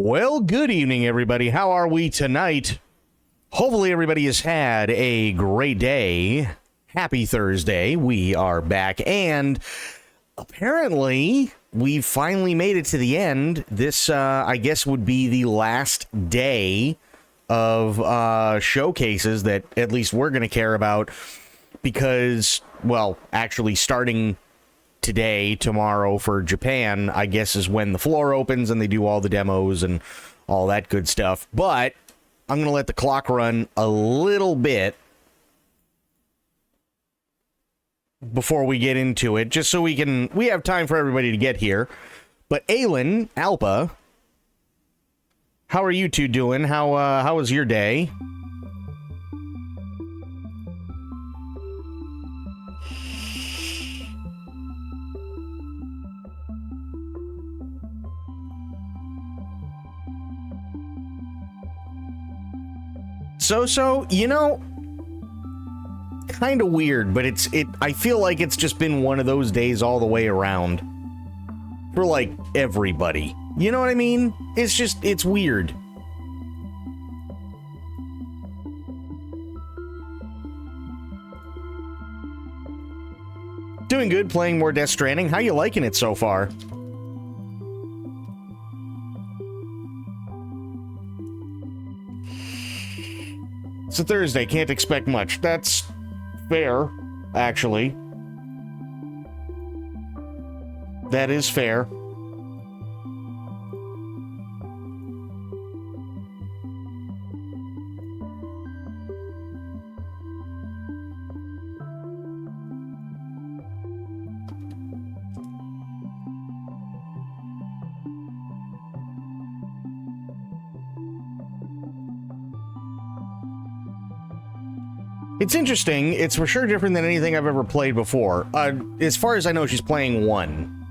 Well, good evening, everybody. How are we tonight? Hopefully everybody has had a great day. Happy Thursday. We are back, and apparently we've finally made it to the end. This, I guess, would be the last day of showcases that at least we're going to care about because, well, actually starting today, tomorrow for Japan, I guess, is when the floor opens and they do all the demos and all that good stuff. But I'm going to let the clock run a little bit before we get into it, just so we have time for everybody to get here. But Aylin, Alpa, how are you two doing? How was your day? So, you know, kind of weird, but I feel like it's just been one of those days all the way around for like everybody. You know what I mean? It's weird. Doing good, playing more Death Stranding. How you liking it so far? It's a Thursday, can't expect much. That's fair, actually. That is fair. It's interesting. It's for sure different than anything I've ever played before. As far as I know, she's playing 1.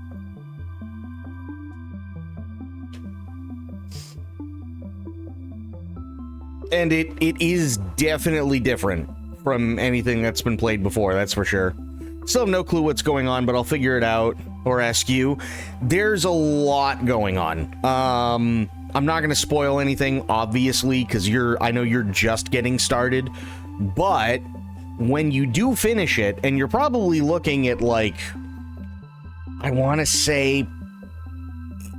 And it is definitely different from anything that's been played before, that's for sure. Still have no clue what's going on, but I'll figure it out or ask you. There's a lot going on. I'm not going to spoil anything, obviously, because I know you're just getting started. But when you do finish it, and you're probably looking at, like, I want to say,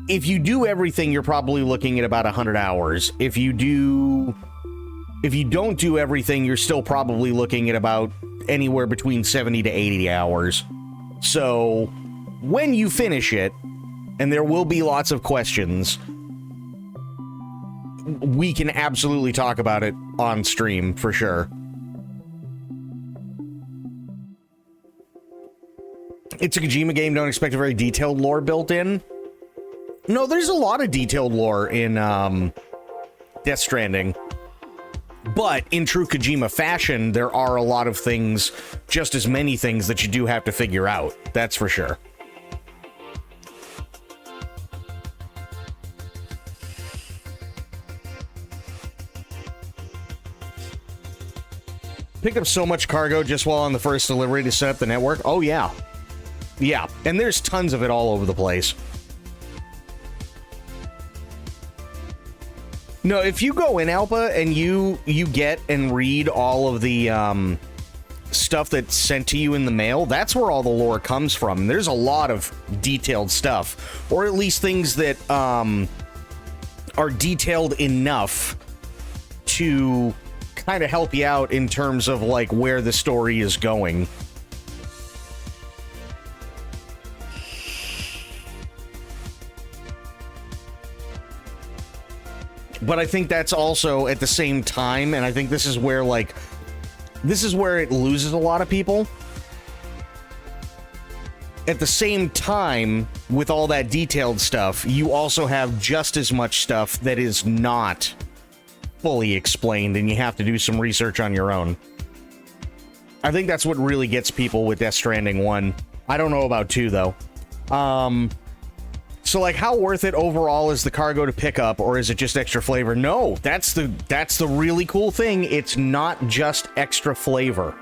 if you do everything, you're probably looking at about 100 hours. If you don't do everything, you're still probably looking at about anywhere between 70 to 80 hours. So when you finish it, and there will be lots of questions, we can absolutely talk about it on stream for sure. It's a Kojima game, don't expect a very detailed lore built in. No, there's a lot of detailed lore in Death Stranding. But in true Kojima fashion, there are a lot of things, just as many things that you do have to figure out. That's for sure. Pick up so much cargo just while on the first delivery to set up the network. Oh, yeah. Yeah, and there's tons of it all over the place. No, if you go in Alpa and you get and read all of the stuff that's sent to you in the mail, that's where all the lore comes from. There's a lot of detailed stuff, or at least things that are detailed enough to kind of help you out in terms of like where the story is going. But I think that's also at the same time, and I think this is where it loses a lot of people. At the same time, with all that detailed stuff, you also have just as much stuff that is not fully explained, and you have to do some research on your own. I think that's what really gets people with Death Stranding 1. I don't know about 2, though. So, like, how worth it overall is the cargo to pick up, or is it just extra flavor? No, that's the really cool thing. It's not just extra flavor.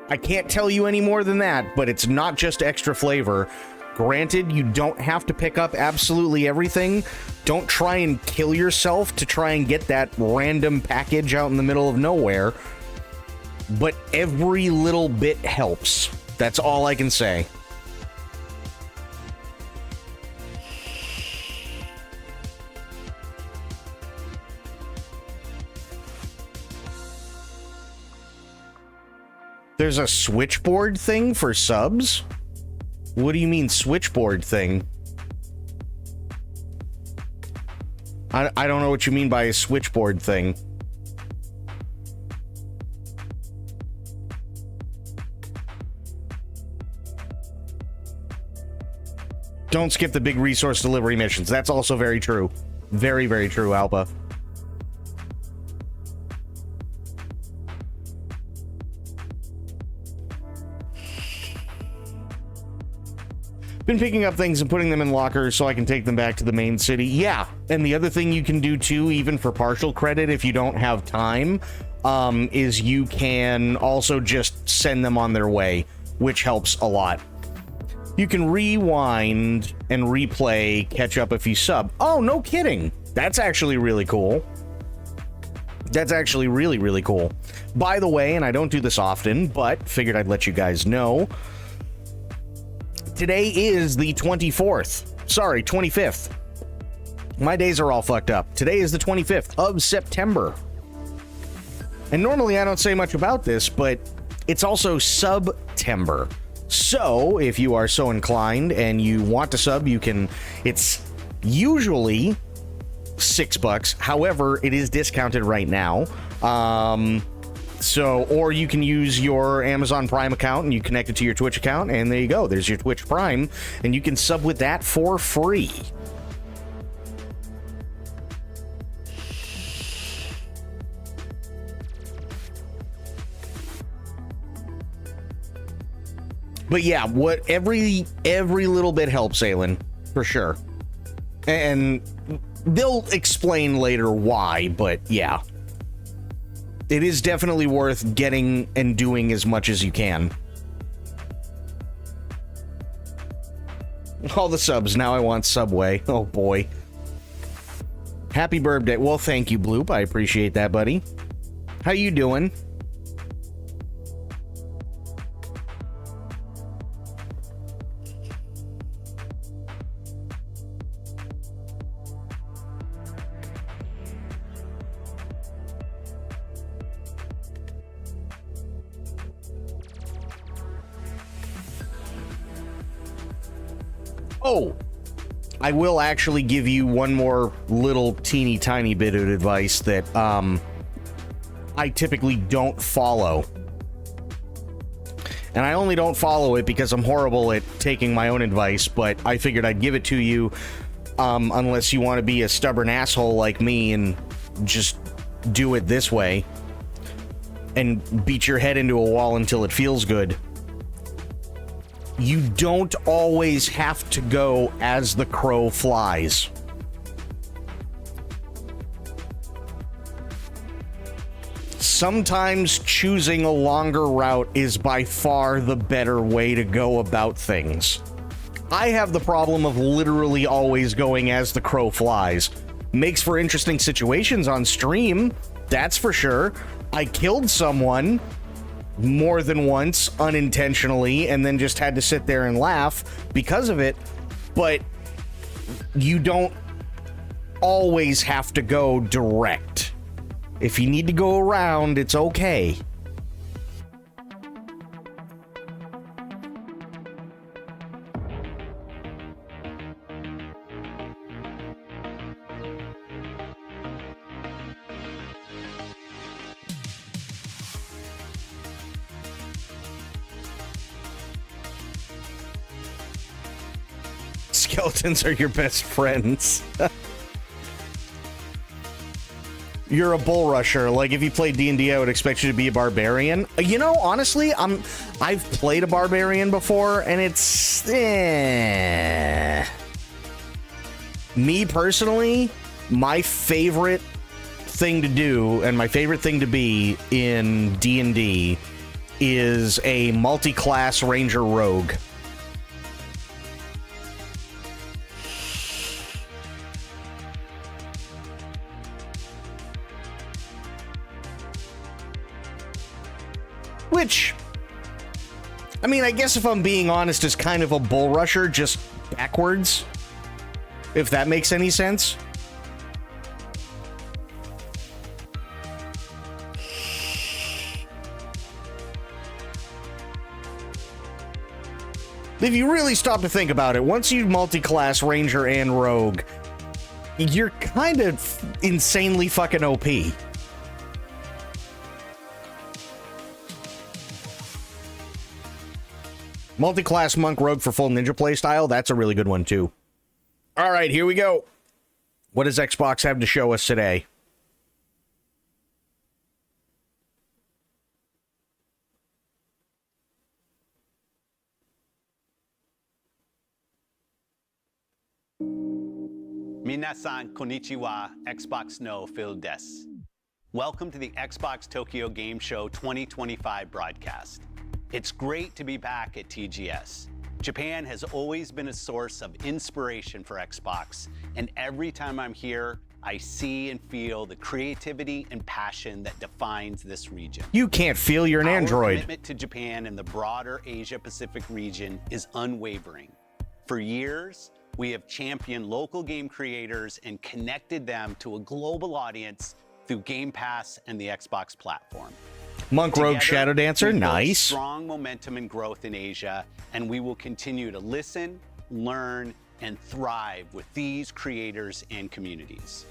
I can't tell you any more than that, but it's not just extra flavor. Granted, you don't have to pick up absolutely everything. Don't try and kill yourself to try and get that random package out in the middle of nowhere. But every little bit helps. That's all I can say. There's a switchboard thing for subs? What do you mean switchboard thing? I don't know what you mean by a switchboard thing. Don't skip the big resource delivery missions. That's also very true. Very, very true, Alba. Been picking up things and putting them in lockers so I can take them back to the main city. Yeah, and the other thing you can do too, even for partial credit if you don't have time, is you can also just send them on their way, which helps a lot. You can rewind and replay, catch up if you sub. Oh, no kidding. That's actually really cool. That's actually really, really cool. By the way, and I don't do this often, but figured I'd let you guys know, today is the 24th. Sorry, 25th. My days are all fucked up. Today is the 25th of September. And normally I don't say much about this, but it's also September. So, if you are so inclined and you want to sub, you can. It's usually $6. However, it is discounted right now. Or you can use your Amazon Prime account and you connect it to your Twitch account, and there you go. There's your Twitch Prime, and you can sub with that for free. But yeah, every little bit helps, Aelin, for sure. And they'll explain later why, but yeah. It is definitely worth getting and doing as much as you can. All the subs. Now I want Subway. Oh, boy. Happy birthday. Well, thank you, Bloop. I appreciate that, buddy. How you doing? Oh, I will actually give you one more little teeny tiny bit of advice that I typically don't follow. And I only don't follow it because I'm horrible at taking my own advice, but I figured I'd give it to you unless you want to be a stubborn asshole like me and just do it this way and beat your head into a wall until it feels good. You don't always have to go as the crow flies. Sometimes choosing a longer route is by far the better way to go about things. I have the problem of literally always going as the crow flies. Makes for interesting situations on stream, that's for sure. I killed someone more than once unintentionally and then just had to sit there and laugh because of it, but you don't always have to go direct. If you need to go around, it's okay. Skeletons are your best friends. You're a bull rusher. Like, if you played D&D, I would expect you to be a barbarian. You know, honestly, I've played a barbarian before, and it's... Me, personally, my favorite thing to do, and my favorite thing to be in D&D is a multi-class ranger rogue. Which, I mean, I guess if I'm being honest, is kind of a bull rusher, just backwards. If that makes any sense. If you really stop to think about it, once you multi-class Ranger and Rogue, you're kind of insanely fucking OP. Multi-class Monk Rogue for full ninja playstyle, that's a really good one too. All right, here we go. What does Xbox have to show us today? Minasan konnichiwa, Xbox no Phil des. Welcome to the Xbox Tokyo Game Show 2025 broadcast. It's great to be back at TGS. Japan has always been a source of inspiration for Xbox, and every time I'm here, I see and feel the creativity and passion that defines this region. You can't feel you're an Android. Our commitment to Japan and the broader Asia-Pacific region is unwavering. For years, we have championed local game creators and connected them to a global audience through Game Pass and the Xbox platform. Monk Rogue Shadow Dancer, we've built nice. Strong momentum and growth in Asia, and we will continue to listen, learn, and thrive with these creators and communities.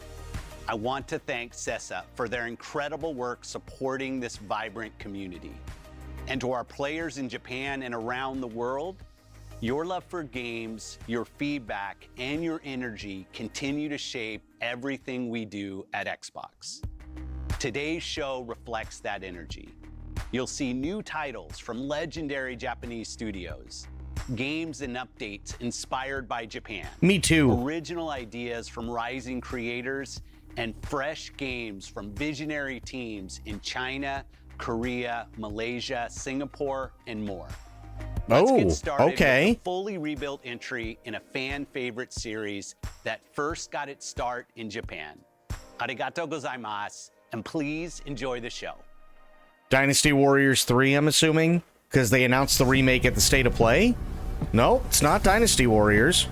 I want to thank Sept for their incredible work supporting this vibrant community. And to our players in Japan and around the world, your love for games, your feedback, and your energy continue to shape everything we do at Xbox. Today's show reflects that energy. You'll see new titles from legendary Japanese studios, games and updates inspired by Japan. Me too. Original ideas from rising creators, and fresh games from visionary teams in China, Korea, Malaysia, Singapore, and more. Let's get started with a fully rebuilt entry in a fan favorite series that first got its start in Japan. Arigatou gozaimasu, and please enjoy the show. Dynasty Warriors 3, I'm assuming, because they announced the remake at the State of Play? No, it's not Dynasty Warriors.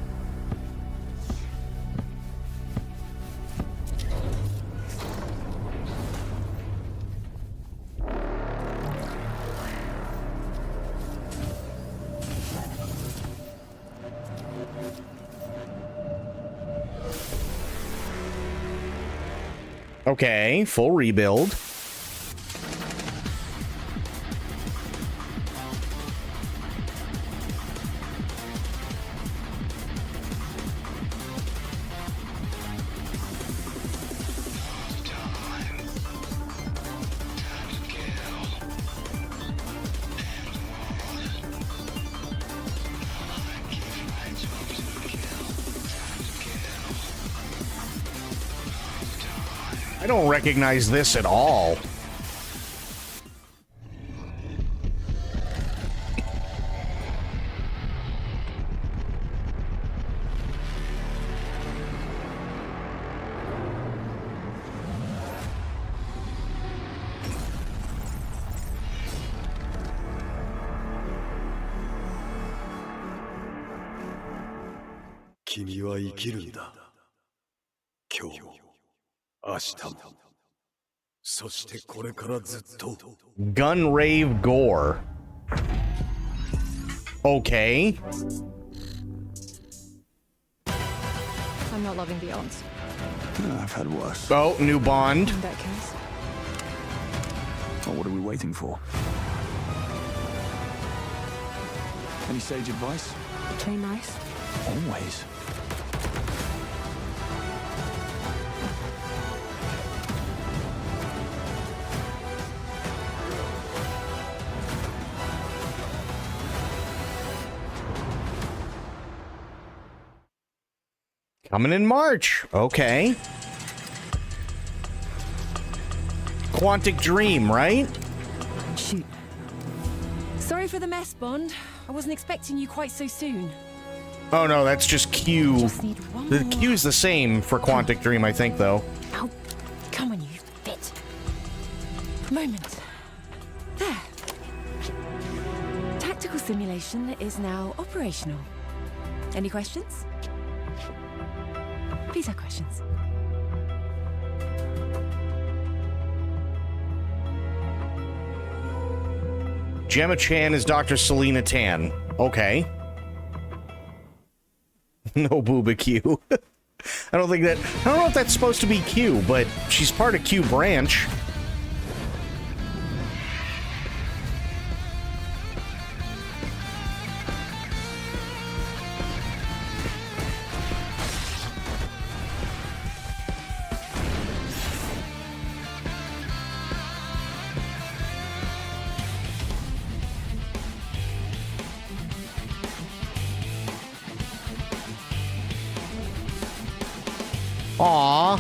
Okay, full rebuild. I don't recognize this at all. Gun Rave Gore. Okay. I'm not loving the odds. No, I've had worse. Oh, new Bond. In that case. Well, what are we waiting for? Any sage advice? Play nice. Always. Coming in March. Okay. Quantic Dream, right? Shoot. Sorry for the mess, Bond. I wasn't expecting you quite so soon. Oh no, that's just Q. Just need one The more. Q's the same for Quantic Dream, I think, though. Oh, come on, you fit. Moment. There. medical simulation is now operational. Any questions? Please have questions. Gemma Chan is Dr. Selena Tan. Okay. No Booba Q. I don't know if that's supposed to be Q, but she's part of Q Branch. Aw,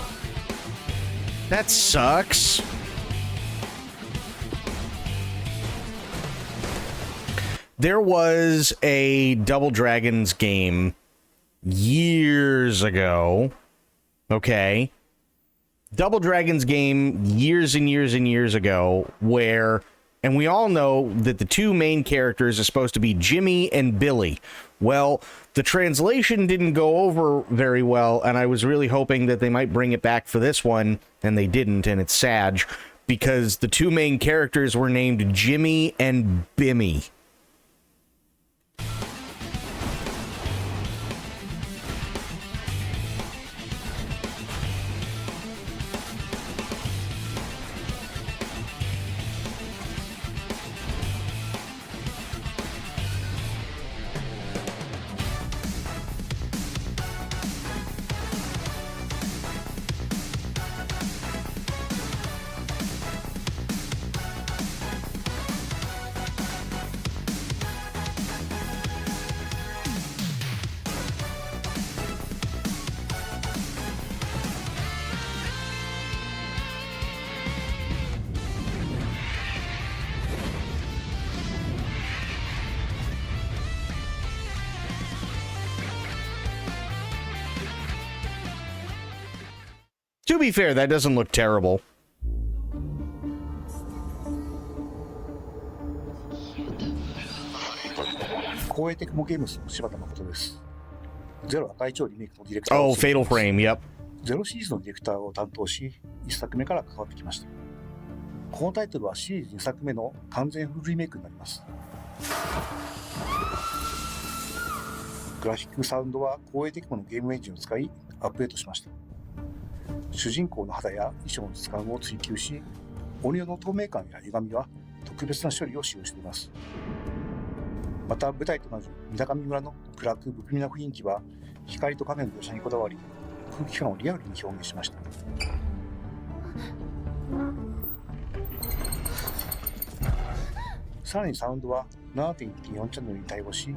that sucks. There was a Double Dragons game years ago. Okay. Double Dragons game years and years and years ago where, and we all know that the two main characters are supposed to be Jimmy and Billy. Well, the translation didn't go over very well, and I was really hoping that they might bring it back for this one, and they didn't, and it's sad, because the two main characters were named Jimmy and Bimmy. To be fair, that doesn't look terrible. 光栄テクモゲームスの柴田誠です。ゼロ赤い超リメイクのディレクター Oh, を務め Fatal ています。 Frame, yep. ゼロシリーズのディレクターを担当し、1作目から関わってきました。このタイトルはシリーズ2作目の完全フルリメイクになります。グラフィックサウンドは光栄テクモのゲームエンジンを使いアップデートしました。主人公の肌や衣装の質感を追求し、音量の透明感や歪みは特別な処理を使用しています。また舞台となる水上村の暗く不気味な雰囲気は光と影の描写にこだわり、空気感をリアルに表現しました。さらにサウンドは 7.14 チャンネルに対応し、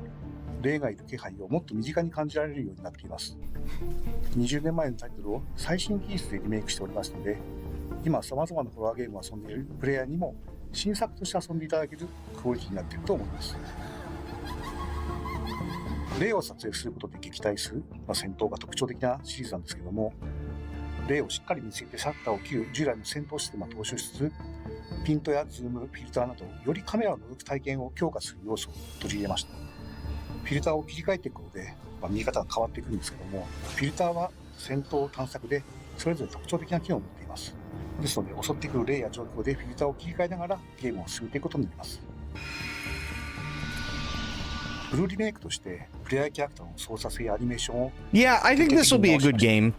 霊がいる気配をもっと身近に感じられるようになっています。20年前のタイトルを最新技術でリメイクしておりますので、今様々なホラーゲームを遊んでいるプレイヤーにも新作として遊んでいただけるクオリティになっていると思います。霊を撮影することで撃退する、戦闘が特徴的なシリーズなんですけども、霊をしっかり見つけてシャッターを切る従来の戦闘システムを踏襲しつつ、ピントやズーム、フィルターなどよりカメラを覗く体験を強化する要素を取り入れました。フィルターを切り替えていくことで、見え方が変わっていくんですけども、フィルターは戦闘探索でそれぞれ特徴的な機能を持っています。ですので、襲ってくる霊や状況でフィルターを切り替えながらゲームを進めていくことになります。フルリメイクとしてプレイヤーキャラクターの操作性やアニメーションを Yeah, I think this will be a good game.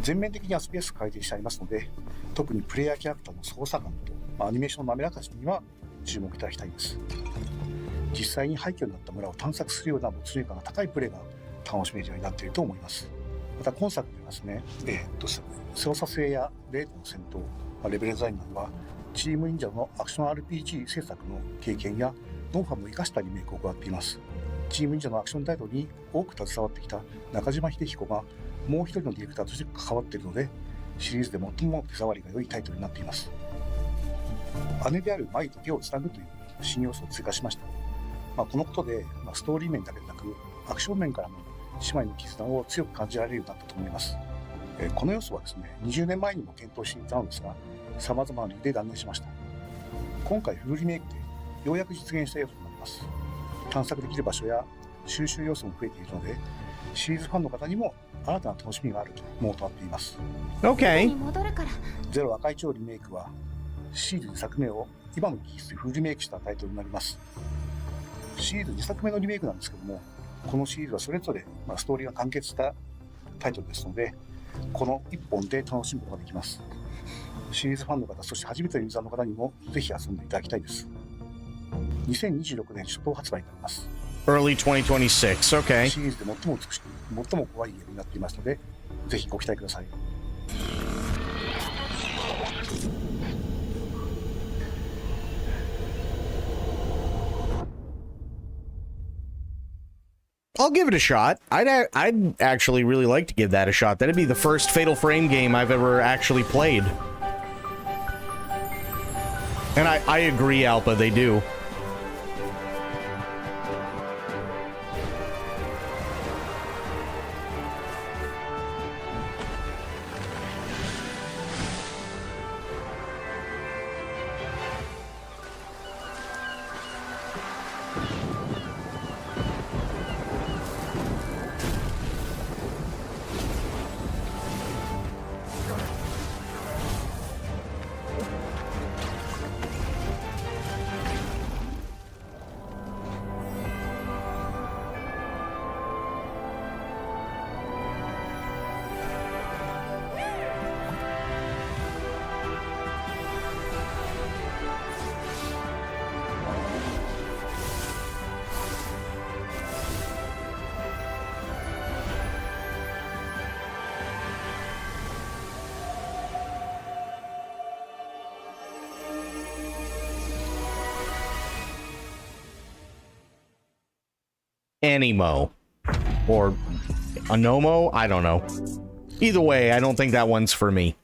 全面的に遊びやすく改善してありますので、特にプレイヤーキャラクターの操作感と、アニメーションの滑らかさには注目いただきたいです。実際に廃墟になった村を探索するような没入感が高いプレイが楽しめるようになっていると思います。また今作ではですね、操作性やレートの戦闘、レベルデザインなどはチーム忍者のアクション RPG 制作の経験やノウハウも生かしたリメイクを行っています。チーム忍者のアクションタイトルに多く携わってきた中島秀彦がもう一人のディレクターとして関わっているので、シリーズで最も手触りが良いタイトルになっています。姉である舞と手をつなぐという新要素を追加しました。このことで、ストーリー面だけでなくアクション面からも姉妹の絆を強く感じられるようになったと思います。この要素はですね、20年前にも検討していたのですが、様々な理由で断念しました。今回フルリメイクでようやく実現した要素になります。探索できる場所や収集要素も増えているので、シリーズファンの方にも新たな楽しみがあるものとなっています。 Okay. ゼロ赤い蝶リメイクはシリーズ2作目を今の技術でフルリメイクしたタイトルになります。シリーズ2作目のリメイクなんですけども、このシリーズはそれぞれストーリーが完結したタイトルですので、この1本で楽しむことができます。シリーズファンの方、そして初めてのユーザーの方にもぜひ遊んでいただきたいです。2026年初頭発売になります。 Early 2026. Okay. シリーズで最も美しく、最も怖いゲームになっていますので、ぜひご期待ください。I'll give it a shot. I'd actually really like to give that a shot. That'd be the first Fatal Frame game I've ever actually played. And I agree, Alpha, they do. Animo. Or Anomo? I don't know. Either way, I don't think that one's for me.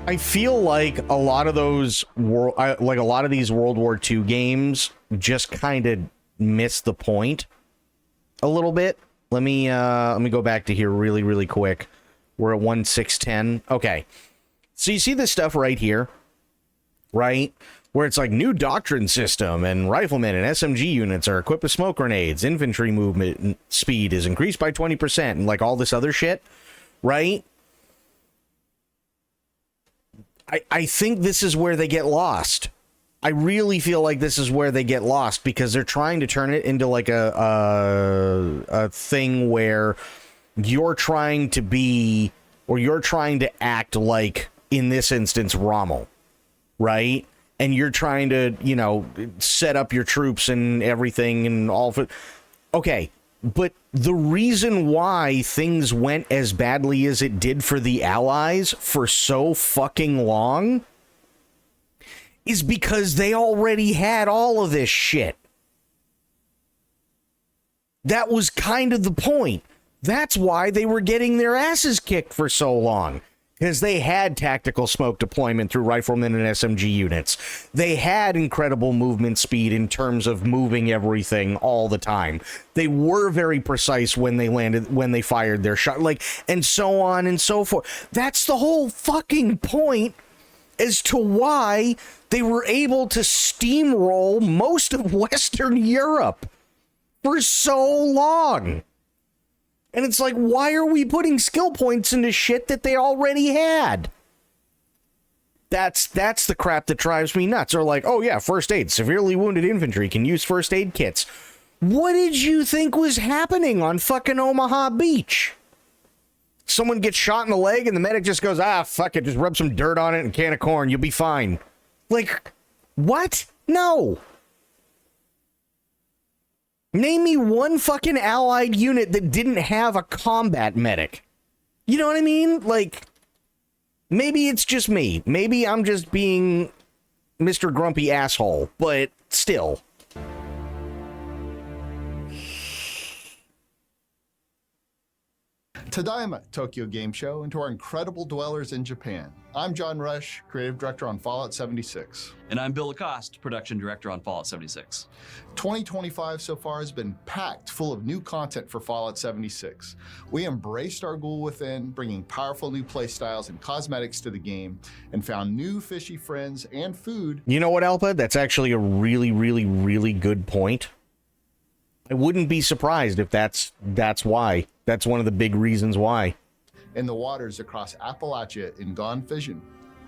I feel like a lot of those like a lot of these World War II games just kind of miss the point a little bit. Let me go back to here really quick. We're at 1610. Okay. So you see this stuff right here, right? Where it's like new doctrine system and riflemen and SMG units are equipped with smoke grenades. Infantry movement speed is increased by 20% and like all this other shit, right? I think this is where they get lost. I really feel like this is where they get lost because they're trying to turn it into like a thing where you're trying to be, or you're trying to act like, in this instance, Rommel, right? And you're trying to, you know, set up your troops and everything and all of it. Okay, but the reason why things went as badly as it did for the Allies for so fucking long is because they already had all of this shit. That was kind of the point. That's why they were getting their asses kicked for so long. Because they had tactical smoke deployment through riflemen and SMG units. They had incredible movement speed in terms of moving everything all the time. They were very precise when they landed, when they fired their shot, like, and so on and so forth. That's the whole fucking point as to why they were able to steamroll most of Western Europe for so long. And it's like, why are we putting skill points into shit that they already had? That's the crap that drives me nuts. Or like, oh yeah, first aid. Severely wounded infantry can use first aid kits. What did you think was happening on fucking Omaha Beach? Someone gets shot in the leg and the medic just goes, fuck it, just rub some dirt on it and a can of corn, you'll be fine. Like, what? No. Name me one fucking allied unit that didn't have a combat medic. You know what I mean? Like, maybe it's just me. Maybe I'm just being Mr. Grumpy Asshole, but still. Tadaima, Tokyo Game Show, and to our incredible dwellers in Japan. I'm John Rush, Creative Director on Fallout 76. And I'm Bill Lacoste, Production Director on Fallout 76. 2025 so far has been packed full of new content for Fallout 76. We embraced our ghoul within, bringing powerful new playstyles and cosmetics to the game, and found new fishy friends and food. You know what, Alpa? That's actually a really, really, really good point. I wouldn't be surprised if that's why. That's one of the big reasons why. In the waters across Appalachia in Gone Fission.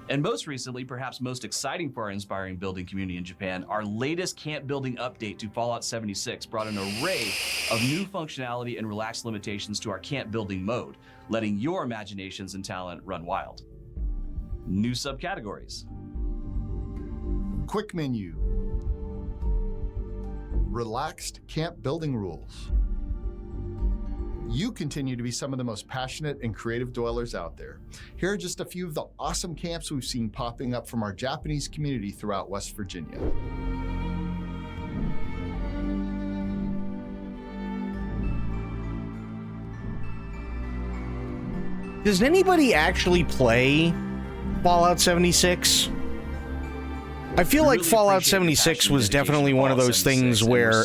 And most recently, perhaps most exciting for our inspiring building community in Japan, our latest camp building update to Fallout 76 brought an array of new functionality and relaxed limitations to our camp building mode, letting your imaginations and talent run wild. New subcategories. Quick menu. Relaxed camp building rules. You continue to be some of the most passionate and creative dwellers out there. Here are just a few of the awesome camps we've seen popping up from our Japanese community throughout West Virginia. Does anybody actually play Fallout 76? I feel like Fallout 76 was definitely one of those things where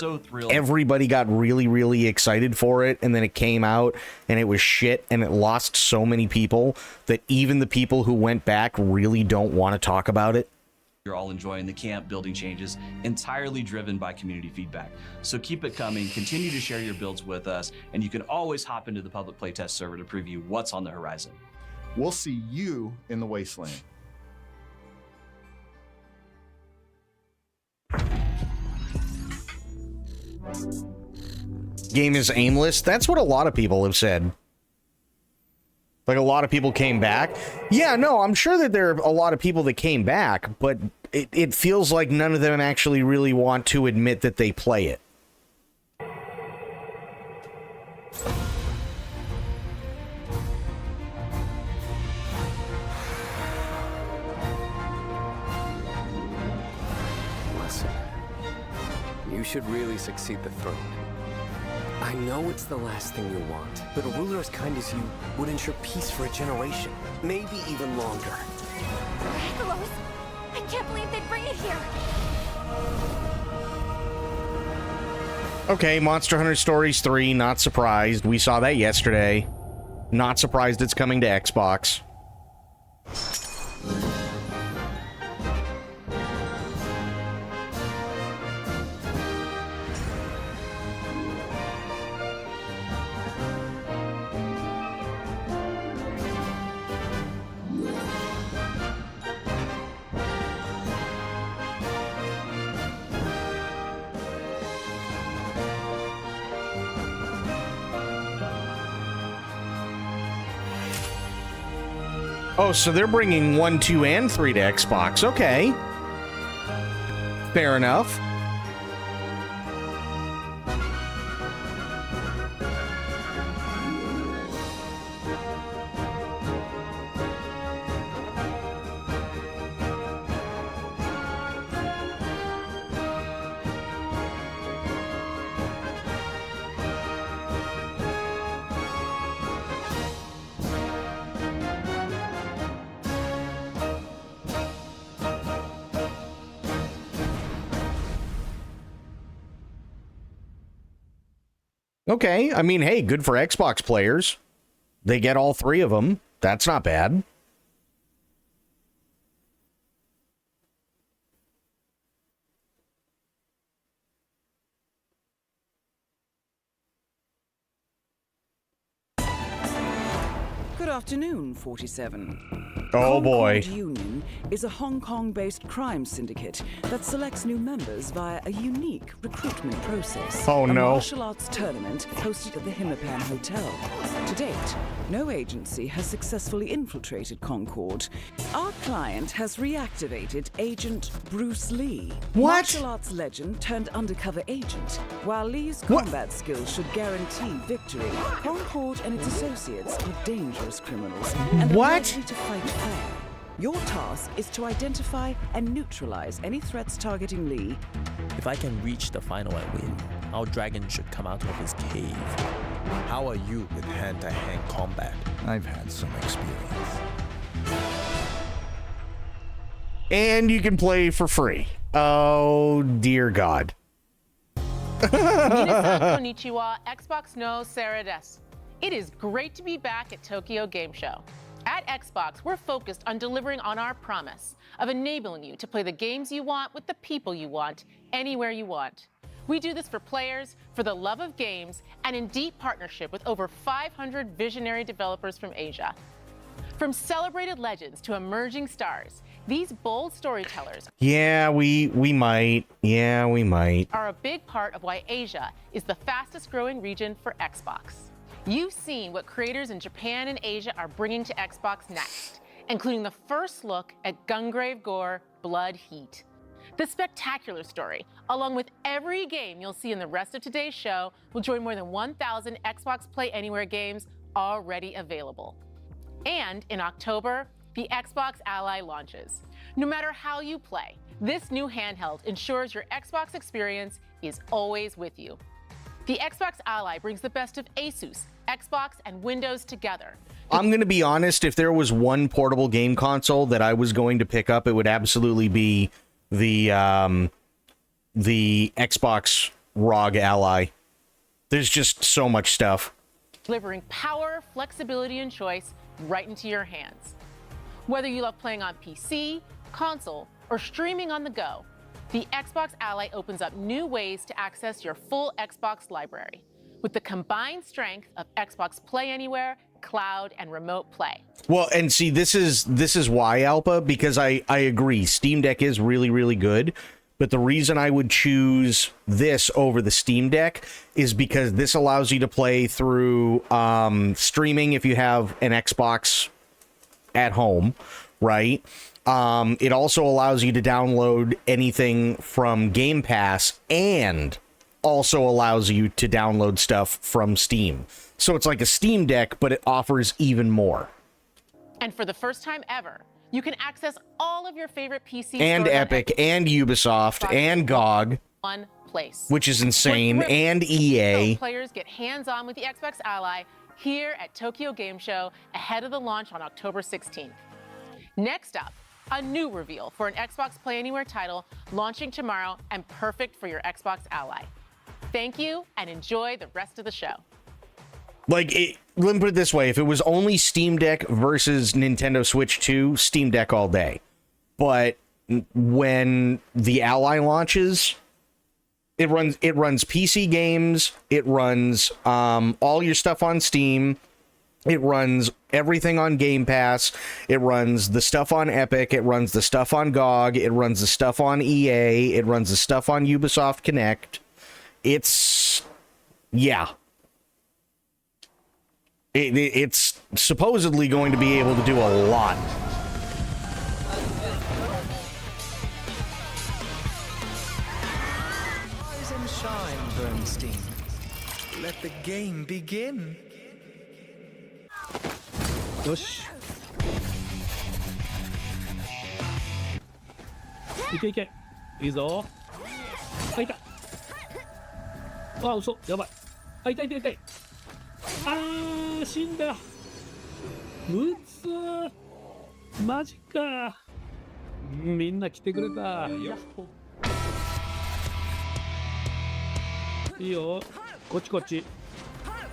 everybody got really, really excited for it, and then it came out, and it was shit, and it lost so many people that even the people who went back really don't want to talk about it. You're all enjoying the camp building changes, entirely driven by community feedback. So keep it coming, continue to share your builds with us, and you can always hop into the public playtest server to preview what's on the horizon. We'll see you in the wasteland. Game is aimless. That's what a lot of people have said. Like, a lot of people came back. Yeah, no, I'm sure that there are a lot of people that came back, but it feels like none of them actually really want to admit that they play it. Listen, you should really succeed the throne. I know it's the last thing you want, but a ruler as kind as you would ensure peace for a generation, maybe even longer. Miraculous! I can't believe they'd bring it here! Okay, Monster Hunter Stories 3, not surprised. We saw that yesterday. Not surprised it's coming to Xbox. Oh, so they're bringing 1, 2, and 3 to Xbox. Okay. Fair enough. Okay, I mean, hey, good for Xbox players. They get all 3 of them. That's not bad. Good afternoon, 47. Oh boy. Concord Union is a Hong Kong-based crime syndicate that selects new members via a unique recruitment process. Oh, a no. martial arts tournament hosted at the Himmapan Hotel. To date, no agency has successfully infiltrated Concord. Our client has reactivated Agent Bruce Lee. What? Martial arts legend turned undercover agent. While Lee's combat skills should guarantee victory, Concord and its associates are dangerous criminals and are What? likely to fight fair. Your task is to identify and neutralize any threats targeting Lee. If I can reach the final and win, our dragon should come out of his cave. How are you with hand-to-hand combat? I've had some experience. And you can play for free. Oh, dear God. Minasan konnichiwa, Xbox no Sarah desu. It is great to be back at Tokyo Game Show. At Xbox, we're focused on delivering on our promise of enabling you to play the games you want with the people you want, anywhere you want. We do this for players, for the love of games, and in deep partnership with over 500 visionary developers from Asia. From celebrated legends to emerging stars, these bold storytellers Yeah, we might. Yeah, we might. are a big part of why Asia is the fastest growing region for Xbox. You've seen what creators in Japan and Asia are bringing to Xbox next, including the first look at Gungrave Gore Blood Heat. The spectacular story, along with every game you'll see in the rest of today's show, will join more than 1,000 Xbox Play Anywhere games already available. And in October, the Xbox Ally launches. No matter how you play, this new handheld ensures your Xbox experience is always with you. The Xbox Ally brings the best of Asus, Xbox, and Windows together. I'm going to be honest, if there was one portable game console that I was going to pick up, it would absolutely be the Xbox ROG Ally. There's just so much stuff. Delivering power, flexibility, and choice right into your hands. Whether you love playing on PC, console, or streaming on the go, the Xbox Ally opens up new ways to access your full Xbox library with the combined strength of Xbox Play Anywhere, cloud, and remote play. Well, and see, this is why, Alpa, because I agree, Steam Deck is really, really good, but the reason I would choose this over the Steam Deck is because this allows you to play through streaming if you have an Xbox at home, right? It also allows you to download anything from Game Pass and also allows you to download stuff from Steam. So it's like a Steam Deck, but it offers even more. And for the first time ever, you can access all of your favorite PC And stores on Epic, and Ubisoft, and GOG, one place. which is insane, We're thrilled and to EA. show players get hands-on with the Xbox Ally here at Tokyo Game Show ahead of the launch on October 16th. Next up, a new reveal for an Xbox Play Anywhere title launching tomorrow and perfect for your Xbox Ally. Thank you and enjoy the rest of the show. Let me put it this way. If it was only Steam Deck versus Nintendo Switch 2, Steam Deck all day. But when the Ally launches, it runs PC games, it runs all your stuff on Steam, it runs everything on Game Pass, it runs the stuff on Epic, it runs the stuff on GOG, it runs the stuff on EA, it runs the stuff on Ubisoft Connect. It's It's supposedly going to be able to do a lot. Rise and shine, Bernstein. Let the game begin. よし。いけいけ。いいぞ。あ、いた。あ、嘘。やばい。あ、痛い痛い痛い。あー、死んだ。うつー。マジか。みんな来てくれた。やっほ。いいよ。こっちこっち。よ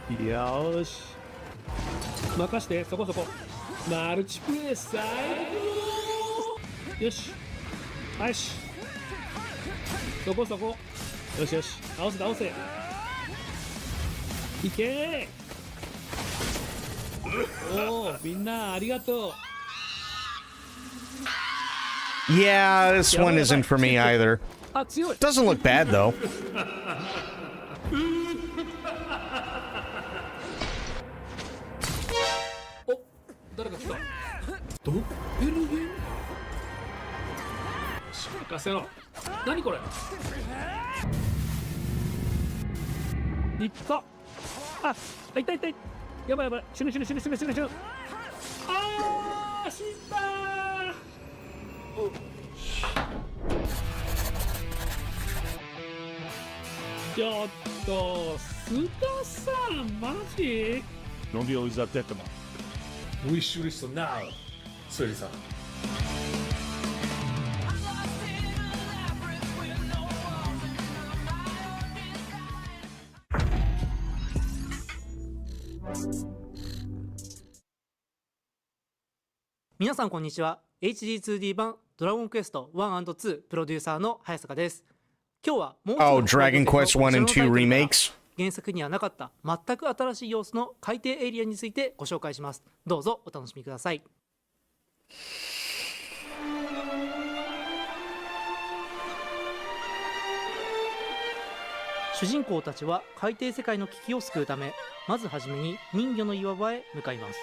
ーし。任して、そこそこ。マルチプレイ最高。よし。よし。そこそこ。よしよし。倒せ倒せ。いけー。おお、みんなありがとう。 Yeah, this one isn't for me either. あ、強い。 Doesn't look bad though. お、誰か来た。ドッペルゲンガー。任せろ。何これ。いった。あ、痛い痛い痛い。やばいやばい。死ぬ死ぬ死ぬ死ぬ死ぬ死ぬ。あー、死んだー。ちょっと、スカさん、マジ？Non vi ho usato te, ma we should listen now. それさ。皆さんこんにちは。 HD2D 版ドラゴンクエスト 1&2 プロデューサーの早坂です。今日はもう一つの Dragon Quest 1 and 2 remakes. 原作にはなかった全く新しい要素の海底エリアについてご紹介します。どうぞお楽しみください。主人公たちは海底世界の危機を救うため、まずはじめに人魚の岩場へ向かいます。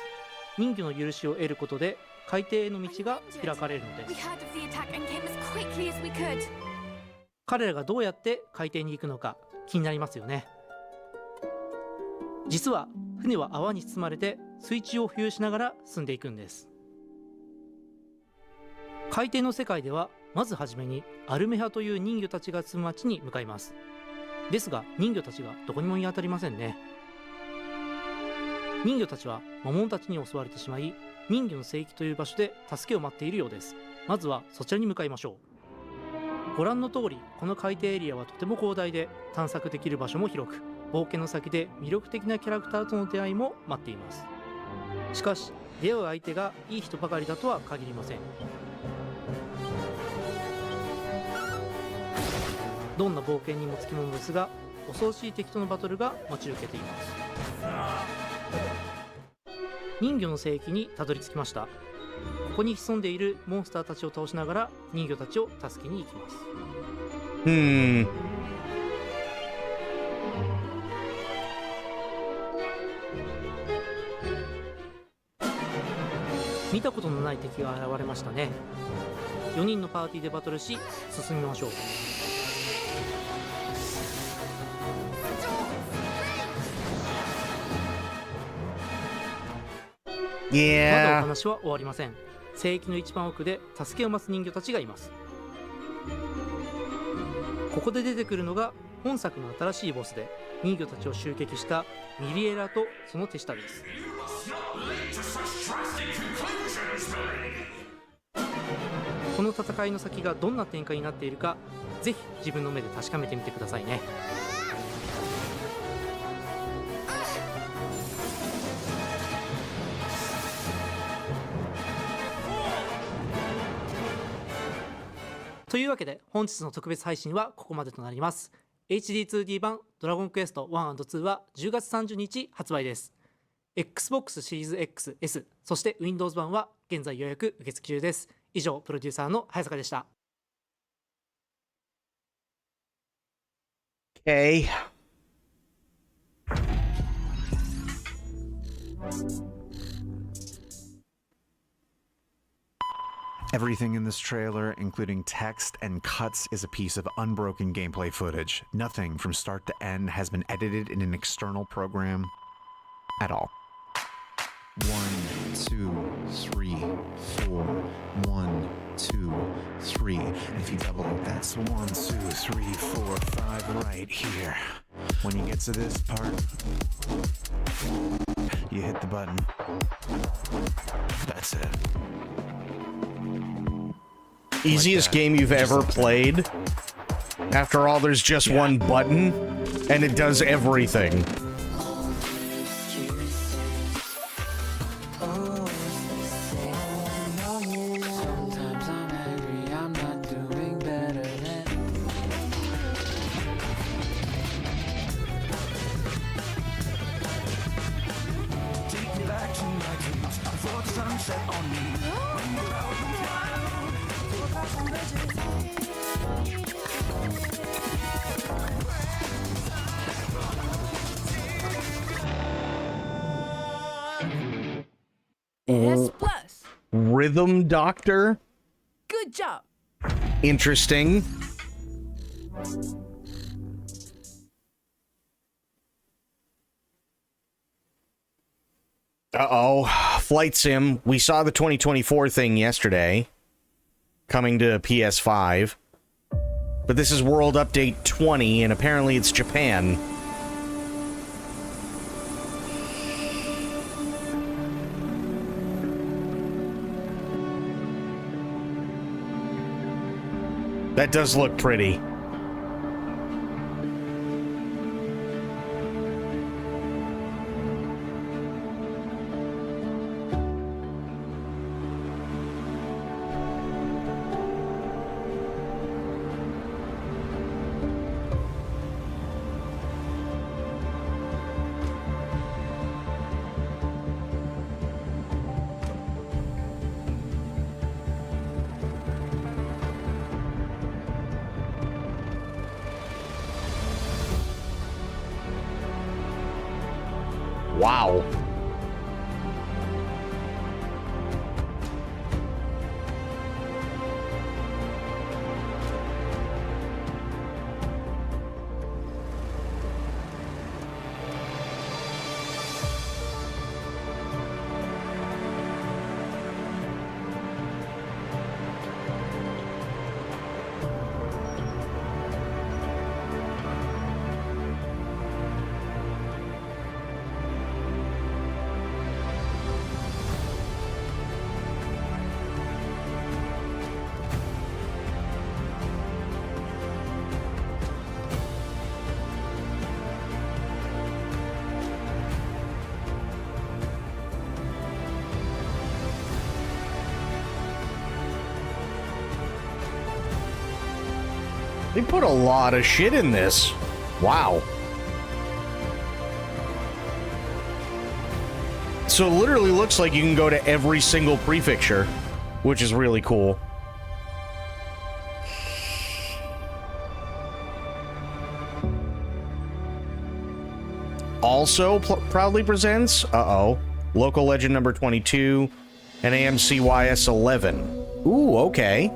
人魚の許しを得ることで海底への道が開かれるのです。彼らがどうやって海底に行くのか気になりますよね。実は船は泡に包まれて水中を浮遊しながら進んでいくんです。海底の世界ではまずはじめにアルメハという人魚たちが住む町に向かいます。ですが人魚たちがどこにも見当たりませんね。人魚たちは魔物たちに襲われてしまい、人魚の聖域という場所で助けを待っているようです。まずはそちらに向かいましょう。ご覧の通りこの海底エリアはとても広大で、探索できる場所も広く、冒険の先で魅力的なキャラクターとの出会いも待っています。しかし出会う相手がいい人ばかりだとは限りません。どんな冒険にもつきものですが、恐ろしい敵とのバトルが待ち受けています。人魚の聖域にたどり着きました。ここに潜んでいるモンスターたちを倒しながら人魚たちを助けに行きます。見たことのない敵が現れましたね。4人のパーティーでバトルし進みましょう。まだお話は終わりません。聖域の一番奥で助けを待つ人魚たちがいます。ここで出てくるのが本作の新しいボスで、人魚たちを襲撃したミリエラとその手下です。この戦いの先がどんな展開になっているか、ぜひ自分の目で確かめてみてくださいね。というわけで本日の特別配信はここまでとなります。 HD2D 版ドラゴンクエスト 1&2 は10月30日発売です。 Xbox シリーズ XS、 そして Windows 版は現在予約受付中です。以上、プロデューサーの早坂でした。 Okay. Everything in this trailer, including text and cuts, is a piece of unbroken gameplay footage. Nothing from start to end has been edited in an external program at all. 1, 2, 3, 4, 1, 2, 3. And if you double it, that's 1, 2, 3, 4, 5 right here. When you get to this part, you hit the button. That's it. Easiest game you've ever played. After all, there's just one button, and it does everything. Take me back to rhythm doctor. Good job. Interesting. Uh-oh. Flight Sim. We saw the 2024 thing yesterday. Coming to PS5. But this is World Update 20, and apparently it's Japan. That does look pretty. Wow. They put a lot of shit in this. Wow. So it literally looks like you can go to every single prefecture, which is really cool. Also proudly presents, Local Legend number 22 and AMCYS 11. Ooh, okay.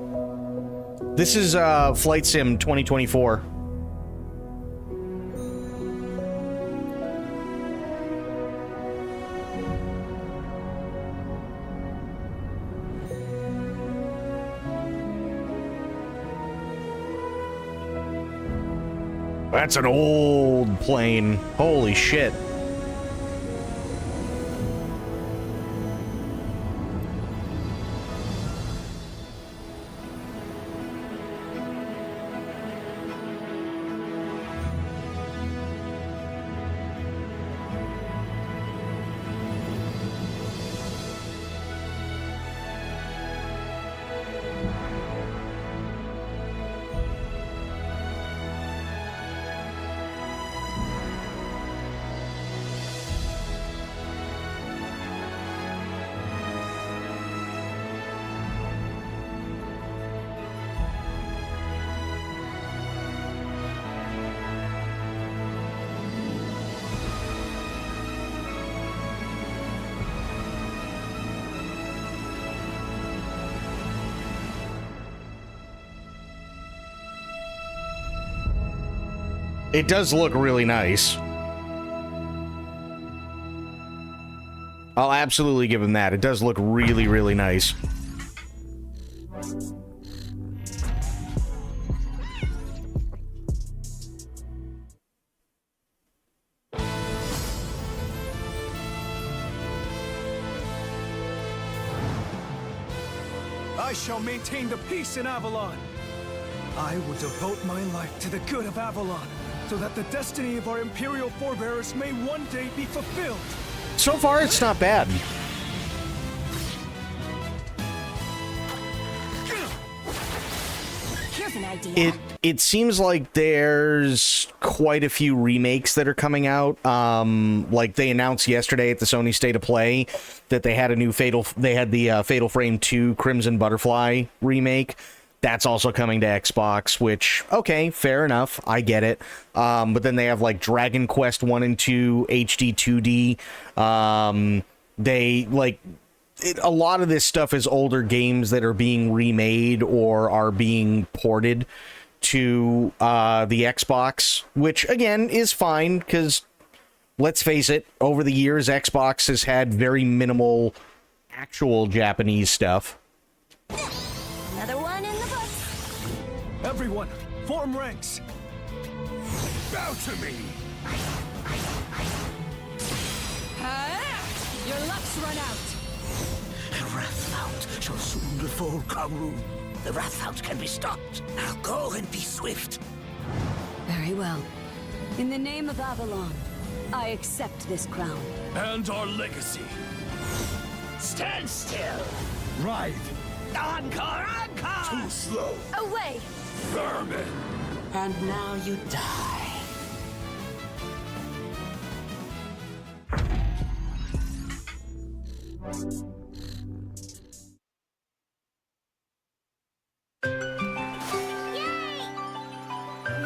This is Flight Sim 2024. That's an old plane. Holy shit. It does look really nice. I'll absolutely give him that. It does look really, really nice. I shall maintain the peace in Avalon. I will devote my life to the good of Avalon, so that the destiny of our Imperial forebears may one day be fulfilled. So far, it's not bad. Here's an idea. It seems like there's quite a few remakes that are coming out. Like they announced yesterday at the Sony State of Play that they had the Fatal Frame 2 Crimson Butterfly remake. That's also coming to Xbox, which, okay, fair enough. I get it. But then they have like Dragon Quest 1 and 2 HD 2D. a lot of this stuff is older games that are being remade or are being ported to the Xbox, which again is fine because let's face it, over the years Xbox has had very minimal actual Japanese stuff. Another one in the books. Everyone, form ranks. Bow to me. Your luck's run out. Wrathfount shall soon befall Kangru. The Wrathfount can be stopped. Now go and be swift. Very well. In the name of Avalon, I accept this crown. And our legacy. Stand still. Ride. Encore, encore! Too slow. Away. Vermin. And now you die.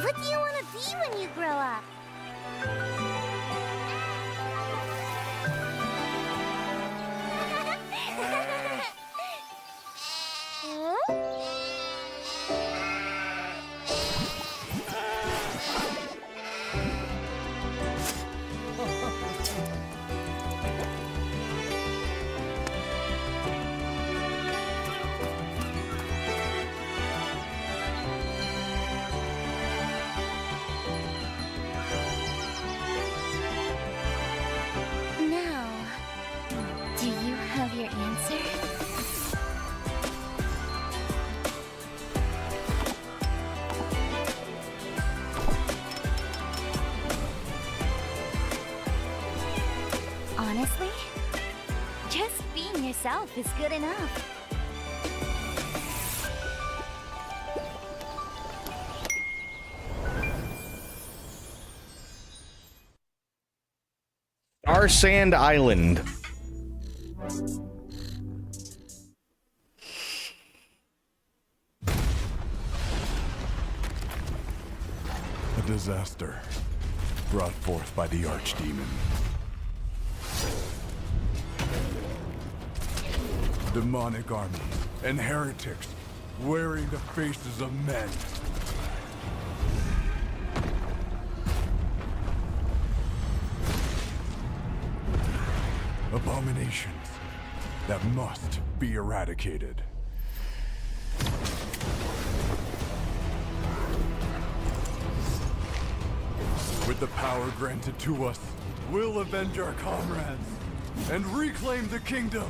What do you want to be when you grow up? Now, do you have your answer? Honestly, just being yourself is good enough. Star Sand Island. A disaster brought forth by the Archdemon. Demonic armies and heretics wearing the faces of men. Abominations that must be eradicated. With the power granted to us, we'll avenge our comrades and reclaim the kingdom.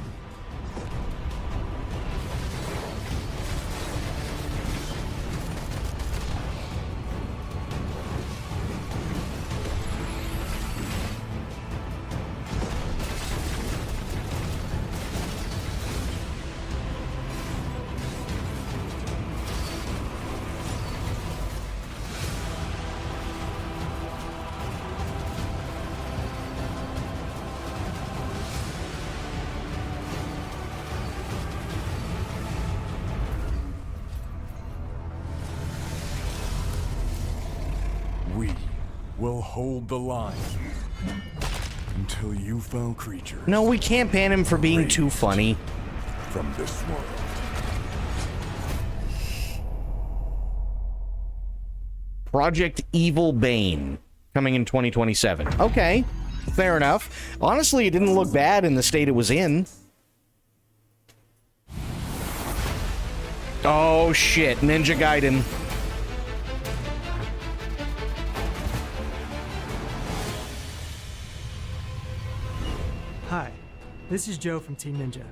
We will hold the line until you found creatures. No, we can't ban him for being too funny. From this world. Project Evil Bane coming in 2027. Okay, fair enough. Honestly, it didn't look bad in the state it was in. Oh shit, Ninja Gaiden. Hi, this is Joe from Team Ninja,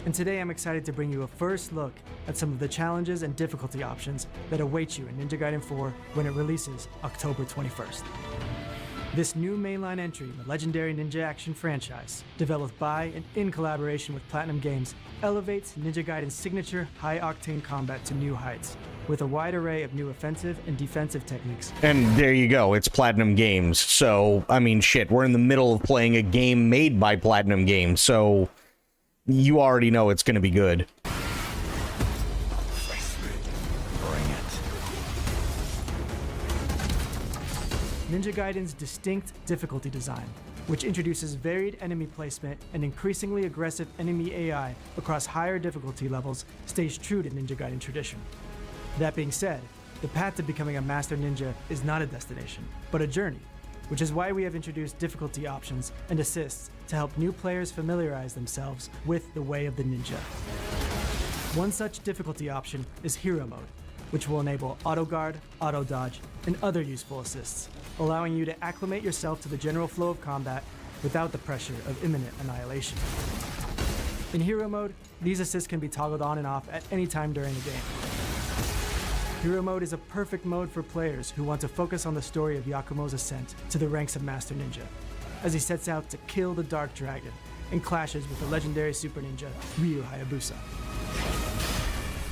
and today I'm excited to bring you a first look at some of the challenges and difficulty options that await you in Ninja Gaiden 4 when it releases October 21st. This new mainline entry in the legendary Ninja Action franchise, developed by and in collaboration with Platinum Games, elevates Ninja Gaiden's signature high-octane combat to new heights, with a wide array of new offensive and defensive techniques. And there you go, it's Platinum Games. So, I mean, shit, we're in the middle of playing a game made by Platinum Games, so you already know it's going to be good. Ninja Gaiden's distinct difficulty design which introduces varied enemy placement and increasingly aggressive enemy AI across higher difficulty levels, stays true to Ninja Gaiden tradition. That being said, the path to becoming a master ninja is not a destination, but a journey, which is why we have introduced difficulty options and assists to help new players familiarize themselves with the way of the ninja. One such difficulty option is Hero Mode, which will enable auto guard, auto dodge, and other useful assists, allowing you to acclimate yourself to the general flow of combat without the pressure of imminent annihilation. In Hero Mode, these assists can be toggled on and off at any time during the game. Hero Mode is a perfect mode for players who want to focus on the story of Yakumo's ascent to the ranks of Master Ninja, as he sets out to kill the Dark Dragon and clashes with the legendary Super Ninja Ryu Hayabusa.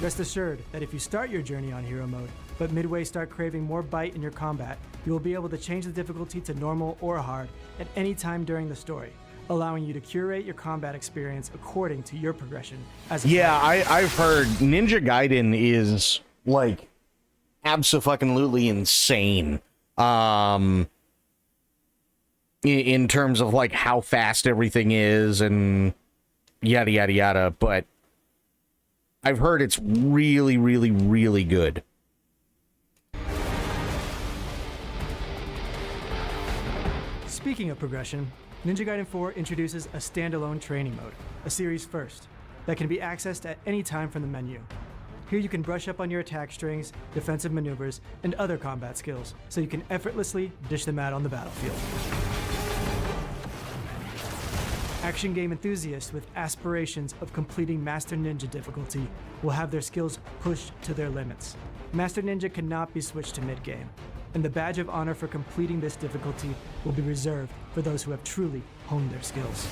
Rest assured that if you start your journey on Hero Mode, but midway start craving more bite in your combat, you will be able to change the difficulty to normal or hard at any time during the story, allowing you to curate your combat experience according to your progression as a player. I've heard Ninja Gaiden is, like, abso-fucking-lutely insane. In terms of, like, how fast everything is and yada, yada, yada, but I've heard it's really, really, really good. Speaking of progression, Ninja Gaiden 4 introduces a standalone training mode, a series first, that can be accessed at any time from the menu. Here you can brush up on your attack strings, defensive maneuvers, and other combat skills, so you can effortlessly dish them out on the battlefield. Action game enthusiasts with aspirations of completing Master Ninja difficulty will have their skills pushed to their limits. Master Ninja cannot be switched to mid-game, and the badge of honor for completing this difficulty will be reserved for those who have truly honed their skills.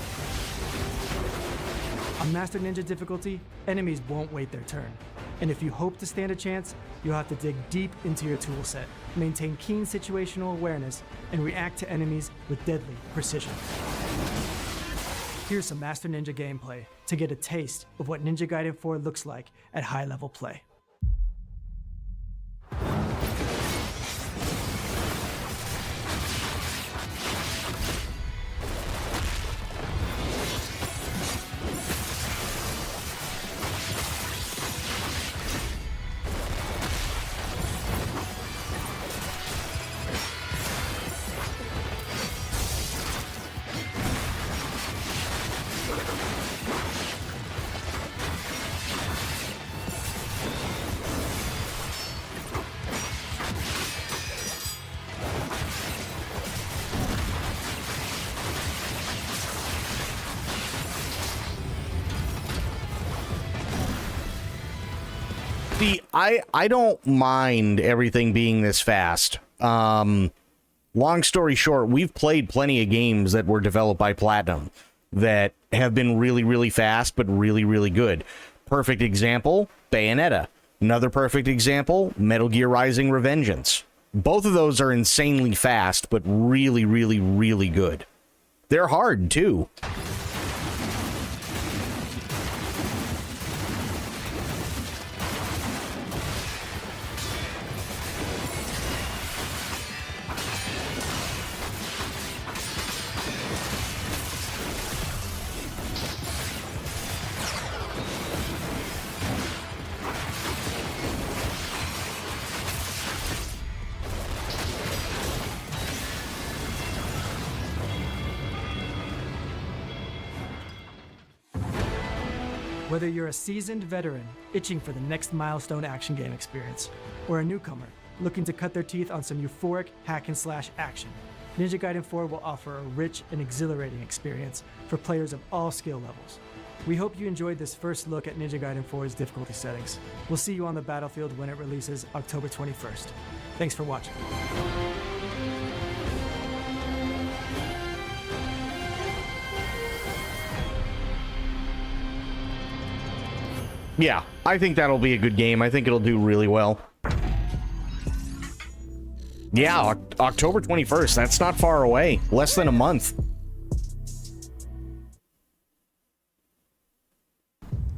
On Master Ninja difficulty, enemies won't wait their turn, and if you hope to stand a chance, you'll have to dig deep into your toolset, maintain keen situational awareness, and react to enemies with deadly precision. Here's some Master Ninja gameplay to get a taste of what Ninja Gaiden 4 looks like at high-level play. See, I don't mind everything being this fast. Long story short, we've played plenty of games that were developed by Platinum that have been really, really fast, but really, really good. Perfect example, Bayonetta. Another perfect example, Metal Gear Rising: Revengeance. Both of those are insanely fast, but really, really, really good. They're hard, too. Whether you're a seasoned veteran itching for the next milestone action game experience, or a newcomer looking to cut their teeth on some euphoric hack-and-slash action, Ninja Gaiden 4 will offer a rich and exhilarating experience for players of all skill levels. We hope you enjoyed this first look at Ninja Gaiden 4's difficulty settings. We'll see you on the battlefield when it releases October 21st. Thanks for watching. Yeah, I think that'll be a good game. I think it'll do really well. Yeah, October 21st. That's not far away. Less than a month.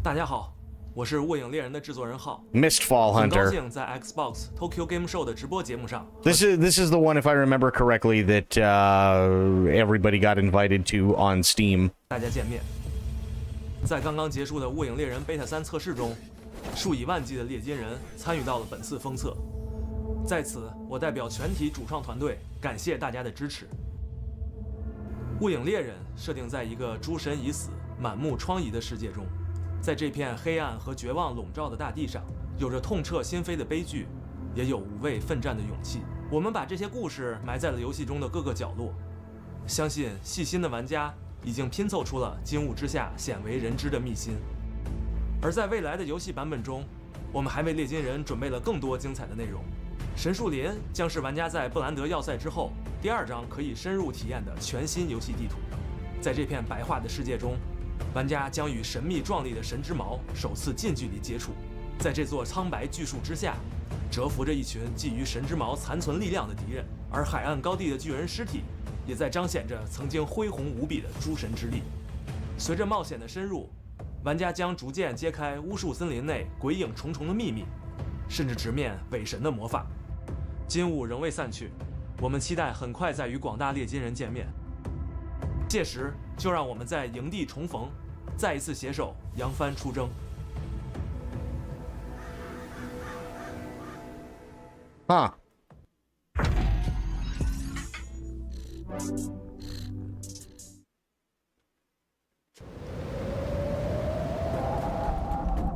大家好，我是卧影猎人的制作人浩 Mistfall 很 Hunter. 高兴在 Xbox Tokyo Game Show 的直播节目上。This is the one, if I remember correctly, that everybody got invited to on Steam. 大家见面。在刚刚结束的《卧影猎人 Beta 3》测试中，数以万计的猎金人参与到了本次封测。在此，我代表全体主创团队感谢大家的支持。《卧影猎人》设定在一个诸神已死、满目疮痍的世界中，在这片黑暗和绝望笼罩的大地上，有着痛彻心扉的悲剧，也有无畏奋战的勇气。我们把这些故事埋在了游戏中的各个角落，相信细心的玩家已经拼凑出了金雾之下鲜为人知的秘辛。而在未来的游戏版本中，我们还为猎金人准备了更多精彩的内容。神树林将是玩家在布兰德要塞之后第2章可以深入体验的全新游戏地图。在这片白化的世界中，玩家将与神秘壮丽的神之矛首次近距离接触。在这座苍白巨树之下，蛰伏着一群觊觎神之矛残存力量的敌人，而海岸高地的巨人尸体也在彰显着曾经恢宏无比的诸神之力。随着冒险的深入，玩家将逐渐揭开巫术森林内鬼影重重的秘密，甚至直面伪神的魔法。金雾仍未散去，我们期待很快再与广大猎金人见面。届时，就让我们在营地重逢，再一次携手扬帆出征。Huh.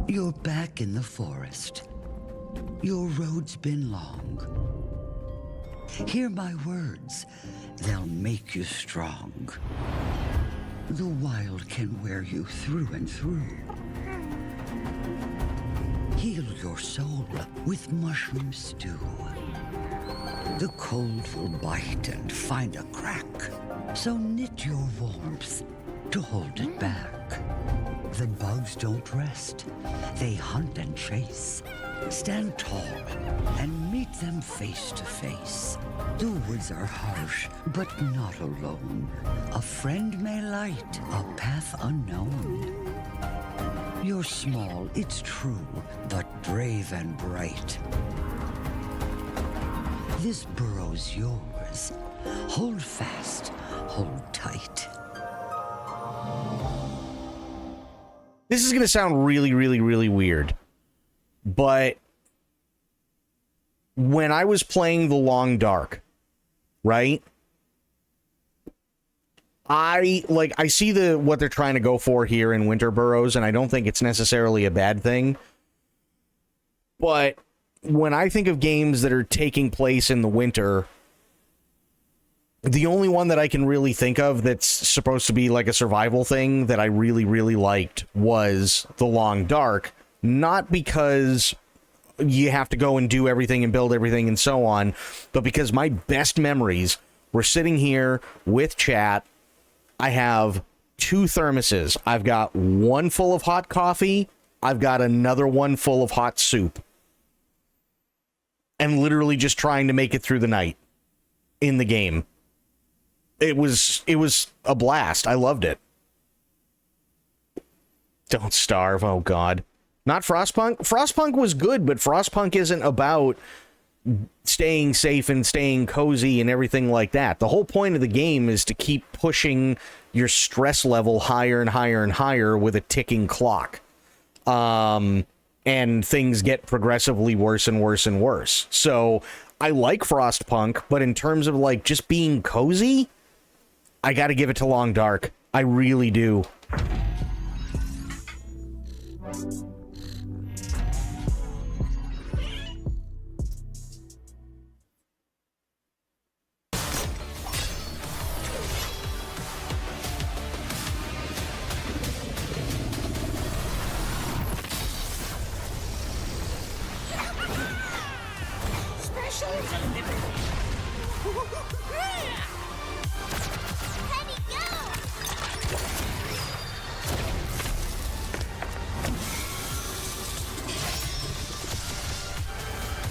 You're back in the forest. Your road's been long. Hear my words. They'll make you strong. The wild can wear you through and through. Heal your soul with mushroom stew. The cold will bite and find a crack, so knit your warmth to hold it back. The bugs don't rest, they hunt and chase. Stand tall and meet them face to face. The woods are harsh, but not alone. A friend may light a path unknown. You're small, it's true, but brave and bright. This burrow's yours. Hold fast, hold tight. This is going to sound really, really, really weird. But when I was playing The Long Dark, right? I see what they're trying to go for here in Winter Burrows, and I don't think it's necessarily a bad thing. But when I think of games that are taking place in the winter, the only one that I can really think of that's supposed to be like a survival thing that I really, really liked was The Long Dark. Not because you have to go and do everything and build everything and so on, but because my best memories were sitting here with chat. I have 2 thermoses. I've got one full of hot coffee. I've got another one full of hot soup. And literally just trying to make it through the night in the game. It was a blast. I loved it. Don't starve. Oh, God. Not Frostpunk. Frostpunk was good, but Frostpunk isn't about staying safe and staying cozy and everything like that. The whole point of the game is to keep pushing your stress level higher and higher and higher with a ticking clock. And things get progressively worse and worse and worse. So I like Frostpunk, but in terms of like just being cozy, I got to give it to Long Dark. I really do.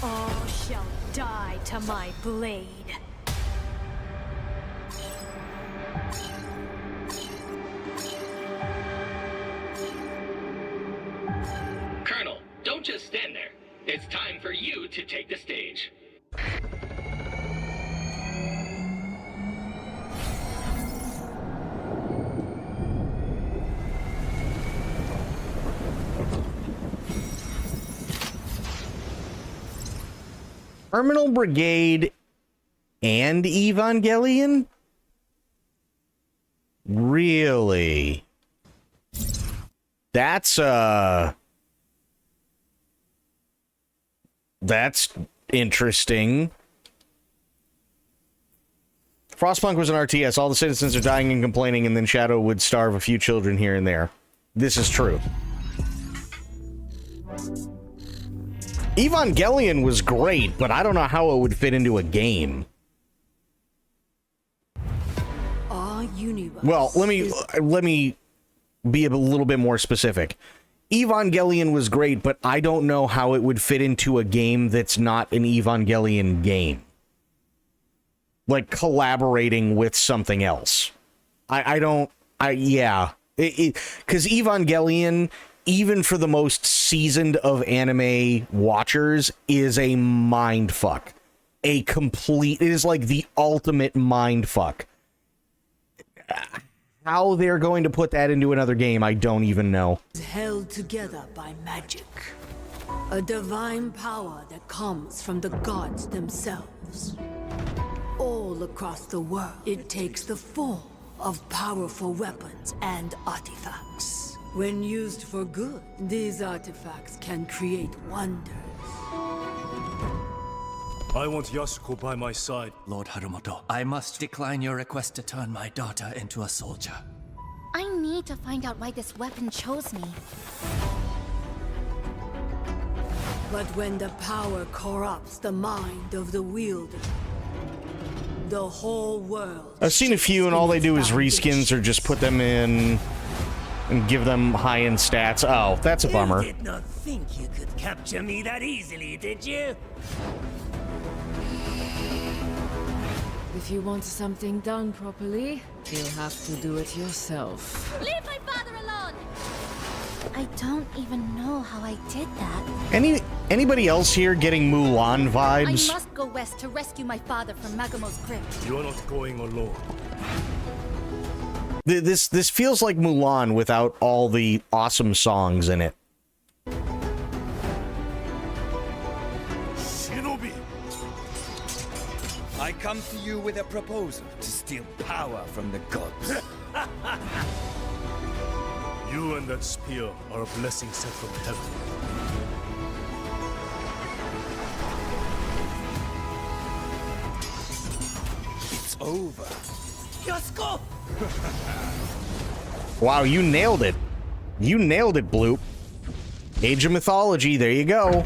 All shall die to my blade. Don't just stand there. It's time for you to take the stage. Terminal Brigade and Evangelion? Really? That's interesting. Frostpunk was an RTS. All the citizens are dying and complaining, and then Shadow would starve a few children here and there. This is true. Evangelion was great, but I don't know how it would fit into a game. Our universe. Well, let me be a little bit more specific. Evangelion was great, but I don't know how it would fit into a game that's not an Evangelion game. Like collaborating with something else. Because Evangelion, even for the most seasoned of anime watchers, is a mindfuck. It is like the ultimate mindfuck. How they're going to put that into another game, I don't even know. Held together by magic. A divine power that comes from the gods themselves. All across the world, it takes the form of powerful weapons and artifacts. When used for good, these artifacts can create wonders. I want Yasuko by my side. Lord Harumoto, I must decline your request to turn my daughter into a soldier. I need to find out why this weapon chose me. But when the power corrupts the mind of the wielder, the whole world... I've seen a few, and all they do is reskins or just put them in and give them high-end stats. Oh, that's a bummer. You did not think you could capture me that easily, did you? If you want something done properly, you'll have to do it yourself. Leave my father alone! I don't even know how I did that. Anybody else here getting Mulan vibes? I must go west to rescue my father from Magamo's grip. You're not going alone. This feels like Mulan without all the awesome songs in it. Shinobi! I come to you with a proposal to steal power from the gods. You and that spear are a blessing sent from heaven. It's over. Yasuko! Wow, you nailed it. You nailed it, Bloop. Age of Mythology, there you go.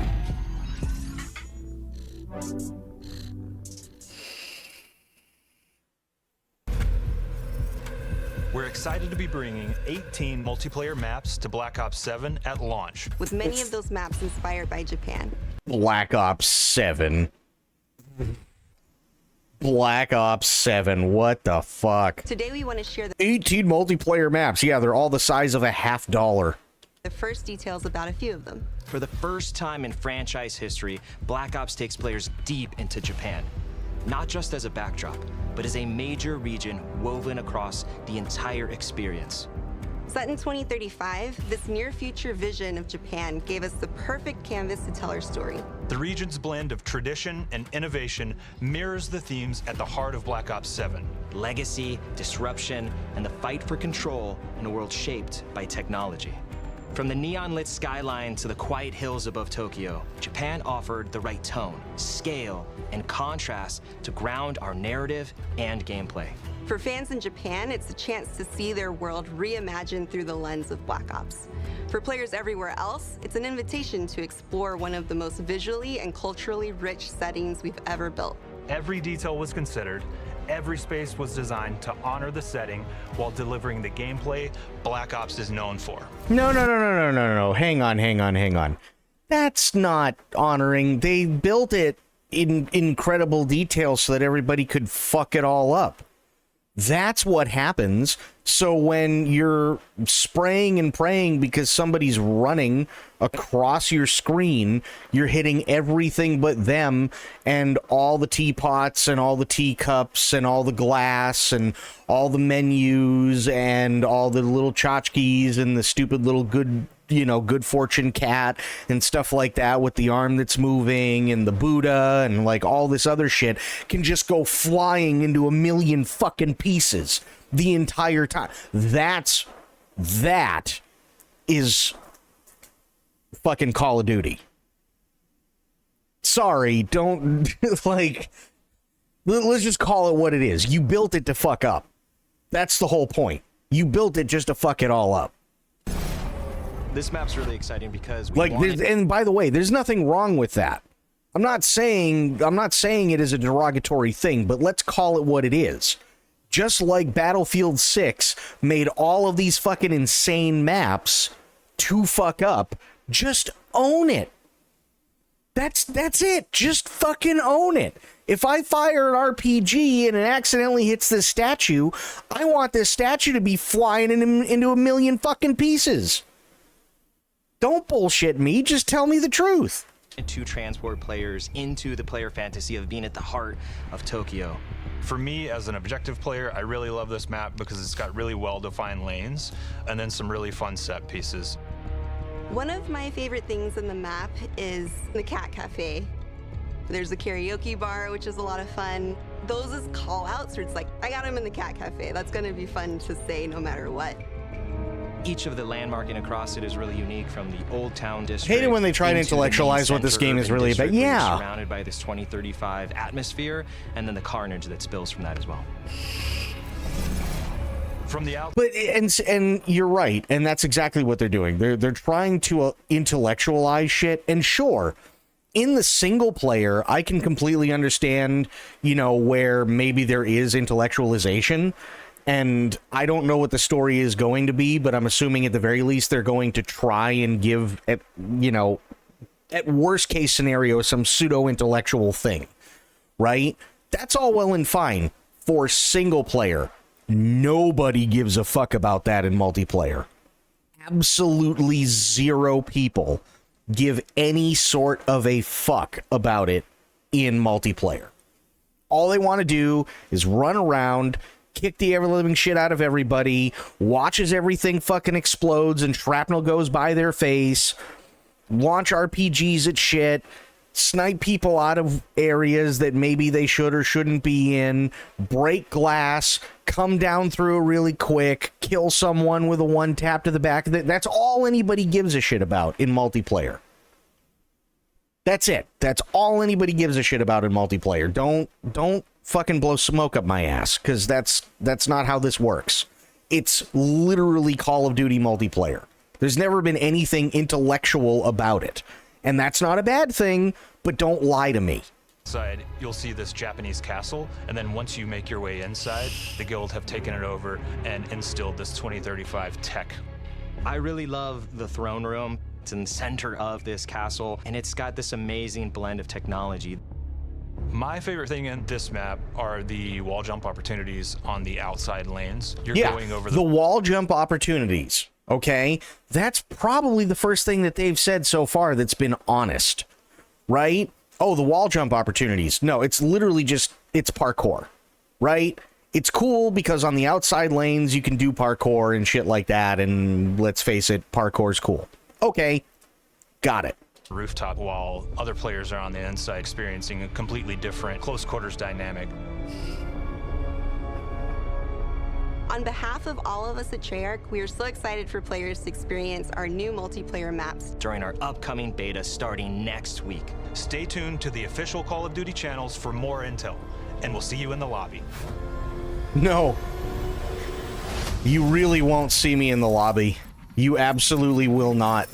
We're excited to be bringing 18 multiplayer maps to Black Ops 7 at launch. With many of those maps inspired by Japan. Black Ops 7. Black Ops 7, what the fuck? Today we want to share 18 multiplayer maps. Yeah, they're all the size of a $50. the first details about a few of them. For the first time in franchise history, Black Ops takes players deep into Japan. Not just as a backdrop, but as a major region woven across the entire experience. Set in 2035, this near-future vision of Japan gave us the perfect canvas to tell our story. The region's blend of tradition and innovation mirrors the themes at the heart of Black Ops 7. Legacy, disruption, and the fight for control in a world shaped by technology. From the neon-lit skyline to the quiet hills above Tokyo, Japan offered the right tone, scale, and contrast to ground our narrative and gameplay. For fans in Japan, it's a chance to see their world reimagined through the lens of Black Ops. For players everywhere else, it's an invitation to explore one of the most visually and culturally rich settings we've ever built. Every detail was considered. Every space was designed to honor the setting while delivering the gameplay Black Ops is known for. No. Hang on. That's not honoring. They built it in incredible detail so that everybody could fuck it all up. That's what happens. So when you're spraying and praying because somebody's running across your screen, you're hitting everything but them, and all the teapots and all the teacups and all the glass and all the menus and all the little tchotchkes and the stupid little good fortune cat and stuff like that with the arm that's moving and the Buddha and like all this other shit can just go flying into a million fucking pieces the entire time. That is fucking Call of Duty. Sorry, don't like, let's just call it what it is. You built it to fuck up. That's the whole point. You built it just to fuck it all up. This map's really exciting because and by the way, there's nothing wrong with that. I'm not saying it is a derogatory thing, but let's call it what it is. Just like Battlefield 6 made all of these fucking insane maps to fuck up, just own it. That's it. Just fucking own it. If I fire an RPG and it accidentally hits this statue, I want this statue to be flying into a million fucking pieces. Don't bullshit me. Just tell me the truth. To transport players into the player fantasy of being at the heart of Tokyo. For me, as an objective player, I really love this map because it's got really well-defined lanes and then some really fun set pieces. One of my favorite things in the map is the cat cafe. There's a karaoke bar, which is a lot of fun. Those is call-outs where it's like, I got him in the cat cafe. That's going to be fun to say no matter what. Each of the landmarking across it is really unique, from the Old Town District. Hate it when they try to intellectualize what this game is really about. Yeah. Surrounded by this 2035 atmosphere, and then the carnage that spills from that as well. From the out, but and you're right, and that's exactly what they're doing. They're trying to intellectualize shit, and sure, in the single player, I can completely understand, where maybe there is intellectualization. And I don't know what the story is going to be, but I'm assuming at the very least they're going to try and give, at worst case scenario, some pseudo-intellectual thing, right? That's all well and fine for single player. Nobody gives a fuck about that in multiplayer. Absolutely zero people give any sort of a fuck about it in multiplayer. All they want to do is run around, kick the ever-living shit out of everybody, watch as everything fucking explodes and shrapnel goes by their face, launch RPGs at shit, snipe people out of areas that maybe they should or shouldn't be in, break glass, come down through really quick, kill someone with a one tap to the back of it. That's all anybody gives a shit about in multiplayer. That's it. That's all anybody gives a shit about in multiplayer. Don't fucking blow smoke up my ass, because that's not how this works. It's literally Call of Duty multiplayer. There's never been anything intellectual about it, and that's not a bad thing, but don't lie to me. Inside, you'll see this Japanese castle, and then once you make your way inside, the guild have taken it over and instilled this 2035 tech. I really love the throne room. It's in the center of this castle, and it's got this amazing blend of technology. My favorite thing in this map are the wall jump opportunities on the outside lanes. You're going over the wall jump opportunities. Okay, that's probably the first thing that they've said so far that's been honest, right? Oh, the wall jump opportunities. No, it's literally just, it's parkour, right? It's cool because on the outside lanes you can do parkour and shit like that, and let's face it, parkour's cool. Okay, got it. Rooftop, while other players are on the inside experiencing a completely different close quarters dynamic. On behalf of all of us at Treyarch, we are so excited for players to experience our new multiplayer maps during our upcoming beta starting next week. Stay tuned to the official Call of Duty channels for more intel, and we'll see you in the lobby. No. You really won't see me in the lobby. You absolutely will not.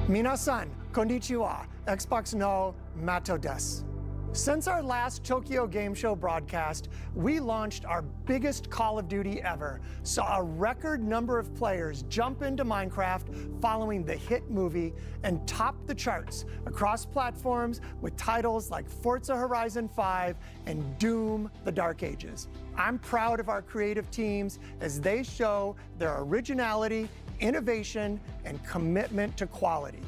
Minasan, konnichiwa. Xbox no Mato des. Since our last Tokyo Game Show broadcast, we launched our biggest Call of Duty ever, saw a record number of players jump into Minecraft following the hit movie, and topped the charts across platforms with titles like Forza Horizon 5 and Doom: The Dark Ages. I'm proud of our creative teams as they show their originality, innovation, and commitment to quality.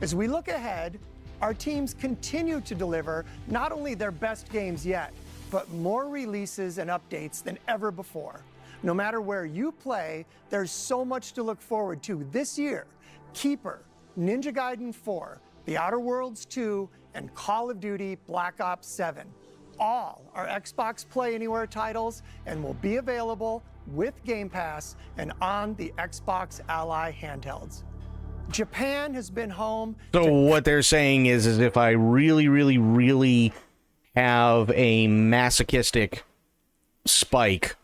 As we look ahead, our teams continue to deliver not only their best games yet, but more releases and updates than ever before. No matter where you play, there's so much to look forward to this year. Keeper, Ninja Gaiden 4, The Outer Worlds 2, and Call of Duty Black Ops 7. All are Xbox Play Anywhere titles and will be available with Game Pass and on the Xbox Ally handhelds. Japan has been home. So what they're saying is if I really, really, really have a masochistic spike,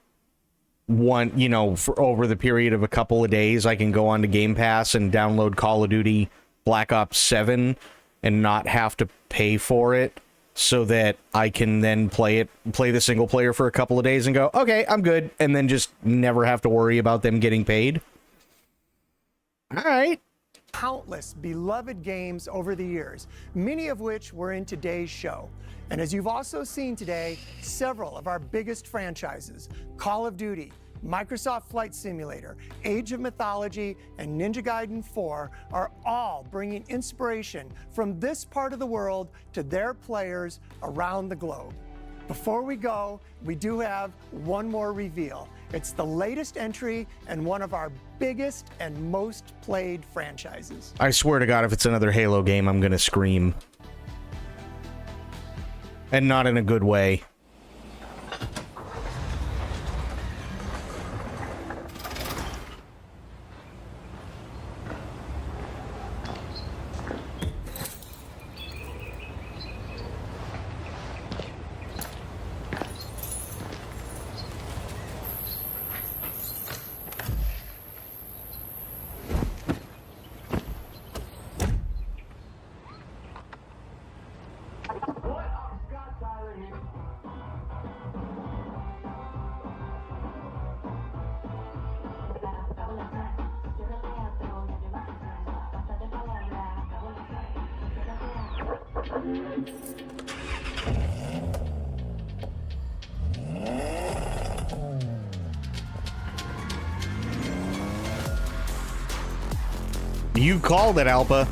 for over the period of a couple of days, I can go onto Game Pass and download Call of Duty Black Ops 7 and not have to pay for it, so that I can then play the single player for a couple of days and go, okay, I'm good, and then just never have to worry about them getting paid. All right. Countless beloved games over the years, many of which were in today's show. And as you've also seen today, several of our biggest franchises, Call of Duty, Microsoft Flight Simulator, Age of Mythology, and Ninja Gaiden 4 are all bringing inspiration from this part of the world to their players around the globe. Before we go, we do have one more reveal. It's the latest entry and one of our biggest and most played franchises. I swear to God, if it's another Halo game, I'm gonna scream. And not in a good way. You called it, Alpa.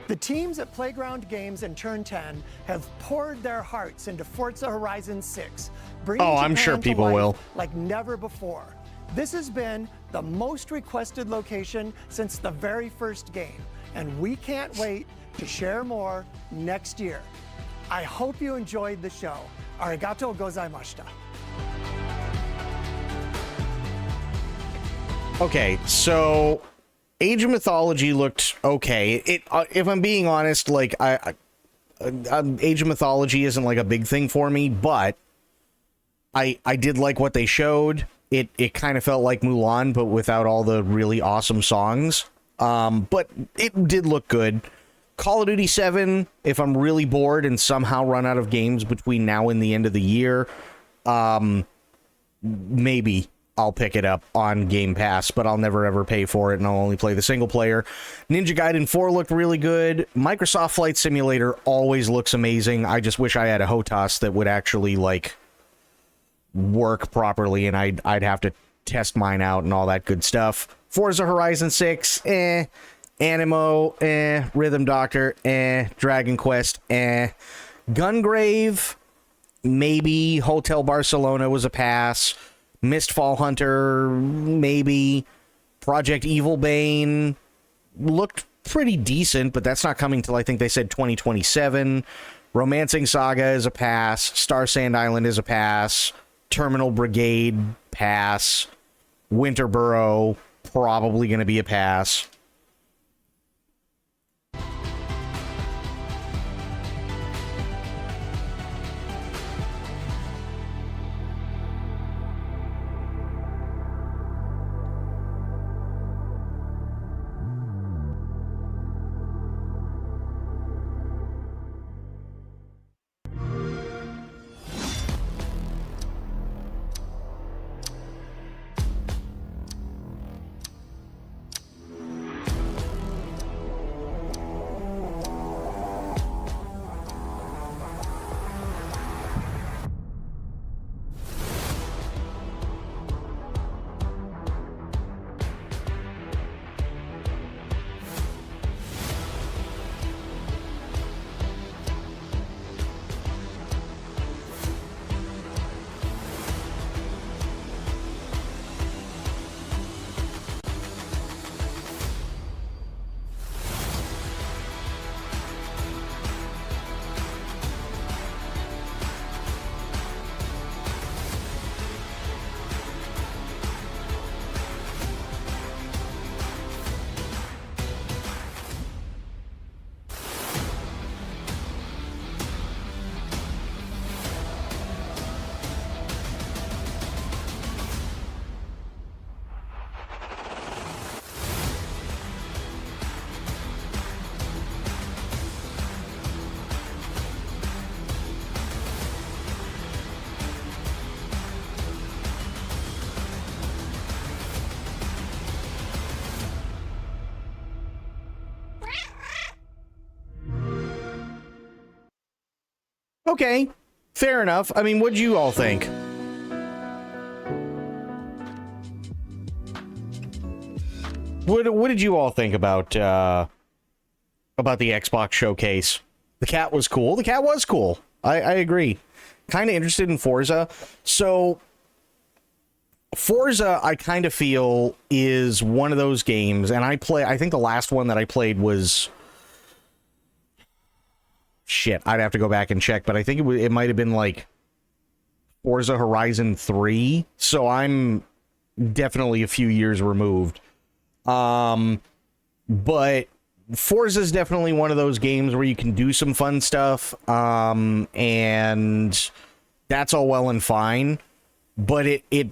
The teams at Playground Games and Turn 10 have poured their hearts into Forza Horizon 6, bringing I'm sure Japan to people life will. like never before. This has been the most requested location since the very first game, and we can't wait to share more next year. I hope you enjoyed the show. Arigatou gozaimashita. Okay, so Age of Mythology looked okay. If I'm being honest, like Age of Mythology isn't like a big thing for me, but I did like what they showed. It kind of felt like Mulan, but without all the really awesome songs. But it did look good. Call of Duty 7, if I'm really bored and somehow run out of games between now and the end of the year, maybe I'll pick it up on Game Pass, but I'll never ever pay for it, and I'll only play the single player. Ninja Gaiden 4 looked really good. Microsoft Flight Simulator always looks amazing. I just wish I had a HOTAS that would actually, like, work properly, and I'd have to test mine out and all that good stuff. Forza Horizon 6, Animo, Rhythm Doctor, Dragon Quest, Gungrave, maybe. Hotel Barcelona was a pass. Mistfall Hunter, maybe. Project Evil Bane looked pretty decent, but that's not coming till I think they said 2027. Romancing Saga is a pass. Star Sand Island is a pass. Terminal Brigade, pass. Winterboro, probably going to be a pass. Okay, fair enough. I mean, what'd you all think? What did you all think about the Xbox showcase? The cat was cool. The cat was cool. I agree. Kind of interested in Forza. So Forza, I kind of feel, is one of those games, and I think the last one that I played was... Shit, I'd have to go back and check, but I think it might have been like Forza Horizon 3, so I'm definitely a few years removed. But Forza is definitely one of those games where you can do some fun stuff, and that's all well and fine, but it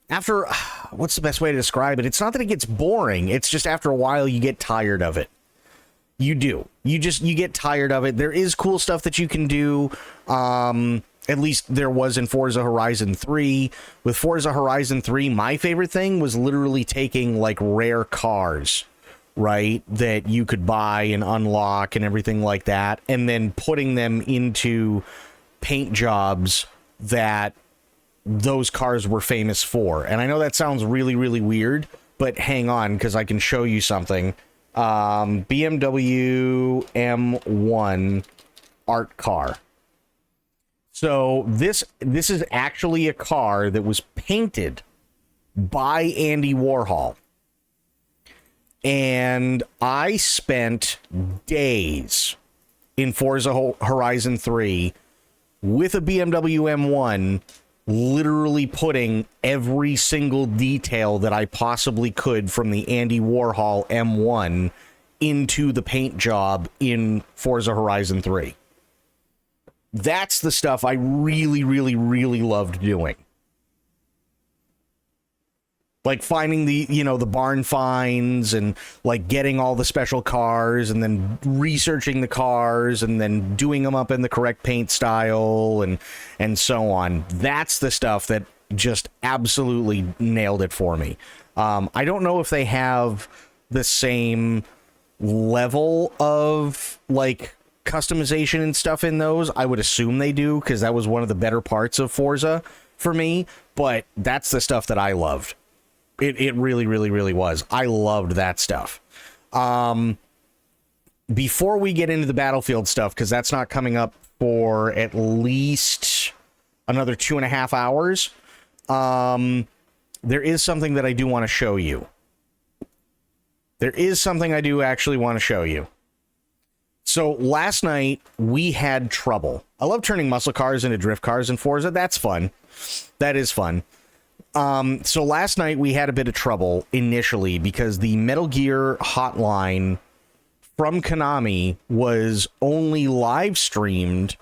after, what's the best way to describe it? It's not that it gets boring, it's just after a while you get tired of it. You do. You get tired of it. There is cool stuff that you can do. At least there was in Forza Horizon 3. With Forza Horizon 3, my favorite thing was literally taking like rare cars, right, that you could buy and unlock and everything like that, and then putting them into paint jobs that those cars were famous for. And I know that sounds really, really weird, but hang on, because I can show you something. BMW M1 art car. So this is actually a car that was painted by Andy Warhol. And I spent days in Forza Horizon 3 with a BMW M1, literally putting every single detail that I possibly could from the Andy Warhol M1 into the paint job in Forza Horizon 3. That's the stuff I really, really, really loved doing. Like finding the barn finds and like getting all the special cars and then researching the cars and then doing them up in the correct paint style and so on. That's the stuff that just absolutely nailed it for me. I don't know if they have the same level of like customization and stuff in those. I would assume they do, because that was one of the better parts of Forza for me, but that's the stuff that I loved. It really, really, really was. I loved that stuff. Before we get into the Battlefield stuff, because that's not coming up for at least another 2.5 hours, there is something that I do want to show you. There is something I do actually want to show you. So last night we had trouble. I love turning muscle cars into drift cars in Forza. That's fun. That is fun. So last night we had a bit of trouble initially because the Metal Gear hotline from Konami was only live streamed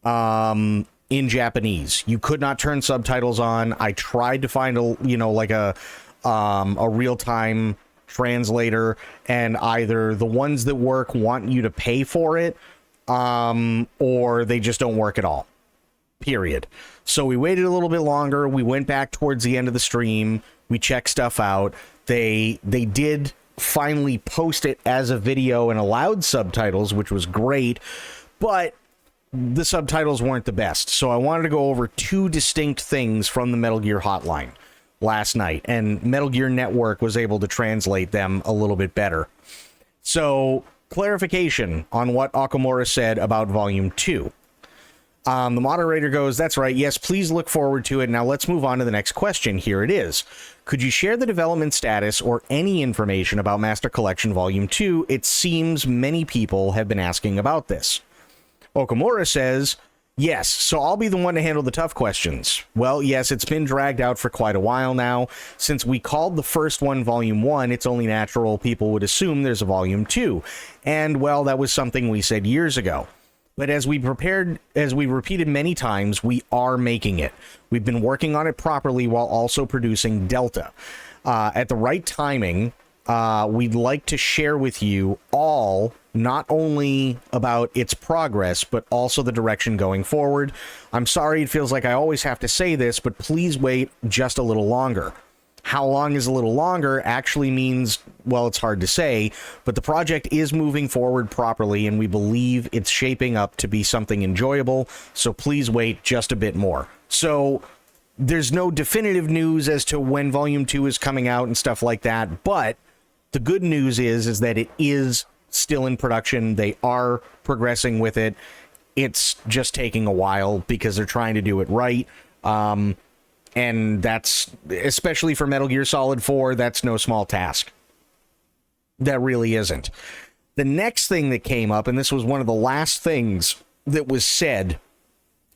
in Japanese. You could not turn subtitles on. I tried to find a real-time translator, and either the ones that work want you to pay for it, or they just don't work at all. Period. So we waited a little bit longer. We went back towards the end of the stream. We checked stuff out. They did finally post it as a video and allowed subtitles, which was great, but the subtitles weren't the best. So I wanted to go over two distinct things from the Metal Gear hotline last night, and Metal Gear Network was able to translate them a little bit better. So, clarification on what Okamura said about Volume 2. The moderator goes, that's right, yes, please look forward to it. Now let's move on to the next question. Here it is. Could you share the development status or any information about Master Collection Volume 2? It seems many people have been asking about this. Okamura says, yes, so I'll be the one to handle the tough questions. Well, yes, it's been dragged out for quite a while now. Since we called the first one Volume 1, it's only natural people would assume there's a Volume 2. And, well, that was something we said years ago. But as we repeated many times, we are making it. We've been working on it properly while also producing Delta. At the right timing, we'd like to share with you all not only about its progress, but also the direction going forward. I'm sorry it feels like I always have to say this, but please wait just a little longer. How long is a little longer actually means, well, it's hard to say, but the project is moving forward properly, and we believe it's shaping up to be something enjoyable, so please wait just a bit more. So there's no definitive news as to when Volume 2 is coming out and stuff like that, but the good news is that it is still in production. They are progressing with it. It's just taking a while because they're trying to do it right. And that's, especially for Metal Gear Solid 4, that's no small task. That really isn't. The next thing that came up, and this was one of the last things that was said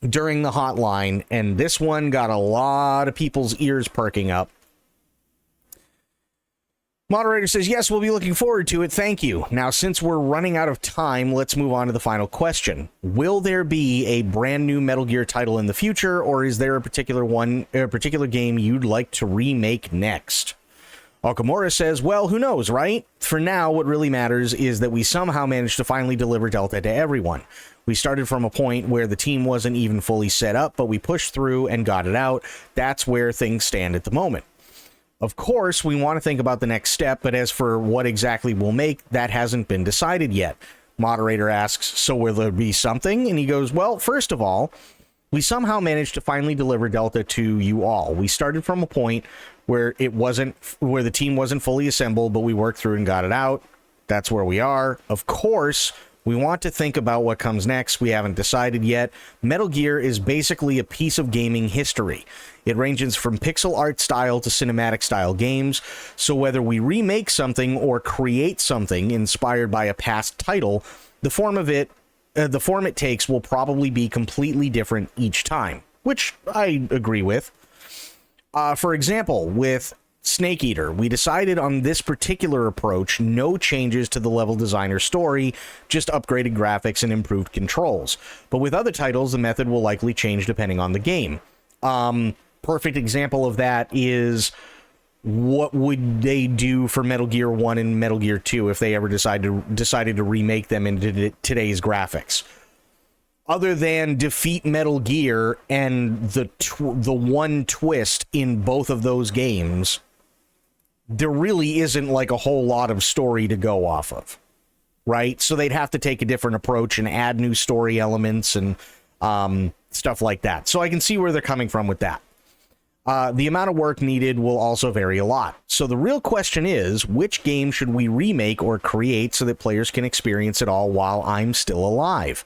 during the hotline, and this one got a lot of people's ears perking up. Moderator says, yes, we'll be looking forward to it. Thank you. Now, since we're running out of time, let's move on to the final question. Will there be a brand new Metal Gear title in the future, or is there a particular game you'd like to remake next? Okamura says, well, who knows, right? For now, what really matters is that we somehow managed to finally deliver Delta to everyone. We started from a point where the team wasn't even fully set up, but we pushed through and got it out. That's where things stand at the moment. Of course, we want to think about the next step, but as for what exactly we'll make, that hasn't been decided yet. Moderator asks, so will there be something? And he goes, well, first of all, we somehow managed to finally deliver Delta to you all. We started from a point where the team wasn't fully assembled, but we worked through and got it out. That's where we are. Of course, we want to think about what comes next. We haven't decided yet. Metal Gear is basically a piece of gaming history. It ranges from pixel art style to cinematic style games, so whether we remake something or create something inspired by a past title, the form it takes will probably be completely different each time, which I agree with. For example, with Snake Eater, we decided on this particular approach, no changes to the level design or story, just upgraded graphics and improved controls. But with other titles, the method will likely change depending on the game. Perfect example of that is, what would they do for Metal Gear 1 and Metal Gear 2 if they ever decided to remake them into today's graphics? Other than defeat Metal Gear and the one twist in both of those games, there really isn't like a whole lot of story to go off of, right? So they'd have to take a different approach and add new story elements and stuff like that. So I can see where they're coming from with that. The amount of work needed will also vary a lot. So the real question is, which game should we remake or create so that players can experience it all while I'm still alive?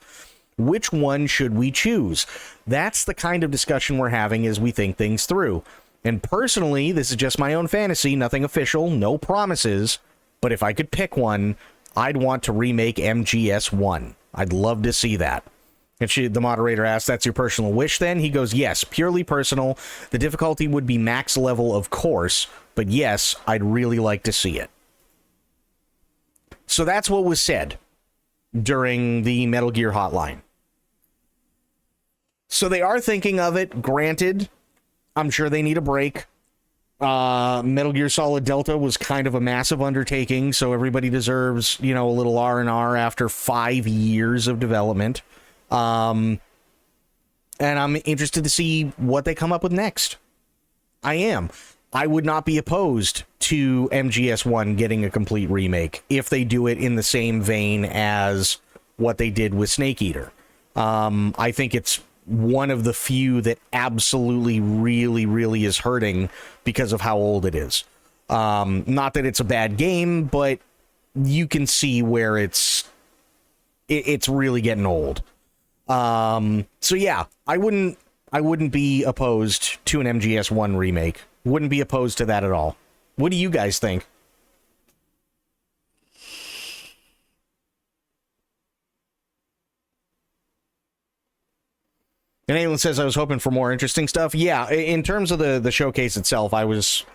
Which one should we choose? That's the kind of discussion we're having as we think things through. And personally, this is just my own fantasy, nothing official, no promises, but if I could pick one, I'd want to remake MGS1. I'd love to see that. And the moderator asks, that's your personal wish then? He goes, yes, purely personal. The difficulty would be max level, of course, but yes, I'd really like to see it. So that's what was said during the Metal Gear hotline. So they are thinking of it. Granted, I'm sure they need a break. Metal Gear Solid Delta was kind of a massive undertaking, so everybody deserves, a little R&R after 5 years of development. And I'm interested to see what they come up with next. I am. I would not be opposed to MGS1 getting a complete remake if they do it in the same vein as what they did with Snake Eater. I think it's one of the few that absolutely really, really is hurting because of how old it is. Not that it's a bad game, but you can see where it's really getting old. So yeah, I wouldn't be opposed to an MGS1 remake. Wouldn't be opposed to that at all. What do you guys think? And anyone says I was hoping for more interesting stuff. Yeah, in terms of the showcase itself, I was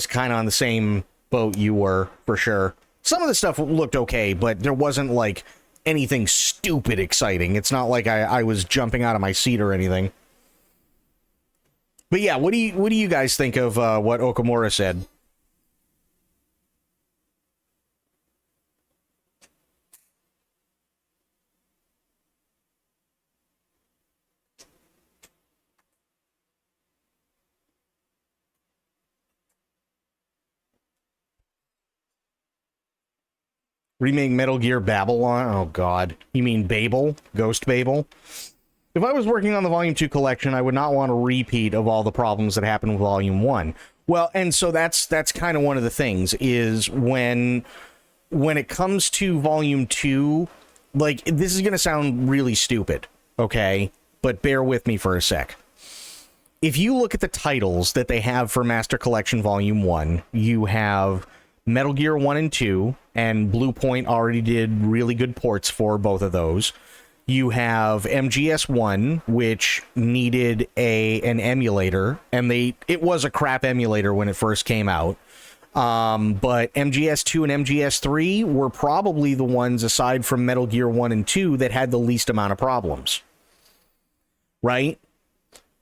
kind of on the same boat you were, for sure. Some of the stuff looked okay, but there wasn't like anything stupid exciting. It's not like I was jumping out of my seat or anything. But yeah, what do you guys think of what Okamura said? Remake Metal Gear Babylon. Oh, God. You mean Babel? Ghost Babel? If I was working on the Volume 2 collection, I would not want a repeat of all the problems that happened with Volume 1. Well, and so that's kind of one of the things, is when it comes to Volume 2, like, this is going to sound really stupid, okay? But bear with me for a sec. If you look at the titles that they have for Master Collection Volume 1, you have Metal Gear 1 and 2, and Blue Point already did really good ports for both of those. You have MGS1, which needed an emulator, and it was a crap emulator when it first came out. But MGS2 and MGS3 were probably the ones, aside from Metal Gear 1 and 2, that had the least amount of problems. Right?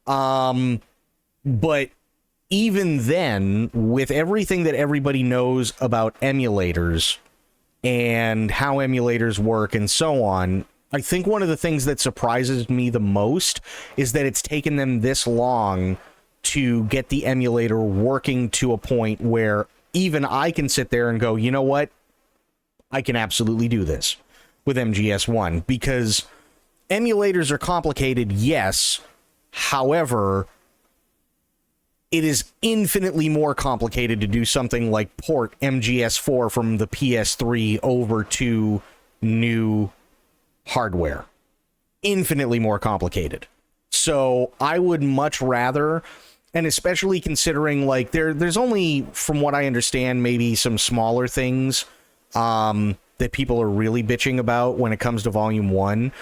But even then, with everything that everybody knows about emulators and how emulators work and so on, I think one of the things that surprises me the most is that it's taken them this long to get the emulator working to a point where even I can sit there and go, you know what? I can absolutely do this with MGS1, because emulators are complicated, yes. However, it is infinitely more complicated to do something like port MGS4 from the PS3 over to new hardware. Infinitely more complicated. So I would much rather, and especially considering, like, there's only, from what I understand, maybe some smaller things that people are really bitching about when it comes to Volume 1.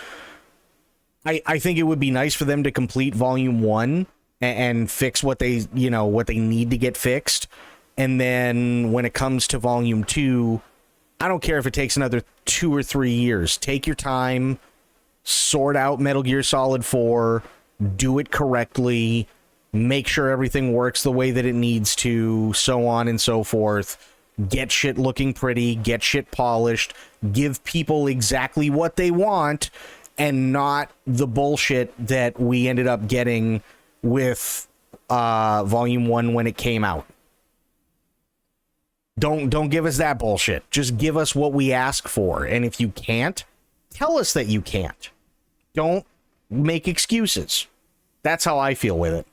I think it would be nice for them to complete Volume 1 and fix what they need to get fixed. And then when it comes to Volume 2, I don't care if it takes another 2 or 3 years. Take your time, sort out Metal Gear Solid 4, do it correctly, make sure everything works the way that it needs to, so on and so forth. Get shit looking pretty, get shit polished, give people exactly what they want, and not the bullshit that we ended up getting with Volume 1 when it came out. Don't give us that bullshit. Just give us what we ask for. And if you can't, tell us that you can't. Don't make excuses. That's how I feel with it.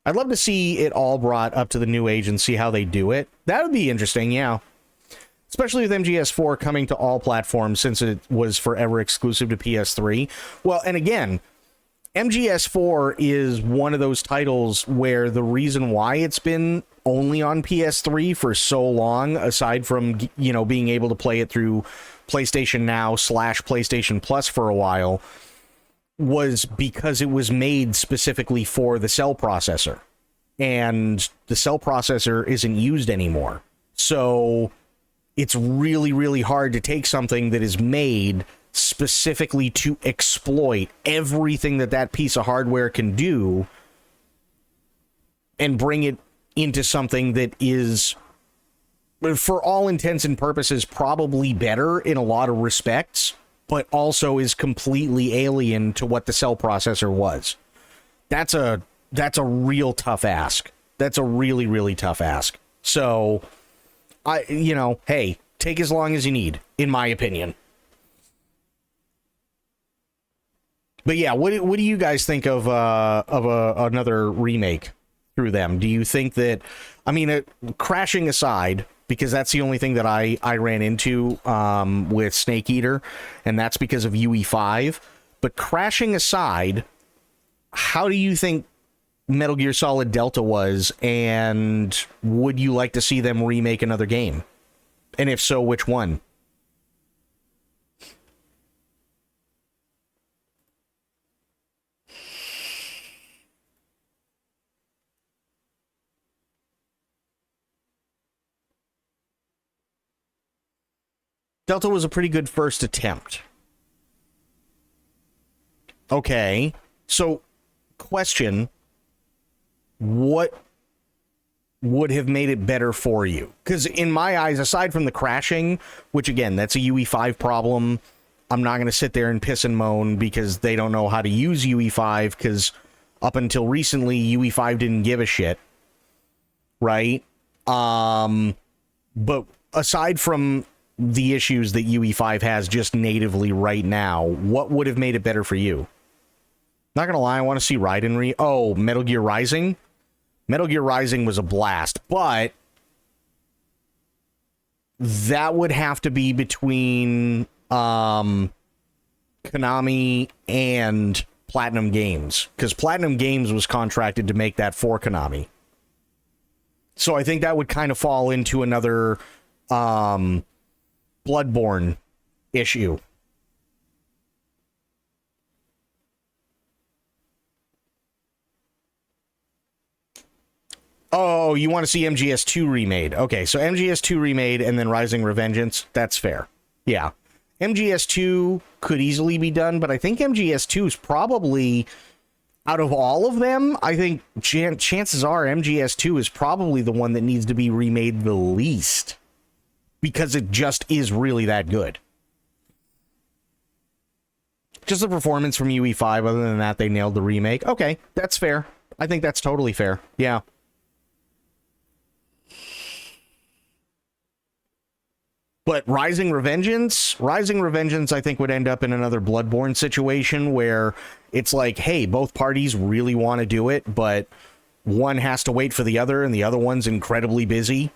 I'd love to see it all brought up to the new age and see how they do it. That would be interesting, yeah. Especially with MGS4 coming to all platforms, since it was forever exclusive to PS3. Well, and again, MGS4 is one of those titles where the reason why it's been only on PS3 for so long, aside from, being able to play it through PlayStation Now / PlayStation Plus for a while, was because it was made specifically for the cell processor. And the cell processor isn't used anymore. So it's really, really hard to take something that is made specifically to exploit everything that piece of hardware can do and bring it into something that is, for all intents and purposes, probably better in a lot of respects, but also is completely alien to what the cell processor was. That's a real tough ask. That's a really, really tough ask. So, hey, take as long as you need, in my opinion. But yeah, what do you guys think of another remake through them? Do you think that, crashing aside, because that's the only thing that I ran into with Snake Eater, and that's because of UE5, but crashing aside, how do you think Metal Gear Solid Delta was, and would you like to see them remake another game? And if so, which one? Delta was a pretty good first attempt. Okay, so question, what would have made it better for you? Because in my eyes, aside from the crashing, which again, that's a UE5 problem, I'm not going to sit there and piss and moan because they don't know how to use UE5, because up until recently, UE5 didn't give a shit, right? But aside from the issues that UE5 has just natively right now, what would have made it better for you? Not gonna lie, I want to see Raiden Oh, Metal Gear Rising? Metal Gear Rising was a blast, but that would have to be between Konami and Platinum Games, because Platinum Games was contracted to make that for Konami. So I think that would kind of fall into another Bloodborne issue. Oh, you want to see MGS2 remade. Okay, so MGS2 remade and then Rising Revengeance. That's fair. Yeah. MGS2 could easily be done, but I think MGS2 is probably, out of all of them, I think chances are MGS2 is probably the one that needs to be remade the least, because it just is really that good. Just the performance from UE5, other than that, they nailed the remake. Okay, that's fair. I think that's totally fair. Yeah. But Rising Revengeance, I think, would end up in another Bloodborne situation where it's like, hey, both parties really want to do it, but one has to wait for the other, and the other one's incredibly busy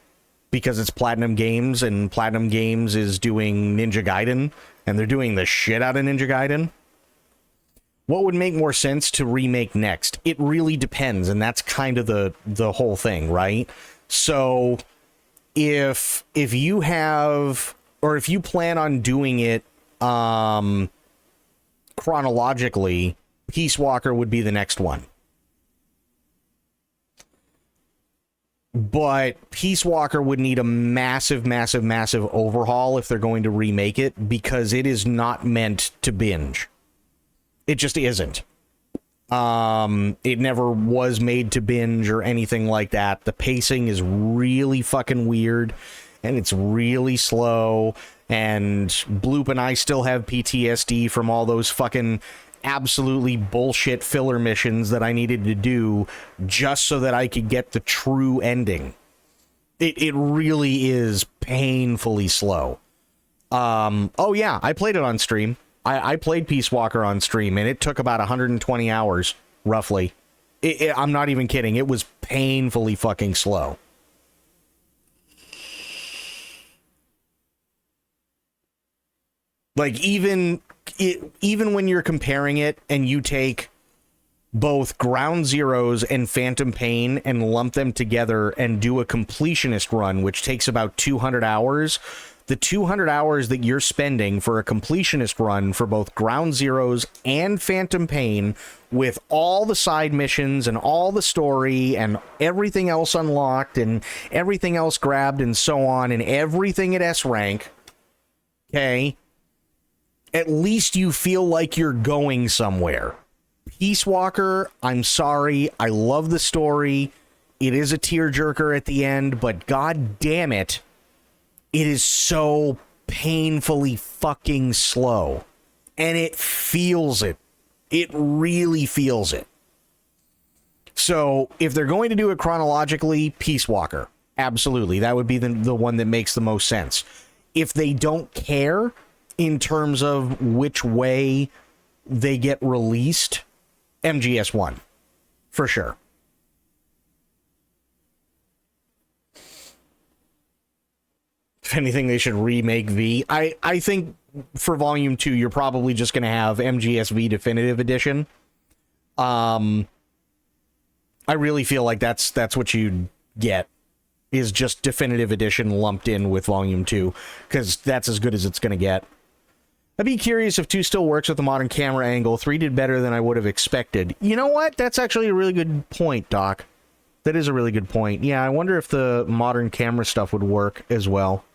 because it's Platinum Games, and Platinum Games is doing Ninja Gaiden, and they're doing the shit out of Ninja Gaiden. What would make more sense to remake next? It really depends, and that's kind of the whole thing, right? So if you have, or if you plan on doing it chronologically, Peace Walker would be the next one. But Peace Walker would need a massive overhaul if they're going to remake it, because it is not meant to binge. It just isn't. It never was made to binge or anything like that. The pacing is really fucking weird, and it's really slow, and Bloop and I still have PTSD from all those fucking absolutely bullshit filler missions that I needed to do just so that I could get the true ending. It really is painfully slow. Oh yeah, I played it on stream. I played Peace Walker on stream, and it took about 120 hours, roughly. I'm not even kidding. It was painfully fucking slow. Like, even when you're comparing it, and you take both Ground Zeroes and Phantom Pain and lump them together and do a completionist run, which takes about 200 hours... The 200 hours that you're spending for a completionist run for both Ground Zeroes and Phantom Pain, with all the side missions and all the story and everything else unlocked and everything else grabbed and so on, and everything at S rank, okay, at least you feel like you're going somewhere. Peace Walker, I'm sorry, I love the story. It is a tearjerker at the end, but god damn it, it is so painfully fucking slow. And it feels it. It really feels it. So, if they're going to do it chronologically, Peace Walker. Absolutely. That would be the one that makes the most sense. If they don't care in terms of which way they get released, MGS1. For sure. If anything, they should remake V. I think for Volume 2, you're probably just going to have MGS-V Definitive Edition. I really feel like that's what you'd get, is just Definitive Edition lumped in with Volume 2, because that's as good as it's going to get. I'd be curious if 2 still works with the modern camera angle. 3 did better than I would have expected. You know what? That's actually a really good point, Doc. That is a really good point. Yeah, I wonder if the modern camera stuff would work as well.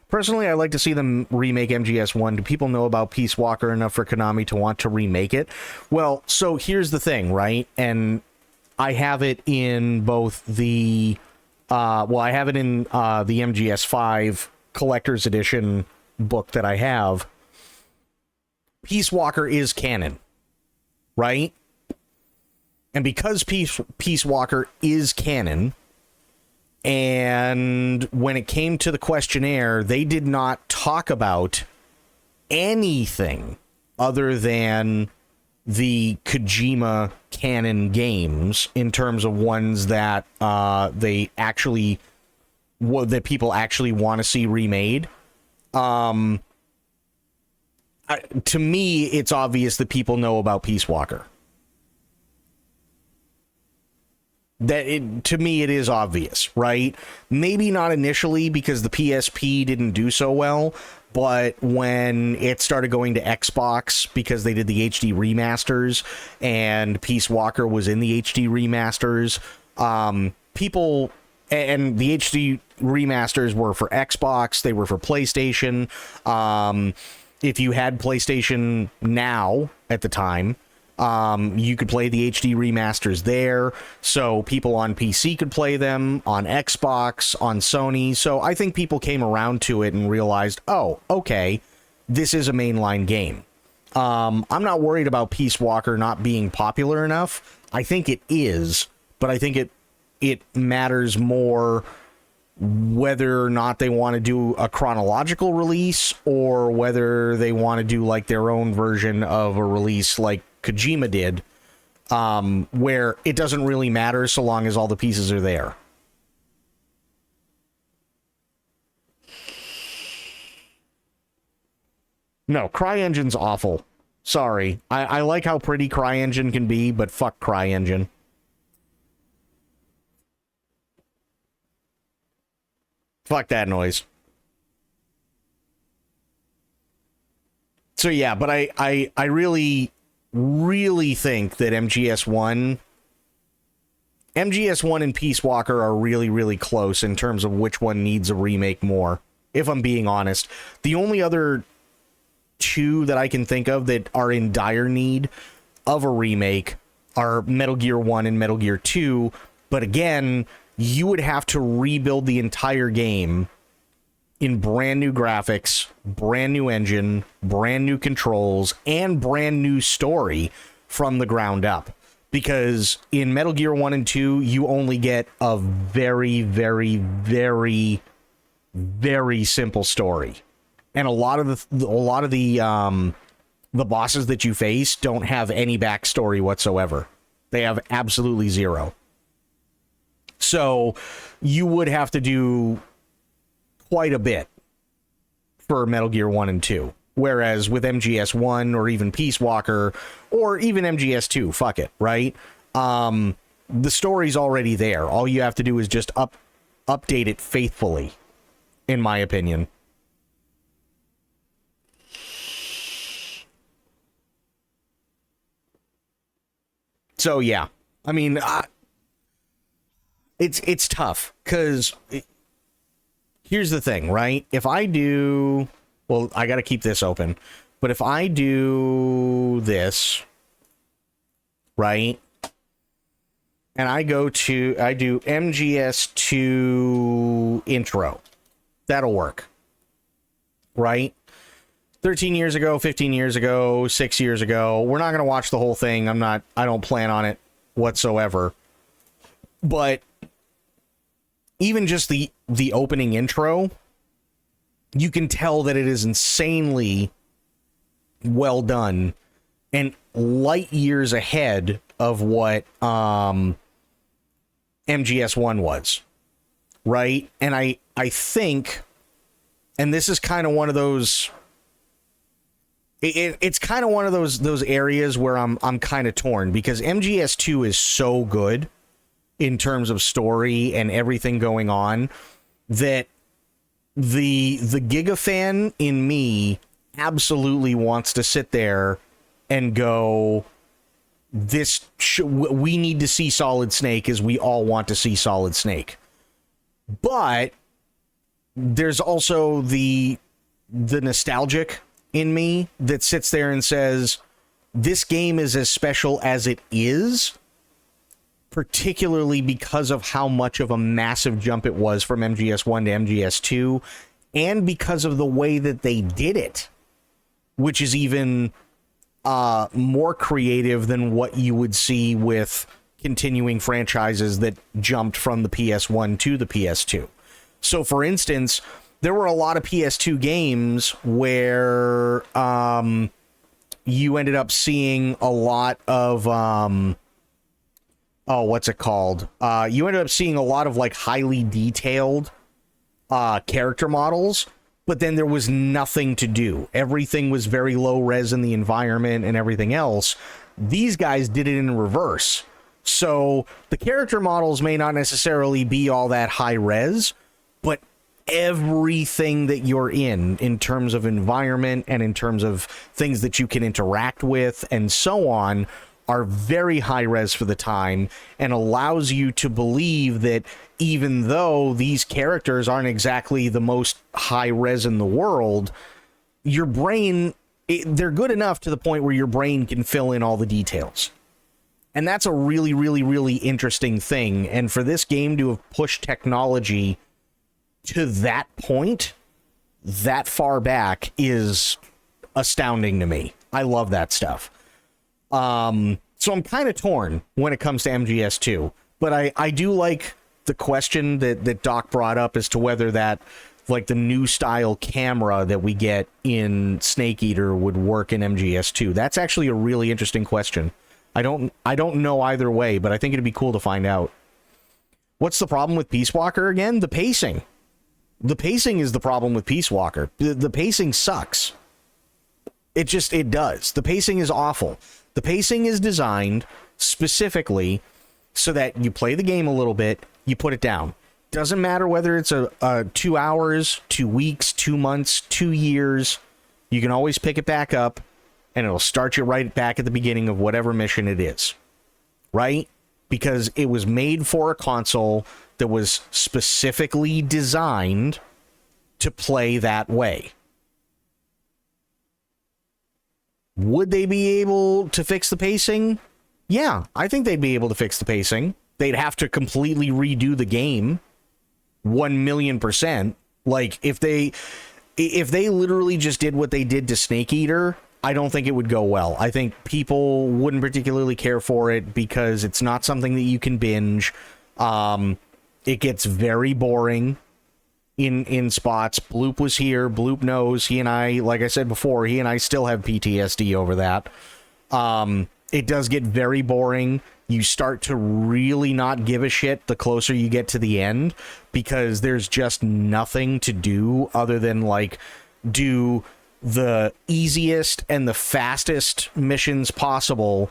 Personally, I'd like to see them remake MGS1. Do people know about Peace Walker enough for Konami to want to remake it? Well, so here's the thing, right? And I have it in both the... I have it in the MGS5 Collector's Edition book that I have. Peace Walker is canon, right? And because Peace Walker is canon, And when it came to the questionnaire, they did not talk about anything other than the Kojima canon games in terms of ones that that people actually want to see remade. To me, it's obvious that people know about Peace Walker. To me, it is obvious, right? Maybe not initially because the PSP didn't do so well, but when it started going to Xbox because they did the HD remasters and Peace Walker was in the HD remasters, people, and the HD remasters were for Xbox, they were for PlayStation. If you had PlayStation Now at the time, you could play the HD remasters there, so people on PC could play them, on Xbox, on Sony. So I think people came around to it and realized, oh, okay, this is a mainline game. I'm not worried about Peace Walker not being popular enough. I think it is, but I think it matters more whether or not they want to do a chronological release or whether they want to do like their own version of a release like Kojima did, where it doesn't really matter so long as all the pieces are there. No, CryEngine's awful. Sorry. I like how pretty CryEngine can be, but fuck CryEngine. Fuck that noise. So yeah, but I really think that MGS1 and Peace Walker are really, really close in terms of which one needs a remake more, if I'm being honest. The only other two that I can think of that are in dire need of a remake are Metal Gear 1 and Metal Gear 2, but again, you would have to rebuild the entire game in brand new graphics, brand new engine, brand new controls, and brand new story from the ground up. Because in Metal Gear 1 and 2, you only get a very, very, very, very simple story. And a lot of the bosses that you face don't have any backstory whatsoever. They have absolutely zero. So you would have to do quite a bit for Metal Gear 1 and 2. Whereas with MGS1 or even Peace Walker or even MGS2, fuck it, right? The story's already there. All you have to do is just update it faithfully, in my opinion. So yeah, I mean, it's tough because here's the thing, right? If I do, well, I got to keep this open, but if I do this, right, and I do MGS2 intro, that'll work, right? 13 years ago, 15 years ago, 6 years ago. We're not going to watch the whole thing. I don't plan on it whatsoever. But even just the opening intro, you can tell that it is insanely well done and light years ahead of what MGS1 was. Right? And I think, and this is kind of one of those, it's kind of one of those areas where I'm kind of torn, because MGS2 is so good in terms of story and everything going on that the Giga fan in me absolutely wants to sit there and go, we need to see Solid Snake as we all want to see Solid Snake. But there's also the nostalgic in me that sits there and says, this game is as special as it is, particularly because of how much of a massive jump it was from MGS1 to MGS2, and because of the way that they did it, which is even more creative than what you would see with continuing franchises that jumped from the PS1 to the PS2. So, for instance, there were a lot of PS2 games where you ended up seeing a lot of what's it called? You ended up seeing a lot of like highly detailed character models, but then there was nothing to do. Everything was very low res in the environment and everything else. These guys did it in reverse. So the character models may not necessarily be all that high res, but everything that you're in terms of environment and in terms of things that you can interact with and so on are very high res for the time, and allows you to believe that even though these characters aren't exactly the most high res in the world, your brain, they're good enough to the point where your brain can fill in all the details. And that's a really, really, really interesting thing. And for this game to have pushed technology to that point, that far back, is astounding to me. I love that stuff. So I'm kind of torn when it comes to MGS2, but I do like the question that Doc brought up as to whether that, like, the new style camera that we get in Snake Eater would work in MGS2. That's actually a really interesting question. I don't know either way, but I think it'd be cool to find out. What's the problem with Peace Walker again? The pacing. The pacing is the problem with Peace Walker. The pacing sucks. It does. The pacing is awful. The pacing is designed specifically so that you play the game a little bit, you put it down. Doesn't matter whether it's a 2 hours, 2 weeks, 2 months, 2 years. You can always pick it back up, and it'll start you right back at the beginning of whatever mission it is. Right? Because it was made for a console that was specifically designed to play that way. Would they be able to fix the pacing? Yeah, I think they'd be able to fix the pacing. They'd have to completely redo the game. 1,000,000%. Like, if they literally just did what they did to Snake Eater, I don't think it would go well. I think people wouldn't particularly care for it because it's not something that you can binge. It gets very boring in spots. Bloop was here. Bloop knows. He and I, like I said before, he and I still have PTSD over that. It does get very boring. You start to really not give a shit the closer you get to the end, because there's just nothing to do other than, like, do the easiest and the fastest missions possible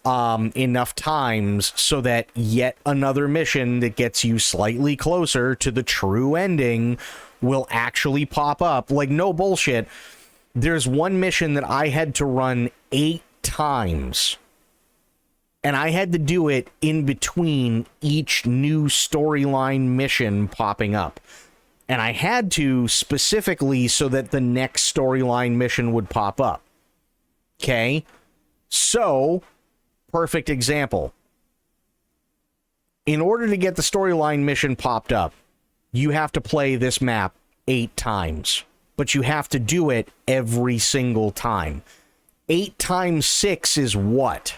enough times so that yet another mission that gets you slightly closer to the true ending will actually pop up. Like, no bullshit. There's one mission that I had to run 8 times, and I had to do it in between each new storyline mission popping up. And I had to specifically so that the next storyline mission would pop up. Okay? So, perfect example. In order to get the storyline mission popped up, you have to play this map 8 times. But you have to do it every single time. 8 times 6 is what?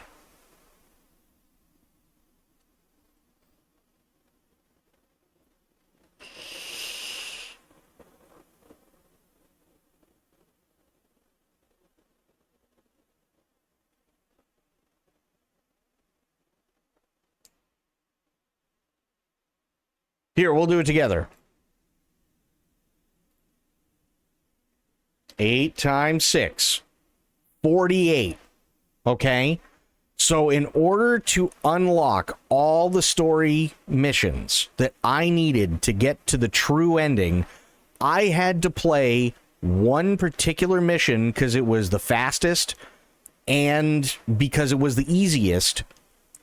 Here, we'll do it together. 8 times 6. 48. Okay? So in order to unlock all the story missions that I needed to get to the true ending, I had to play one particular mission because it was the fastest and because it was the easiest.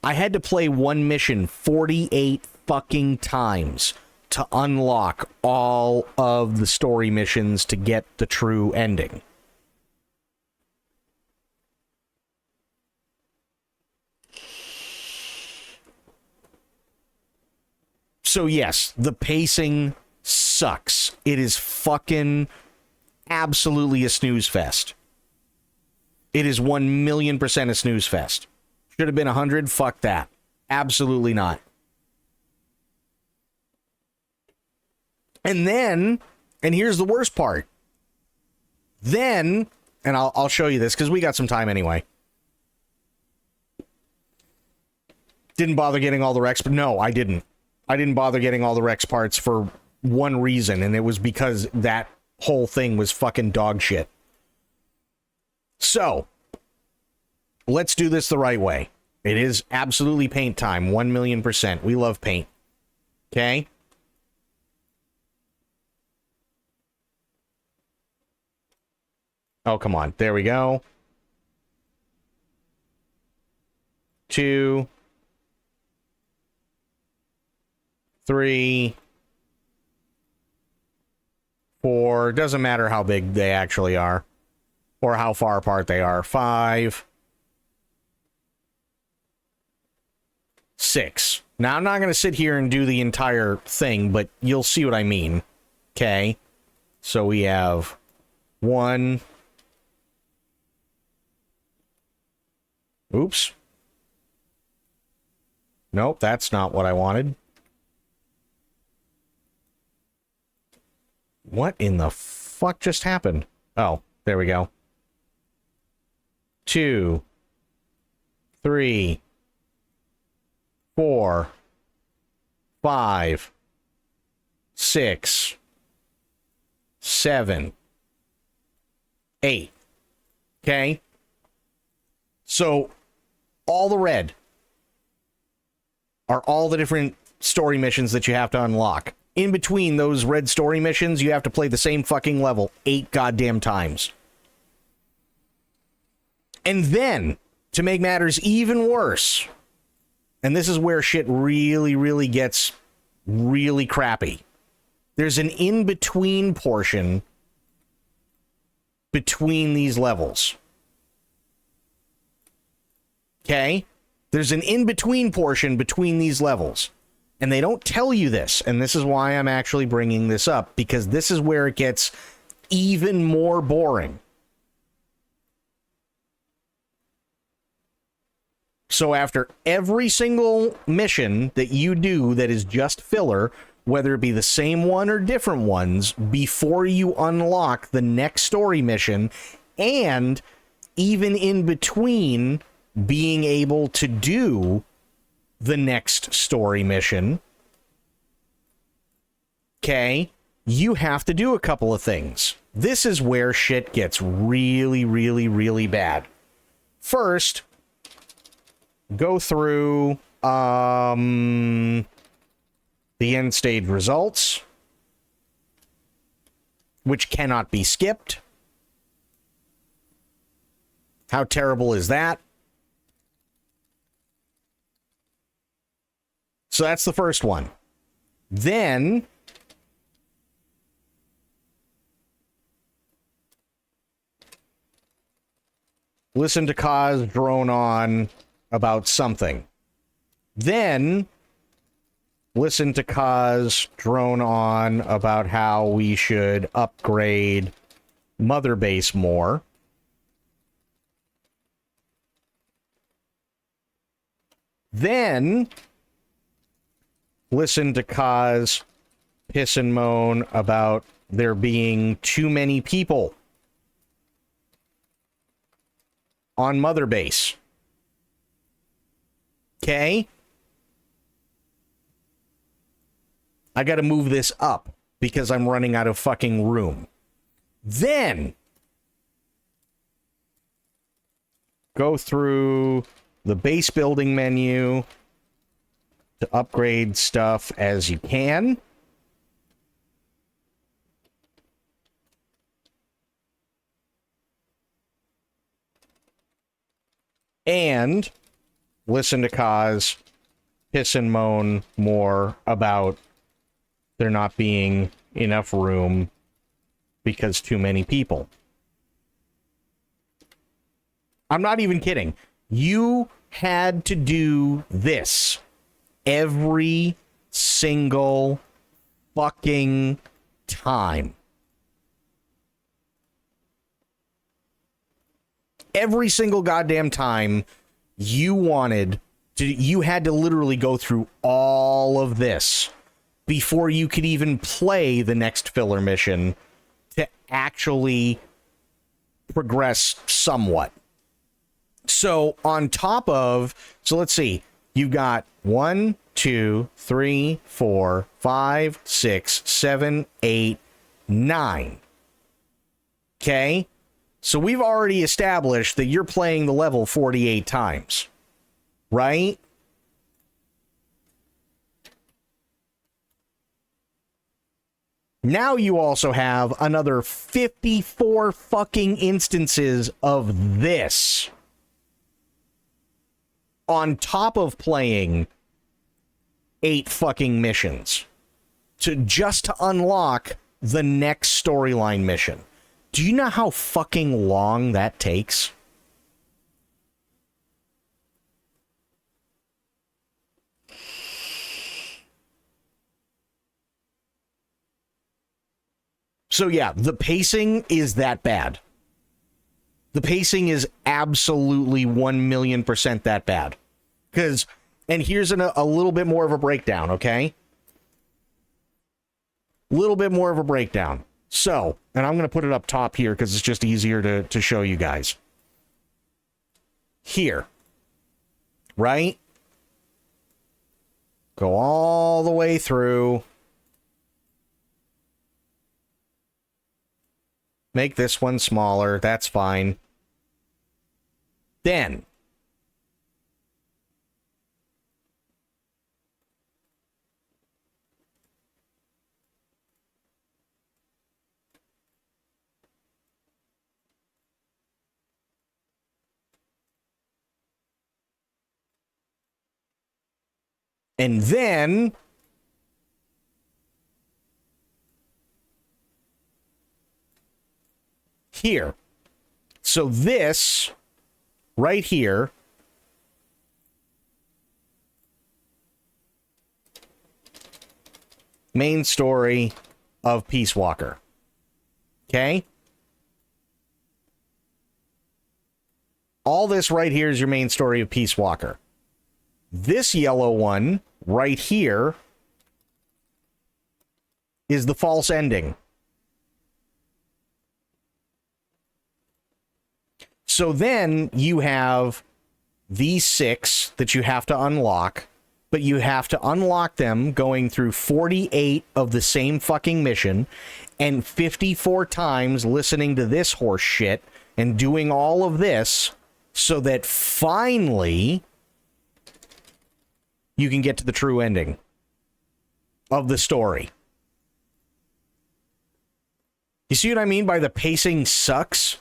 I had to play one mission 48 fucking times to unlock all of the story missions to get the true ending. So yes, the pacing sucks. It is fucking absolutely a snooze fest. It is 1,000,000% a snooze fest. Should have been 100, fuck that. Absolutely not. And then, and here's the worst part. Then, and I'll show you this because we got some time anyway. Didn't bother getting all the Rex, but no, I didn't. I didn't bother getting all the Rex parts for one reason, and it was because that whole thing was fucking dog shit. So, let's do this the right way. It is absolutely paint time, 1,000,000%. We love paint. Okay? Oh, come on. There we go. 2, 3, 4. Doesn't matter how big they actually are or how far apart they are. 5, 6. Now, I'm not going to sit here and do the entire thing, but you'll see what I mean. Okay? So we have 1. Oops. Nope, that's not what I wanted. What in the fuck just happened? Oh, there we go. 2, 3, 4, 5, 6, 7, 8. Okay? So, all the red are all the different story missions that you have to unlock. In between those red story missions, you have to play the same fucking level 8 goddamn times. And then, to make matters even worse, and this is where shit really, really gets really crappy, there's an in-between portion between these levels. Okay? There's an in-between portion between these levels. And they don't tell you this, and this is why I'm actually bringing this up, because this is where it gets even more boring. So after every single mission that you do that is just filler, whether it be the same one or different ones, before you unlock the next story mission, and even in between being able to do the next story mission, okay, you have to do a couple of things. This is where shit gets really, really, really bad. First, go through the end stage results, which cannot be skipped. How terrible is that? So that's the first one. Then listen to Kaz drone on about something. Then listen to Kaz drone on about how we should upgrade Mother Base more. Then listen to Kaz piss and moan about there being too many people on Mother Base. Okay? I gotta move this up because I'm running out of fucking room. Then go through the base building menu to upgrade stuff as you can. And listen to Kaz piss and moan more about there not being enough room because too many people. I'm not even kidding. You had to do this every single fucking time. Every single goddamn time you wanted You had to literally go through all of this before you could even play the next filler mission to actually progress somewhat. So on top of, so let's see, you've got 1, 2, 3, 4, 5, 6, 7, 8, 9. Okay? So we've already established that you're playing the level 48 times. Right? Now you also have another 54 fucking instances of this on top of playing 8 fucking missions to unlock the next storyline mission. Do you know how fucking long that takes? So yeah, the pacing is that bad. The pacing is absolutely 1,000,000% that bad. And here's a little bit more of a breakdown, okay? Little bit more of a breakdown. So, and I'm going to put it up top here because it's just easier to show you guys. Here. Right? Go all the way through. Make this one smaller. That's fine. Then. And then. Here. So this right here main story of Peace Walker. Okay? All this right here is your main story of Peace Walker. This yellow one right here is the false ending. So then you have these 6 that you have to unlock, but you have to unlock them going through 48 of the same fucking mission and 54 times listening to this horse shit and doing all of this so that finally you can get to the true ending of the story. You see what I mean by the pacing sucks?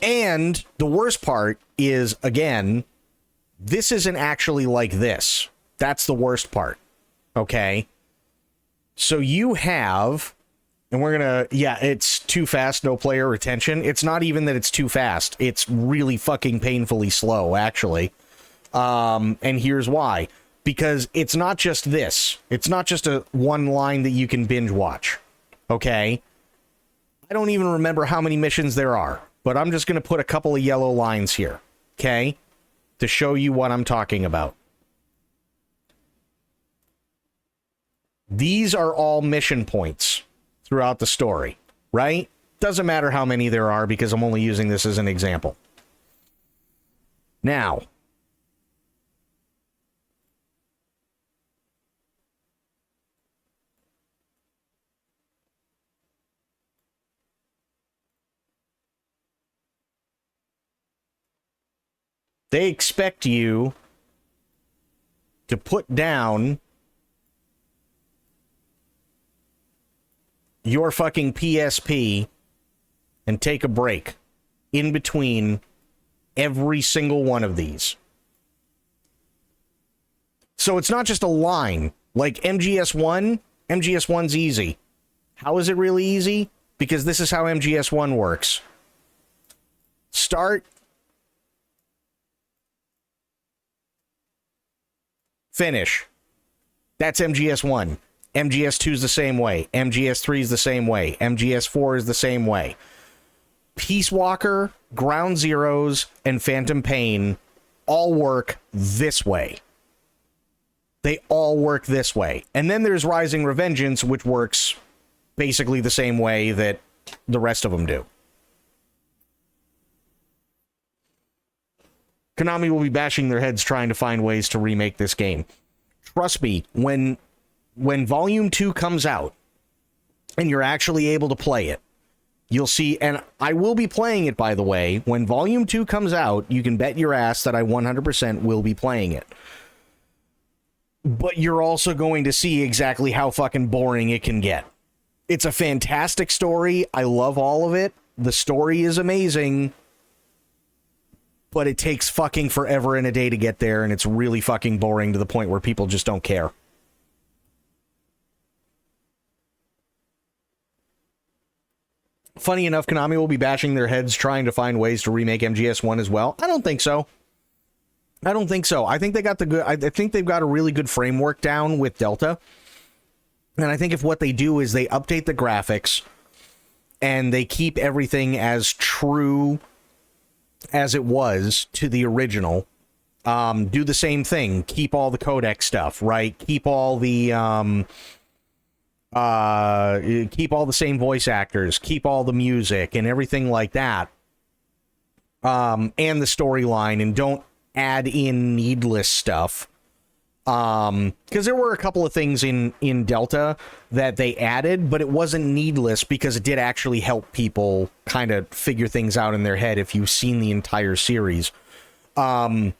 And the worst part is, again, this isn't actually like this. That's the worst part. Okay? So you have, and we're gonna, yeah, it's too fast, no player retention. It's not even that it's too fast. It's really fucking painfully slow, actually. And here's why. Because it's not just this. It's not just a one line that you can binge watch. Okay? I don't even remember how many missions there are. But I'm just going to put a couple of yellow lines here, okay? To show you what I'm talking about. These are all mission points throughout the story, right? Doesn't matter how many there are because I'm only using this as an example. Now, they expect you to put down your fucking PSP and take a break in between every single one of these. So it's not just a line. Like MGS1, MGS1's easy. How is it really easy? Because this is how MGS1 works. Start Finish. That's MGS1. MGS2 is the same way. MGS3 is the same way. MGS4 is the same way. Peace Walker, Ground Zeroes, and Phantom Pain all work this way. They all work this way. And then there's Rising Revengeance, which works basically the same way that the rest of them do. Konami will be bashing their heads trying to find ways to remake this game. Trust me, when Volume 2 comes out and you're actually able to play it, you'll see, and I will be playing it, by the way. When Volume 2 comes out, you can bet your ass that I 100% will be playing it. But you're also going to see exactly how fucking boring it can get. It's a fantastic story. I love all of it. The story is amazing. But it takes fucking forever and a day to get there, and it's really fucking boring to the point where people just don't care. Funny enough, Konami will be bashing their heads trying to find ways to remake MGS1 as well. I don't think so. I don't think so. I think they got I think they've got a really good framework down with Delta. And I think if what they do is they update the graphics and they keep everything as true as it was to the original, do the same thing. Keep all the codec stuff, right? Keep all the keep all the same voice actors, keep all the music and everything like that, and the storyline, and don't add in needless stuff. Because there were a couple of things in Delta that they added, but it wasn't needless because it did actually help people kind of figure things out in their head if you've seen the entire series. But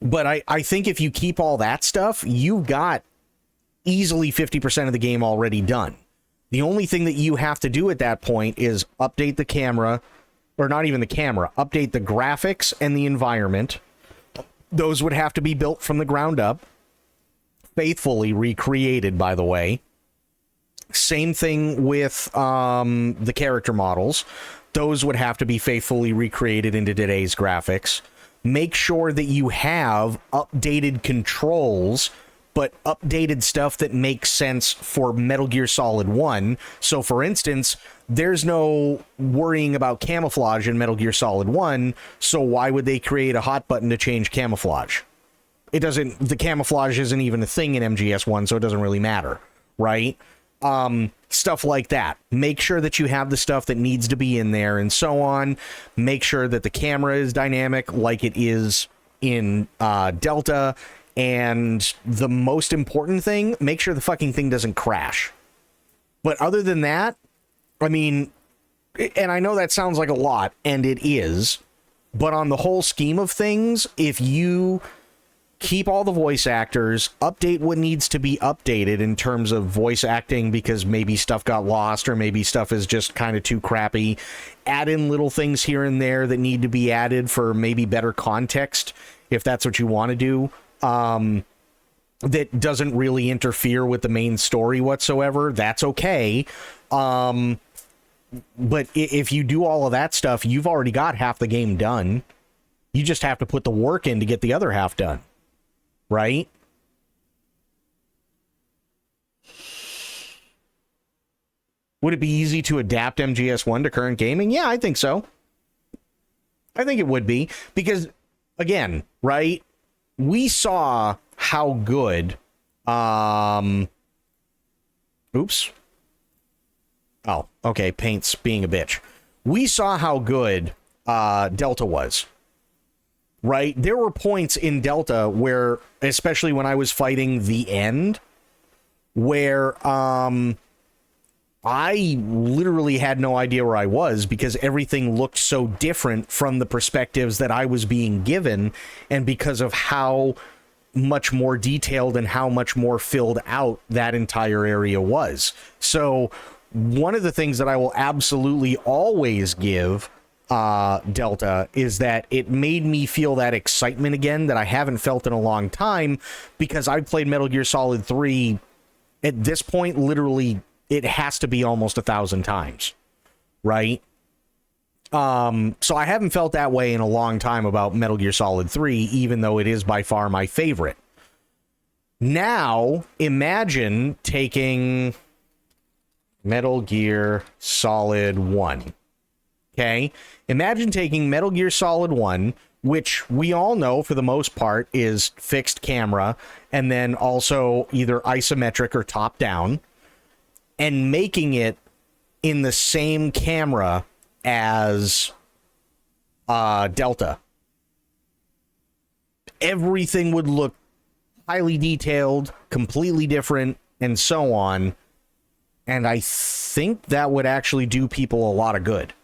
I think if you keep all that stuff, you've got easily 50% of the game already done. The only thing that you have to do at that point is update the camera, or not even the camera, update the graphics and the environment. Those would have to be built from the ground up. Faithfully recreated, by the way. Same thing with the character models. Those would have to be faithfully recreated into today's graphics. Make sure that you have updated controls, but updated stuff that makes sense for Metal Gear Solid 1. So, for instance, there's no worrying about camouflage in Metal Gear Solid 1, so why would they create a hot button to change camouflage? It doesn't, the camouflage isn't even a thing in MGS1, so it doesn't really matter, right? Stuff like that. Make sure that you have the stuff that needs to be in there and so on. Make sure that the camera is dynamic like it is in Delta. And the most important thing, make sure the fucking thing doesn't crash. But other than that, I mean, and I know that sounds like a lot, and it is, but on the whole scheme of things, if you keep all the voice actors, update what needs to be updated in terms of voice acting because maybe stuff got lost or maybe stuff is just kind of too crappy, add in little things here and there that need to be added for maybe better context, if that's what you want to do, that doesn't really interfere with the main story whatsoever, that's okay. But if you do all of that stuff, you've already got half the game done. You just have to put the work in to get the other half done. Right? Would it be easy to adapt MGS1 to current gaming? Yeah, I think so. I think it would be. Because, again, right? We saw how good... Oops. Oh, okay. Paint's being a bitch. We saw how good Delta was. Right? There were points in Delta where, especially when I was fighting the end, where I literally had no idea where I was because everything looked so different from the perspectives that I was being given, and because of how much more detailed and how much more filled out that entire area was. So one of the things that I will absolutely always give Delta is that it made me feel that excitement again that I haven't felt in a long time, because I've played Metal Gear Solid 3 at this point, literally it has to be almost 1,000 times, right? So I haven't felt that way in a long time about Metal Gear Solid 3, even though it is by far my favorite. Now, imagine taking Metal Gear Solid 1. Okay? Imagine taking Metal Gear Solid 1, which we all know for the most part is fixed camera, and then also either isometric or top down, and making it in the same camera as Delta. Everything would look highly detailed, completely different, and so on. And I think that would actually do people a lot of good.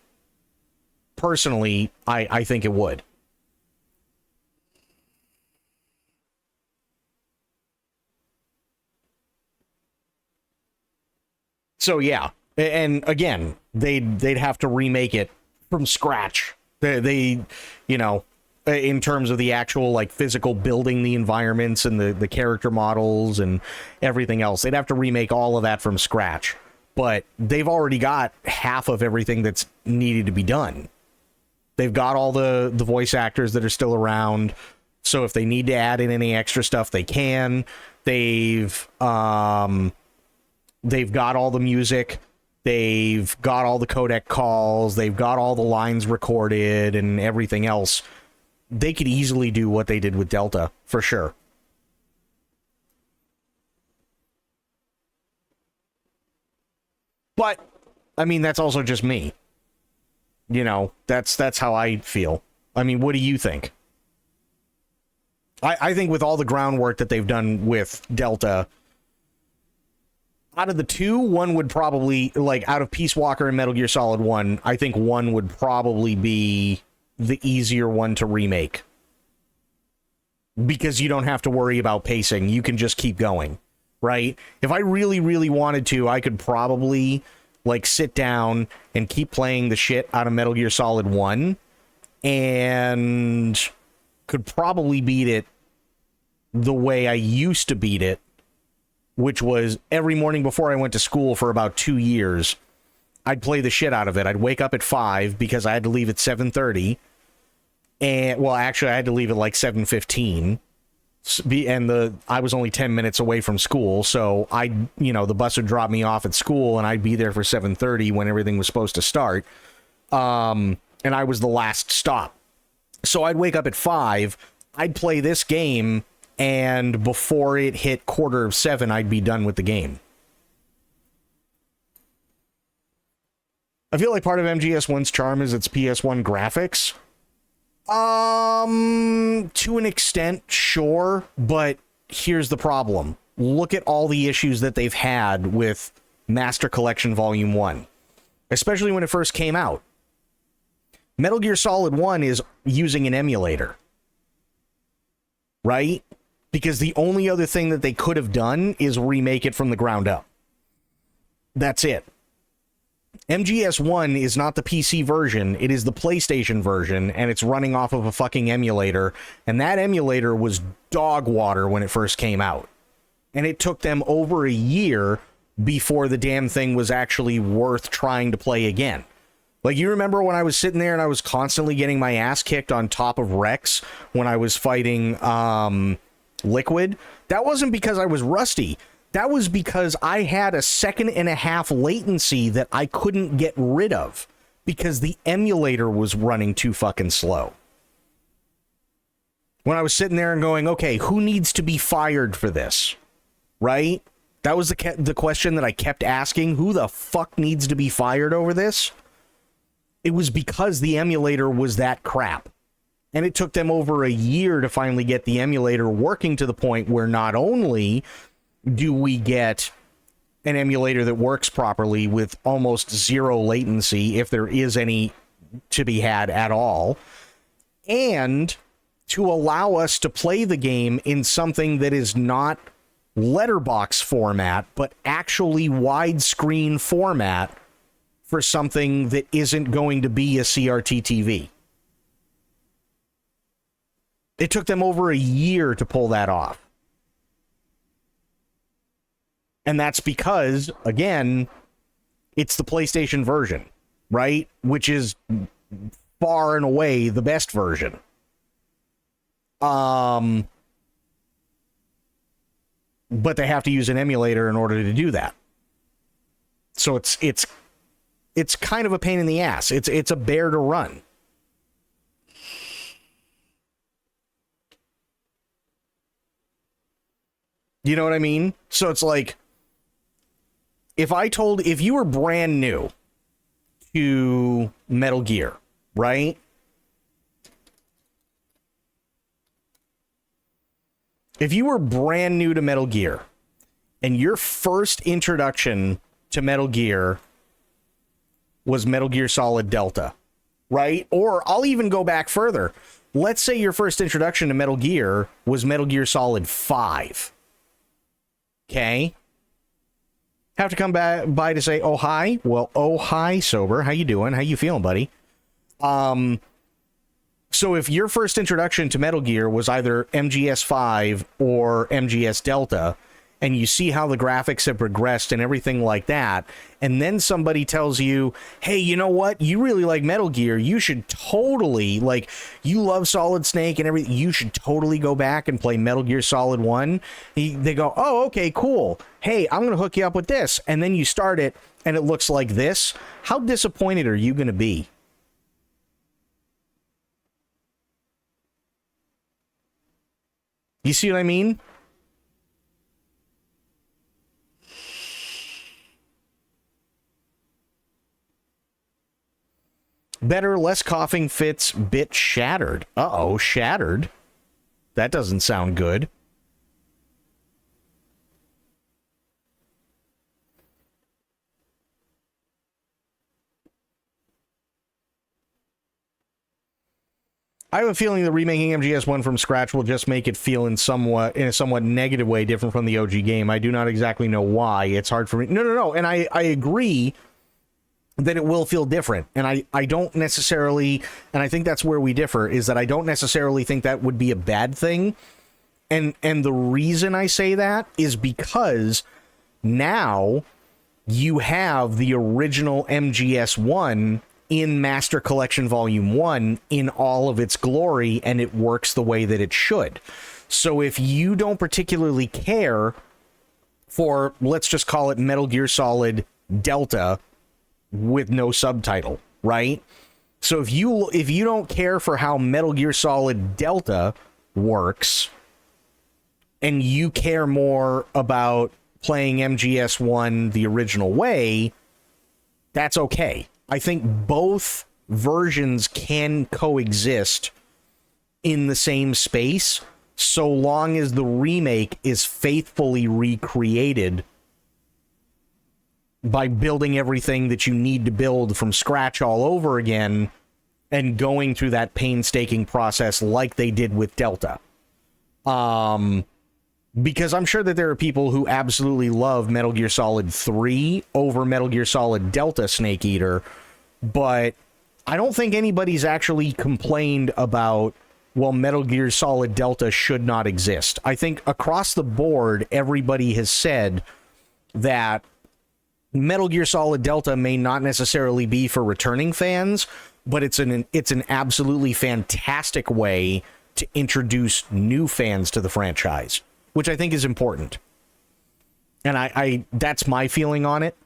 Personally, I think it would. So yeah, and again, they'd have to remake it from scratch. They you know, in terms of the actual like physical building the environments and the character models and everything else, they'd have to remake all of that from scratch. But they've already got half of everything that's needed to be done. They've got all the voice actors that are still around, so if they need to add in any extra stuff, they can. They've got all the music. They've got all the codec calls. They've got all the lines recorded and everything else. They could easily do what they did with Delta, for sure. But, I mean, that's also just me. You know, that's how I feel. I mean, what do you think? I think with all the groundwork that they've done with Delta, out of the two, one would probably, like, out of Peace Walker and Metal Gear Solid 1, I think one would probably be the easier one to remake. Because you don't have to worry about pacing. You can just keep going, right? If I really, really wanted to, I could probably, like, sit down and keep playing the shit out of Metal Gear Solid 1 and could probably beat it the way I used to beat it, which was every morning before I went to school for about 2 years, I'd play the shit out of it. I'd wake up at 5 because I had to leave at 7:30. And, well, actually, I had to leave at like 7:15. And I was only 10 minutes away from school, so the bus would drop me off at school, and I'd be there for 7:30 when everything was supposed to start. And I was the last stop. So I'd wake up at 5, I'd play this game, and before it hit 6:45, I'd be done with the game. I feel like part of MGS1's charm is its PS1 graphics. To an extent, sure, but here's the problem. Look at all the issues that they've had with Master Collection Volume 1, especially when it first came out. Metal Gear Solid 1 is using an emulator, right? Because the only other thing that they could have done is remake it from the ground up. That's it. MGS1 is not the PC version, it is the PlayStation version, and it's running off of a fucking emulator, and that emulator was dog water when it first came out. And it took them over a year before the damn thing was actually worth trying to play again. Like, you remember when I was sitting there and I was constantly getting my ass kicked on top of Rex when I was fighting Liquid? That wasn't because I was rusty. That was because I had a 1.5 seconds latency that I couldn't get rid of because the emulator was running too fucking slow. When I was sitting there and going, okay, who needs to be fired for this? Right? That was the question that I kept asking. Who the fuck needs to be fired over this? It was because the emulator was that crap. And it took them over a year to finally get the emulator working to the point where not only do we get an emulator that works properly with almost zero latency, if there is any to be had at all, and to allow us to play the game in something that is not letterbox format, but actually widescreen format for something that isn't going to be a CRT TV. It took them over a year to pull that off. And that's because, again, it's the PlayStation version, right? Which is far and away the best version. but they have to use an emulator in order to do that. So it's kind of a pain in the ass. It's a bear to run. You know what I mean? So it's like, if you were brand new to Metal Gear, right? If you were brand new to Metal Gear and your first introduction to Metal Gear was Metal Gear Solid Delta, right? Or I'll even go back further. Let's say your first introduction to Metal Gear was Metal Gear Solid 5. Okay? Have to come by to say, oh, hi. Well, oh, hi, Sober. How you doing? How you feeling, buddy? So if your first introduction to Metal Gear was either MGS5 or MGS Delta, and you see how the graphics have progressed and everything like that, and then somebody tells you, hey, you know what? You really like Metal Gear. You should totally, like, you love Solid Snake and everything. You should totally go back and play Metal Gear Solid 1. They go, oh, okay, cool. Hey, I'm going to hook you up with this. And then you start it, and it looks like this. How disappointed are you going to be? You see what I mean? Better, less coughing fits, bit shattered. Uh-oh, shattered. That doesn't sound good. I have a feeling that remaking MGS1 from scratch will just make it feel in a somewhat negative way different from the OG game. I do not exactly know why. It's hard for me. No. And I agree that it will feel different. And I don't necessarily, and I think that's where we differ, is that I don't necessarily think that would be a bad thing. And the reason I say that is because now you have the original MGS1 in Master Collection Volume 1 in all of its glory, and it works the way that it should. So if you don't particularly care for, let's just call it Metal Gear Solid Delta with no subtitle, right? So if you don't care for how Metal Gear Solid Delta works, and you care more about playing MGS1 the original way, that's okay. I think both versions can coexist in the same space so long as the remake is faithfully recreated by building everything that you need to build from scratch all over again and going through that painstaking process like they did with Delta. Because I'm sure that there are people who absolutely love Metal Gear Solid 3 over Metal Gear Solid Delta Snake Eater, but I don't think anybody's actually complained about, well, Metal Gear Solid Delta should not exist. I think across the board, everybody has said that Metal Gear Solid Delta may not necessarily be for returning fans, but it's an absolutely fantastic way to introduce new fans to the franchise, which I think is important. And I that's my feeling on it.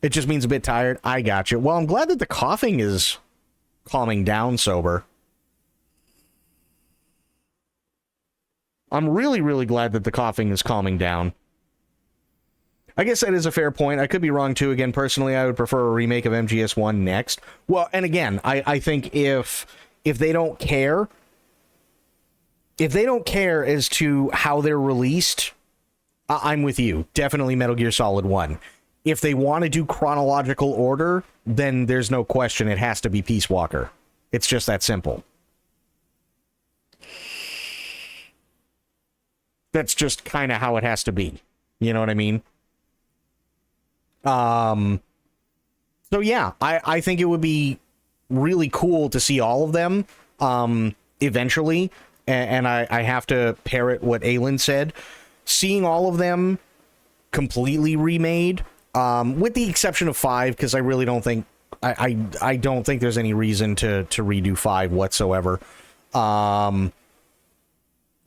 It just means a bit tired. I got you. Well, I'm glad that the coughing is calming down, Sober. I'm really, really glad that the coughing is calming down. I guess that is a fair point. I could be wrong, too. Again, personally, I would prefer a remake of MGS1 next. Well, and again, I think if they don't care, as to how they're released, I'm with you. Definitely Metal Gear Solid 1. If they want to do chronological order, then there's no question it has to be Peace Walker. It's just that simple. That's just kind of how it has to be. You know what I mean? So yeah, I think it would be really cool to see all of them eventually. And I have to parrot what Aylin said. Seeing all of them completely remade, with the exception of 5, because I really don't think I don't think there's any reason to redo 5 whatsoever.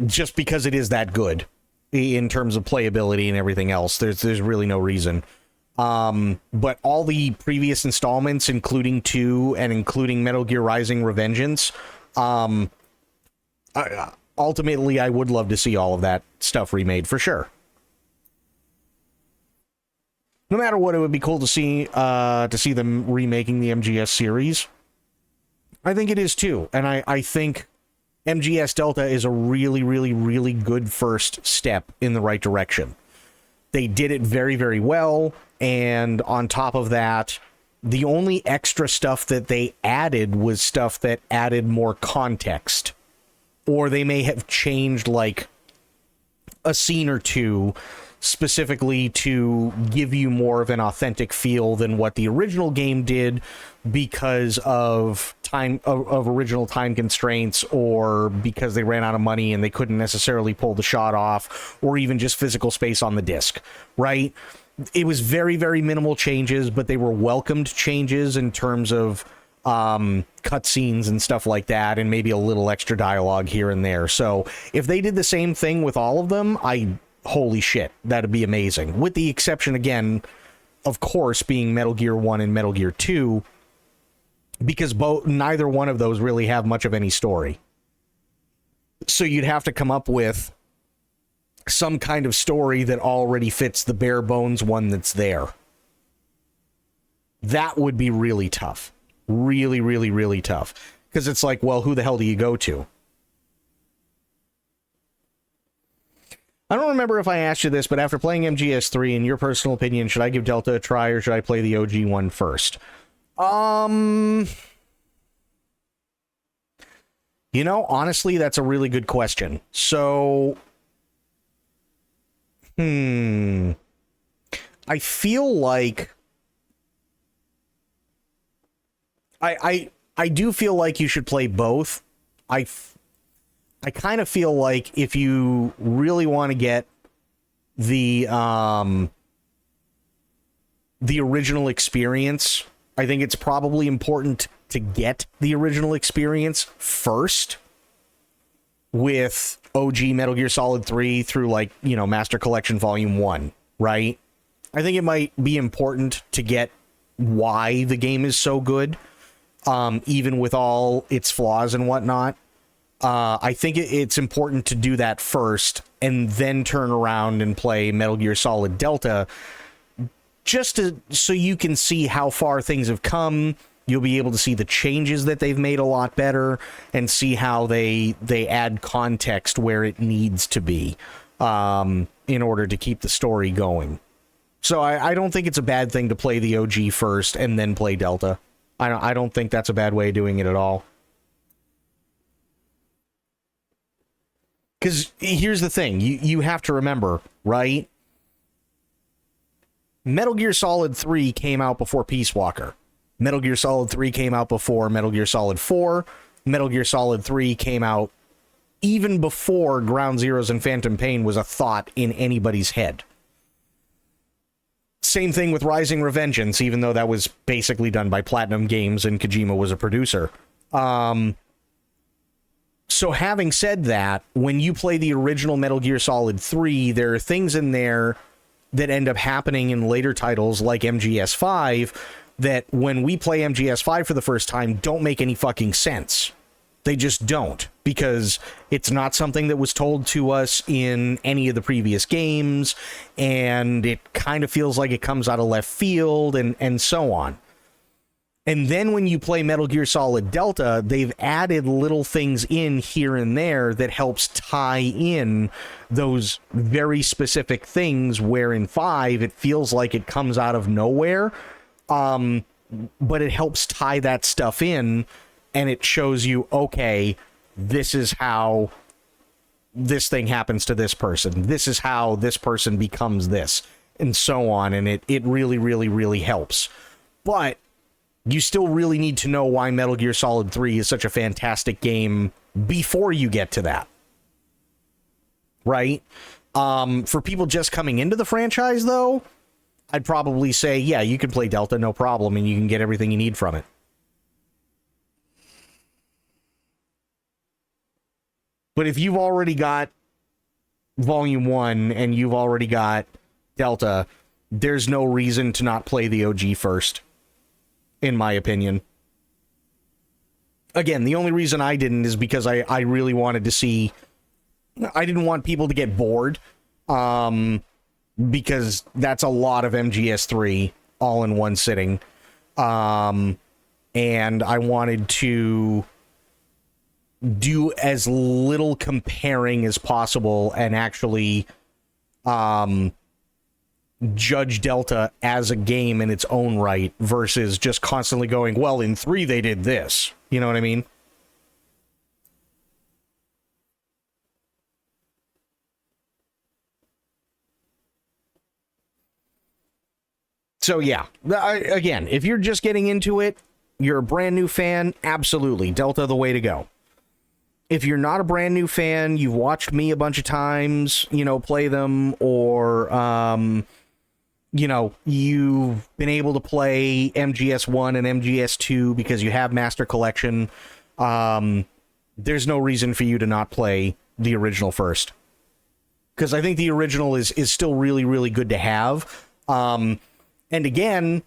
Just because it is that good. in terms of playability and everything else. There's really no reason. But all the previous installments, including 2 and including Metal Gear Rising: Revengeance, ultimately I would love to see all of that stuff remade for sure. No matter what, it would be cool to see them remaking the MGS series. I think it is too, and I think MGS Delta is a really, really, really good first step in the right direction. They did it very, very well, and on top of that, the only extra stuff that they added was stuff that added more context. Or they may have changed, like, a scene or two specifically to give you more of an authentic feel than what the original game did because of original time constraints, or because they ran out of money and they couldn't necessarily pull the shot off, or even just physical space on the disc, right? It was very, very minimal changes, but they were welcomed changes in terms of cutscenes and stuff like that, and maybe a little extra dialogue here and there. So if they did the same thing with all of them, holy shit, that'd be amazing. With the exception, again, of course, being Metal Gear 1 and Metal Gear 2, because neither one of those really have much of any story. So you'd have to come up with some kind of story that already fits the bare bones one that's there. That would be really tough. Really, really, really tough. Because it's like, well, who the hell do you go to? I don't remember if I asked you this, but after playing MGS3, in your personal opinion, should I give Delta a try or should I play the OG one first? Honestly, that's a really good question. So, I feel like I do feel like you should play both. I kind of feel like if you really want to get the original experience, I think it's probably important to get the original experience first with OG Metal Gear Solid 3 through, Master Collection Volume 1, right? I think it might be important to get why the game is so good, even with all its flaws and whatnot. I think it's important to do that first and then turn around and play Metal Gear Solid Delta, so you can see how far things have come. You'll be able to see the changes that they've made a lot better and see how they add context where it needs to be in order to keep the story going. So I don't think it's a bad thing to play the OG first and then play Delta. I don't think that's a bad way of doing it at all. Because here's the thing, you have to remember, right? Metal Gear Solid 3 came out before Peace Walker. Metal Gear Solid 3 came out before Metal Gear Solid 4. Metal Gear Solid 3 came out even before Ground Zeroes and Phantom Pain was a thought in anybody's head. Same thing with Rising Revengeance, even though that was basically done by Platinum Games and Kojima was a producer. So having said that, when you play the original Metal Gear Solid 3, there are things in there that end up happening in later titles like MGS5 that when we play MGS5 for the first time don't make any fucking sense. They just don't, because it's not something that was told to us in any of the previous games, and it kind of feels like it comes out of left field and so on. And then when you play Metal Gear Solid Delta, they've added little things in here and there that helps tie in those very specific things, where in 5 it feels like it comes out of nowhere, but it helps tie that stuff in, and it shows you, okay, this is how this thing happens to this person. This is how this person becomes this, and so on, and it really, really, really helps. But you still really need to know why Metal Gear Solid 3 is such a fantastic game before you get to that. Right? For people just coming into the franchise, though, I'd probably say, yeah, you can play Delta, no problem, and you can get everything you need from it. But if you've already got Volume 1 and you've already got Delta, there's no reason to not play the OG first, in my opinion. Again, the only reason I didn't is because I really wanted to see... I didn't want people to get bored, because that's a lot of MGS3 all in one sitting. And I wanted to do as little comparing as possible and actually judge Delta as a game in its own right versus just constantly going, well, in 3 they did this. You know what I mean? So yeah, again, if you're just getting into it, you're a brand new fan, absolutely, Delta the way to go. If you're not a brand new fan, you've watched me a bunch of times, play them, or, you've been able to play MGS1 and MGS2 because you have Master Collection, there's no reason for you to not play the original first. Because I think the original is still really, really good to have. And again,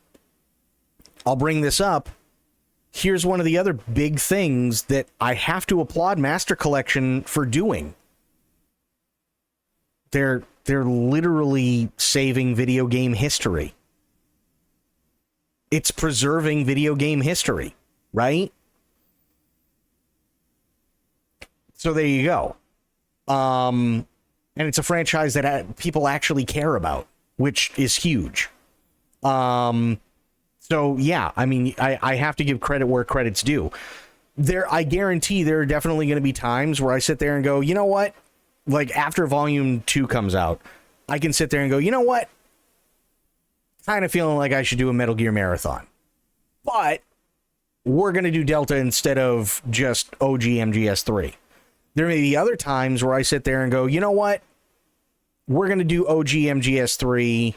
I'll bring this up. Here's one of the other big things that I have to applaud Master Collection for doing. They're literally saving video game history. It's preserving video game history, right? So there you go. And it's a franchise that people actually care about, which is huge. So yeah, I mean, I have to give credit where credit's due. I guarantee there are definitely going to be times where I sit there and go, you know what? Like after Volume 2 comes out, I can sit there and go, you know what? Kind of feeling like I should do a Metal Gear marathon. But we're going to do Delta instead of just OG MGS3. There may be other times where I sit there and go, you know what? We're going to do OG MGS3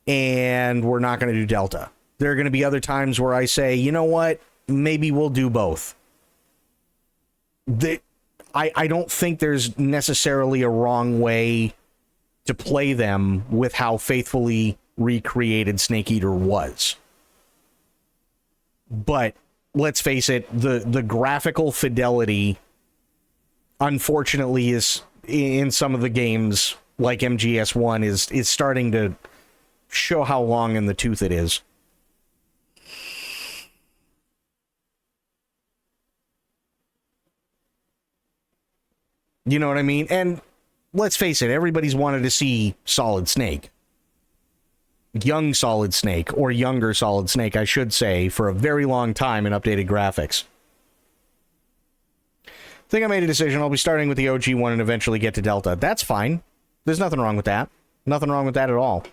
and we're not going to do Delta. There are going to be other times where I say, you know what? Maybe we'll do both. I don't think there's necessarily a wrong way to play them with how faithfully recreated Snake Eater was. But let's face it, the graphical fidelity, unfortunately, is in some of the games like MGS1 is starting to show how long in the tooth it is. You know what I mean? And let's face it, everybody's wanted to see Solid Snake. Young Solid Snake, or younger Solid Snake, I should say, for a very long time in updated graphics. I think I made a decision. I'll be starting with the OG one and eventually get to Delta. That's fine. There's nothing wrong with that. Nothing wrong with that at all.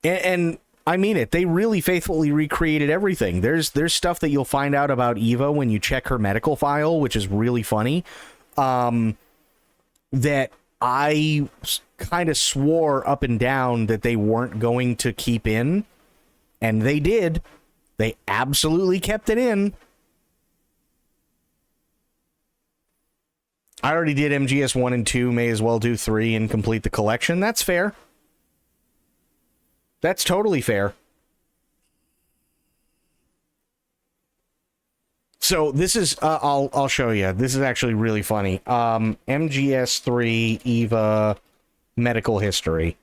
And I mean it. They really faithfully recreated everything. There's stuff that you'll find out about Eva when you check her medical file, which is really funny. That I kind of swore up and down that they weren't going to keep in, and they did. They absolutely kept it in. I already did MGS 1 and 2, may as well do 3 and complete the collection. That's fair. That's totally fair. So this is, I'll show you. This is actually really funny. MGS3 EVA medical history.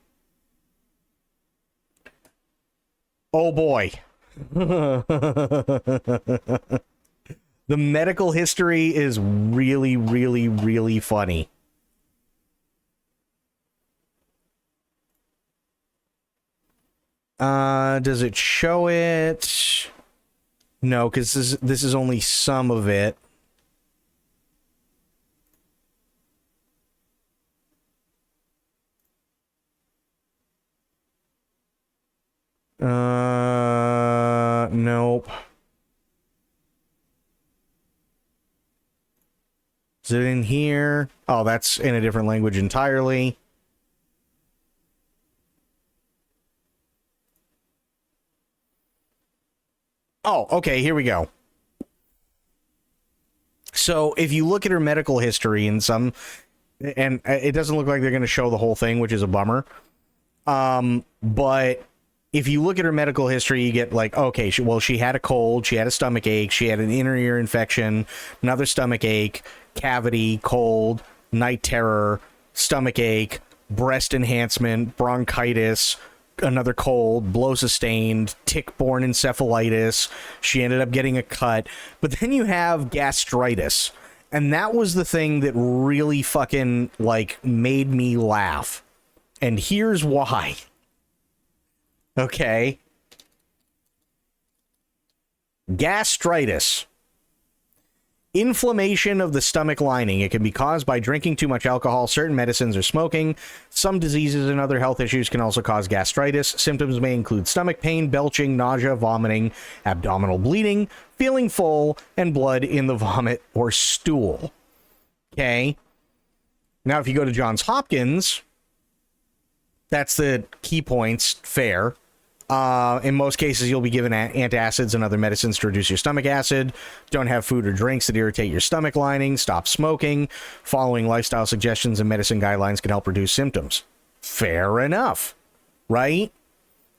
Oh boy. The medical history is really, really, really funny. Does it show it? No, because this is only some of it. Nope. Is it in here? Oh, that's in a different language entirely. Oh, okay, here we go. So if you look at her medical history in some, and it doesn't look like they're going to show the whole thing, which is a bummer. But if you look at her medical history, you get like, okay, she had a cold, she had a stomach ache, she had an inner ear infection, another stomach ache, cavity, cold, night terror, stomach ache, breast enhancement, bronchitis, another cold, blow sustained, tick-borne encephalitis. She ended up getting a cut. But then you have gastritis. And that was the thing that really fucking, like, made me laugh. And here's why. Okay. Gastritis. Inflammation of the stomach lining. It can be caused by drinking too much alcohol, certain medicines, or smoking. Some diseases and other health issues can also cause gastritis. Symptoms may include stomach pain, belching, nausea, vomiting, abdominal bleeding, feeling full, and blood in the vomit or stool. Okay? Now, if you go to Johns Hopkins, that's the key points, fair. In most cases, you'll be given antacids and other medicines to reduce your stomach acid. Don't have food or drinks that irritate your stomach lining. Stop smoking. Following lifestyle suggestions and medicine guidelines can help reduce symptoms. Fair enough, right?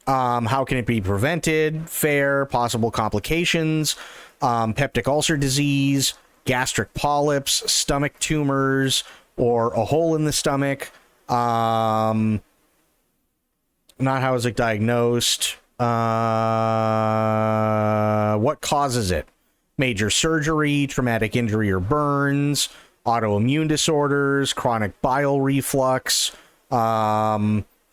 How can it be prevented? Fair. Possible complications. Peptic ulcer disease, gastric polyps, stomach tumors, or a hole in the stomach. Not how is it diagnosed? What causes it? Major surgery, traumatic injury or burns, autoimmune disorders, chronic bile reflux,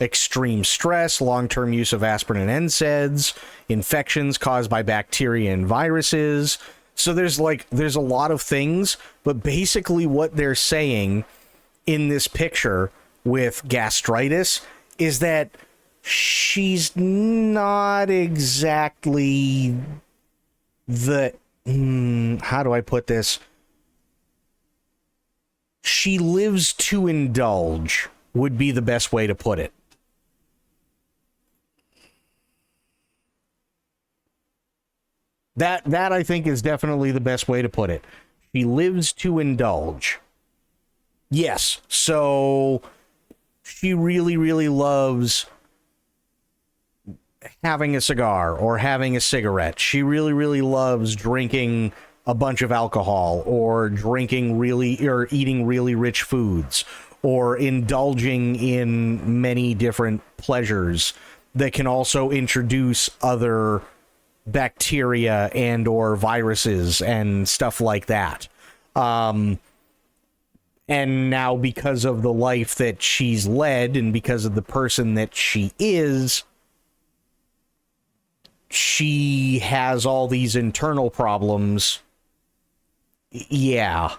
extreme stress, long-term use of aspirin and NSAIDs, infections caused by bacteria and viruses. So there's a lot of things, but basically what they're saying in this picture with gastritis is that she's not exactly the... how do I put this? She lives to indulge would be the best way to put it. That I think is definitely the best way to put it. She lives to indulge. Yes, so she really, really loves having a cigar or having a cigarette. She really, really loves drinking a bunch of alcohol or eating really rich foods or indulging in many different pleasures that can also introduce other bacteria and or viruses and stuff like that. And now because of the life that she's led and because of the person that she is, she has all these internal problems. Yeah.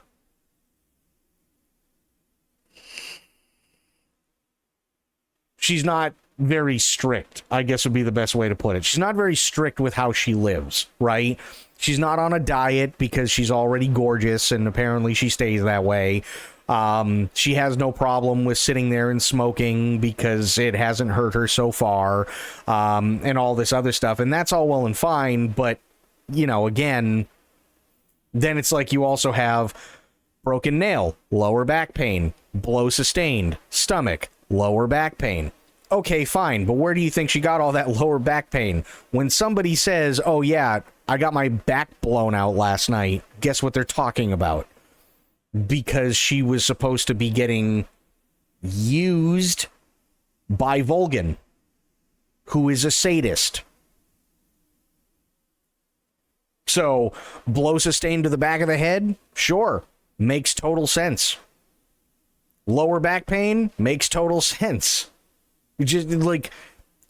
She's not very strict, I guess would be the best way to put it. She's not very strict with how she lives, right? She's not on a diet because she's already gorgeous and apparently she stays that way. She has no problem with sitting there and smoking because it hasn't hurt her so far, and all this other stuff. And that's all well and fine, but, you know, again, then it's like you also have broken nail, lower back pain, blow sustained, stomach, lower back pain. Okay, fine, but where do you think she got all that lower back pain? When somebody says, oh yeah, I got my back blown out last night, guess what they're talking about? Because she was supposed to be getting used by Volgan, who is a sadist. So, blow sustained to the back of the head? Sure. Makes total sense. Lower back pain? Makes total sense. Just like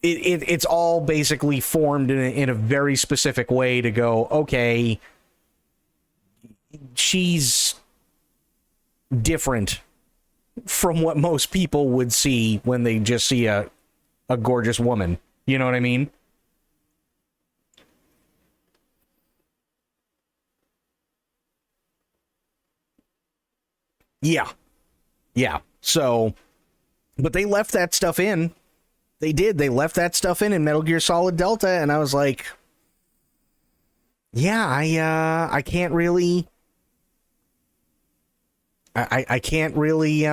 it's all basically formed in a very specific way to go, okay, she's different from what most people would see when they just see a gorgeous woman. You know what I mean? Yeah. So, but they left that stuff in. They did. They left that stuff in Metal Gear Solid Delta, and I was like, yeah, I can't really I can't really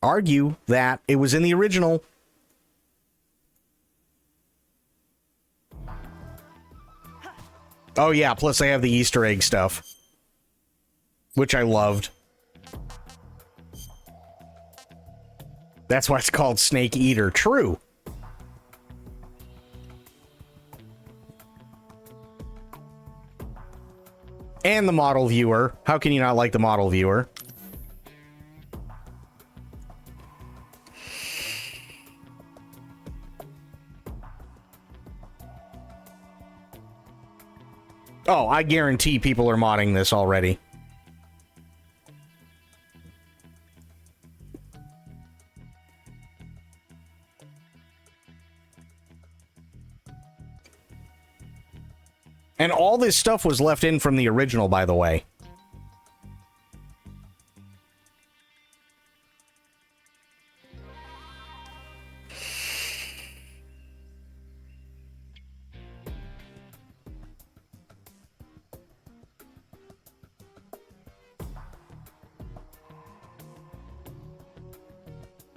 argue that it was in the original. Oh yeah, plus they have the Easter egg stuff, which I loved. That's why it's called Snake Eater. True. And the model viewer. How can you not like the model viewer? Oh, I guarantee people are modding this already. And all this stuff was left in from the original, by the way.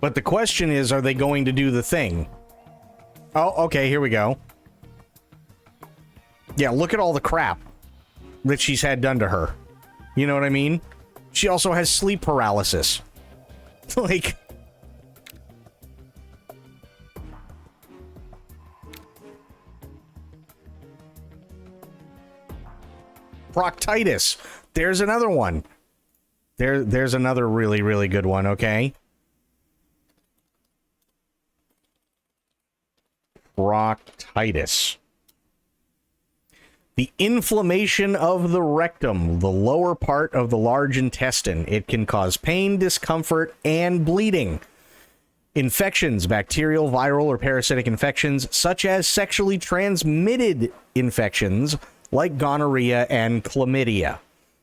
But the question is, are they going to do the thing? Oh, okay, here we go. Yeah, look at all the crap that she's had done to her. You know what I mean? She also has sleep paralysis. Like... proctitis. There's another one. There's another really, really good one, okay? Proctitis. The inflammation of the rectum, the lower part of the large intestine. It can cause pain, discomfort, and bleeding. Infections, bacterial, viral, or parasitic infections, such as sexually transmitted infections like gonorrhea and chlamydia.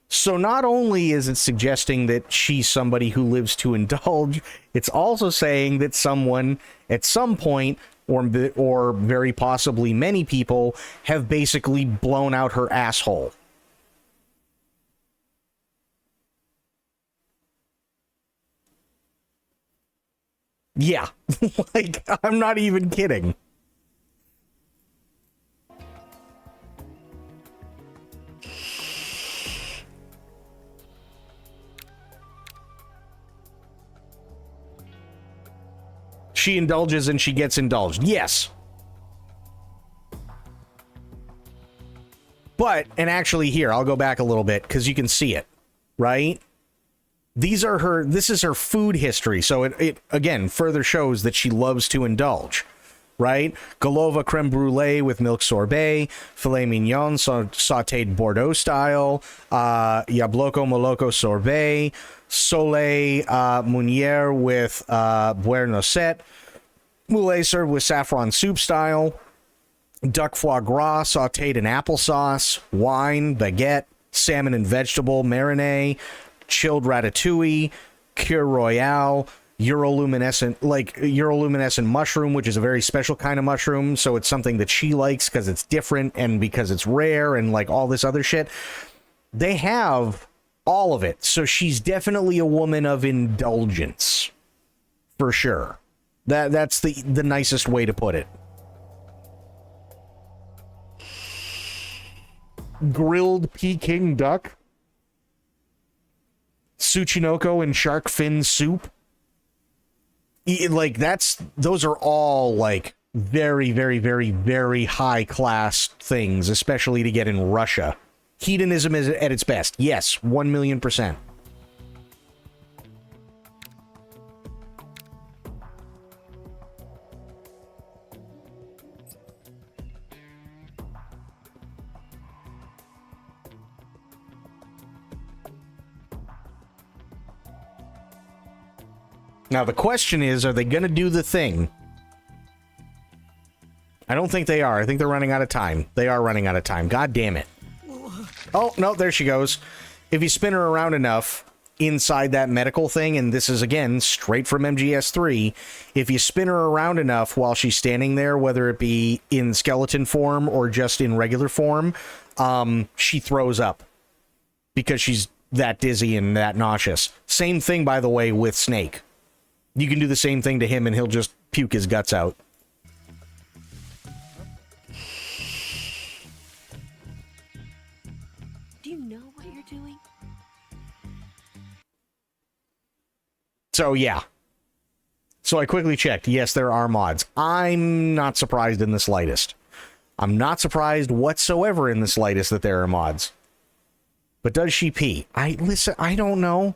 So not only is it suggesting that she's somebody who lives to indulge, it's also saying that someone at some point, or very possibly many people, have basically blown out her asshole. Yeah, like, I'm not even kidding. She indulges and she gets indulged. Yes. But, and actually here, I'll go back a little bit because you can see it, right? This is her food history. So it again further shows that she loves to indulge, right? Golova creme brulee with milk sorbet, filet mignon sauteed Bordeaux style, yabloko moloko sorbet, soleil meunière with beurre noisette, moulet served with saffron soup style, duck foie gras sauteed in applesauce, wine, baguette, salmon and vegetable marinade, chilled ratatouille, cure royale, uroluminescent mushroom, which is a very special kind of mushroom, so it's something that she likes because it's different and because it's rare and like all this other shit. They have all of it, so she's definitely a woman of indulgence, for sure. That's the nicest way to put it. Grilled Peking duck, Tsuchinoko and shark fin soup. Like, those are all like very, very, very, very high class things, especially to get in Russia. Hedonism is at its best. Yes, 1,000,000%. Now, the question is, are they going to do the thing? I don't think they are. I think they're running out of time. They are running out of time. God damn it. Oh, no, there she goes. If you spin her around enough inside that medical thing, and this is, again, straight from MGS3, if you spin her around enough while she's standing there, whether it be in skeleton form or just in regular form, she throws up. Because she's that dizzy and that nauseous. Same thing, by the way, with Snake. You can do the same thing to him and he'll just puke his guts out. Do you know what you're doing? So, yeah. So I quickly checked. Yes, there are mods. I'm not surprised in the slightest. I'm not surprised whatsoever in the slightest that there are mods. But does she pee? Listen, I don't know.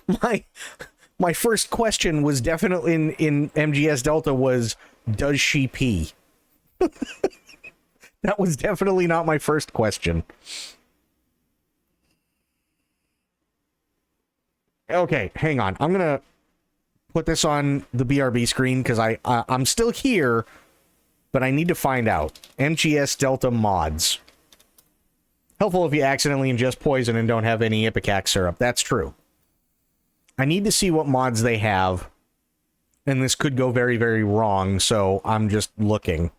My first question was definitely in MGS Delta was, does she pee? That was definitely not my first question. Okay, hang on. I'm gonna put this on the BRB screen because I'm still here, but I need to find out. MGS Delta mods. Helpful if you accidentally ingest poison and don't have any ipecac syrup. That's true. I need to see what mods they have, and this could go very, very wrong, so I'm just looking.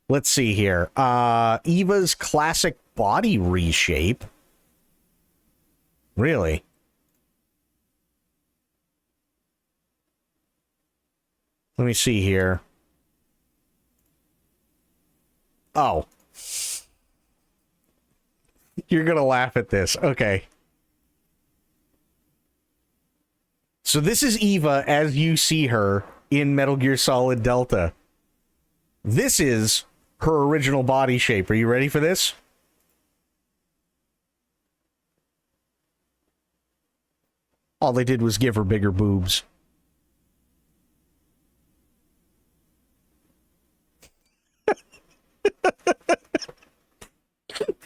Let's see here. Eva's classic body reshape. Really? Let me see here. Oh. You're gonna laugh at this. Okay. So this is Eva as you see her in Metal Gear Solid Delta. This is her original body shape. Are you ready for this? All they did was give her bigger boobs.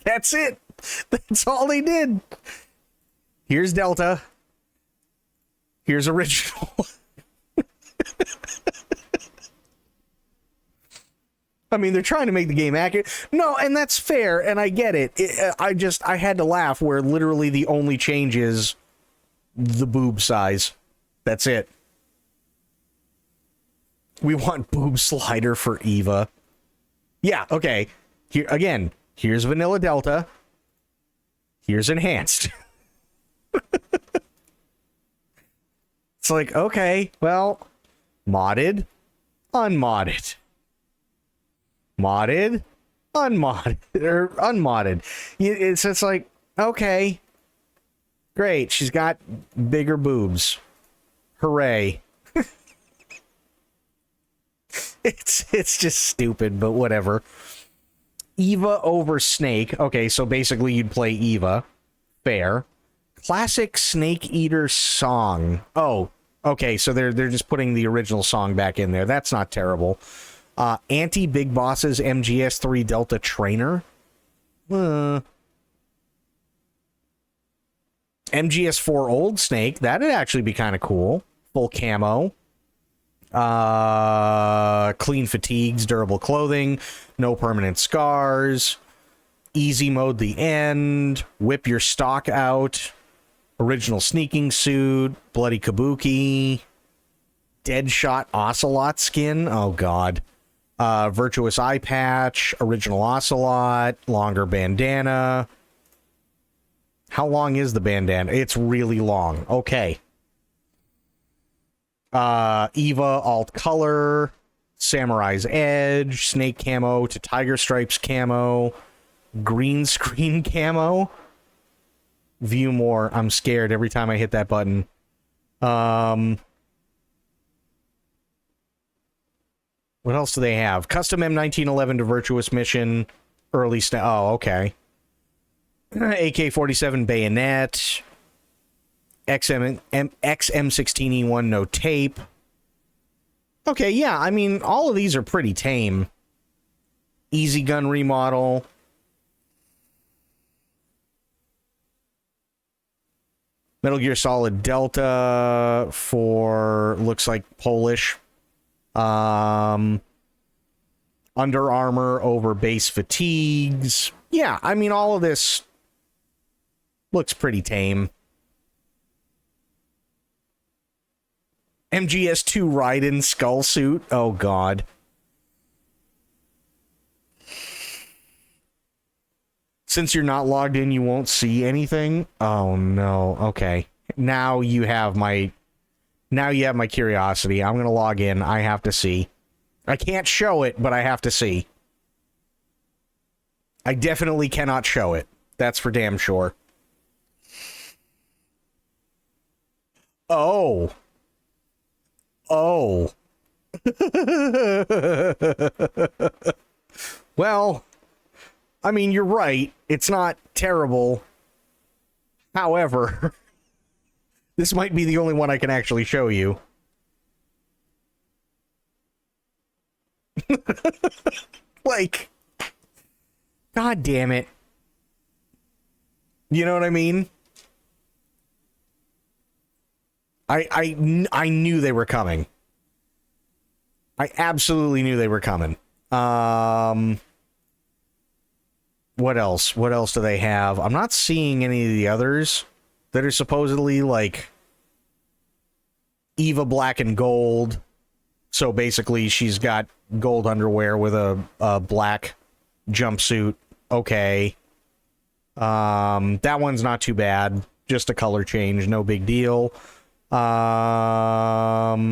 That's it. That's all they did. Here's Delta. Here's original. I mean, they're trying to make the game accurate. No, and that's fair, and I get it. I had to laugh where literally the only change is the boob size. That's it. We want boob slider for Eva. Yeah, okay. Here again, here's Vanilla Delta. Here's Enhanced. It's like, okay, well, modded, unmodded. Modded, unmodded, or unmodded. It's like, okay, great. She's got bigger boobs. Hooray. It's just stupid, but whatever. Eva over Snake. Okay, so basically you'd play Eva. Fair. Classic Snake Eater song. Oh, okay, so they're just putting the original song back in there. That's not terrible. Anti-Big Boss's MGS3 Delta Trainer. MGS4 Old Snake. That'd actually be kind of cool. Full camo. Clean fatigues, durable clothing, no permanent scars, easy mode the end, whip your stock out, original sneaking suit, bloody kabuki, dead shot ocelot skin, oh god, virtuous eye patch, original ocelot, longer bandana. How long is the bandana? It's really long. Okay. Eva alt color, Samurai's Edge, Snake camo to Tiger Stripes camo, green screen camo. View more. I'm scared every time I hit that button. What else do they have? Custom M1911 to Virtuous Mission, early oh, okay. AK-47 Bayonet. XM16E1 no tape. Okay, yeah, I mean, all of these are pretty tame. Easy gun remodel. Metal Gear Solid Delta for, looks like Polish. Under Armour over base fatigues. Yeah, I mean, all of this looks pretty tame. MGS2 Raiden skull suit. Oh, God. Since you're not logged in, you won't see anything? Oh, no. Okay. Now you have my curiosity. I'm going to log in. I have to see. I can't show it, but I have to see. I definitely cannot show it. That's for damn sure. Oh. Oh. Well, I mean, you're right. It's not terrible. However, this might be the only one I can actually show you. Like, God damn it. You know what I mean? I knew they were coming. I absolutely knew they were coming. What else? What else do they have? I'm not seeing any of the others that are supposedly like Eva Black and Gold. So basically she's got gold underwear with a black jumpsuit. Okay. That one's not too bad. Just a color change, no big deal. Oh,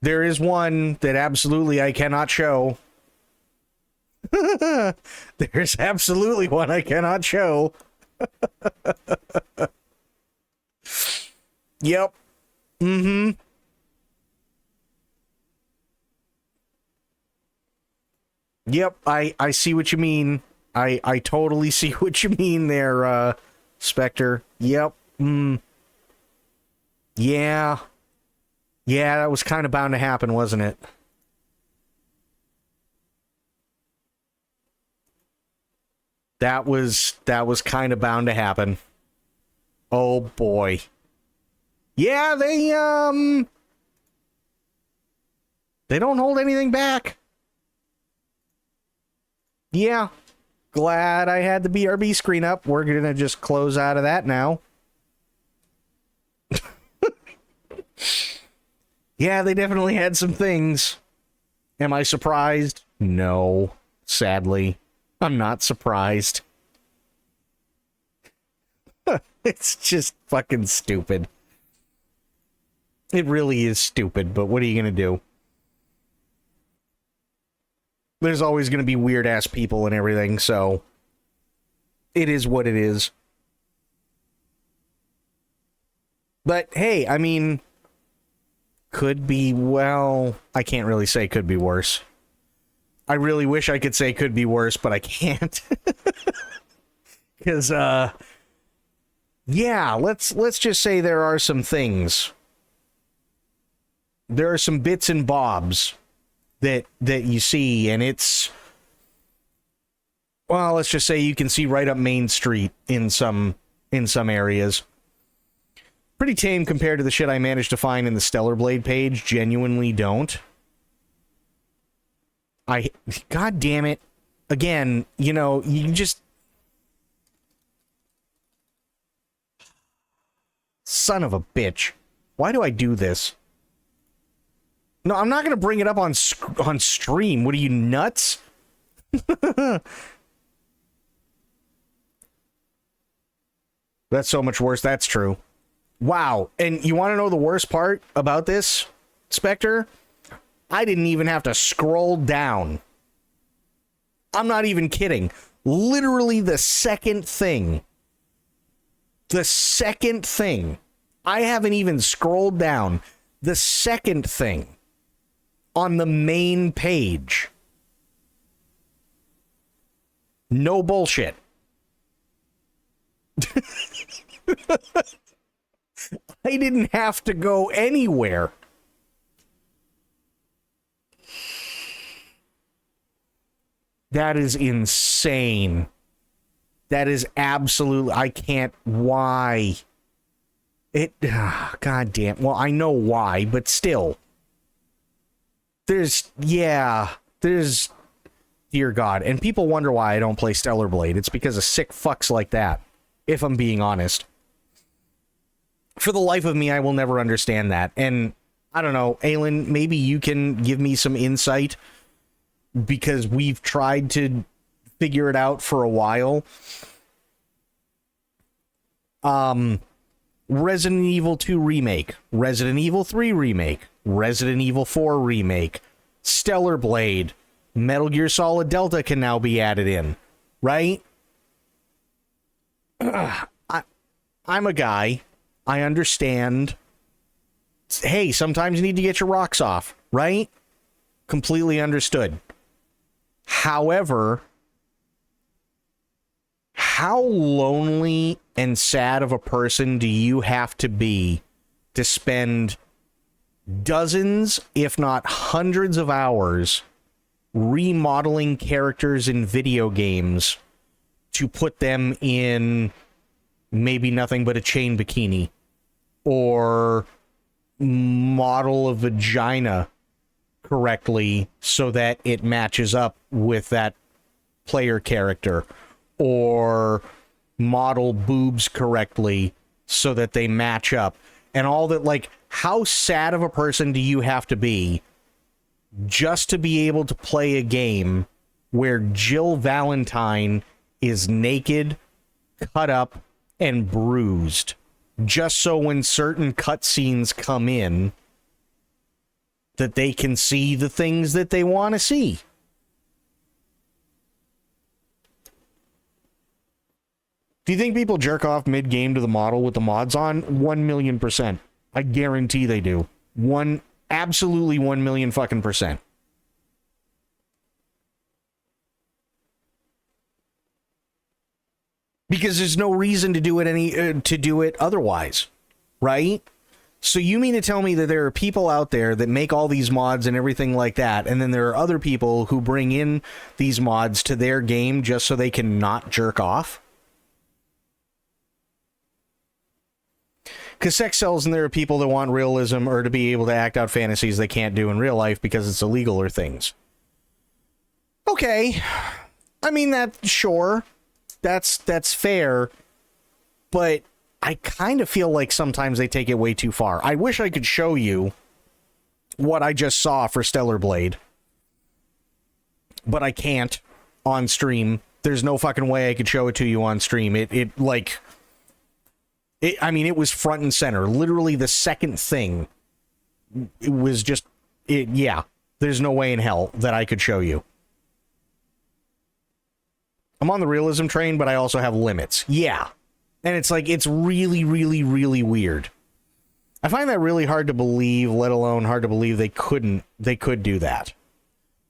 there is one that absolutely I cannot show. There's absolutely one I cannot show. Yep. Mm-hmm. Yep, I see what you mean. I totally see what you mean there, Spectre. Yep. Yeah. Yeah, that was kind of bound to happen, wasn't it? That was kind of bound to happen. Oh boy. Yeah, they don't hold anything back. Yeah. Glad I had the BRB screen up. We're gonna just close out of that now. Yeah, they definitely had some things. Am I surprised? No. Sadly. I'm not surprised. It's just fucking stupid. It really is stupid, but what are you gonna do? There's always gonna be weird-ass people and everything, so... it is what it is. But, hey, I mean... could be, well... I can't really say could be worse. I really wish I could say could be worse, but I can't. Because, yeah, let's just say there are some things. There are some bits and bobs that you see, and it's... well, let's just say you can see right up Main Street in some areas. Pretty tame compared to the shit I managed to find in the Stellar Blade page. Genuinely don't. God damn it. Again, you know, you just... son of a bitch. Why do I do this? No, I'm not going to bring it up on stream. What are you, nuts? That's so much worse. That's true. Wow. And you want to know the worst part about this, Spectre? I didn't even have to scroll down. I'm not even kidding. Literally the second thing. The second thing. I haven't even scrolled down. The second thing on the main page. No bullshit. I didn't have to go anywhere. That is insane. That is absolutely... I can't... why? It... God damn... well, I know why, but still. There's... yeah. There's... dear God. And people wonder why I don't play Stellar Blade. It's because of sick fucks like that. If I'm being honest. For the life of me, I will never understand that. And, I don't know, Aelin, maybe you can give me some insight... because we've tried to figure it out for a while. Resident Evil 2 Remake, Resident Evil 3 Remake, Resident Evil 4 Remake, Stellar Blade, Metal Gear Solid Delta can now be added in, right? I'm a guy. I understand. Hey, sometimes you need to get your rocks off, right? Completely understood. However, how lonely and sad of a person do you have to be to spend dozens, if not hundreds of hours remodeling characters in video games to put them in maybe nothing but a chain bikini, or model a vagina correctly so that it matches up with that player character, or model boobs correctly so that they match up, and all that? Like, how sad of a person do you have to be just to be able to play a game where Jill Valentine is naked, cut up, and bruised, just so when certain cutscenes come in that they can see the things that they want to see? Do you think people jerk off mid-game to the model with the mods on? 1,000,000%. I guarantee they do. Absolutely 1,000,000 fucking percent. Because there's no reason to do it otherwise, right? So you mean to tell me that there are people out there that make all these mods and everything like that, and then there are other people who bring in these mods to their game just so they can not jerk off? Because sex sells, and there are people that want realism or to be able to act out fantasies they can't do in real life because it's illegal or things. Okay. I mean, sure. That's fair. But I kind of feel like sometimes they take it way too far. I wish I could show you what I just saw for Stellar Blade, but I can't on stream. There's no fucking way I could show it to you on stream. It was front and center. Literally the second thing. It was just, yeah. There's no way in hell that I could show you. I'm on the realism train, but I also have limits. Yeah. And it's like, it's really, really, really weird. I find that really hard to believe, let alone hard to believe they could do that.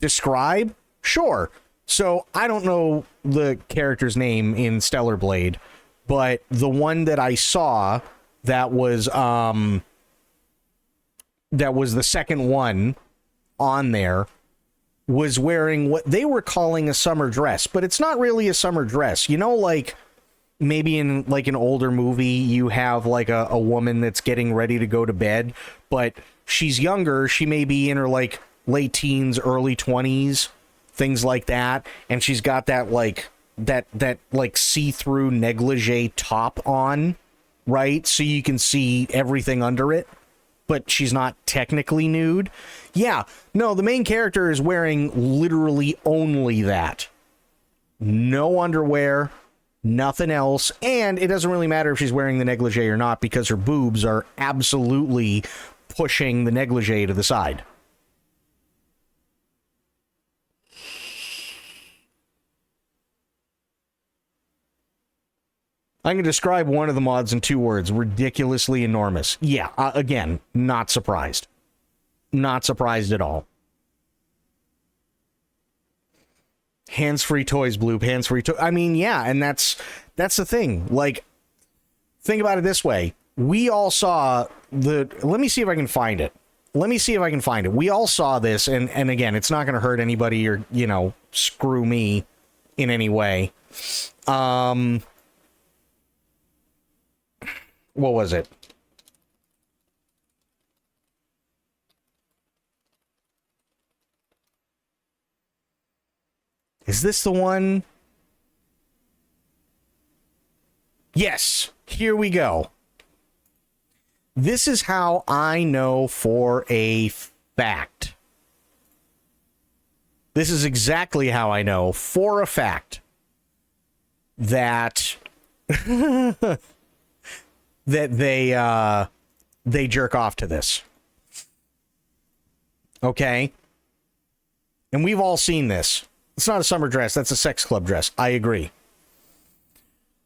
Describe? Sure. So I don't know the character's name in Stellar Blade, but the one that I saw that was the second one on there was wearing what they were calling a summer dress, but it's not really a summer dress. You know, like maybe in like an older movie, you have like a woman that's getting ready to go to bed, but she's younger. She may be in her like late teens, early 20s, things like that. And she's got that like see-through negligee top on, right? So you can see everything under it, but she's not technically nude. Yeah, no, the main character is wearing literally only that. No underwear, nothing else, and it doesn't really matter if she's wearing the negligee or not because her boobs are absolutely pushing the negligee to the side. I'm going to describe one of the mods in 2 words. Ridiculously enormous. Yeah, again, not surprised. Not surprised at all. Hands-free toys, Bloop. Hands-free toys. I mean, yeah, and that's the thing. Like, think about it this way. We all saw let me see if I can find it. We all saw this, and again, it's not going to hurt anybody or, screw me in any way. What was it? Is this the one? Yes, here we go. This is how I know for a fact This is exactly how I know for a fact that that they jerk off to this. Okay? And we've all seen this. It's not a summer dress, that's a sex club dress. I agree.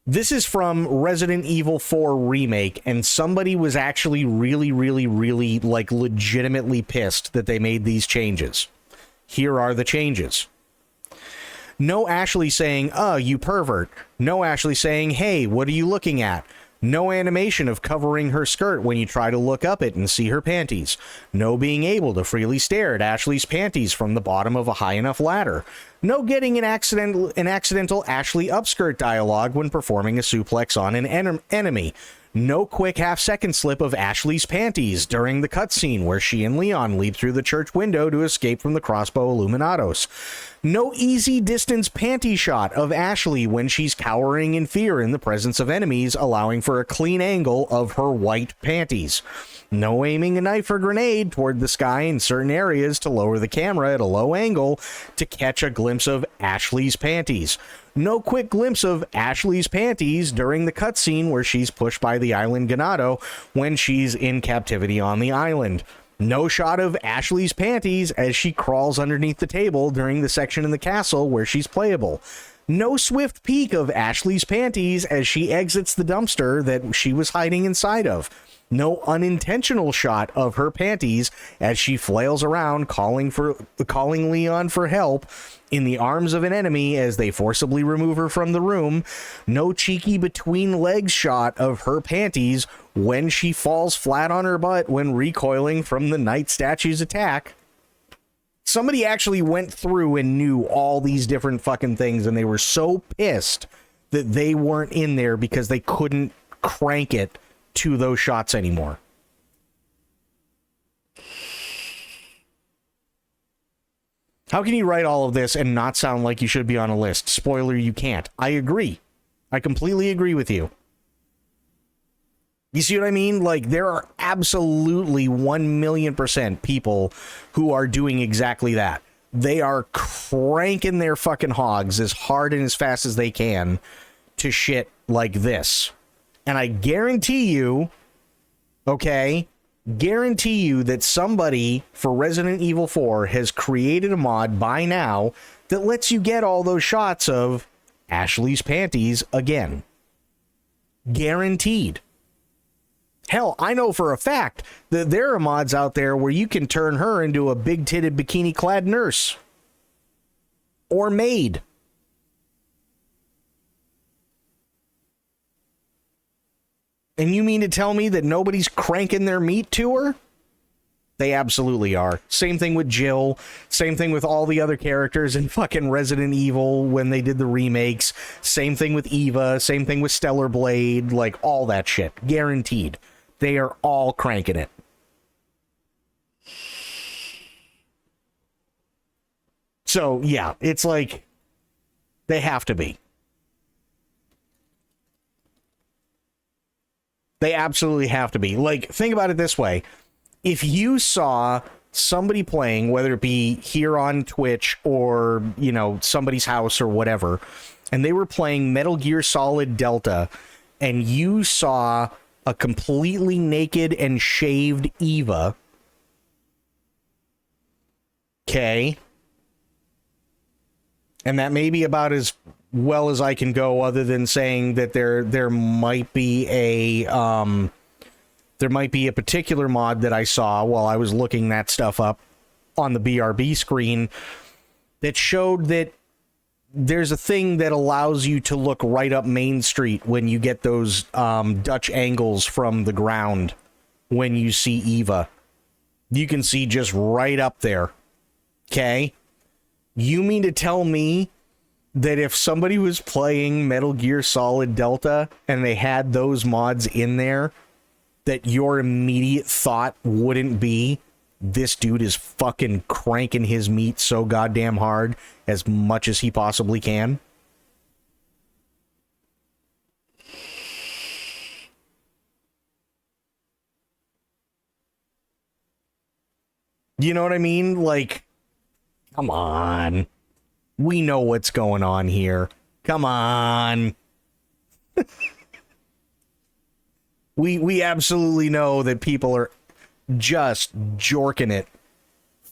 This is from Resident Evil 4 Remake, and somebody was actually really, like, legitimately pissed that they made these changes. Here are the changes. No Ashley saying, "Oh, you pervert." No Ashley saying, "Hey, what are you looking at?" No animation of covering her skirt when you try to look up it and see her panties. No being able to freely stare at Ashley's panties from the bottom of a high enough ladder. No getting an accidental Ashley upskirt dialogue when performing a suplex on an enemy. No quick half-second slip of Ashley's panties during the cutscene where she and Leon leap through the church window to escape from the crossbow Illuminados. No easy distance panty shot of Ashley when she's cowering in fear in the presence of enemies, allowing for a clean angle of her white panties. No aiming a knife or grenade toward the sky in certain areas to lower the camera at a low angle to catch a glimpse of Ashley's panties. No quick glimpse of Ashley's panties during the cutscene where she's pushed by the island Ganado when she's in captivity on the island. No shot of Ashley's panties as she crawls underneath the table during the section in the castle where she's playable. No swift peek of Ashley's panties as she exits the dumpster that she was hiding inside of. No unintentional shot of her panties as she flails around calling Leon for help in the arms of an enemy as they forcibly remove her from the room. No cheeky between legs shot of her panties when she falls flat on her butt when recoiling from the knight statue's attack. Somebody actually went through and knew all these different fucking things, and they were so pissed that they weren't in there because they couldn't crank it to those shots anymore. How can you write all of this and not sound like you should be on a list? Spoiler, you can't. I agree. I completely agree with you. You see what I mean? Like, there are absolutely 1,000,000% people who are doing exactly that. They are cranking their fucking hogs as hard and as fast as they can to shit like this. And I guarantee you, okay, guarantee you that somebody for Resident Evil 4 has created a mod by now that lets you get all those shots of Ashley's panties again. Guaranteed. Hell, I know for a fact that there are mods out there where you can turn her into a big-titted bikini-clad nurse. Or maid. And you mean to tell me that nobody's cranking their meat to her? They absolutely are. Same thing with Jill. Same thing with all the other characters in fucking Resident Evil when they did the remakes. Same thing with Eva. Same thing with Stellar Blade. Like, all that shit. Guaranteed. They are all cranking it. So, yeah, it's like, they have to be. They absolutely have to be. Like, think about it this way. If you saw somebody playing, whether it be here on Twitch or, you know, somebody's house or whatever, and they were playing Metal Gear Solid Delta, and you saw a completely naked and shaved Eva, okay, and that may be about as well as I can go, other than saying that there might be a particular mod that I saw while I was looking that stuff up on the BRB screen that showed that there's a thing that allows you to look right up Main Street when you get those Dutch angles from the ground when you see Eva. You can see just right up there. Okay? You mean to tell me that if somebody was playing Metal Gear Solid Delta and they had those mods in there, that your immediate thought wouldn't be, this dude is fucking cranking his meat so goddamn hard as much as he possibly can? You know what I mean? Like, Come on. We know what's going on here. Come on. We absolutely know that people are just jorking it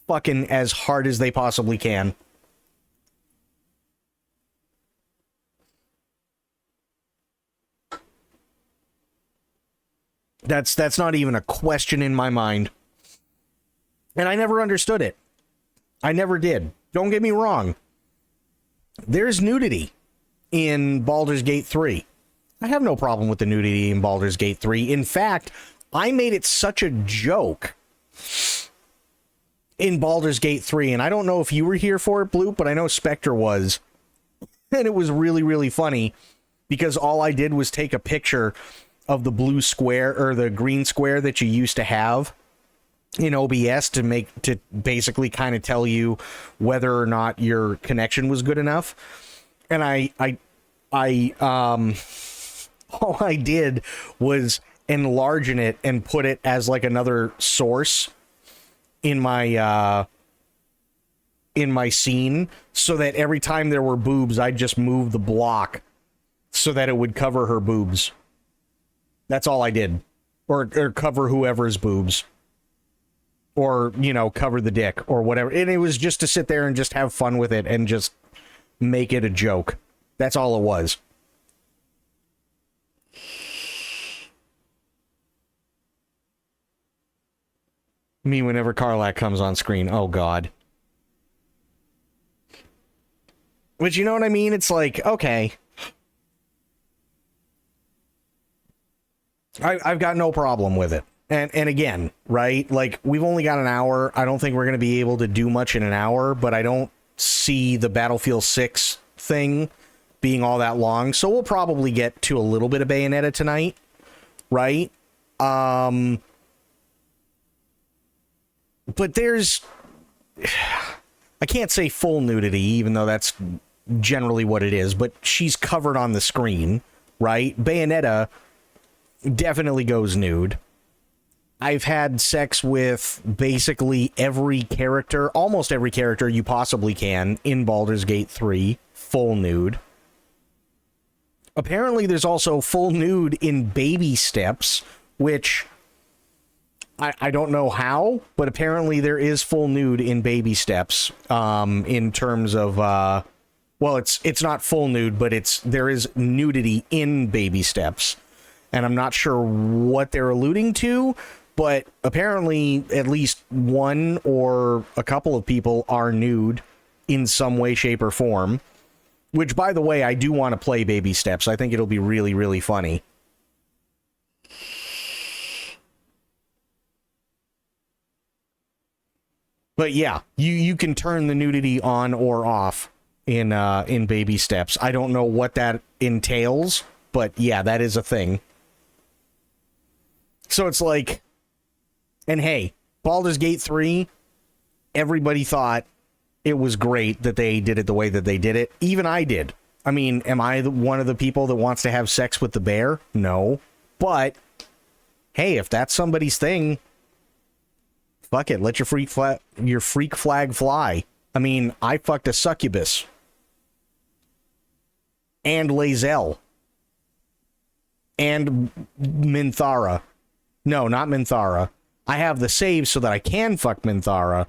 fucking as hard as they possibly can. That's not even a question in my mind. And I never understood it. I never did. Don't get me wrong. There's nudity in Baldur's Gate 3. I have no problem with the nudity in Baldur's Gate 3. In fact, I made it such a joke in Baldur's Gate 3, and I don't know if you were here for it, Bloop, but I know Spectre was. And it was really, really funny because all I did was take a picture of the blue square or the green square that you used to have in OBS to basically kind of tell you whether or not your connection was good enough. And all I did was enlarge it and put it as like another source in my scene, so that every time there were boobs, I'd just move the block so that it would cover her boobs. That's all I did. Or cover whoever's boobs. Or, you know, cover the dick or whatever. And it was just to sit there and just have fun with it and just make it a joke. That's all it was. Me whenever Karlak comes on screen. Oh, God. But you know what I mean? It's like, okay. I've got no problem with it. And again, right? Like, we've only got an hour. I don't think we're going to be able to do much in an hour, but I don't see the Battlefield 6 thing being all that long. So we'll probably get to a little bit of Bayonetta tonight, right? But there's... I can't say full nudity, even though that's generally what it is, but she's covered on the screen, right? Bayonetta definitely goes nude. I've had sex with basically every character, almost every character you possibly can in Baldur's Gate 3, full nude. Apparently there's also full nude in Baby Steps, which I don't know how, but apparently there is full nude in Baby Steps, in terms of, well, it's not full nude, but there is nudity in Baby Steps. And I'm not sure what they're alluding to, but apparently at least one or a couple of people are nude in some way, shape, or form. Which, by the way, I do want to play Baby Steps. I think it'll be really, really funny. But yeah, you can turn the nudity on or off in Baby Steps. I don't know what that entails, but yeah, that is a thing. So it's like, and hey, Baldur's Gate 3, everybody thought it was great that they did it the way that they did it. Even I did. I mean, am I one of the people that wants to have sex with the bear? No. But, hey, if that's somebody's thing, fuck it. Let your freak flag fly. I mean, I fucked a succubus. And Lae'zel. And Minthara. No, not Minthara. I have the save so that I can fuck Minthara,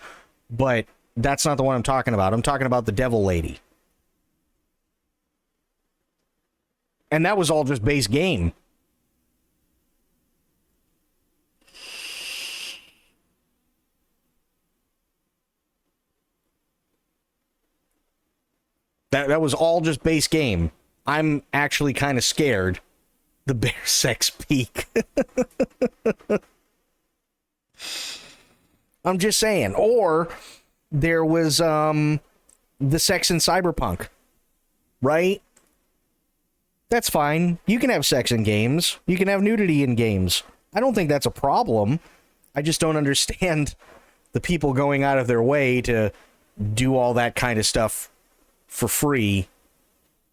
but that's not the one I'm talking about. I'm talking about the Devil Lady. And that was all just base game. That was all just base game. I'm actually kind of scared. The bear sex peak. I'm just saying. Or there was the sex in Cyberpunk. Right? That's fine. You can have sex in games. You can have nudity in games. I don't think that's a problem. I just don't understand the people going out of their way to do all that kind of stuff for free.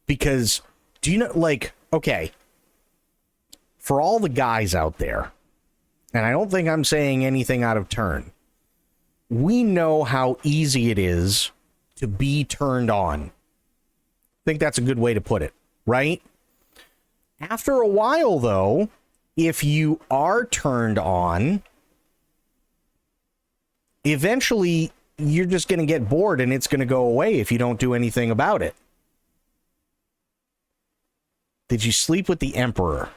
Because, do you know, like, okay, for all the guys out there, and I don't think I'm saying anything out of turn, we know how easy it is to be turned on. I think that's a good way to put it, right? After a while, though, if you are turned on, eventually you're just going to get bored and it's going to go away if you don't do anything about it. Did you sleep with the Emperor?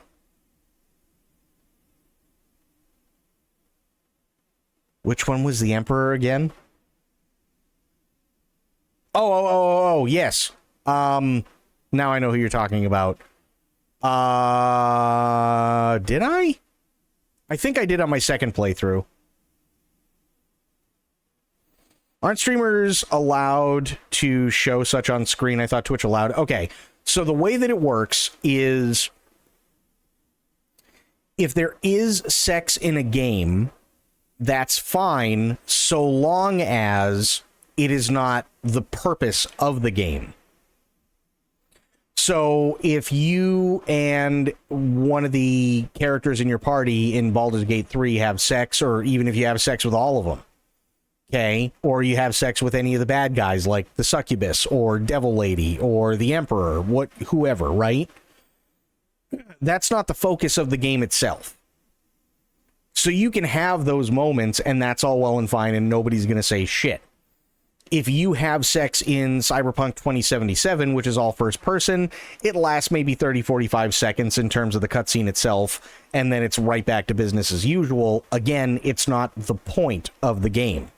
Which one was the Emperor again? Oh, yes. Now I know who you're talking about. Did I? I think I did on my second playthrough. Aren't streamers allowed to show such on screen? I thought Twitch allowed. Okay, so the way that it works is if there is sex in a game, that's fine so long as it is not the purpose of the game. So if you and one of the characters in your party in Baldur's Gate 3 have sex, or even if you have sex with all of them, okay, or you have sex with any of the bad guys like the Succubus or Devil Lady or the Emperor, whoever, right? That's not the focus of the game itself. So you can have those moments and that's all well and fine and nobody's going to say shit. If you have sex in Cyberpunk 2077, which is all first person, it lasts maybe 30, 45 seconds in terms of the cutscene itself, and then it's right back to business as usual. Again, it's not the point of the game.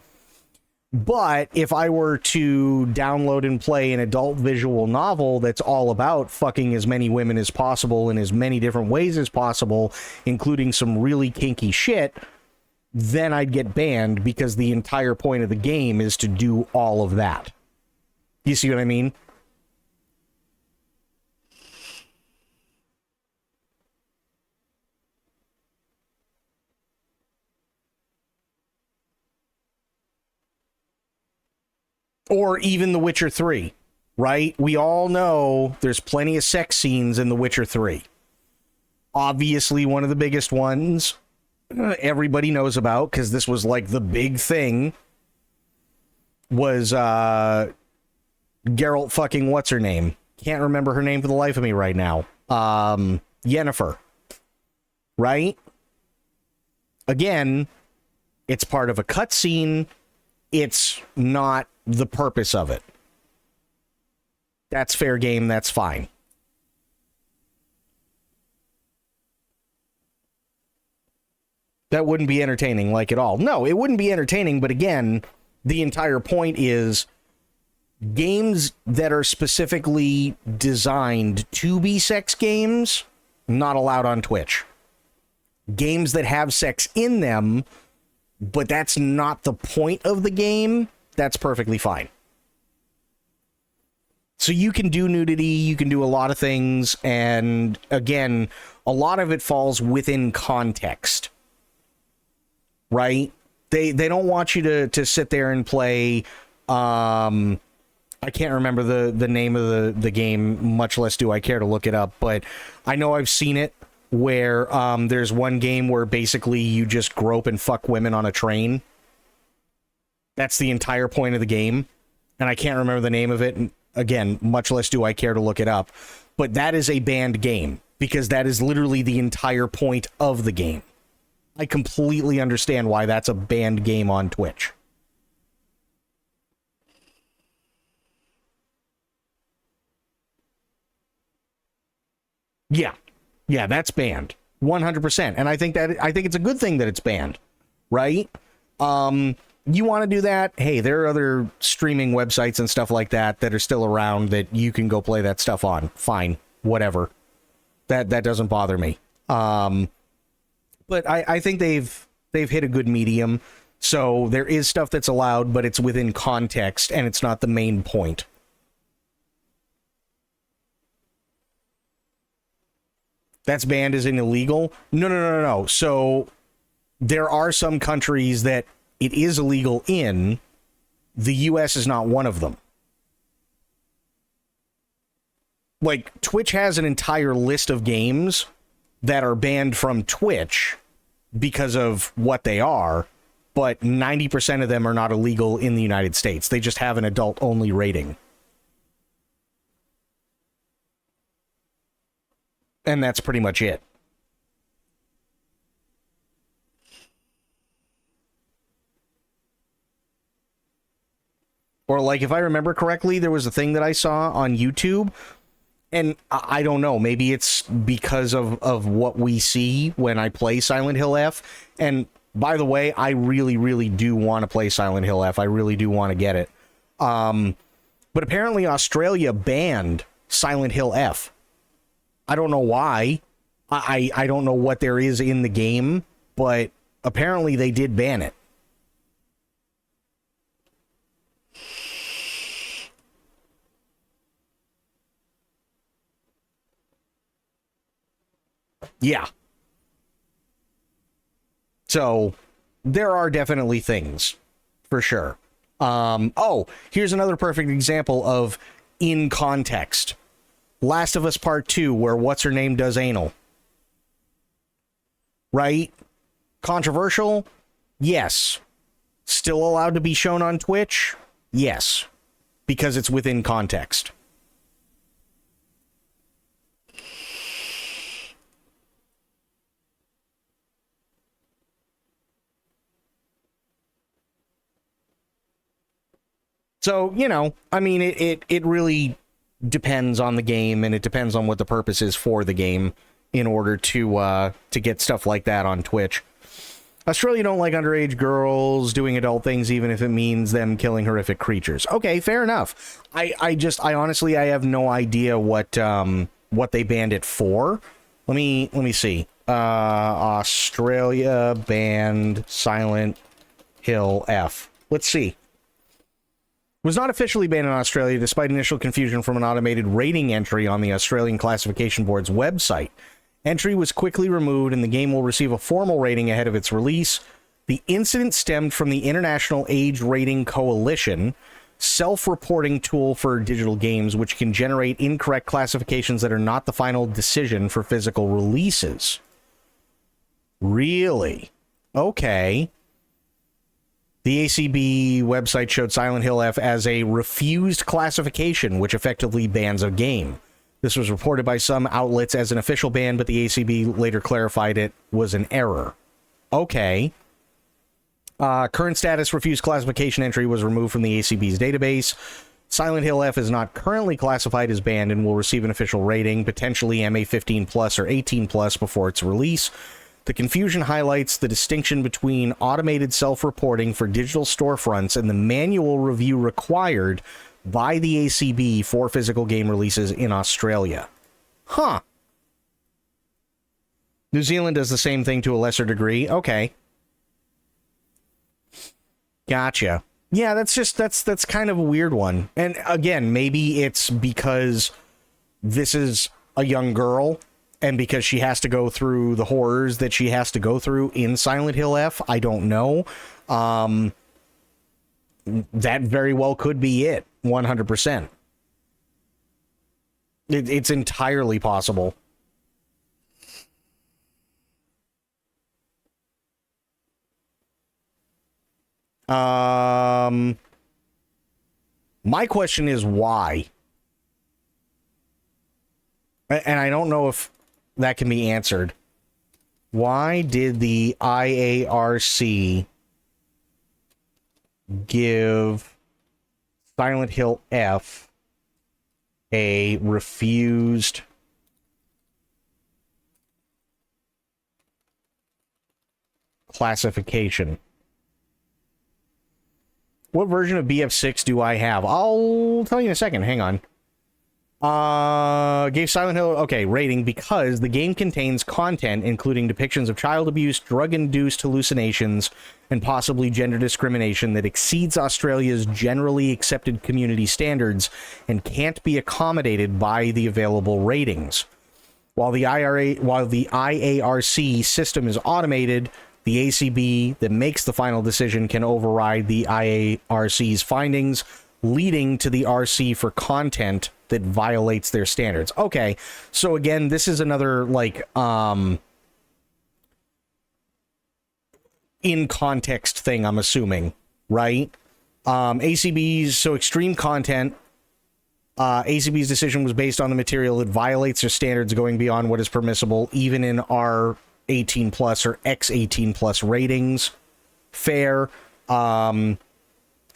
But if I were to download and play an adult visual novel that's all about fucking as many women as possible in as many different ways as possible, including some really kinky shit, then I'd get banned because the entire point of the game is to do all of that. You see what I mean? Or even The Witcher 3, right? We all know there's plenty of sex scenes in The Witcher 3. Obviously, one of the biggest ones everybody knows about, because this was like the big thing, was Geralt fucking what's her name? Can't remember her name for the life of me right now. Yennefer. Right? Again, it's part of a cutscene. It's not the purpose of it. That's fair game. That's fine. That wouldn't be entertaining, like, at all. No, it wouldn't be entertaining, but again, the entire point is games that are specifically designed to be sex games, not allowed on Twitch. Games that have sex in them, but that's not the point of the game, that's perfectly fine. So you can do nudity, you can do a lot of things, and again, a lot of it falls within context. Right? They don't want you to sit there and play I can't remember the name of the game, much less do I care to look it up, but I know I've seen it where there's one game where basically you just grope and fuck women on a train. That's the entire point of the game, and I can't remember the name of it. And again, much less do I care to look it up, but that is a banned game because that is literally the entire point of the game. I completely understand why that's a banned game on Twitch. Yeah, that's banned 100%, and I think it's a good thing that it's banned, right? You want to do that? Hey, there are other streaming websites and stuff like that that are still around that you can go play that stuff on. Fine, whatever. That doesn't bother me. But I think they've hit a good medium. So there is stuff that's allowed, but it's within context, and it's not the main point. That's banned as in illegal? No. So there are some countries that it is illegal in. The US is not one of them. Like, Twitch has an entire list of games that are banned from Twitch because of what they are, but 90% of them are not illegal in the United States. They just have an adult-only rating. And that's pretty much it. Or, like, if I remember correctly, there was a thing that I saw on YouTube, and I don't know, maybe it's because of what we see when I play Silent Hill F. And by the way, I really, really do want to play Silent Hill F. I really do want to get it. But apparently Australia banned Silent Hill F. I don't know why. I don't know what there is in the game, but apparently they did ban it. Yeah. So there are definitely things, for sure. Oh, here's another perfect example of in context. Last of Us Part 2, where what's-her-name does anal. Right? Controversial? Yes. Still allowed to be shown on Twitch? Yes. Because it's within context. So, you know, I mean, it really depends on the game, and it depends on what the purpose is for the game in order to get stuff like that on Twitch. Australia don't like underage girls doing adult things, even if it means them killing horrific creatures. Okay, fair enough. I honestly, I have no idea what they banned it for. Let me see. Australia banned Silent Hill F. Let's see. Was not officially banned in Australia despite initial confusion from an automated rating entry on the Australian Classification Board's website. Entry was quickly removed and the game will receive a formal rating ahead of its release. The incident stemmed from the International Age Rating Coalition, self-reporting tool for digital games, which can generate incorrect classifications that are not the final decision for physical releases. Really? Okay. The ACB website showed Silent Hill F as a refused classification, which effectively bans a game. This was reported by some outlets as an official ban, but the ACB later clarified it was an error. Okay. Current status refused classification entry was removed from the ACB's database. Silent Hill F is not currently classified as banned and will receive an official rating, potentially MA15 plus or 18 plus before its release. The confusion highlights the distinction between automated self-reporting for digital storefronts and the manual review required by the ACB for physical game releases in Australia. Huh. New Zealand does the same thing to a lesser degree. Okay. Gotcha. Yeah, that's kind of a weird one. And again, maybe it's because this is a young girl and because she has to go through the horrors that she has to go through in Silent Hill F. I don't know. That very well could be it. 100%. It's entirely possible. My question is why? And I don't know if that can be answered. Why did the IARC give Silent Hill F a refused classification? What version of BF6 do I have? I'll tell you in a second. Hang on. Gave Silent Hill, okay, rating because the game contains content including depictions of child abuse, drug-induced hallucinations, and possibly gender discrimination that exceeds Australia's generally accepted community standards and can't be accommodated by the available ratings. While the IARC system is automated, the ACB that makes the final decision can override the IARC's findings, leading to the RC for content that violates their standards. Okay, so again, this is another, like, in context thing, I'm assuming, right? ACB's so extreme content. ACB's decision was based on the material that violates their standards, going beyond what is permissible, even in our 18 plus or X 18 plus ratings. Fair.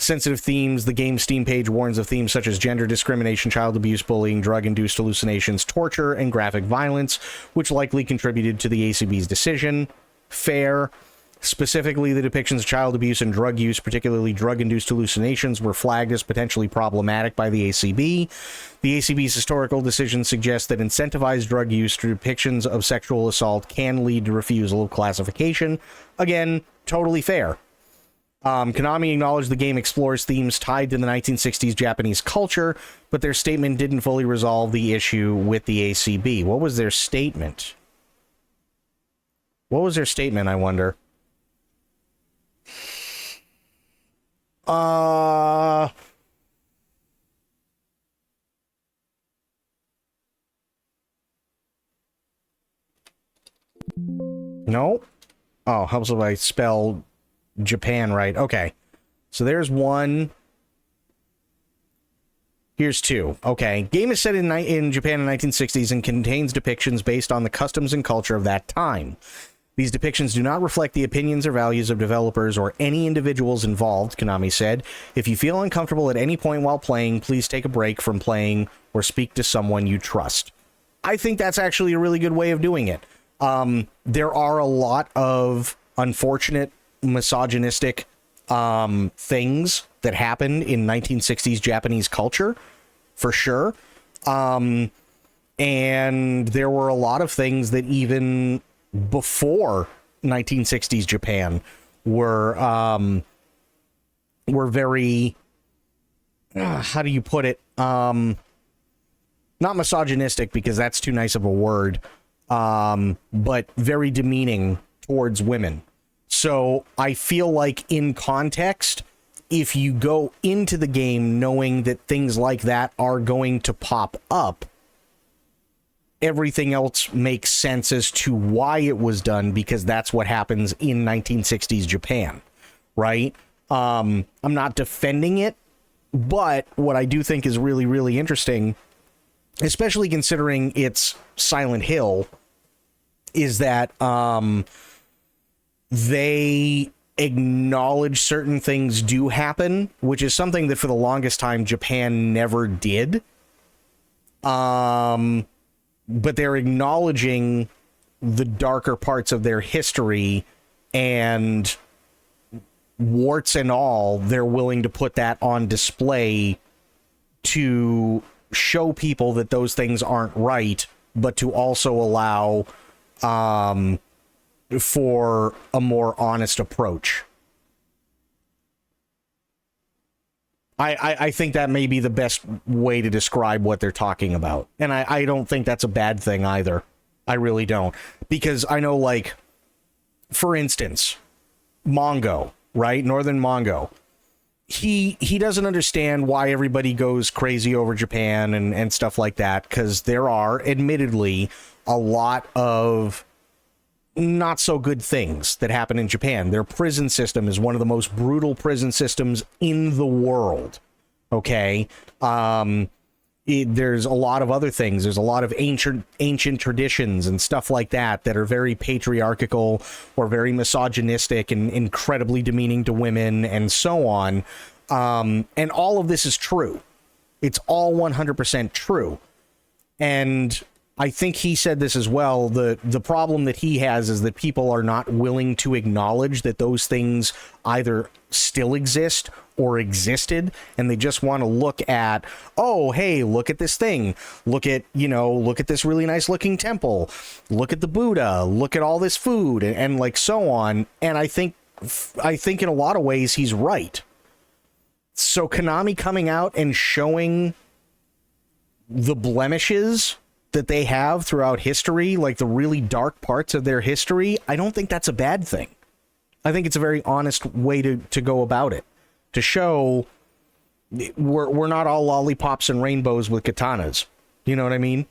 Sensitive themes. The game's Steam page warns of themes such as gender discrimination, child abuse, bullying, drug-induced hallucinations, torture, and graphic violence, which likely contributed to the ACB's decision. Fair. Specifically, the depictions of child abuse and drug use, particularly drug-induced hallucinations, were flagged as potentially problematic by the ACB. The ACB's historical decision suggests that incentivized drug use through depictions of sexual assault can lead to refusal of classification. Again, totally fair. Konami acknowledged the game explores themes tied to the 1960s Japanese culture, but their statement didn't fully resolve the issue with the ACB. What was their statement? What was their statement, I wonder? No? Oh, helps if I spell Japan right. Okay. So there's one. Here's two. Okay. Game is set in Japan in the 1960s and contains depictions based on the customs and culture of that time. These depictions do not reflect the opinions or values of developers or any individuals involved, Konami said. If you feel uncomfortable at any point while playing, please take a break from playing or speak to someone you trust. I think that's actually a really good way of doing it. There are a lot of unfortunate misogynistic things that happened in 1960s Japanese culture, for sure. And there were a lot of things that even before 1960s Japan were very, how do you put it? Not misogynistic, because that's too nice of a word, but very demeaning towards women. So I feel like in context, if you go into the game knowing that things like that are going to pop up, everything else makes sense as to why it was done, because that's what happens in 1960s Japan, right? I'm not defending it, but what I do think is really, really interesting, especially considering it's Silent Hill, is that they acknowledge certain things do happen, which is something that for the longest time Japan never did. But they're acknowledging the darker parts of their history, and warts and all, they're willing to put that on display to show people that those things aren't right, but to also allow for a more honest approach. I think that may be the best way to describe what they're talking about. And I don't think that's a bad thing either. I really don't. Because I know, like, for instance, Mongo, right? Northern Mongo. He doesn't understand why everybody goes crazy over Japan and stuff like that, because there are, admittedly, a lot of not so good things that happen in Japan. Their prison system is one of the most brutal prison systems in the world. Okay. There's a lot of other things. There's a lot of ancient traditions and stuff like that that are very patriarchal or very misogynistic and incredibly demeaning to women and so on. And all of this is true. It's all 100% true. And I think he said this as well. The problem that he has is that people are not willing to acknowledge that those things either still exist or existed, and they just want to look at, oh, hey, look at this thing. Look at this really nice looking temple. Look at the Buddha. Look at all this food and like so on. And I think in a lot of ways he's right. So Konami coming out and showing the blemishes that they have throughout history, like the really dark parts of their history, I don't think that's a bad thing. I think it's a very honest way to go about it, to show we're not all lollipops and rainbows with katanas. You know what I mean?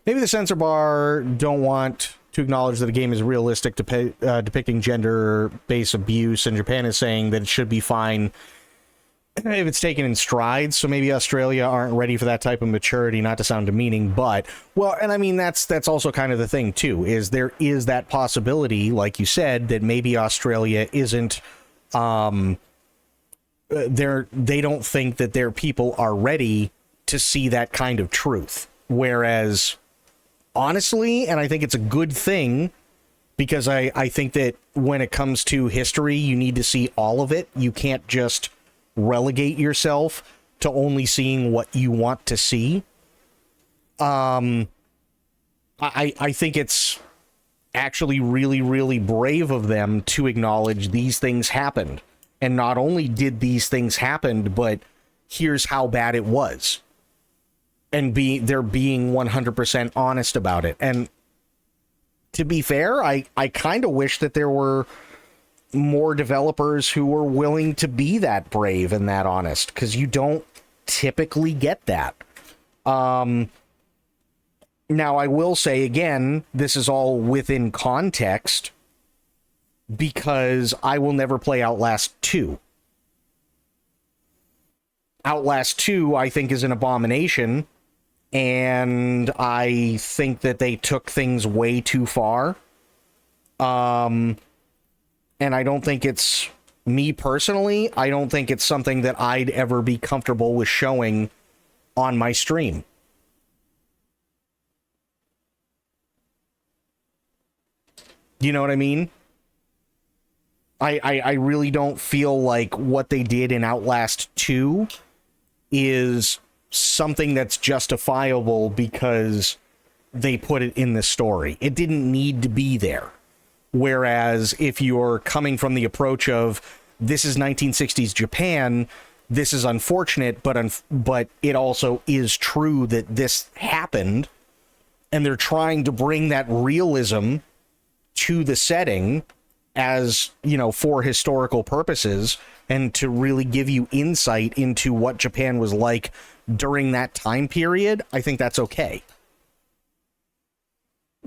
Maybe the censor bar don't want to acknowledge that a game is realistic, depicting gender-based abuse, and Japan is saying that it should be fine if it's taken in strides. So maybe Australia aren't ready for that type of maturity, not to sound demeaning, but, well, and I mean, that's also kind of the thing, too, is there is that possibility, like you said, that maybe Australia isn't, they don't think that their people are ready to see that kind of truth. Whereas, honestly, and I think it's a good thing, because I think that when it comes to history, you need to see all of it. You can't just relegate yourself to only seeing what you want to see. I think it's actually really, really brave of them to acknowledge these things happened. And not only did these things happen, but here's how bad it was. And they're being 100% honest about it. And to be fair, I kind of wish that there were more developers who were willing to be that brave and that honest, because you don't typically get that. Now, I will say again, this is all within context, because I will never play Outlast 2. Outlast 2, I think, is an abomination, and I think that they took things way too far. And I don't think it's, me personally, I don't think it's something that I'd ever be comfortable with showing on my stream. You know what I mean? I really don't feel like what they did in Outlast 2 is something that's justifiable because they put it in the story. It didn't need to be there. Whereas if you're coming from the approach of, this is 1960s Japan, this is unfortunate, but it also is true that this happened, and they're trying to bring that realism to the setting as, you know, for historical purposes, and to really give you insight into what Japan was like during that time period, I think that's okay.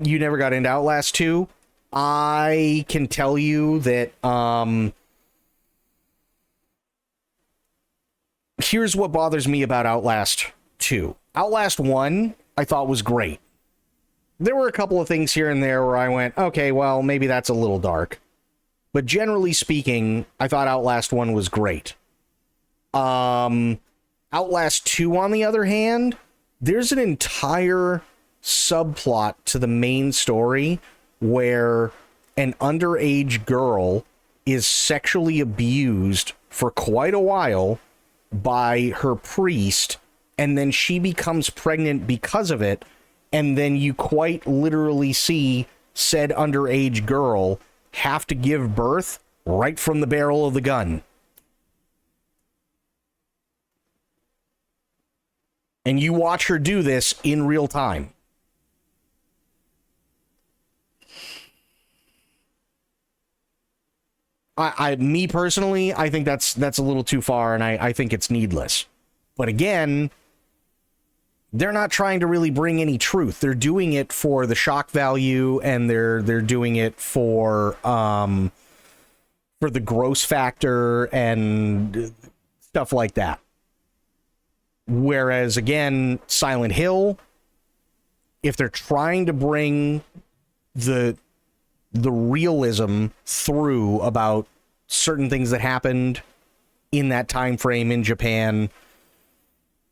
You never got into Outlast 2? I can tell you that, here's what bothers me about Outlast 2. Outlast 1, I thought was great. There were a couple of things here and there where I went, okay, well, maybe that's a little dark. But generally speaking, I thought Outlast 1 was great. Outlast 2, on the other hand, there's an entire subplot to the main story where an underage girl is sexually abused for quite a while by her priest, and then she becomes pregnant because of it, and then you quite literally see said underage girl have to give birth right from the barrel of the gun. And you watch her do this in real time. Me personally, I think that's a little too far, and I think it's needless. But again, they're not trying to really bring any truth. They're doing it for the shock value, and they're doing it for the gross factor and stuff like that. Whereas again, Silent Hill, if they're trying to bring the realism through about certain things that happened in that time frame in Japan,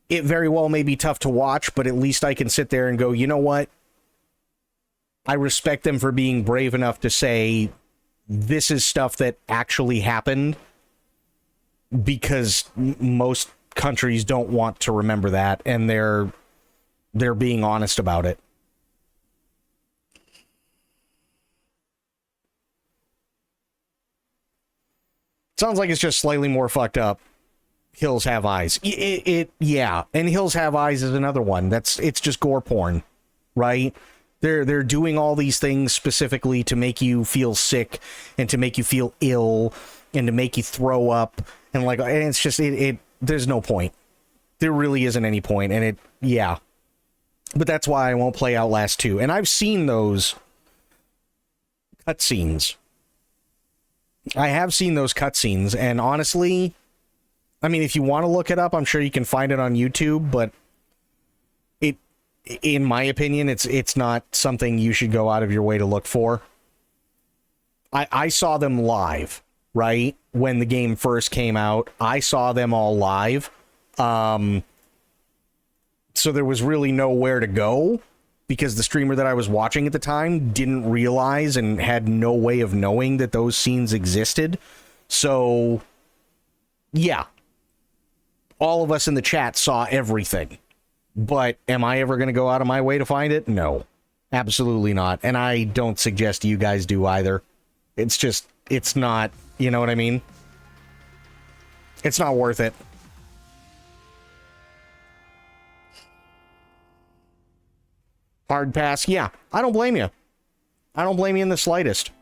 it very well may be tough to watch, but at least I can sit there and go, you know what? I respect them for being brave enough to say this is stuff that actually happened, because most countries don't want to remember that, and they're being honest about it. Sounds like it's just slightly more fucked up. Hills Have Eyes. Yeah, and Hills Have Eyes is another one. It's just gore porn, right? They're doing all these things specifically to make you feel sick and to make you feel ill and to make you throw up, and it's just there's no point. There really isn't any point, and yeah. But that's why I won't play Outlast 2. And I've seen those cutscenes. I have seen those cutscenes, and honestly, I mean, if you want to look it up, I'm sure you can find it on YouTube, but in my opinion, it's not something you should go out of your way to look for. I saw them live, right? When the game first came out, I saw them all live. So there was really nowhere to go because the streamer that I was watching at the time didn't realize and had no way of knowing that those scenes existed. So, yeah. All of us in the chat saw everything. But am I ever going to go out of my way to find it? No, absolutely not. And I don't suggest you guys do either. It's just, it's not, you know what I mean? It's not worth it. Hard pass, yeah. I don't blame you. I don't blame you in the slightest.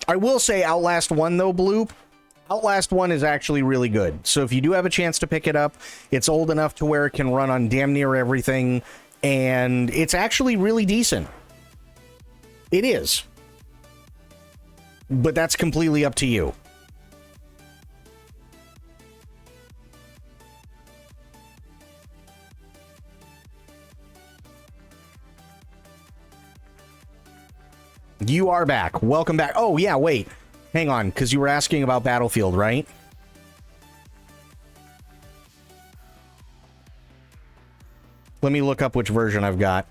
I will say Outlast 1, though, Bloop. Outlast 1 is actually really good. So if you do have a chance to pick it up, it's old enough to where it can run on damn near everything, and it's actually really decent. It is. But that's completely up to you. You are back. Welcome back. Oh, yeah, wait. Hang on, because you were asking about Battlefield, right? Let me look up which version I've got.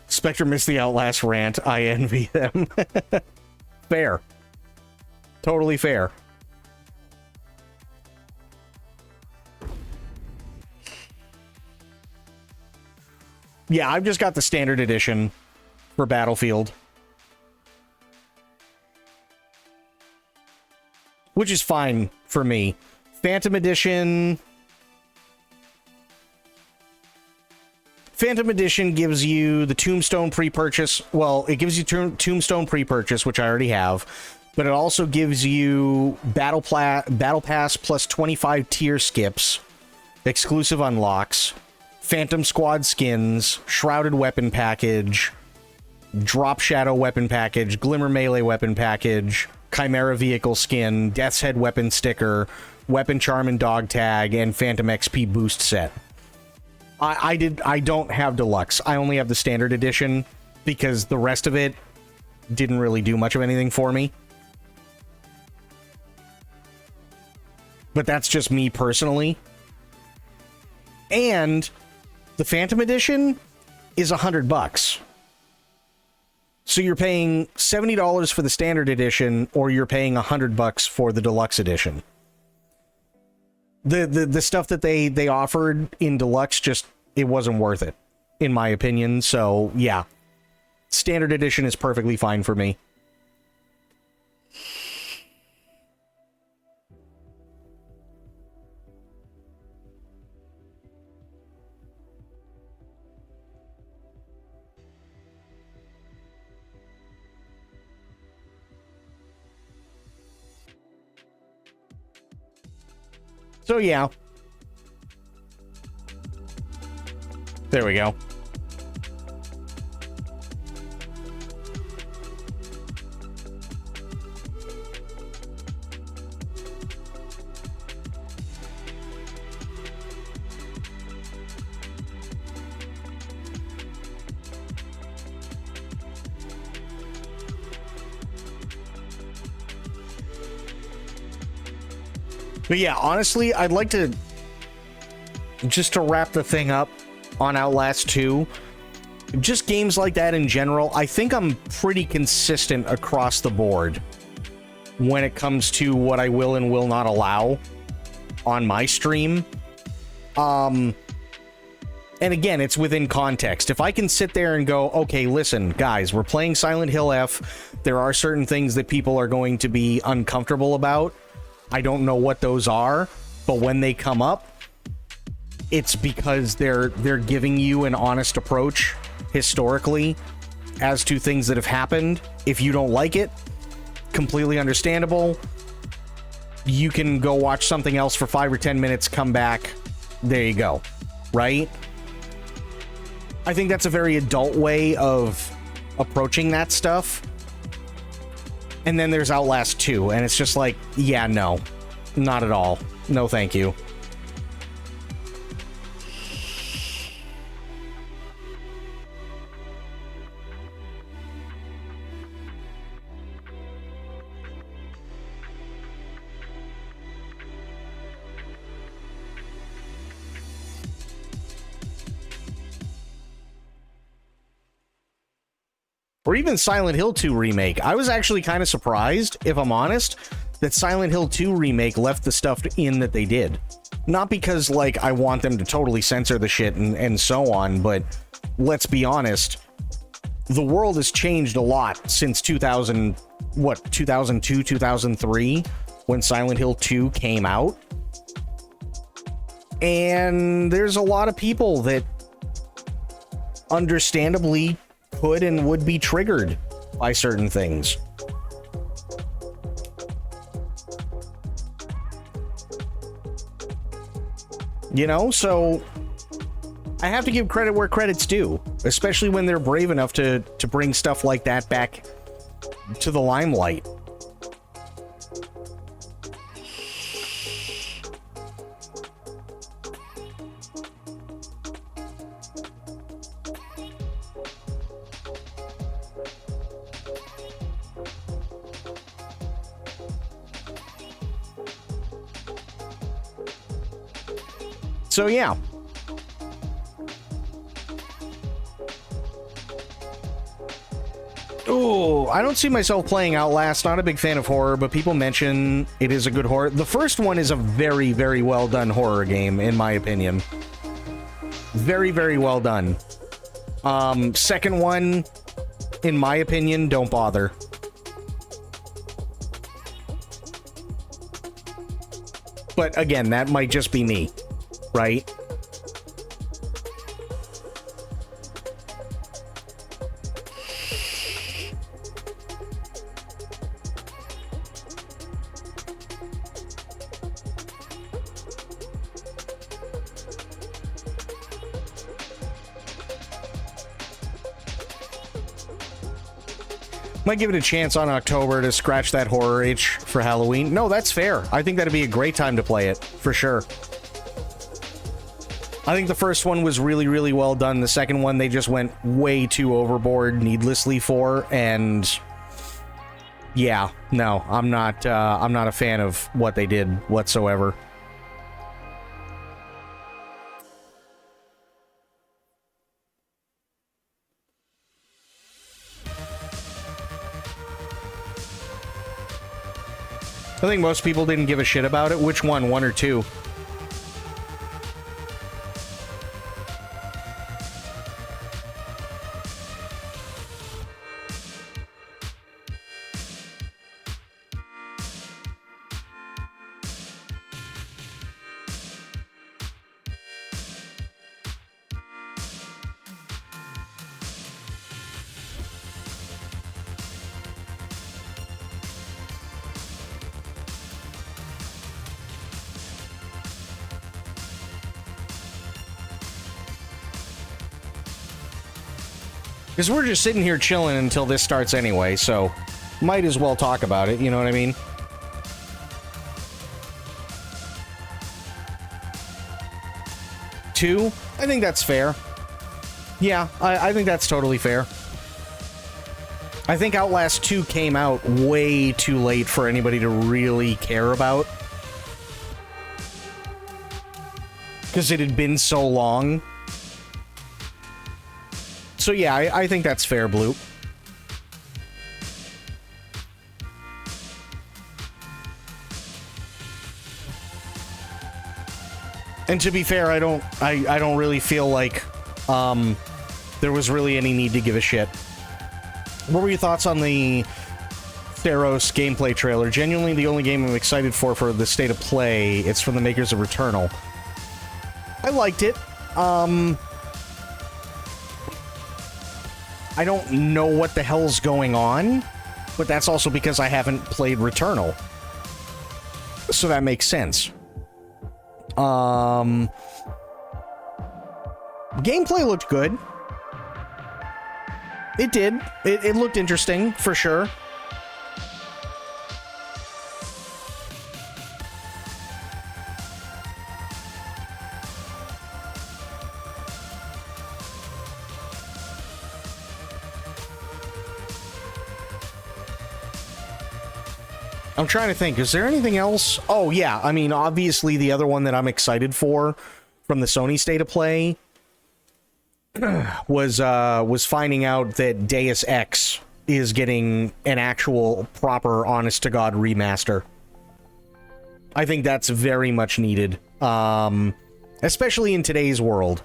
Spectre missed the Outlast rant. I envy them. Fair. Totally fair. Yeah, I've just got the standard edition for Battlefield. Which is fine for me. Phantom Edition gives you the Tombstone pre-purchase. Well, it gives you Tombstone pre-purchase, which I already have. But it also gives you Battle Pass plus 25 tier skips, exclusive unlocks, Phantom Squad skins, Shrouded Weapon Package, Drop Shadow Weapon Package, Glimmer Melee Weapon Package, Chimera Vehicle Skin, Death's Head Weapon Sticker, Weapon Charm and Dog Tag, and Phantom XP Boost Set. I don't have Deluxe. I only have the Standard Edition because the rest of it didn't really do much of anything for me. But that's just me personally. And the Phantom Edition is $100. So you're paying $70 for the Standard Edition, or you're paying $100 for the Deluxe Edition. The stuff that they offered in Deluxe, just, it wasn't worth it, in my opinion. So, yeah. Standard Edition is perfectly fine for me. So, yeah. There we go. But yeah, honestly, I'd like to, just to wrap the thing up on Outlast 2, just games like that in general, I think I'm pretty consistent across the board when it comes to what I will and will not allow on my stream. And again, it's within context. If I can sit there and go, okay, listen, guys, we're playing Silent Hill F. There are certain things that people are going to be uncomfortable about. I don't know what those are, but when they come up, it's because they're giving you an honest approach historically as to things that have happened. If you don't like it, completely understandable. You can go watch something else for 5 or 10 minutes, come back, there you go, right? I think that's a very adult way of approaching that stuff. And then there's Outlast 2, and it's just like, yeah, no, not at all. No, thank you. Or even Silent Hill 2 Remake. I was actually kind of surprised, if I'm honest, that Silent Hill 2 Remake left the stuff in that they did. Not because, like, I want them to totally censor the shit and so on, but let's be honest, the world has changed a lot since 2002, 2003, when Silent Hill 2 came out. And there's a lot of people that understandably could and would be triggered by certain things. You know, so I have to give credit where credit's due, especially when they're brave enough to bring stuff like that back to the limelight. So yeah. Oh, I don't see myself playing Outlast. Not a big fan of horror, but people mention it is a good horror. The first one is a very, very well done horror game, in my opinion. Very, very well done. Second one, in my opinion, don't bother. But again, that might just be me. Right? Might give it a chance on October to scratch that horror itch for Halloween. No, that's fair. I think that'd be a great time to play it, for sure. I think the first one was really, really well done. The second one, they just went way too overboard needlessly for, and yeah, no, I'm not a fan of what they did whatsoever. I think most people didn't give a shit about it. Which one or two? Because we're just sitting here chilling until this starts anyway, so might as well talk about it, you know what I mean? Two? I think that's fair. Yeah, I think that's totally fair. I think Outlast 2 came out way too late for anybody to really care about. Because it had been so long. So yeah, I think that's fair, Bloop. And to be fair, I don't really feel like there was really any need to give a shit. What were your thoughts on the Theros gameplay trailer? Genuinely the only game I'm excited for the state of play. It's from the makers of Returnal. I liked it. I don't know what the hell's going on, But that's also because I haven't played Returnal. So that makes sense. Gameplay looked good. It did. It looked interesting, for sure. I'm trying to think, is there anything else? Oh, yeah, I mean, obviously the other one that I'm excited for from the Sony State of Play was finding out that Deus Ex is getting an actual, proper, honest-to-God remaster. I think that's very much needed, especially in today's world.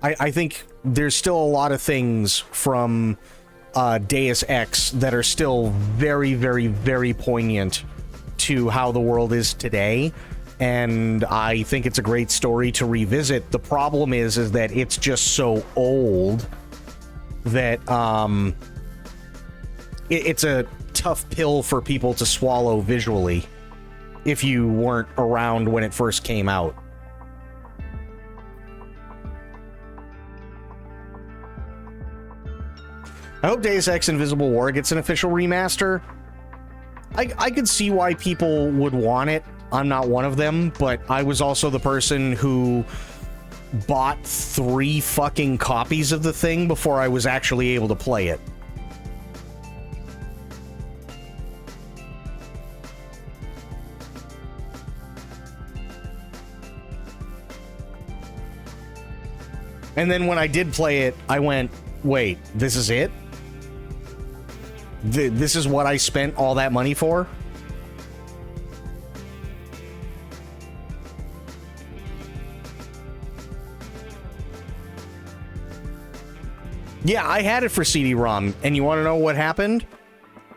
I think there's still a lot of things from Deus Ex that are still very, very, very poignant to how the world is today, and I think it's a great story to revisit. The problem is that it's just so old that it's a tough pill for people to swallow visually if you weren't around when it first came out. I hope Deus Ex Invisible War gets an official remaster. I could see why people would want it. I'm not one of them, but I was also the person who bought 3 fucking copies of the thing before I was actually able to play it. And then when I did play it, I went, wait, this is it? This is what I spent all that money for? Yeah, I had it for CD-ROM, and you want to know what happened?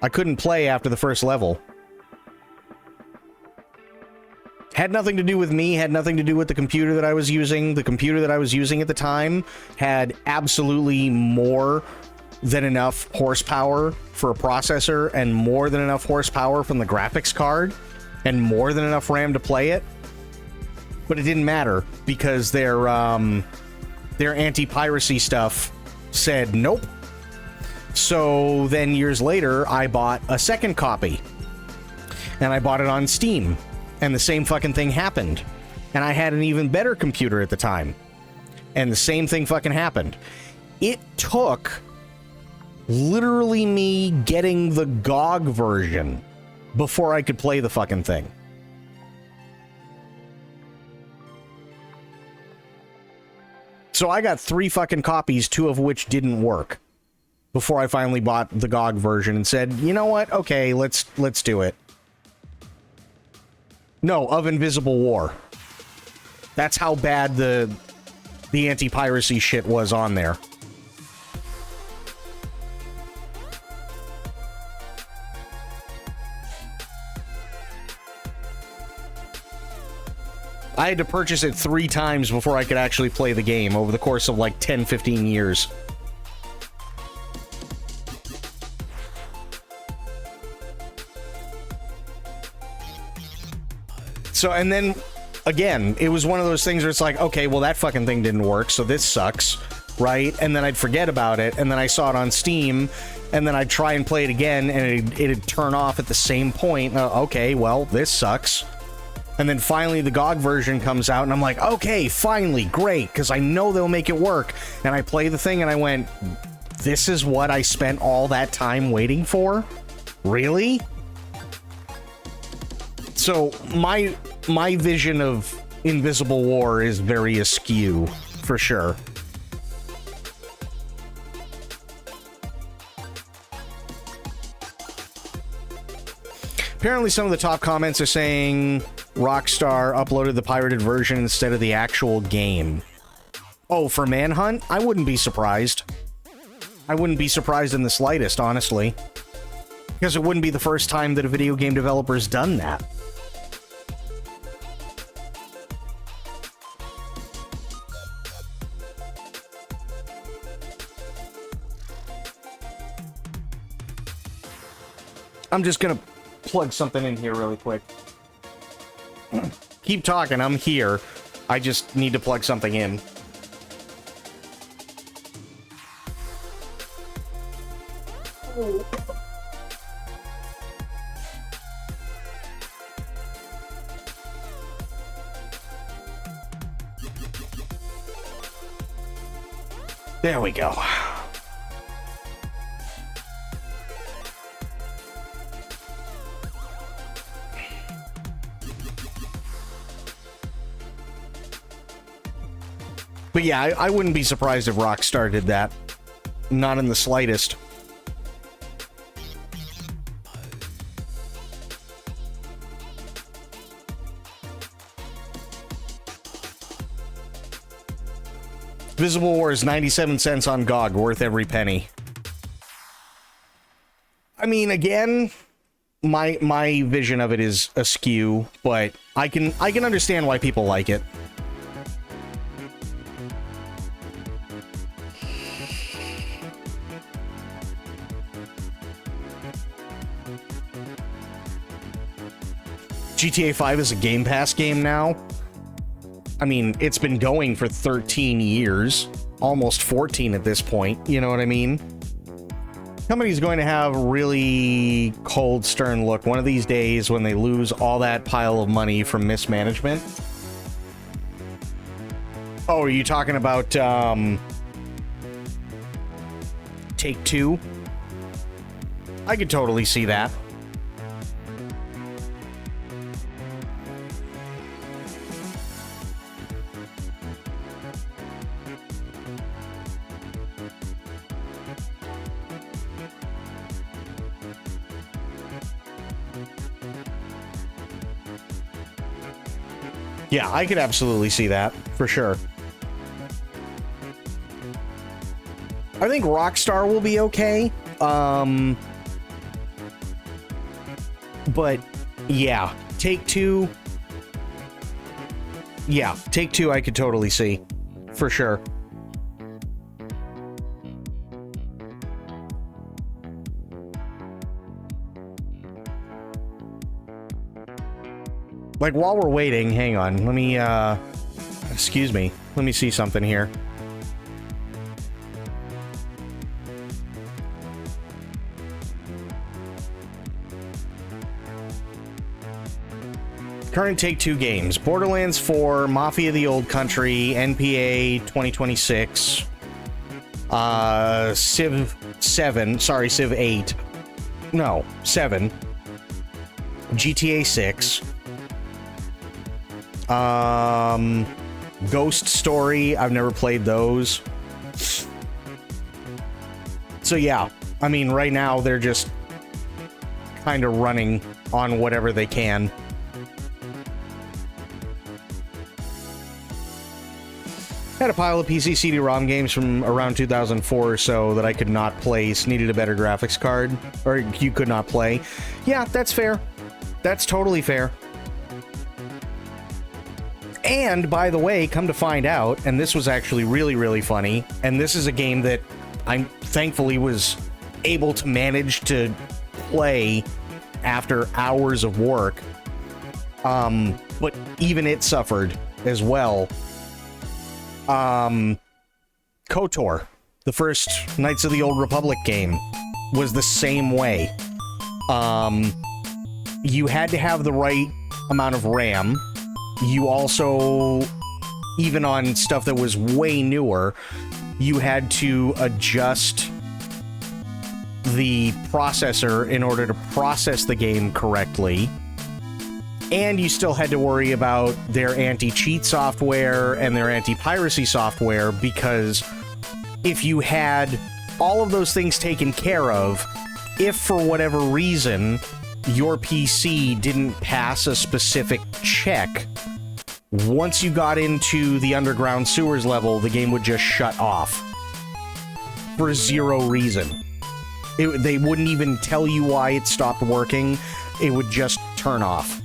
I couldn't play after the first level. Had nothing to do with me, had nothing to do with the computer that I was using. The computer that I was using at the time had absolutely more than enough horsepower for a processor, and more than enough horsepower from the graphics card, and more than enough RAM to play it. But it didn't matter, because their anti-piracy stuff said nope. So then years later, I bought a second copy, and I bought it on Steam, and the same fucking thing happened. And I had an even better computer at the time, and the same thing fucking happened. It took literally me getting the GOG version before I could play the fucking thing. So I got 3 fucking copies, 2 of which didn't work, before I finally bought the GOG version and said, you know what? Okay, let's do it. No, of Invisible War. That's how bad the anti-piracy shit was on there. I had to purchase it 3 times before I could actually play the game over the course of like 10-15 years. So, and then, again, it was one of those things where it's like, okay, well, that fucking thing didn't work, so this sucks, right? And then I'd forget about it, and then I saw it on Steam, and then I'd try and play it again, and it'd turn off at the same point. Okay, well, this sucks. And then finally the GOG version comes out, and I'm like, okay, finally, great, because I know they'll make it work. And I play the thing, and I went, this is what I spent all that time waiting for? Really? So my vision of Invisible War is very askew, for sure. Apparently some of the top comments are saying Rockstar uploaded the pirated version instead of the actual game. Oh, for Manhunt? I wouldn't be surprised. I wouldn't be surprised in the slightest, honestly. Because it wouldn't be the first time that a video game developer's done that. I'm just gonna plug something in here really quick. Keep talking, I'm here. I just need to plug something in. There we go. But yeah, I wouldn't be surprised if Rockstar did that. Not in the slightest. Visible War is 97 cents on GOG, worth every penny. I mean, again, my vision of it is askew, but I can understand why people like it. GTA 5 is a Game Pass game now. I mean, it's been going for 13 years, almost 14 at this point, you know what I mean? Company's going to have a really cold, stern look one of these days when they lose all that pile of money from mismanagement. Oh, are you talking about Take-Two? I could totally see that. Yeah, I could absolutely see that, for sure. I think Rockstar will be okay. But, yeah, Take-Two... Yeah, Take-Two I could totally see, for sure. Like, while we're waiting, hang on, let me, excuse me, let me see something here. Current Take-Two games: Borderlands 4, Mafia: The Old Country, NPA 2026, Civ 7, sorry, Civ 8, no, 7, GTA 6, Ghost Story, I've never played those. So yeah, I mean, right now they're just kind of running on whatever they can. Had a pile of PC CD-ROM games from around 2004 or so that I could not place, needed a better graphics card, or you could not play. Yeah, that's fair. That's totally fair. And, by the way, come to find out, and this was actually really, really funny, and this is a game that I thankfully was able to manage to play after hours of work, but even it suffered as well. KOTOR, the first Knights of the Old Republic game, was the same way. You had to have the right amount of RAM. You also, even on stuff that was way newer, you had to adjust the processor in order to process the game correctly. And you still had to worry about their anti-cheat software and their anti-piracy software, because if you had all of those things taken care of, if for whatever reason your PC didn't pass a specific check, once you got into the underground sewers level, the game would just shut off. For zero reason. They wouldn't even tell you why it stopped working. It would just turn off.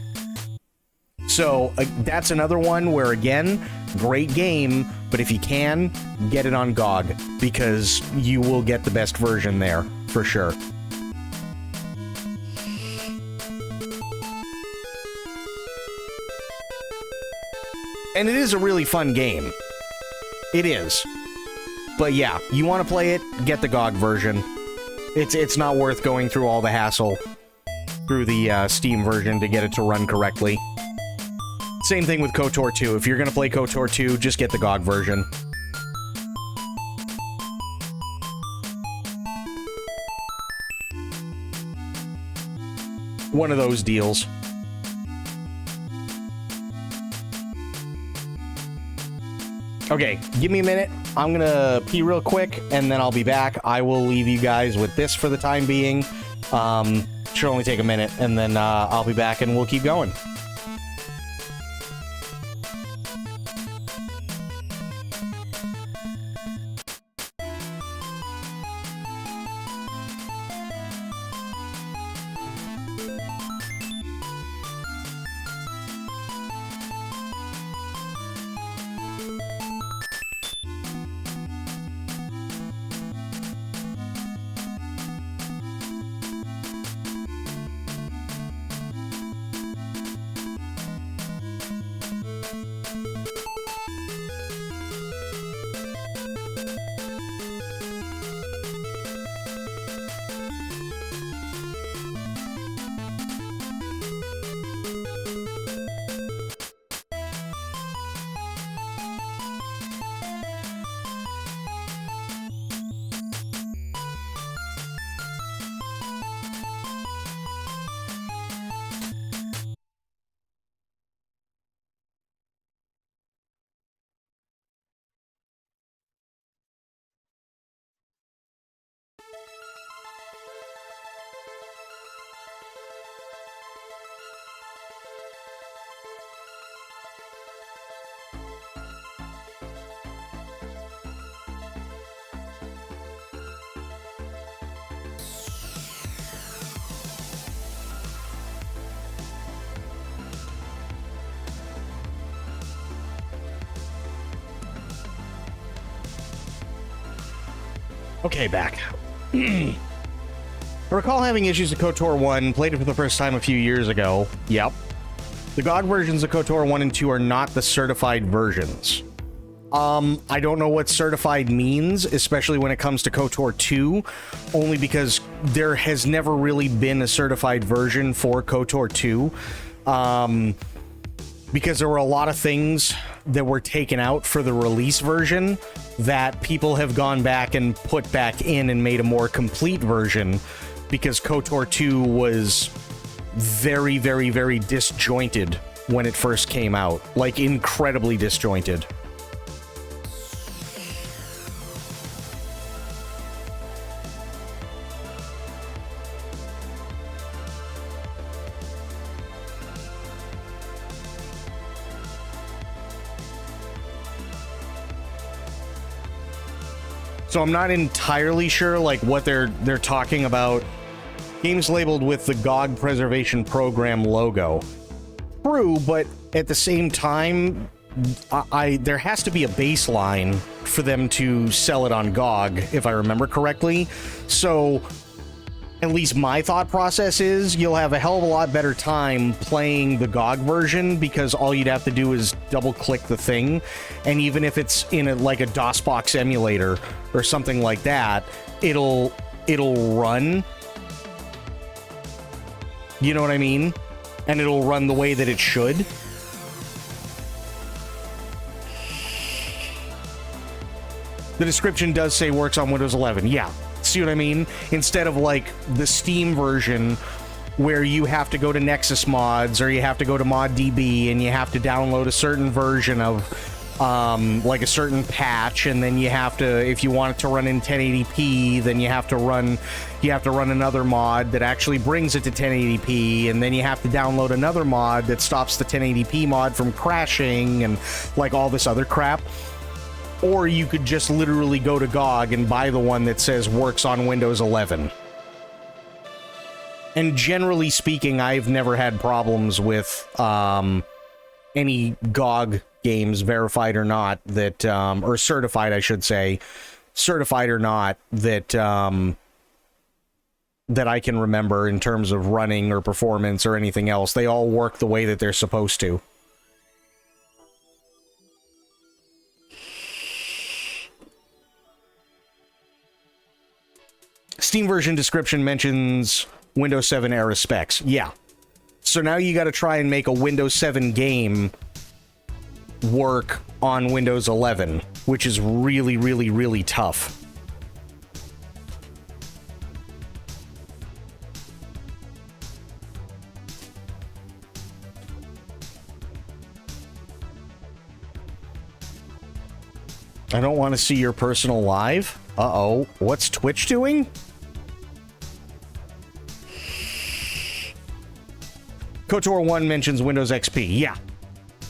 So, that's another one where, again, great game, but if you can, get it on GOG, because you will get the best version there, for sure. And it is a really fun game. It is. But yeah, you want to play it, get the GOG version. It's not worth going through all the hassle through the Steam version to get it to run correctly. Same thing with KOTOR 2. If you're going to play KOTOR 2, just get the GOG version. One of those deals. Okay, give me a minute. I'm gonna pee real quick, and then I'll be back. I will leave you guys with this for the time being. Should only take a minute, and then I'll be back, and we'll keep going. Okay, back. I recall having issues with KOTOR 1, played it for the first time a few years ago. Yep. The GOG versions of KOTOR 1 and 2 are not the certified versions. I don't know what certified means, especially when it comes to KOTOR 2, only because there has never really been a certified version for KOTOR 2. Because there were a lot of things that were taken out for the release version that people have gone back and put back in and made a more complete version, because KOTOR 2 was very, very, very disjointed when it first came out. Like, incredibly disjointed. So I'm not entirely sure like what they're talking about. Games labeled with the GOG Preservation Program logo. True, but at the same time, there has to be a baseline for them to sell it on GOG, if I remember correctly. So at least my thought process is you'll have a hell of a lot better time playing the GOG version, because all you'd have to do is double click the thing, and even if it's in like a DOSBox emulator or something like that, it'll run. You know what I mean? And it'll run the way that it should. The description does say works on Windows 11. Yeah. See what I mean? Instead of like the Steam version where you have to go to Nexus Mods or you have to go to ModDB and you have to download a certain version of like a certain patch, and then you have to, if you want it to run in 1080p, then you have to run another mod that actually brings it to 1080p, and then you have to download another mod that stops the 1080p mod from crashing and like all this other crap. Or you could just literally go to GOG and buy the one that says works on Windows 11. And generally speaking, I've never had problems with any GOG games, verified or not, that or certified, I should say, certified or not, that that I can remember in terms of running or performance or anything else. They all work the way that they're supposed to. Steam version description mentions Windows 7 era specs. Yeah. So now you got to try and make a Windows 7 game work on Windows 11, which is really, really, really tough. I don't want to see your personal live. Uh-oh. What's Twitch doing? KOTOR1 mentions Windows XP. Yeah.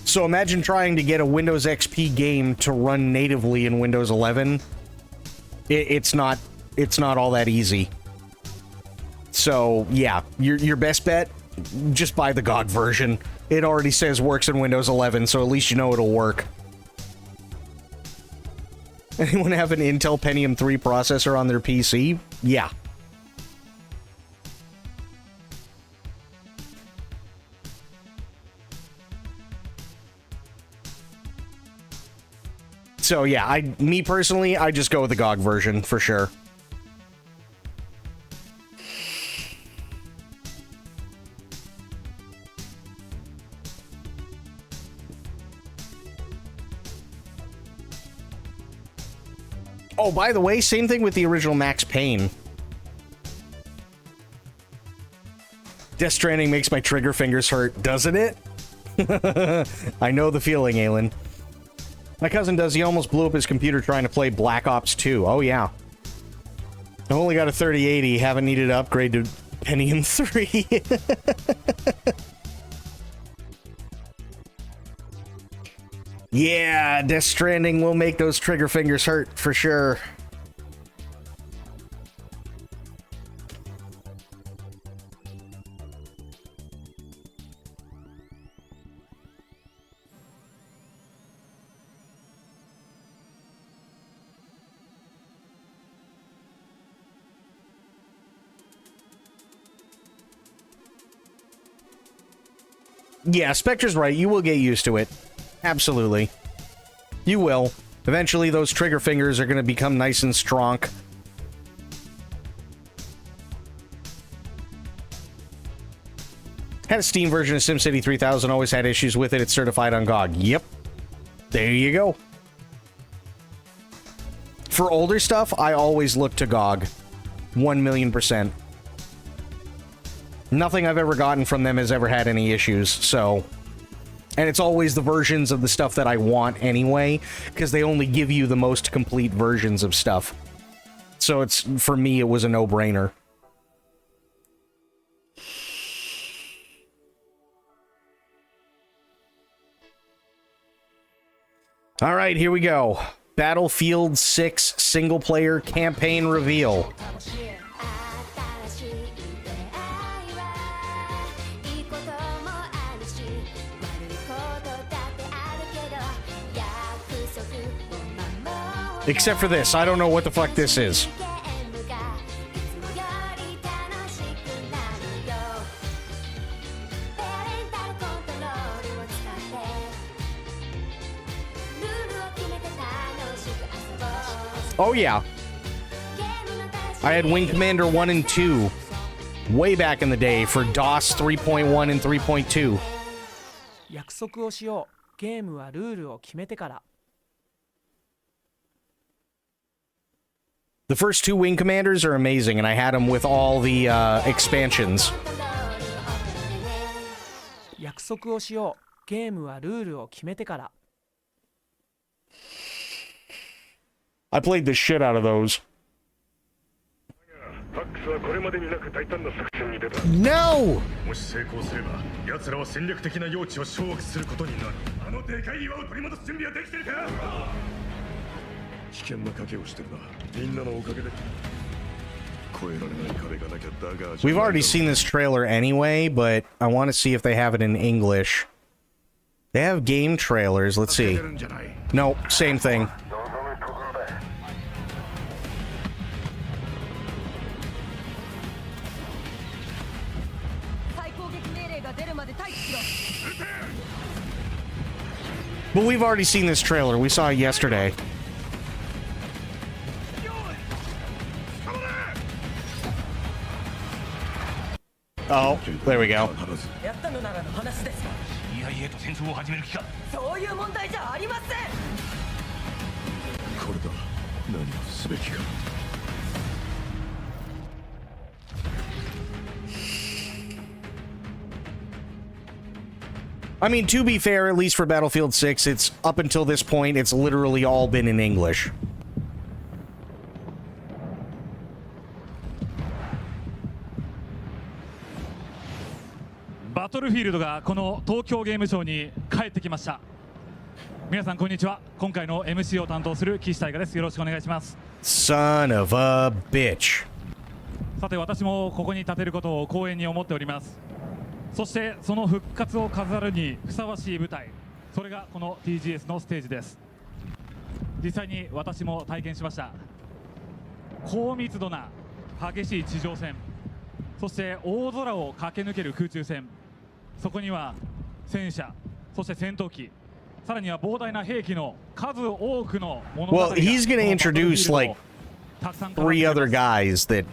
So imagine trying to get a Windows XP game to run natively in Windows 11. It's not all that easy. So, yeah, your best bet, just buy the GOG version. It already says works in Windows 11, so at least you know it'll work. Anyone have an Intel Pentium 3 processor on their PC? Yeah. So yeah, me personally, I just go with the GOG version for sure. Oh, by the way, same thing with the original Max Payne. Death Stranding makes my trigger fingers hurt, doesn't it? I know the feeling, Aelin. My cousin does. He almost blew up his computer trying to play Black Ops 2. Oh, yeah. I've only got a 3080. Haven't needed to upgrade to Pentium 3. Yeah, Death Stranding will make those trigger fingers hurt, for sure. Yeah, Spectre's right. You will get used to it. Absolutely. You will. Eventually, those trigger fingers are going to become nice and strong. Had a Steam version of SimCity 3000. Always had issues with it. It's certified on GOG. Yep. There you go. For older stuff, I always look to GOG. 1,000,000%. Nothing I've ever gotten from them has ever had any issues, so... And it's always the versions of the stuff that I want anyway, because they only give you the most complete versions of stuff. So it's, for me, it was a no-brainer. Alright, here we go. Battlefield 6 single-player campaign reveal. Except for this. I don't know what the fuck this is. Oh, yeah. I had Wing Commander 1 and 2 way back in the day for DOS 3.1 and 3.2. 約束をしよう。ゲームはルールを決めてから。The first two Wing Commanders are amazing, and I had them with all the expansions. 約束をしよう。ゲームはルールを決めてから。I played the shit out of those. No! もし成功すれば、奴らは戦略的な用地を掌握することになる。あのでかい岩を取り戻す準備はできてるか？危険な賭けをしてるな。みんなのおかげで。We've already seen this trailer anyway, but I want to see if they have it in English. They have game trailers. Let's see. Nope, same thing. But we've already seen this trailer. We saw it yesterday. Oh, there we go. やったのならの話ですが。いやいや、戦争を始める気か。そういう問題じゃありません。これだ。何をすべきか。I mean, to be fair, at least for Battlefield 6, it's up until this point, it's literally all been in English. バトルフィールドがこの東京ゲームショウに帰ってきました。皆さんこんにちは。今回の MC を担当する岸大我です。よろしくお願いします。Son of a bitch. さて私もここに立てることを光栄に思っております。そしてその復活を飾るにふさわしい舞台、それがこの TGS のステージです。実際に私も体験しました。高密度な激しい地上戦、そして大空を駆け抜ける空中戦、そこには戦車、そして戦闘機、さらには膨大な兵器の数多くの物語が。Well, he's going to introduce like 3 other guys that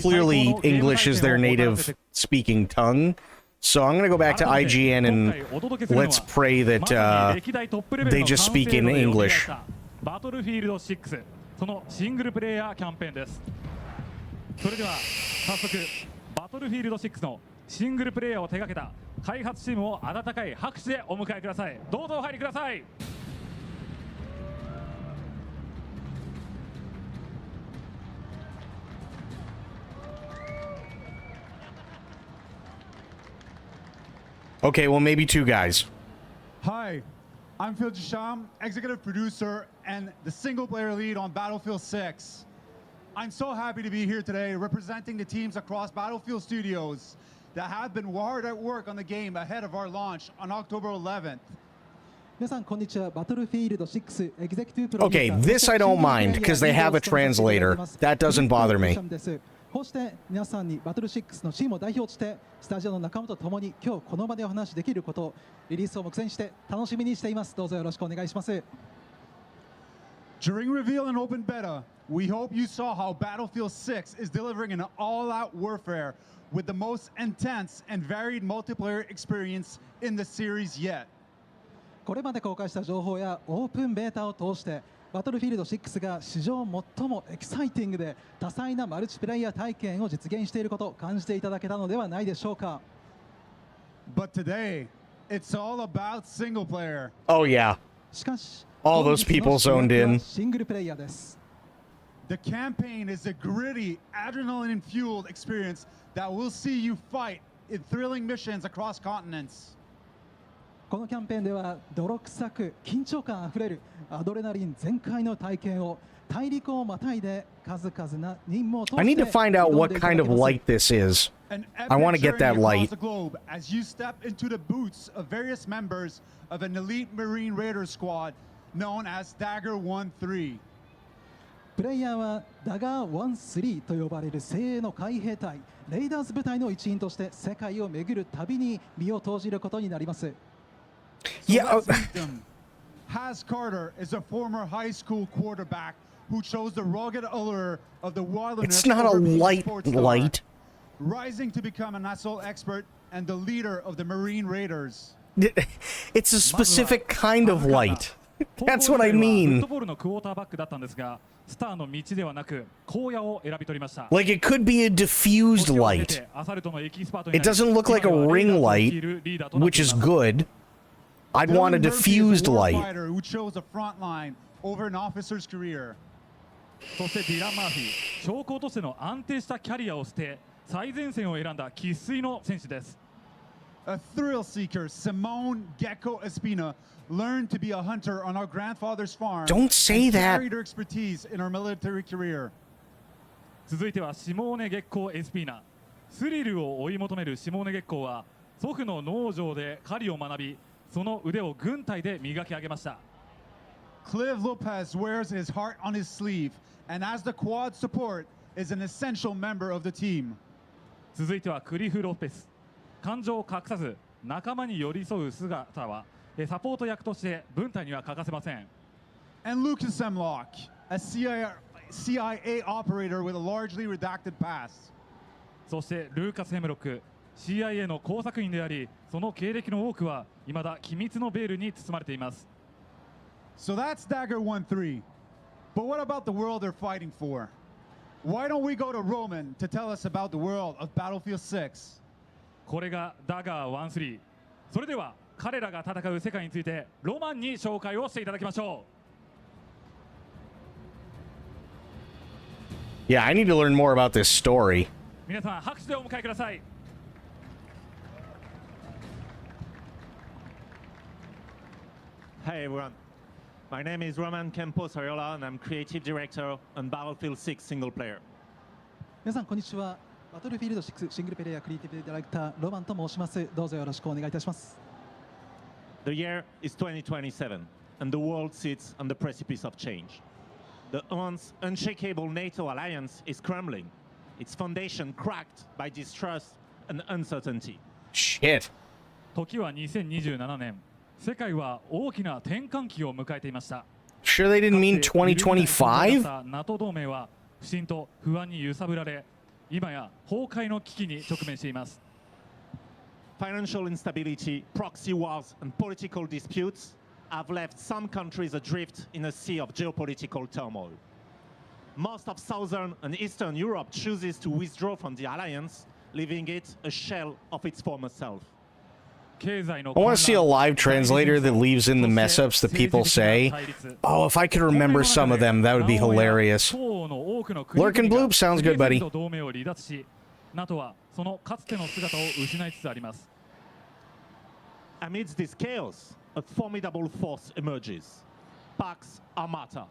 clearly English is their native speaking tongue. So I'm going to go back to IGN and let's pray that they just speak in English. バトルフィールド6、そのシングルプレイヤーキャンペーンです。それでは早速バトルフィールド6のシングルプレイヤーを手掛けた開発チームを温かい拍手でお迎えください。どうぞお入りください。Okay, well, maybe 2 guys. Hi, I'm Phil Jasham, executive producer and the single-player lead on Battlefield 6. I'm so happy to be here today representing the teams across Battlefield Studios that have been hard at work on the game ahead of our launch on October 11th. Okay, this I don't mind because they have a translator. That doesn't bother me. こうして皆さんにバトル6のチームを代表してスタジオの仲間と共に今日この場でお話しできることをリリースを目前にして楽しみにしています。どうぞよろしくお願いします。During reveal and open beta, we hope you saw how Battlefield 6 is delivering an all-out warfare with the most intense and varied multiplayer experience in the series yet. これまで公開した情報やオープンベータを通してバトルフィールド6が史上最もエキサイティングで多彩なマルチプレイヤー体験を実現していることを感じていただけたのではないでしょうか。But today, it's all about single player. Oh yeah. しかし all those people zoned in. シングルプレイヤーです。The campaign is a gritty, adrenaline-fueled experience that will see you fight in thrilling missions across continents. このキャンペーンでは泥臭く緊張感あふれるアドレナリン全開の体験を大陸をまたいで数々な任務を通して I need to find out what kind of light this is. I want to get that light. As you step into the boots of various members of an elite Marine Raider squad known as Dagger 1-3. プレイヤーはダガー 1-3 と呼ばれる精鋭の海兵隊レイダーズ部隊の一員として世界を巡る旅に身を投じることになります。Yeah. Has Carter is a former high school quarterback who chose the rugged allure of the wilderness. It's not a light, rising to become an assault expert and the leader of the Marine Raiders. It's a specific kind of light. That's what I mean. Like it could be a diffused light. It doesn't look like a ring light, which is good. I'd want a diffused light. Who chose the front line over an officer's career. そしてディラン・マーフィー、将校としての安定したキャリアを捨て最前線を選んだ生粋の選手です。A thrill seeker, Simone Gecko Espina, learned to be a hunter on our grandfather's farm. Don't say that. Carried her expertise in her military career. 続いてはシモーネ・ゲッコー・エスピーナ。スリルを追い求めるシモーネ・ゲッコーは祖父の農場で狩りを学び、その腕を軍隊で磨き上げました。Clive Lopez wears his heart on his sleeve, and as the quad support, is an essential member of the team. 続いてはクリフ・ロペス。感情を隠さず仲間に寄り添う姿はサポート役として軍隊には欠かせません。And Lucas Semlock, a CIA operator with a largely redacted past. そしてルーカス・ヘムロック CIA の工作員であり、その経歴の多くは未だ機密のベールに包まれています。 So that's Dagger 1-3. But what about the world they're fighting for? Why don't we go to Roman to tell us about the world of Battlefield 6? これがダガー1-3。それでは彼らが戦う世界についてロマンに紹介をしていただきましょう。Yeah, I need to learn more about this story. 皆さん拍手でお迎えください。 Hey everyone, my name is Roman Campos Ariola and I'm creative director on Battlefield 6 single player. 皆さんこんにちは。バトルフィールド6シングルプレイヤークリエイティブディレクターロマンと申します。どうぞよろしくお願いいたします。 The year is 2027 and the world sits on the precipice of change. The once unshakable NATO alliance is crumbling, its foundation cracked by distrust and uncertainty. Shit. 時は2027年。世界は大きな転換期を迎えていました。 Sure they didn't mean 2025? NATO 同盟は不信と不安に揺さぶられ、今や崩壊の危機に直面しています。 Financial instability, proxy wars, and political disputes have left some countries adrift in a sea of geopolitical turmoil. Most of Southern and Eastern Europe chooses to withdraw from the alliance, leaving it a shell of its former self. I want to see a live translator that leaves in the mess ups that people say. Oh, if I could remember some of them, that would be hilarious. Lurk and Bloop, sounds good, buddy. Amidst this chaos, a formidable force emerges. Pax Armata.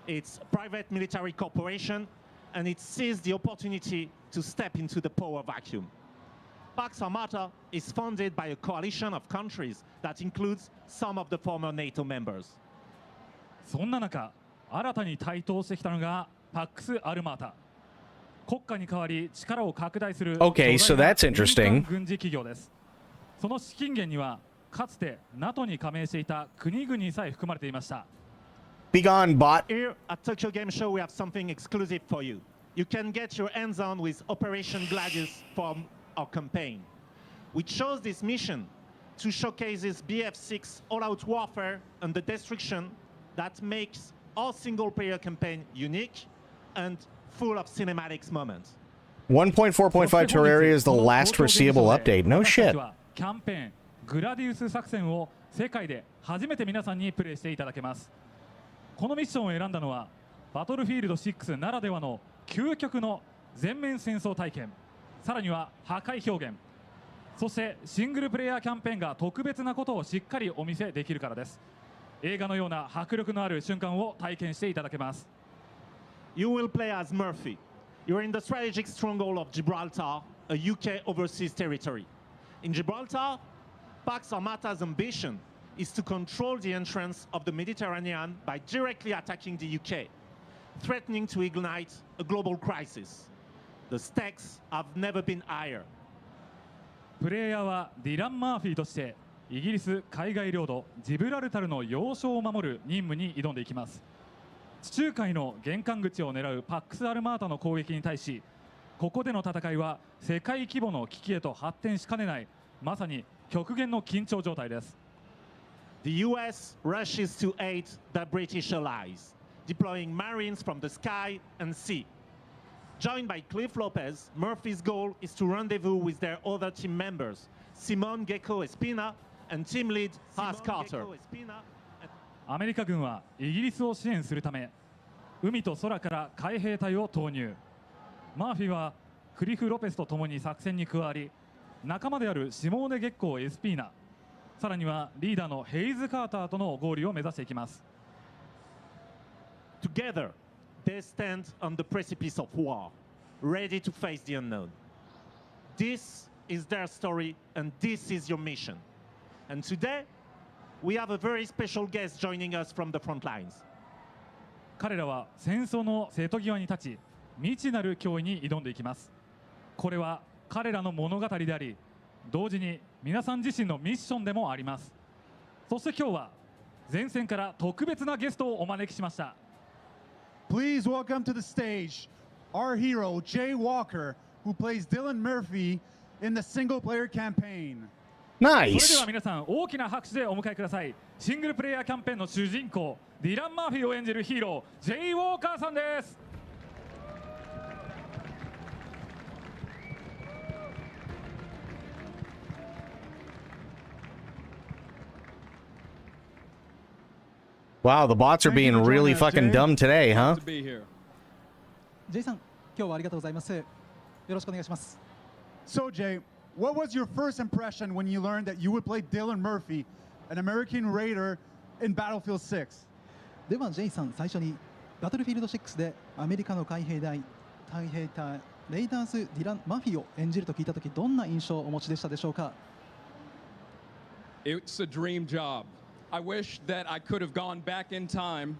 It's a private military corporation, and it seized the opportunity to step into the power vacuum. Pax Armata is funded by a coalition of countries that includes some of the former NATO members. そんな中、新たに台頭してきたのがパックス・アルマータ。国家に代わり力を拡大する Okay, so that's interesting. 軍事企業です。その資金源にはかつて NATO に加盟していた国々さえ含まれていました。Be gone, bot. Here at Tokyo Game Show, we have something exclusive for you. You can get your hands on with Operation Gladius from our campaign. We chose this mission to showcase this BF6 all-out warfare and the destruction that makes our single-player campaign unique and full of cinematics moments. 1.4.5 Terraria is the last foreseeable update. No shit. キャンペーングラディウス作戦を世界で初めて皆さんにプレイしていただけます。このミッションを選んだのはバトルフィールド6ならではの究極の全面戦争体験、さらには破壊表現、そしてシングルプレイヤーキャンペーンが特別なことをしっかりお見せできるからです。映画のような迫力のある瞬間を体験していただけます。 You will play as Murphy. You're in the strategic stronghold of Gibraltar, a UK overseas territory. In Gibraltar, Pax Armata's ambition is to control the entrance of the Mediterranean by directly attacking the UK, threatening to ignite a global crisis. The stakes have never been higher. プレイヤーはディラン・マーフィーとしてイギリス海外領土ジブラルタルの要衝を守る任務に挑んでいきます。地中海の玄関口を狙うパックス・アルマータの攻撃に対し、ここでの戦いは世界規模の危機へと発展しかねない、まさに極限の緊張状態です。 The US rushes to aid the British allies, deploying Marines from the sky and sea. Joined by Cliff Lopez, Murphy's goal is to rendezvous with their other team members, Simon Gecko Espina and team lead Haas Carter. アメリカ軍はイギリスを支援するため、海と空から海兵隊を投入。マーフィーはクリフ・ロペスと共に作戦に加わり、仲間であるシモーネ・ゲッコー・エスピーナ、さらにはリーダーのヘイズ・カーターとの合流を目指していきます。Together, they stand on the precipice of war, ready to face the unknown. This is their story, and this is your mission. And today, we have a very special guest joining us from the front lines. 彼らは戦争の瀬戸際に立ち、未知なる脅威に挑んでいきます。これは彼らの物語であり、同時に皆さん自身のミッションでもあります。そして今日は前線から特別なゲストをお招きしました。 Please welcome to the stage our hero Jay Walker, who plays Dylan Murphy in the single-player campaign. それでは皆さん大きな拍手でお迎えください。シングルプレイヤーキャンペーンの主人公ディラン・マーフィーを演じるヒーロー J. ウォーカーさんです。Wow, the bots are being really fucking dumb today, huh? Jay さん、今日はありがとうございます。よろしくお願いします。So Jay, what was your first impression when you learned that you would play Dylan Murphy, an American Raider in Battlefield 6? では Jay さん、最初にバトルフィールド6でアメリカの海兵隊レイダーズ・ディラン・マフィーを演じると聞いたとき、どんな印象をお持ちでしたでしょうか？ It's a dream job. I wish that I could have gone back in time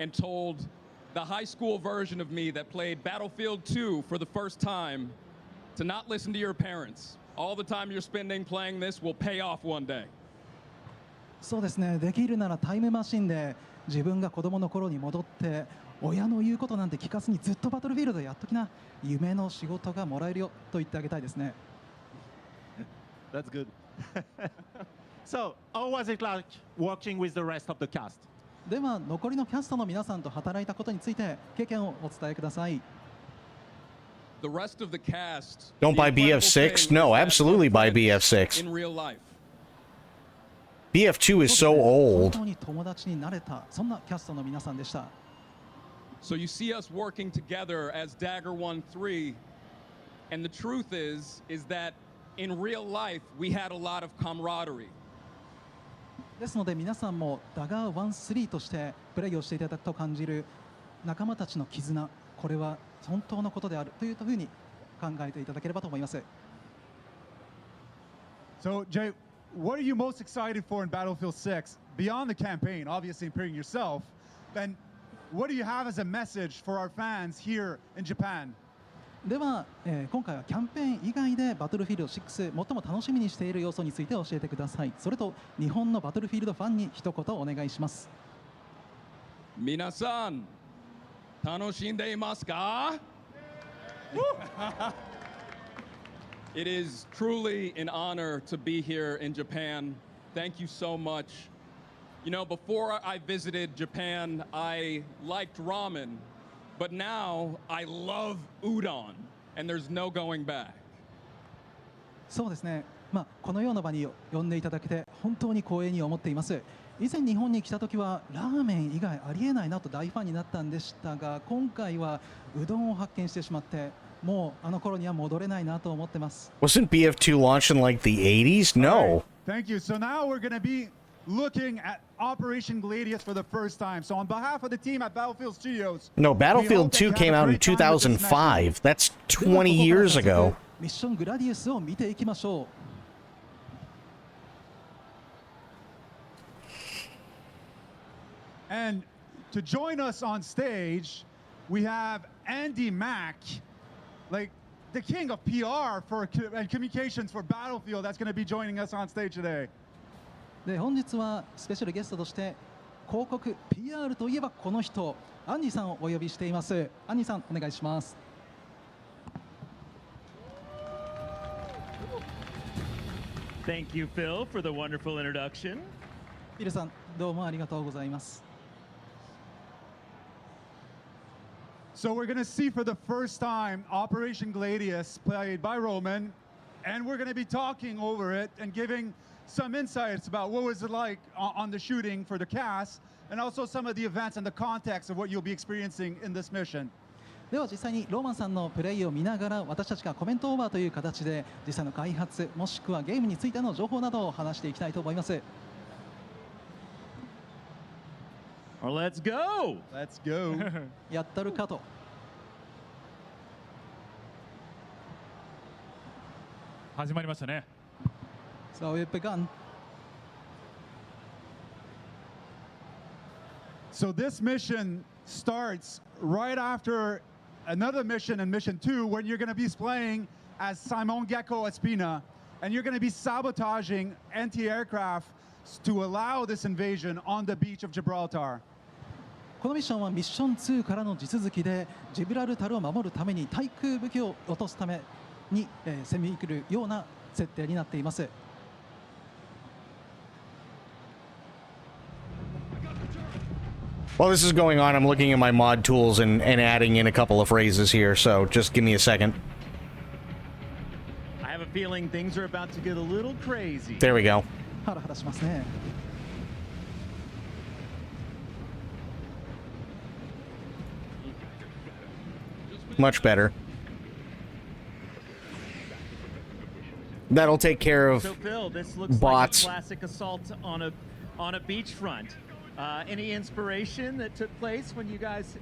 and told the high school version of me that played Battlefield 2 for the first time to not listen to your parents. All the time you're spending playing this will pay off one day. そうですね、できるならタイムマシンで自分が子供の頃に戻って親の言うことなんて聞かずにずっとバトルフィールドやっときな、夢の仕事がもらえるよと言ってあげたいですね。That's good. So, how was it like working with the rest of the cast? では残りのキャストの皆さんと働いたことについて経験をお伝えください。The rest of the cast. Don't buy BF6? No, absolutely buy BF6. In real life. BF2 is so old. 本当に友達になれた、そんなキャストの皆さんでした。So you see us working together as Dagger 1-3, and the truth is that in real life we had a lot of camaraderie. ですので皆さんもダガー1-3としてプレイをしていただくと感じる仲間たちの絆、これは本当のことであるというふうに考えていただければと思います。So Jay, what are you most excited for in Battlefield 6 beyond the campaign, obviously improving yourself? And what do you have as a message for our fans here in Japan? では、今回はキャンペーン以外でバトルフィールド6最も楽しみにしている要素について教えてください。それと日本のバトルフィールドファンに一言お願いします。皆さん、楽しんでいますか？ It is truly an honor to be here in Japan. Thank you so much. You know, before I visited Japan, I liked ramen, but now I love udon, and there's no going back. そうですね。このような場に呼んでいただけて本当に光栄に思っています。以前日本に来た時はラーメン以外ありえないなと大ファンになったんでしたが、今回はうどんを発見してしまって、もうあの頃には戻れないなと思ってます。Wasn't BF2 launched in like the 80s? No. Thank you. So now we're going to be looking at Operation Gladius for the first time. So on behalf of the team at Battlefield Studios. No, Battlefield 2 came out in 2005. That's 20 years ago. ミッショングラディウスを見ていきましょう。And to join us on stage, we have Andy Mack, like the king of PR and communications for Battlefield. That's going to be joining us on stage today. で本日はスペシャルゲストとして広告 PR といえばこの人、アンディさんをお呼びしています。アンディさん、お願いします。Thank you, Phil, for the wonderful introduction. フィルさん、どうもありがとうございます。So we're going to see for the first time Operation Gladius played by Roman, and we're going to be talking over it and giving some insights about what was it like on the shooting for the cast, and also some of the events and the context of what you'll be experiencing in this mission. では実際にローマンさんのプレイを見ながら私たちがコメントオーバーという形で実際の開発もしくはゲームについての情報などを話していきたいと思います。Well, let's go! Let's go! やったるかと。始まりましたね。So we've begun. So this mission starts right after another mission in Mission 2 when you're going to be playing as Simon Gecko Espina, and you're going to be sabotaging anti-aircraft to allow this invasion on the beach of Gibraltar. このミッションはミッション2からの地続きでジブラルタルを守るために対空武器を落とすために、攻めに来るような設定になっています。While this is going on, I'm looking at my mod tools and adding in a couple of phrases here, so just give me a second. I have a feeling things are about to get a little crazy. There we go. ハラハラしますね。Much better. That'll take care of So Phil, this looks bots. like a classic assault on a beachfront. Any inspiration that took place when you guys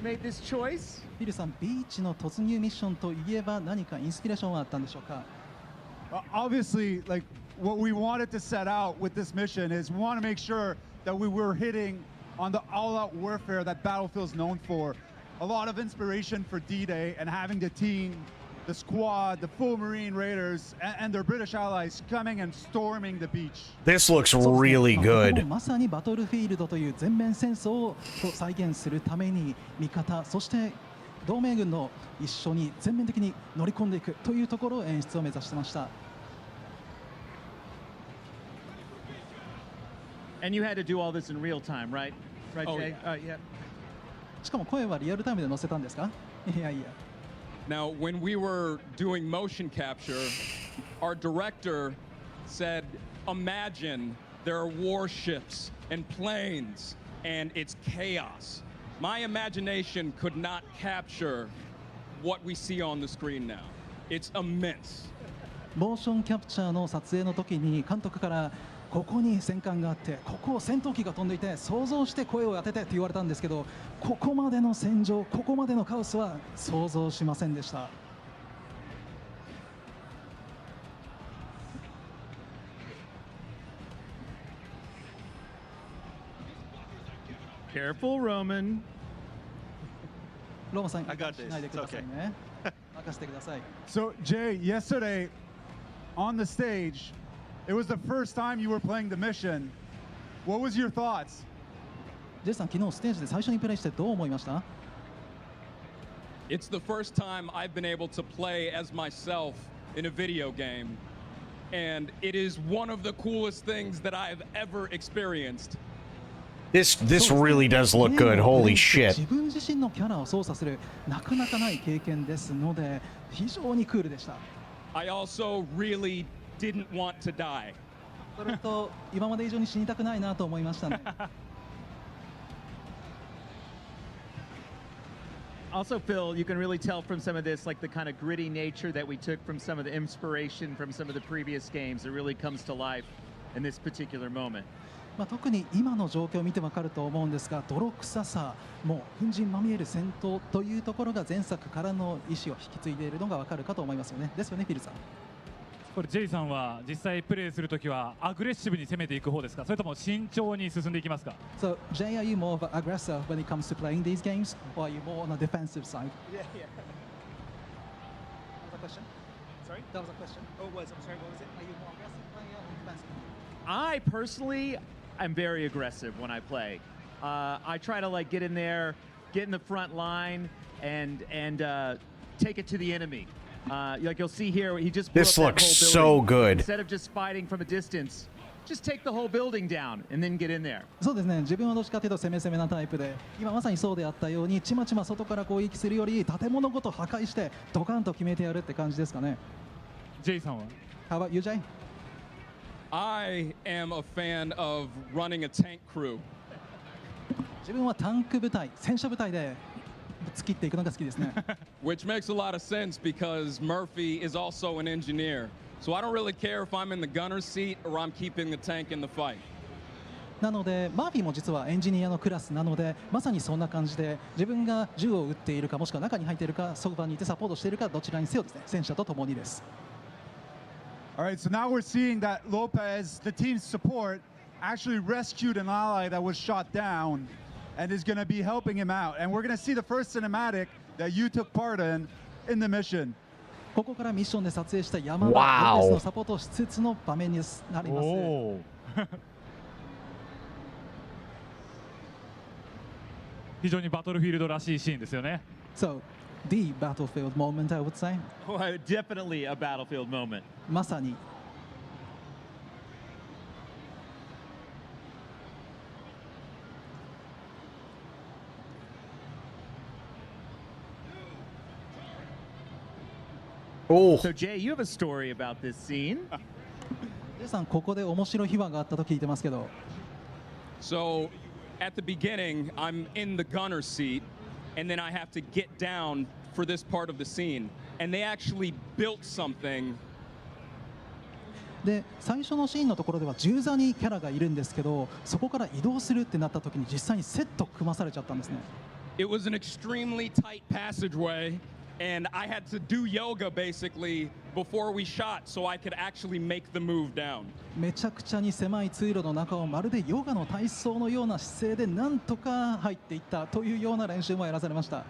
made this choice? フィルさん、ビーチの突入ミッションといえば何かインスピレーションはあったんでしょうか？ Obviously, like what we wanted to set out with this mission is we want to make sure that we were hitting on the all-out warfare that Battlefield's known for. A lot of inspiration for D-Day and having the team, the squad, the full Marine Raiders, and their British allies coming and storming the beach. This looks really good. まさにバトルフィールドという全面戦争を再現するために味方、そして同盟軍の一緒に全面的に乗り込んでいくというところを演出を目指してました。And you had to do all this in real time, right? Right, Jay? Yeah. しかも声はリアルタイムで載せたんですか？いやいや。Now, when we were doing motion capture, our director said, imagine there are warships and planes and it's chaos. My imagination could not capture what we see on the screen now. It's immense. モーションキャプチャーの撮影の時に監督からここに戦艦があってここを戦闘機が飛んでいて想像して声を当ててって言われたんですけど、ここまでの戦場、ここまでのカオスは想像しませんでした。Careful, Roman. ローマさん、しないでくださいね。任せてください。So, Jay, yesterday on the stage, it was the first time you were playing the mission. What was your thoughts? ジェイさん、昨日ステージで最初にプレイしてどう思いました？ It's the first time I've been able to play as myself in a video game, and it is one of the coolest things that I've ever experienced. This really does look good. Holy shit. 自分自身のキャラを操作するなかなかない経験ですので非常にクールでした。I also really didn't want to die. それと今まで以上に死にたくないなと思いましたね。Also, Phil, you can really tell from some of this, like the kind of gritty nature that we took from some of the inspiration from some of the previous games. It really comes to life in this particular moment. 特に今の状況を見てわかると思うんですが、泥臭さ、もう粉塵まみれる戦闘というところが前作からの意思を引き継いでいるのがわかるかと思いますよね。ですよね、フィルさん。これジェイさんは実際プレイするときはアグレッシブに攻めていく方ですか、それとも慎重に進んでいきますか？ So, Jay, are you more of an aggressor when it comes to playing these games, or are you more on the defensive side? Yeah. That was a question. Sorry? That was a question. Oh, it was. I'm sorry. What was it? Are you more aggressive player or defensive? I personally am very aggressive when I play. I try to like get in there, get in the front line, and take it to the enemy. Like you'll see here, he just blew This up that looks whole so building. good. Instead of just fighting from a distance, just take the whole building down and then get in there. そうですね、自分はどっちかというと攻めなタイプで、今まさにそうであったようにちまちま外から攻撃するより建物ごと破壊してドカンと決めてやるって感じですかね。ジェイさんは？ How about you, Jay? I am a fan of running a tank crew. 自分はタンク部隊、戦車部隊で突きっていくのが好きですね。Which makes a lot of sense because Murphy is also an engineer. So I don't really care if I'm in the gunner's seat or I'm keeping the tank in the fight. なので、マーフィーも実はエンジニアのクラスなので、まさにそんな感じで、自分が銃を撃っているか、もしくは中に入っているか、そばにいてサポートしているか、どちらにせよですね、戦車とともにです。All right, so now we're seeing that Lopez, the team's support, actually rescued an ally that was shot down and is going to be helping him out. And we're going to see the first cinematic that you took part in the mission. ここからミッションで撮影した山田ロペスのサポートをしつつの場面になります。非常にバトルフィールドらしいシーンですよね。So, the battlefield moment, I would say. Oh, definitely a battlefield moment. まさに。Oh. So Jay, you have a story about this scene. ジェイさん、ここで面白い秘話があったと聞いてますけど。So, at the beginning, I'm in the gunner seat, and then I have to get down for this part of the scene. And they actually built something. で、最初のシーンのところでは銃座にキャラがいるんですけど、そこから移動するってなった時に実際にセット組まされちゃったんですね。It was an extremely tight passageway, and I had to do yoga basically before we shot so I could actually make the move down. めちゃくちゃに狭い通路の中をまるでヨガの体操のような姿勢でなんとか入っていったというような練習もやらされました。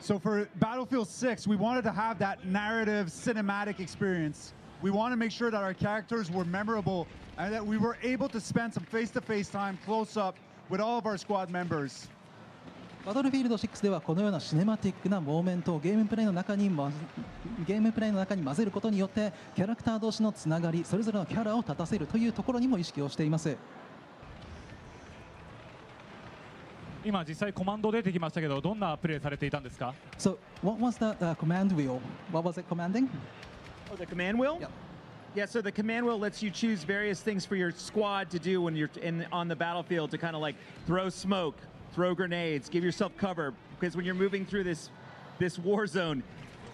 So for Battlefield 6, we wanted to have that narrative cinematic experience. We want to make sure that our characters were memorable and that we were able to spend some face-to-face time close up with all of our squad members. バトルフィールド6ではこのようなシネマティックなモーメントをゲームプレイの中に混ぜることによってキャラクター同士のつながり、それぞれのキャラを立たせるというところにも意識をしています。今実際コマンド出てきましたけど、どんなプレイされていたんですか？ So, what was the command wheel? What was it commanding? Oh, the command wheel? Yeah. Yeah, so the command wheel lets you choose various things for your squad to do when you're on the battlefield to kind of like throw smoke, throw grenades, give yourself cover, because when you're moving through this war zone,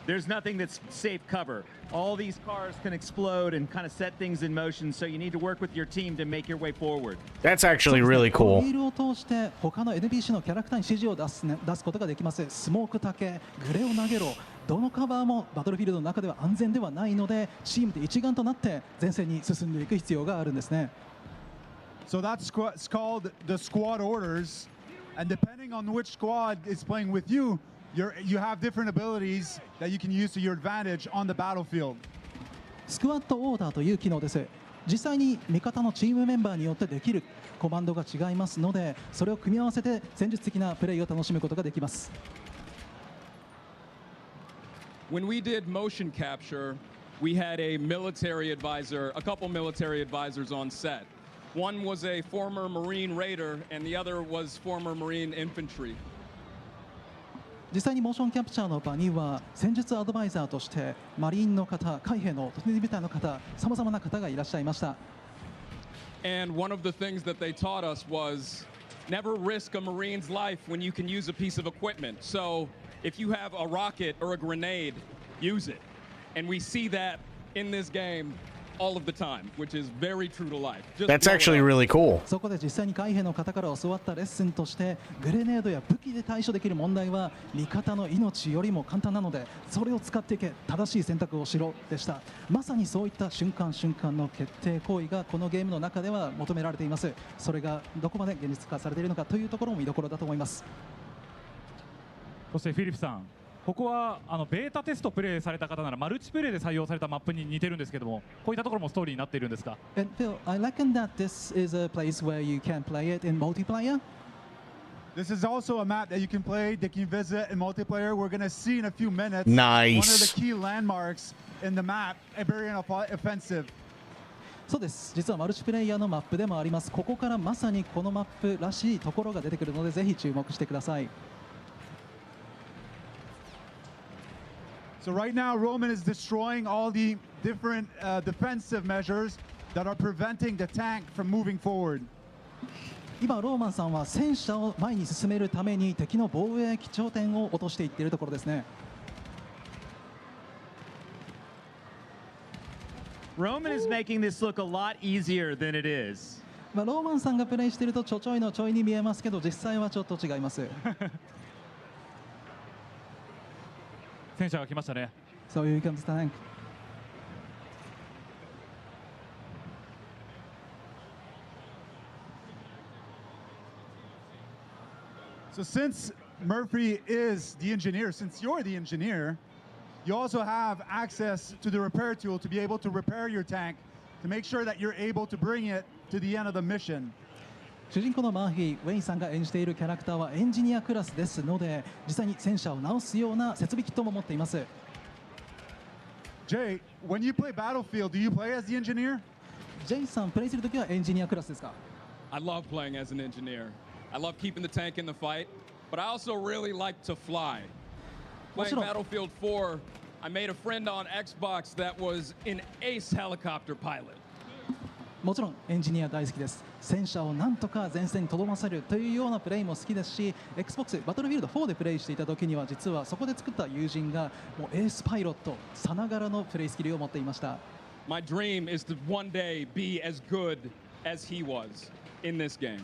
there's nothing that's safe cover. All these cars can explode and kind of set things in motion, so you need to work with your team to make your way forward. That's actually really cool. ホイールを通して他の NPC のキャラクターに指示を出すことができます。スモーク竹、グレを投げろ。どのカバーもバトルフィールドの中では安全ではないので、チームで一丸となって前線に進んでいく必要があるんですね。So that's called the squad orders, and depending on which squad is playing with you, you have different abilities that you can use to your advantage on the battlefield. スクワットオーダーという機能です。実際に味方のチームメンバーによってできるコマンドが違いますので、それを組み合わせて戦術的なプレイを楽しむことができます。When we did motion capture, we had a couple military advisors on set. One was a former Marine Raider, and the other was former Marine Infantry. 実際にモーションキャプチャーの場には戦術アドバイザーとしてマリーンの方、海兵の突撃部隊の方、さまざまな方がいらっしゃいました。And one of the things that they taught us was never risk a Marine's life when you can use a piece of equipment. So if you have a rocket or a grenade, use it. And we see that in this game all of the time, which is very true to life. That's actually really cool. そこで実際に海兵の方から教わったレッスンとして、グレネードや武器で対処できる問題は味方の命よりも簡単なので、それを使っていけ、正しい選択をしろでした。まさにそういった瞬間瞬間の決定行為がこのゲームの中では求められています。それがどこまで現実化されているのかというところも見どころだと思います。そしてフィリップさん、ここはベータテストプレイされた方ならマルチプレイで採用されたマップに似てるんですけども、こういったところもストーリーになっているんですか？ And Phil, I reckon that this is a place where you can play it in multiplayer. This is also a map that you can play, that you can visit in multiplayer. We're going to see in a few minutes Nice. one of the key landmarks in the map, very offensive. そうです。実はマルチプレイヤーのマップでもあります。ここからまさにこのマップらしいところが出てくるので、ぜひ注目してください。So right now, Roman is destroying all the different defensive measures that are preventing the tank from moving forward. 今ローマンさんは戦車を前に進めるために敵の防衛基調点を落としていっているところですね。Roman is making this look a lot easier than it is. ローマンさんがプレイしているとちょいのちょいに見えますけど、実際はちょっと違います。戦車が来ましたね。So here comes the tank. So since Murphy is the engineer, since you're the engineer, you also have access to the repair tool to be able to repair your tank to make sure that you're able to bring it to the end of the mission. 主人公のマーフィー・ウェインさんが演じているキャラクターはエンジニアクラスですので、実際に戦車を直すような設備キットも持っています。Jay, when you play Battlefield, do you play as the engineer? ジェイさん、プレイするときはエンジニアクラスですか？ I love playing as an engineer. I love keeping the tank in the fight, but I also really like to fly. Playing Battlefield 4, I made a friend on Xbox that was an ace helicopter pilot. もちろんエンジニア大好きです。戦車をなんとか前線にとどませるというようなプレイも好きですし、 Xbox バトルフィールド4でプレイしていた時には実はそこで作った友人がもうエースパイロットさながらのプレイスキルを持っていました。 My dream is to one day be as good as he was in this game.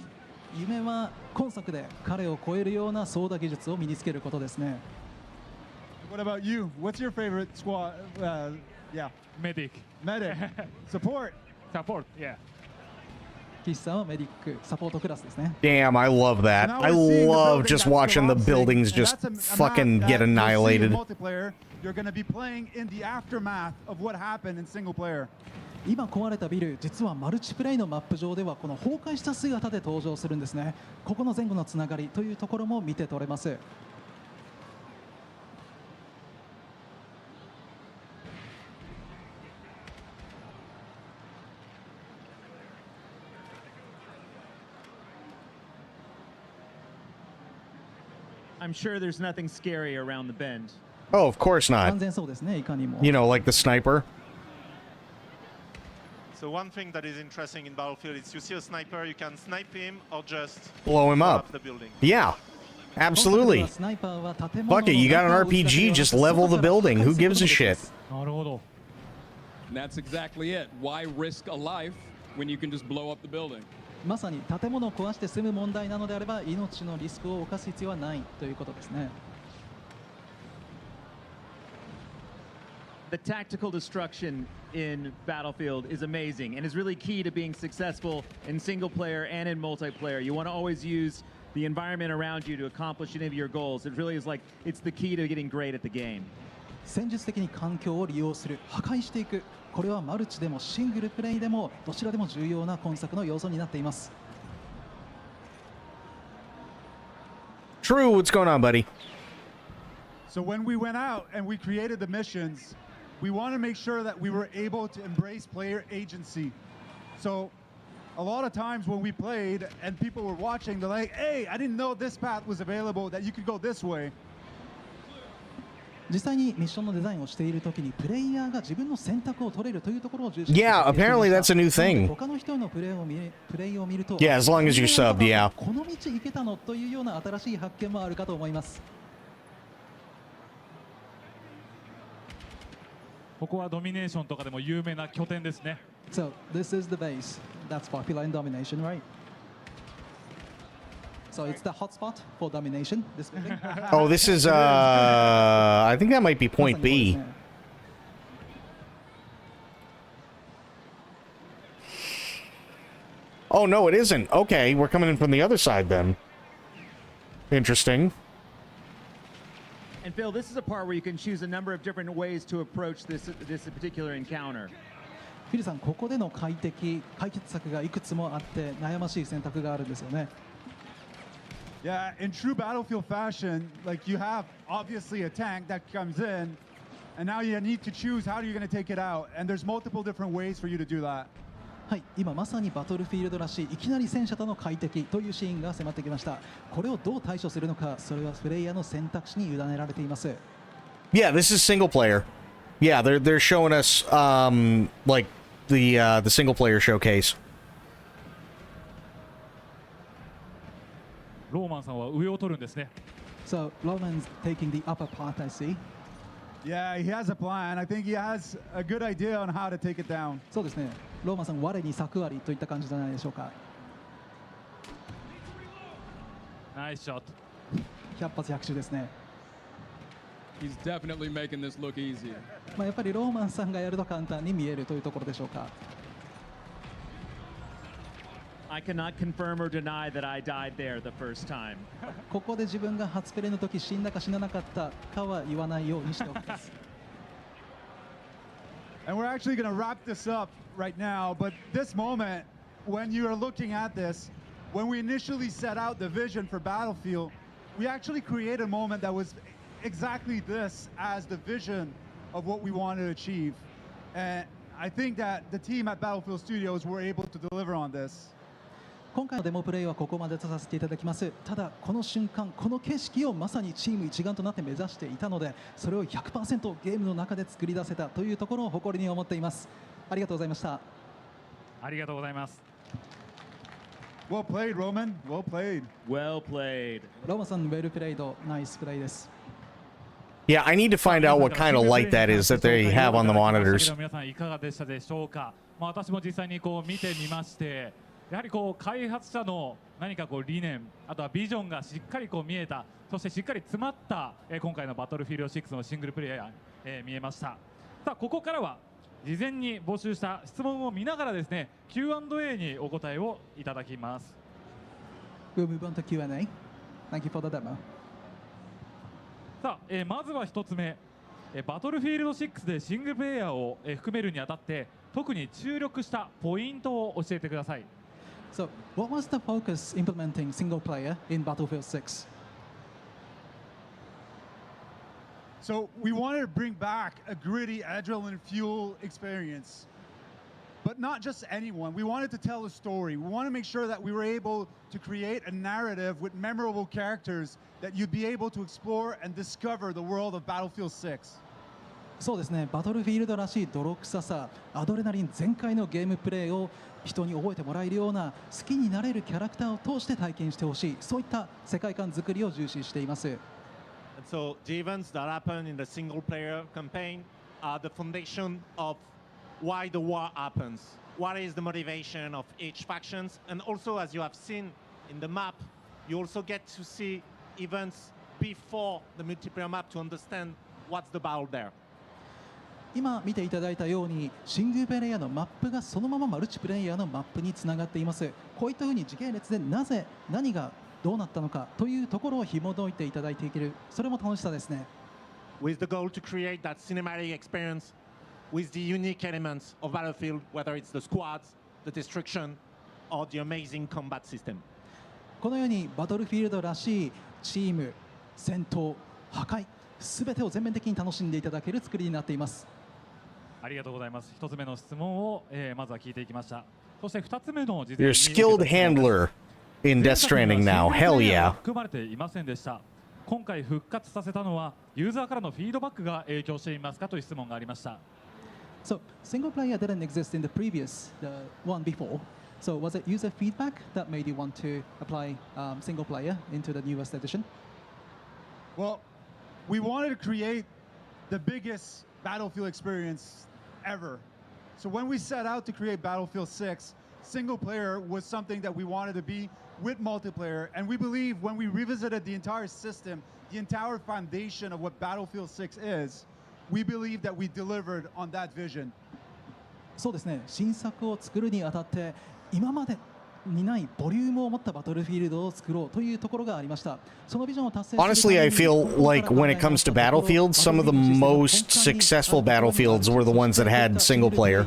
夢は今作で彼を超えるような操舵技術を身につけることですね。 What about you? What's your favorite squad? Yeah. Medic. Medic. Support. Support, yeah. 岸さんはメディックサポートクラスですね。 Damn, I love that. I love just watching the buildings just fucking get annihilated. You're going to be playing in the aftermath of what happened in single player. 今壊れたビル、実はマルチプレイのマップ上ではこの崩壊した姿で登場するんですね。ここの前後のつながりというところも見て取れます。 I'm sure there's nothing scary around the bend. Oh, of course not. 安全そうですね、いかにも。 You know, like the sniper. So one thing that is interesting in Battlefield is you see a sniper, you can snipe him or just blow him up. The building. Yeah, absolutely. Fuck it, you got an RPG, just level the building. Who gives a shit? And that's exactly it. Why risk a life when you can just blow up the building? まさに建物を壊して済む問題なのであれば命のリスクを冒す必要はないということですね。 The tactical destruction in Battlefield is amazing and is really key to being successful in single player and in multiplayer. You want to always use the environment around you to accomplish any of your goals. It really is like it's the key to getting great at the game. 戦術的に環境を利用する、破壊していく。これはマルチでもシングルプレイでもどちらでも重要な今作の要素になっています。 True, what's going on, buddy? So when we went out and we created the missions, we want to make sure that we were able to embrace player agency. So a lot of times when we played and people were watching, they're like, hey, I didn't know this path was available, that you could go this way. 実際にミッションのデザインをしているときにプレイヤーが自分の選択を取れるというところを重視していました。 Yeah, apparently that's a new thing. 他の人のプレイを見ると、 Yeah, as long as you're subbed, yeah. この道行けたのというような新しい発見もあるかと思います。 ここはドミネーションとかでも有名な拠点ですね。 So this is the base that's popular in domination, right? So it's the hotspot for domination. This building. Oh, this is I think that might be point B. Oh no, it isn't. Okay, we're coming in from the other side then. Interesting. And Phil, this is a part where you can choose a number of different ways to approach this particular encounter. フィルさん、ここでの解決策がいくつもあって悩ましい選択があるんですよね。 Yeah, in true Battlefield fashion, like you have obviously a tank that comes in, and now you need to choose how you're going to take it out, and there's multiple different ways for you to do that. はい、今まさにバトルフィールドらしいいきなり戦車との快適というシーンが迫ってきました。これをどう対処するのか、それはプレイヤーの選択肢に委ねられています。 Yeah, this is single player. Yeah, they're showing us like the single player showcase. ローマンさんは上を取るんですね。 So Roman's taking the upper part, I see. Yeah, he has a plan. I think he has a good idea on how to take it down. そうですね。ローマンさん、我に策ありといった感じじゃないでしょうか。ナイスショット。100発100中ですね。He's definitely making this look easy. まあやっぱりローマンさんがやると簡単に見えるというところでしょうか。 I cannot confirm or deny that I died there the first time. ここで自分が初プレイの時死んだか死ななかったかは言わないようにしておきます。And we're actually going to wrap this up right now, but this moment, when you are looking at this, when we initially set out the vision for Battlefield, we actually created a moment that was exactly this as the vision of what we wanted to achieve. And I think that the team at Battlefield Studios were able to deliver on this. 今回のデモプレイはここまでとさせていただきます。ただこの瞬間この景色をまさにチーム一丸となって目指していたので、それを 100% ゲームの中で作り出せたというところを誇りに思っています。ありがとうございました。ありがとうございます。Well played, Roman. Well played. Well played. ローマンさん、well played。ナイスプレイです。Yeah, I need to find out what kind of light that is that they have on the monitors. 皆さんいかがでしたでしょうか。私も実際にこう見てみまして、やはりこう開発者の何かこう理念、あとはビジョンがしっかりこう見えた、そしてしっかり詰まった今回のバトルフィールド6のシングルプレイヤー見えました。さあここからは事前に募集した質問を見ながらですね、Q&A にお答えをいただきます。We'll move on to Q&A. Thank you for the demo. さあ、まずは1つ目、バトルフィールド6でシングルプレイヤーを含めるにあたって特に注力したポイントを教えてください。So, what was the focus implementing single player in Battlefield 6? So we wanted to bring back a gritty adrenaline fuel experience, but not just anyone. We wanted to tell a story. We want to make sure that we were able to create a narrative with memorable characters that you'd be able to explore and discover the world of Battlefield 6. そうですね、バトルフィールドらしい泥臭さ、アドレナリン全開のゲームプレイを人に覚えてもらえるような好きになれるキャラクターを通して体験してほしい、そういった世界観作りを重視しています。And so the events that happen in the single player campaign are the foundation of why the war happens. What is the motivation of each faction? And also, as you have seen in the map, you also get to see events before the multiplayer map to understand what's the battle there. 今見ていただいたようにシングルプレイヤーのマップがそのままマルチプレイヤーのマップにつながっています。こういったふうに時系列でなぜ何がどうなったのかというところを紐解いていただいていける、それも楽しさですね。With the goal to create that cinematic experience with the unique elements of Battlefield, whether it's the squads, the destruction, or the amazing combat system. このようにバトルフィールドらしいチーム、戦闘、破壊、すべてを全面的に楽しんでいただける作りになっています。ありがとうございます。一つ目の質問を、まずは聞いていきました。そして二つ目の事前に You're a skilled handler in Death Stranding now. Hell yeah. 含まれていませんでした。今回復活させたのはユーザーからのフィードバックが影響していますかという質問がありました。So, single player didn't exist in the previous one before. So, was it user feedback that made you want to apply single player into the newest edition? Well, we wanted to create the biggest Battlefield experience ever. So when we set out to create Battlefield 6, single player was something that we wanted to be with multiplayer. And we believe when we revisited the entire system, the entire foundation of what Battlefield 6 is, we believe that we delivered on that vision. そうですね、新作を作るにあたって今までにないボリュームを持ったバトルフィールドを作ろうというところがありました。そのビジョンを達成するために Honestly, I feel like when it comes to Battlefield, some of the most successful Battlefields were the ones that had single player.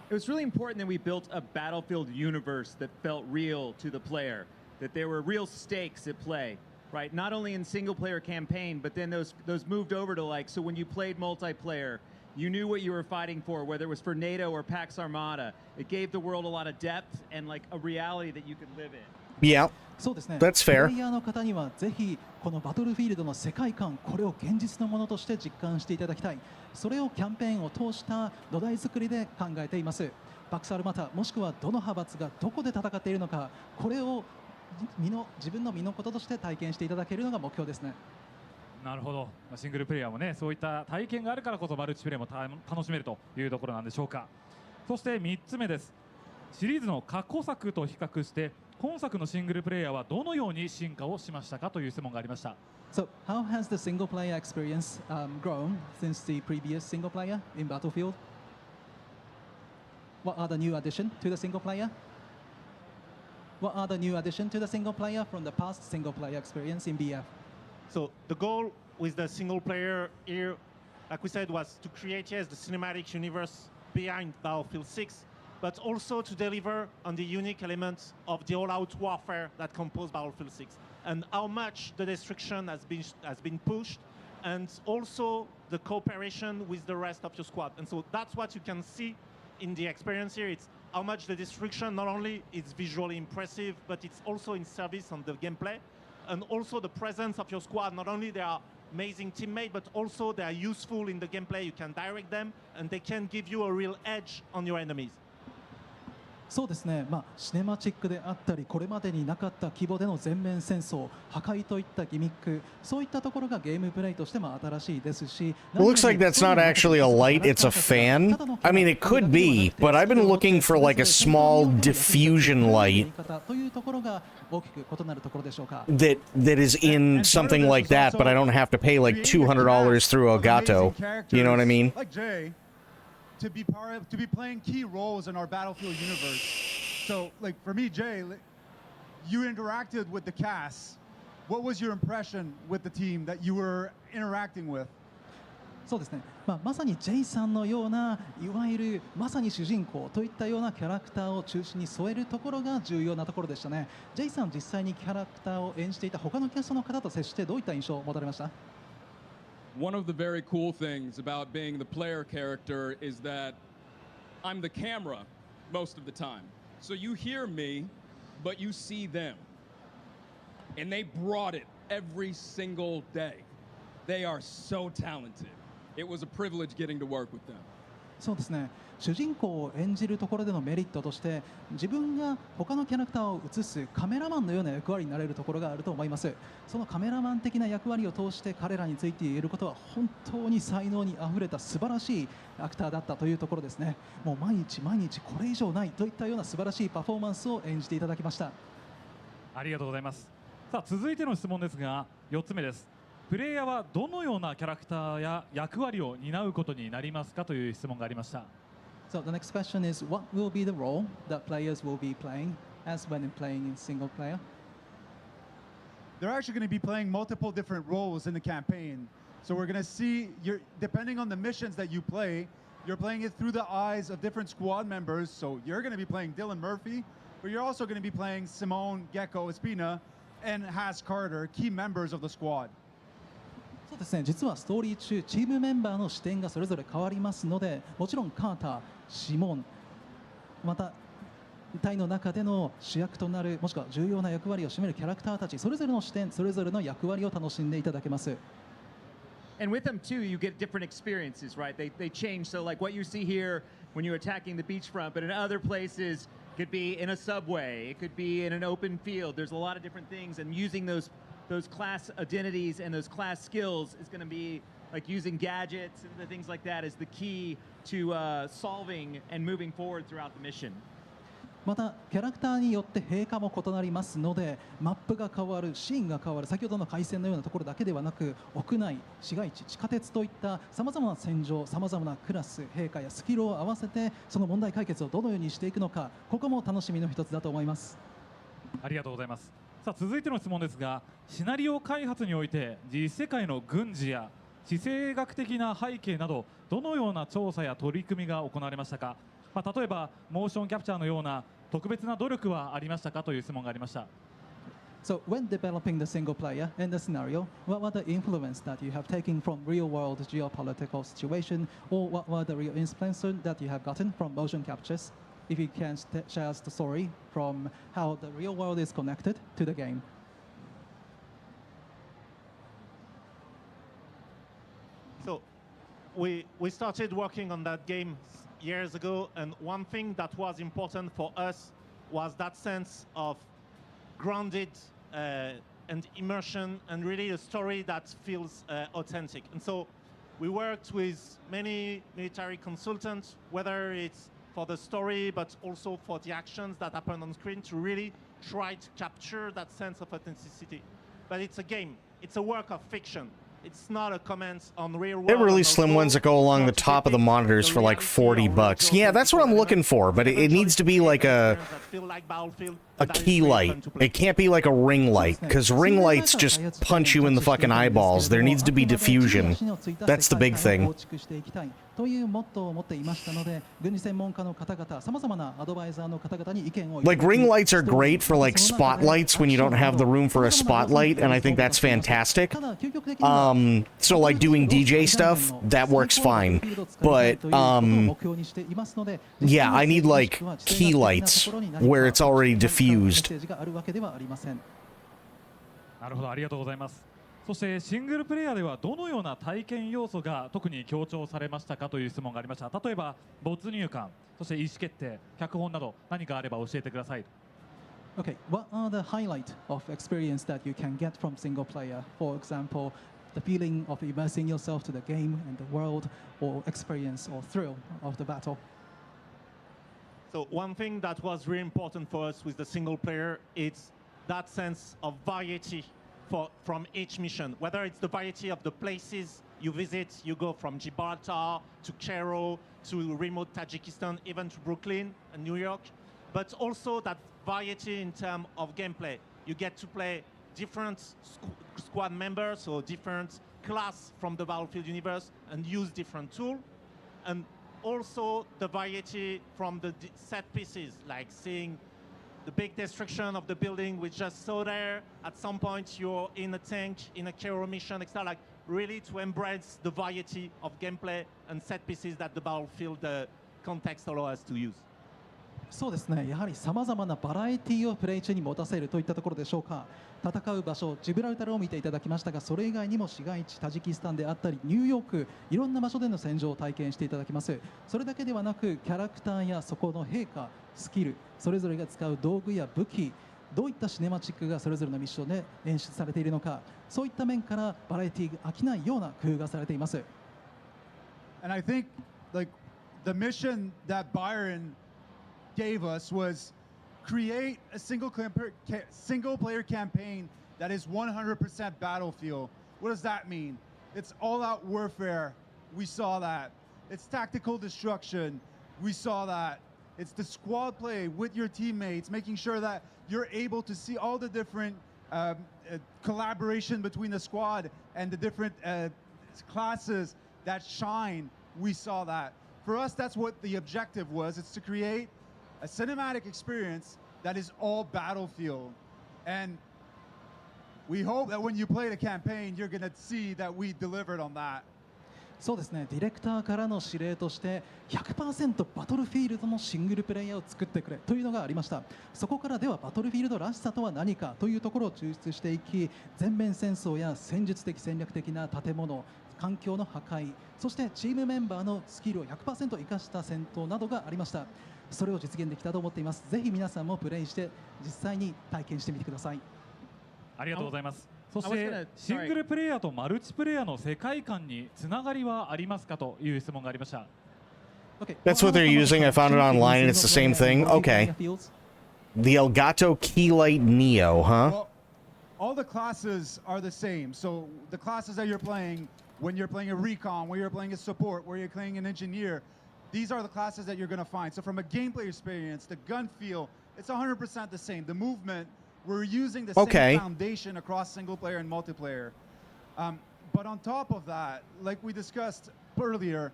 It was really important that we built a Battlefield universe that felt real to the player, that there were real stakes at play, right? Not only in single-player campaign, but then those moved over to like, so when you played multiplayer, you knew what you were fighting for, whether it was for NATO or Pax Armada. It gave the world a lot of depth and like a reality that you could live in. Yeah, そうですね。 that's fair. プレイヤーの方にはぜひこのバトルフィールドの世界観、これを現実のものとして実感していただきたい。それをキャンペーンを通した土台作りで考えています。パクサルマタもしくはどの派閥がどこで戦っているのか、これを自分の身のこととして体験していただけるのが目標ですね。なるほど。シングルプレイヤーもね、そういった体験があるからこそマルチプレイも楽しめるというところなんでしょうか。そして3つ目です。シリーズの過去作と比較して今作のシングルプレイヤーはどのように進化をしましたかという質問がありました。So, how has the single player experience grown since the previous single player in Battlefield? What are the new additions to the single player? What are the new additions to the single player from the past single player experience in BF? So the goal with the single player here, like we said, was to create, yes, the cinematic universe behind Battlefield 6, but also to deliver on the unique elements of the all-out warfare that compose Battlefield 6, and how much the destruction has been pushed, and also the cooperation with the rest of your squad. And so that's what you can see in the experience here. It's how much the destruction not only is visually impressive, but it's also in service on the gameplay, and also the presence of your squad. Not only they are amazing teammates, but also they are useful in the gameplay. You can direct them, and they can give you a real edge on your enemies. そうですね、シネマチックであったり、これまでになかった規模での全面戦争、破壊といったギミック、そういったところがゲームプレイとしても新しいですし。It looks like that's not actually a light, it's a fan. I mean, it could be, but I've been looking for like a small diffusion light that is in something like that, but I don't have to pay like $200 through Elgato. You know what I mean? Like Jay, to be playing key roles in our Battlefield universe. So, like for me, Jay, you interacted with the cast. What was your impression with the team that you were interacting with? そうですね、まさにジェイさんのようないわゆるまさに主人公といったようなキャラクターを中心に添えるところが重要なところでしたね。ジェイさん実際にキャラクターを演じていた他のキャストの方と接してどういった印象を持たれました？ One of the very cool things about being the player character is that I'm the camera most of the time. So you hear me, but you see them. And they brought it every single day. They are so talented. It was a privilege getting to work with them. そうですね、主人公を演じるところでのメリットとして自分が他のキャラクターを映すカメラマンのような役割になれるところがあると思います。そのカメラマン的な役割を通して彼らについて言えることは本当に才能にあふれた素晴らしいアクターだったというところですね。もう毎日毎日これ以上ないといったような素晴らしいパフォーマンスを演じていただきました。ありがとうございます。さあ続いての質問ですが4つ目です。プレイヤーはどのようなキャラクターや役割を担うことになりますかという質問がありました。So the next question is, what will be the role that players will be playing as when playing in single player? They're actually going to be playing multiple different roles in the campaign. So we're going to see, depending on the missions that you play, you're playing it through the eyes of different squad members. So you're going to be playing Dylan Murphy, but you're also going to be playing Simone, Gecko, Espina, and Has Carter, key members of the squad. そうですね、実はストーリー中チームメンバーの視点がそれぞれ変わりますので、もちろんカーター、シモン、また隊の中での主役となるもしくは重要な役割を占めるキャラクターたちそれぞれの視点、それぞれの役割を楽しんでいただけます。And with them too, you get different experiences, right? They change. So like what you see here when you're attacking the beachfront, but in other places, it could be in a subway, it could be in an open field. There's a lot of different things, and using those class identities and those class skills is going to be like using gadgets and the things like that is the key to solving and moving forward throughout the mission. またキャラクターによって陛下も異なりますので、マップが変わる、シーンが変わる、先ほどの回線のようなところだけではなく、屋内、市街地、地下鉄といったさまざまな戦場、さまざまなクラス、陛下やスキルを合わせてその問題解決をどのようにしていくのか、ここも楽しみの一つだと思います。ありがとうございます。さあ続いての質問ですが、シナリオ開発において実世界の軍事や地政学的な背景などどのような調査や取り組みが行われましたか。例えばモーションキャプチャーのような特別な努力はありましたかという質問がありました。So when developing the single player and the scenario, what were the influence that you have taken from real-world geopolitical situation, or what were the real inspiration that you have gotten from motion captures? If you can share us the story from how the real world is connected to the game. So we started working on that game years ago, and one thing that was important for us was that sense of grounded and immersion, and really a story that feels authentic. And so we worked with many military consultants, whether it's for the story, but also for the actions that happen on screen, to really try to capture that sense of authenticity. But it's a game. It's a work of fiction. It's not a comment on real world. They're really slim ones that go along the top of the monitors for like $40. Yeah, that's what I'm looking for, but it needs to be like a a key light. It can't be like a ring light, because ring lights just punch you in the fucking eyeballs. There needs to be diffusion. That's the big thing. というモットーを持っていましたので、軍事専門家の方々、様々なアドバイザーの方々に意見を Like ring lights are great for like spotlights when you don't have the room for a spotlight, and I think that's fantastic. So like doing DJ stuff, that works fine. But yeah, I need like key lights where it's already diffused. なるほど、ありがとうございます。そしてシングルプレイヤーではどのような体験要素が特に強調されましたかという質問がありました。例えば没入感、そして意思決定、脚本など何かあれば教えてください。Okay, what are the highlights of experience that you can get from single player? For example, the feeling of immersing yourself to the game and the world, or experience or thrill of the battle. So one thing that was really important for us with the single player is that sense of variety from each mission, whether it's the variety of the places you visit. You go from Gibraltar to Cairo to remote Tajikistan, even to Brooklyn and New York, but also that variety in terms of gameplay. You get to play different squad members or different class from the Battlefield universe and use different tools, and also the variety from the set pieces, like seeing the big destruction of the building we just saw there. At some point you're in a tank, in a Cairo mission, etc. Like really to embrace the variety of gameplay and set pieces that the Battlefield context allows us to use. そうですね、やはりさまざまなバラエティをプレイ中に持たせるといったところでしょうか。戦う場所、ジブラルタルを見ていただきましたが、それ以外にも市街地、タジキスタンであったりニューヨーク、いろんな場所での戦場を体験していただきます。それだけではなく、キャラクターやそこの陛下、スキル、それぞれが使う道具や武器、どういったシネマチックがそれぞれのミッションで演出されているのか、そういった面からバラエティが飽きないような工夫がされています。And I think like the mission that Byron gave us was create a single player campaign that is 100% Battlefield. What does that mean? It's all-out warfare. We saw that. It's tactical destruction. We saw that. It's the squad play with your teammates, making sure that you're able to see all the different collaboration between the squad and the different classes that shine. We saw that. For us, that's what the objective was. It's to create a cinematic experience that is all Battlefield. And we hope that when you play the campaign, you're going to see that we delivered on that. そうですね、ディレクターからの指令として 100% バトルフィールドのシングルプレイヤーを作ってくれというのがありました。そこからではバトルフィールドらしさとは何かというところを抽出していき、全面戦争や戦術的戦略的な建物、環境の破壊、そしてチームメンバーのスキルを 100% 生かした戦闘などがありました。それを実現できたと思っています。ぜひ皆さんもプレイして実際に体験してみてください。ありがとうございます。そしてシングルプレイヤーとマルチプレイヤーの世界観につながりはありますかという質問がありました。That's what they're using. I found it online and it's the same thing. Okay. The Elgato Keylight Neo, huh? Well, all the classes are the same. So the classes that you're playing, when you're playing a recon, when you're playing a support, where you're playing an engineer, these are the classes that you're going to find. So from a gameplay experience, the gun feel, it's 100% the same. The movement, we're using the same foundation across single player and multiplayer. But on top of that, like we discussed earlier,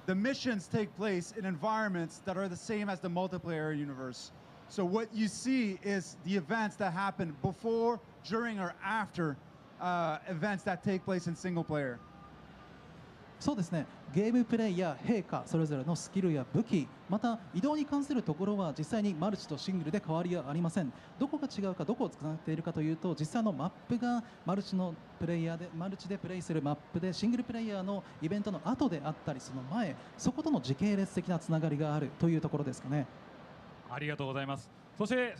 the missions take place in environments that are the same as the multiplayer universe. So what you see is the events that happen before, during, or after events that take place in single player. そうですね、ゲームプレイや陛下それぞれのスキルや武器、また移動に関するところは実際にマルチとシングルで変わりはありません。どこが違うか、どこを使っているかというと、実際のマップがマルチのプレイヤーでマルチでプレイするマップで、シングルプレイヤーのイベントの後であったりその前、そことの時系列的なつながりがあるというところですかね。ありがとうございます。そして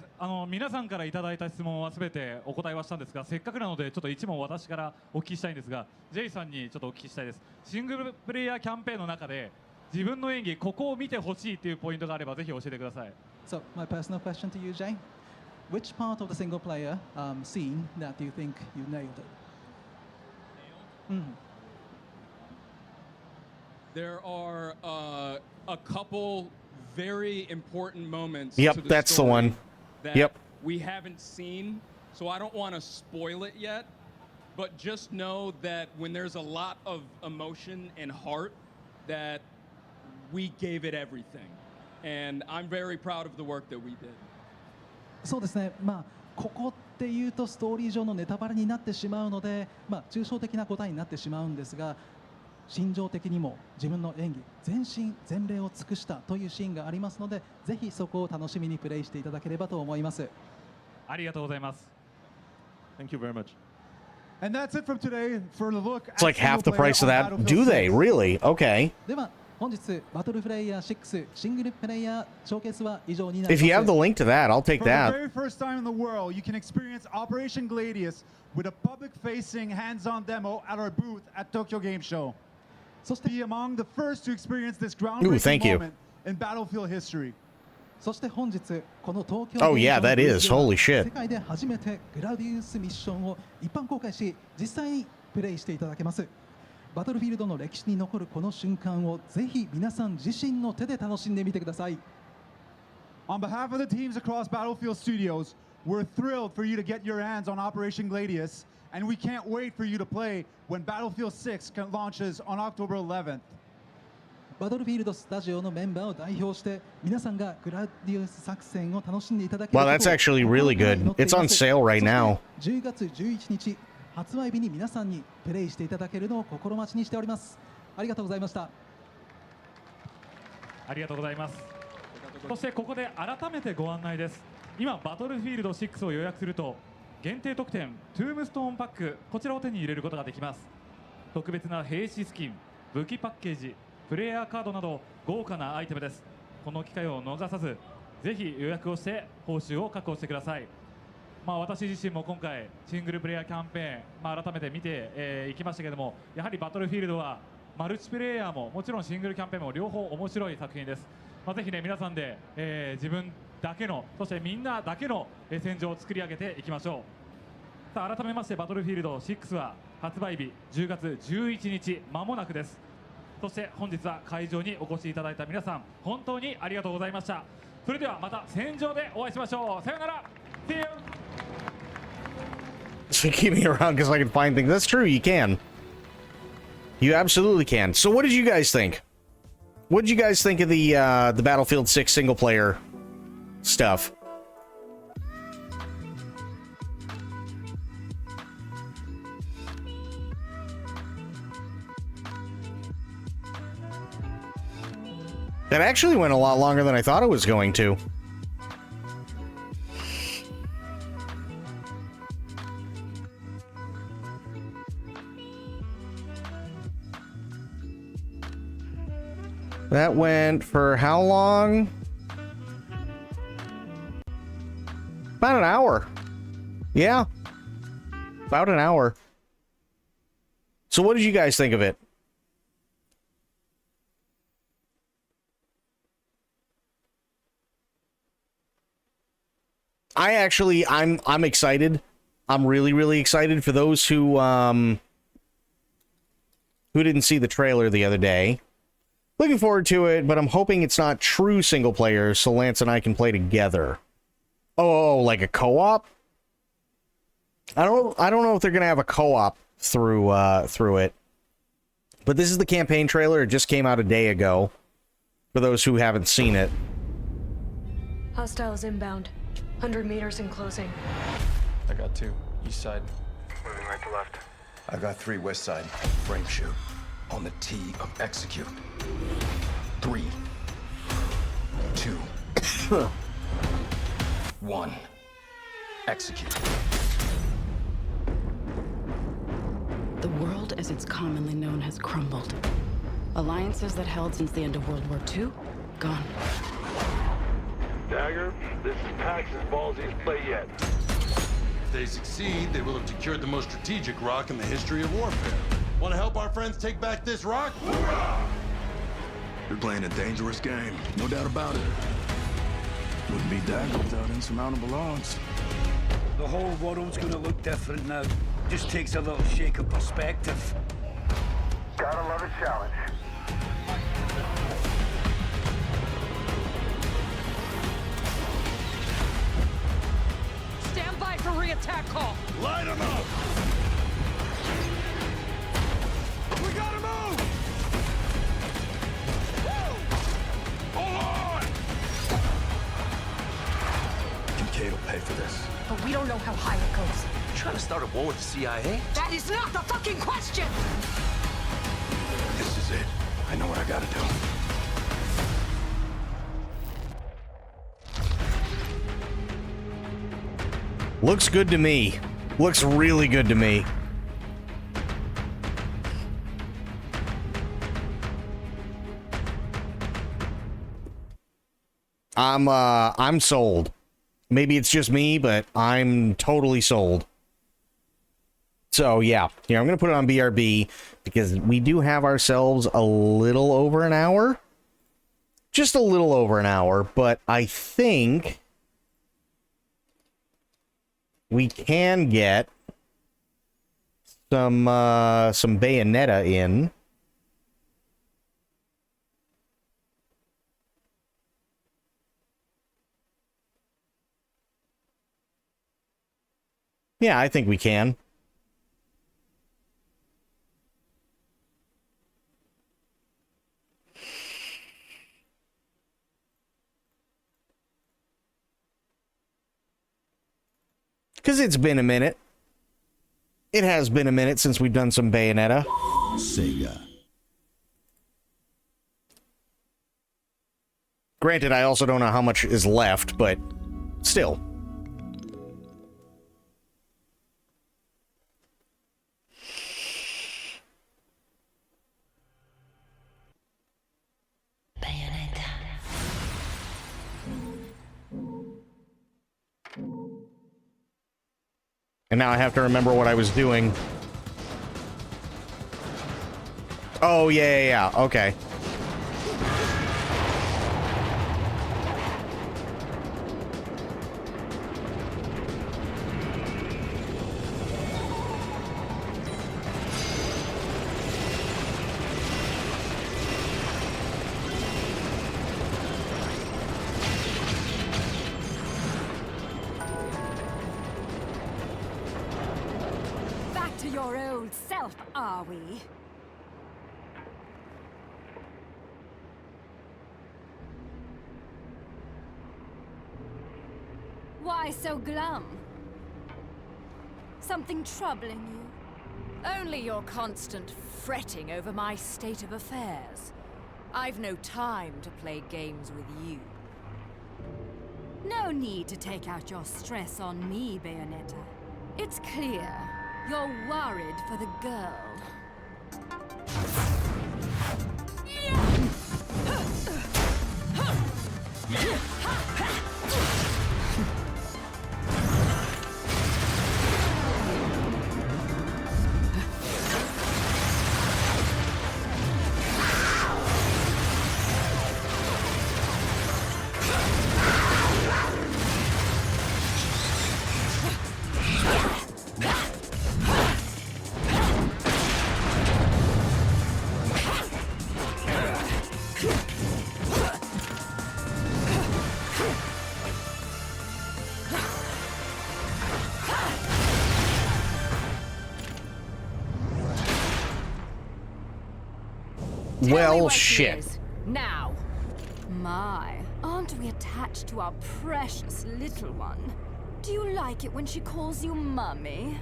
皆さんからいただいた質問はすべてお答えはしたんですが、せっかくなのでちょっと一問私からお聞きしたいんですが、ジェイさんにちょっとお聞きしたいです。シングルプレイヤーキャンペーンの中で自分の演技ここを見てほしいというポイントがあればぜひ教えてください。So my personal question to you, Jay, which part of the single player scene that you think you nailed it? There are a couple very important moments. Yep, that's the one. that we haven't seen, so I don't want to spoil it yet. But just know that when there's a lot of emotion and heart, that we gave it everything. And I'm very proud of the work that we did. そうですね、ここっていうとストーリー上のネタバレになってしまうので、抽象的な答えになってしまうんですが、心情的にも自分の演技全身全霊を尽くしたというシーンがありますので、ぜひそこを楽しみにプレイしていただければと思います。ありがとうございます。Thank you very much. And that's it from today for the look. It's like half the price of that. Do they really? Okay. では本日バトルフレイヤー6シングルプレイヤーショーケースは以上になります。 If you have the link to that, I'll take For the that. very first time in the world, you can experience Operation Gladius with a public-facing hands-on demo at our booth at Tokyo Game Show. Be among the first to experience this groundbreaking moment in Battlefield history. そして本日この東京 Oh yeah, that is. Holy shit. 世界で初めてグラディウスミッションを一般公開し実際にプレイしていただけます。バトルフィールドの歴史に残るこの瞬間をぜひ皆さん自身の手で楽しんでみてください。On behalf of the teams across Battlefield Studios, we're thrilled for you to get your hands on Operation Gladius, and we can't wait for you to play when Battlefield 6 launches on October 11th. バトルフィールドスタジオのメンバーを代表して皆さんがグラディウス作戦を楽しんでいただけることを Wow, that's actually really good. It's on sale right now. 10月11日発売日に皆さんにプレイしていただけるのを心待ちにしております。ありがとうございました。ありがとうございます。そしてここで改めてご案内です。今バトルフィールド6を予約すると限定特典トゥームストーンパック、こちらを手に入れることができます。特別な兵士スキン、武器パッケージ、プレイヤーカードなど豪華なアイテムです。この機会を逃さずぜひ予約をして報酬を確保してください。私自身も今回シングルプレイヤーキャンペーン、改めて見ていきましたけども、やはりバトルフィールドはマルチプレイヤーももちろんシングルキャンペーンも両方面白い作品です。ぜひね皆さんで、自分だけのそしてみんなだけの戦場を作り上げていきましょう。さあ改めましてバトルフィールド6は発売日10月11日まもなくです。そして本日は会場にお越しいただいた皆さん本当にありがとうございました。それではまた戦場でお会いしましょう。さよなら。See you. So keep me around because I can find things. That's true. You can. You absolutely can. So what did you guys think? What did you guys think of the Battlefield 6 single player stuff? That actually went a lot longer than I thought it was going to. That went for how long? About an hour. Yeah. About an hour. So what did you guys think of it? I'm excited. I'm really excited for those who didn't see the trailer the other day. Looking forward to it, but I'm hoping it's not true single player so Lance and I can play together. Oh, like a co-op? I don't know if they're going to have a co-op through it. But this is the campaign trailer. It just came out a day ago. For those who haven't seen it. Hostiles inbound. 100 meters in closing. I got 2. East side. Moving right to left. I got 3 west side. Frame shoot. On the T of execute. 3, 2, 1. Execute. The world as it's commonly known has crumbled. Alliances that held since the end of World War II, gone. Dagger, this is Pax's ballsiest play yet. If they succeed, they will have secured the most strategic rock in the history of warfare. Want to help our friends take back this rock? Hoorah! You're playing a dangerous game, no doubt about it. Wouldn't be Dagger without insurmountable odds. The whole world's gonna look different now. Just takes a little shake of perspective. Gotta love a challenge. the attack call. Light him up! We gotta move! Hold on! Kincaid will pay for this. But we don't know how high it goes. You trying to start a war with the CIA? That is not the fucking question! This is it. I know what I gotta do. Looks good to me. Looks really good to me. I'm sold. Maybe it's just me, but I'm totally sold. So yeah, here I'm gonna put it on BRB because we do have ourselves a little over an hour. Just a little over an hour, but I think we can get some Bayonetta in. Yeah, I think we can. Because it's been a minute. It has been a minute since we've done some Bayonetta. Sega. Granted, I also don't know how much is left, but still. And now I have to remember what I was doing. Oh, yeah. Okay. Are we? Why so glum? Something troubling you? Only your constant fretting over my state of affairs. I've no time to play games with you. No need to take out your stress on me, Bayonetta. It's clear you're worried for the girl. Well, shit. Now. My, aren't we attached to our precious little one? Do you like it when she calls you Mummy?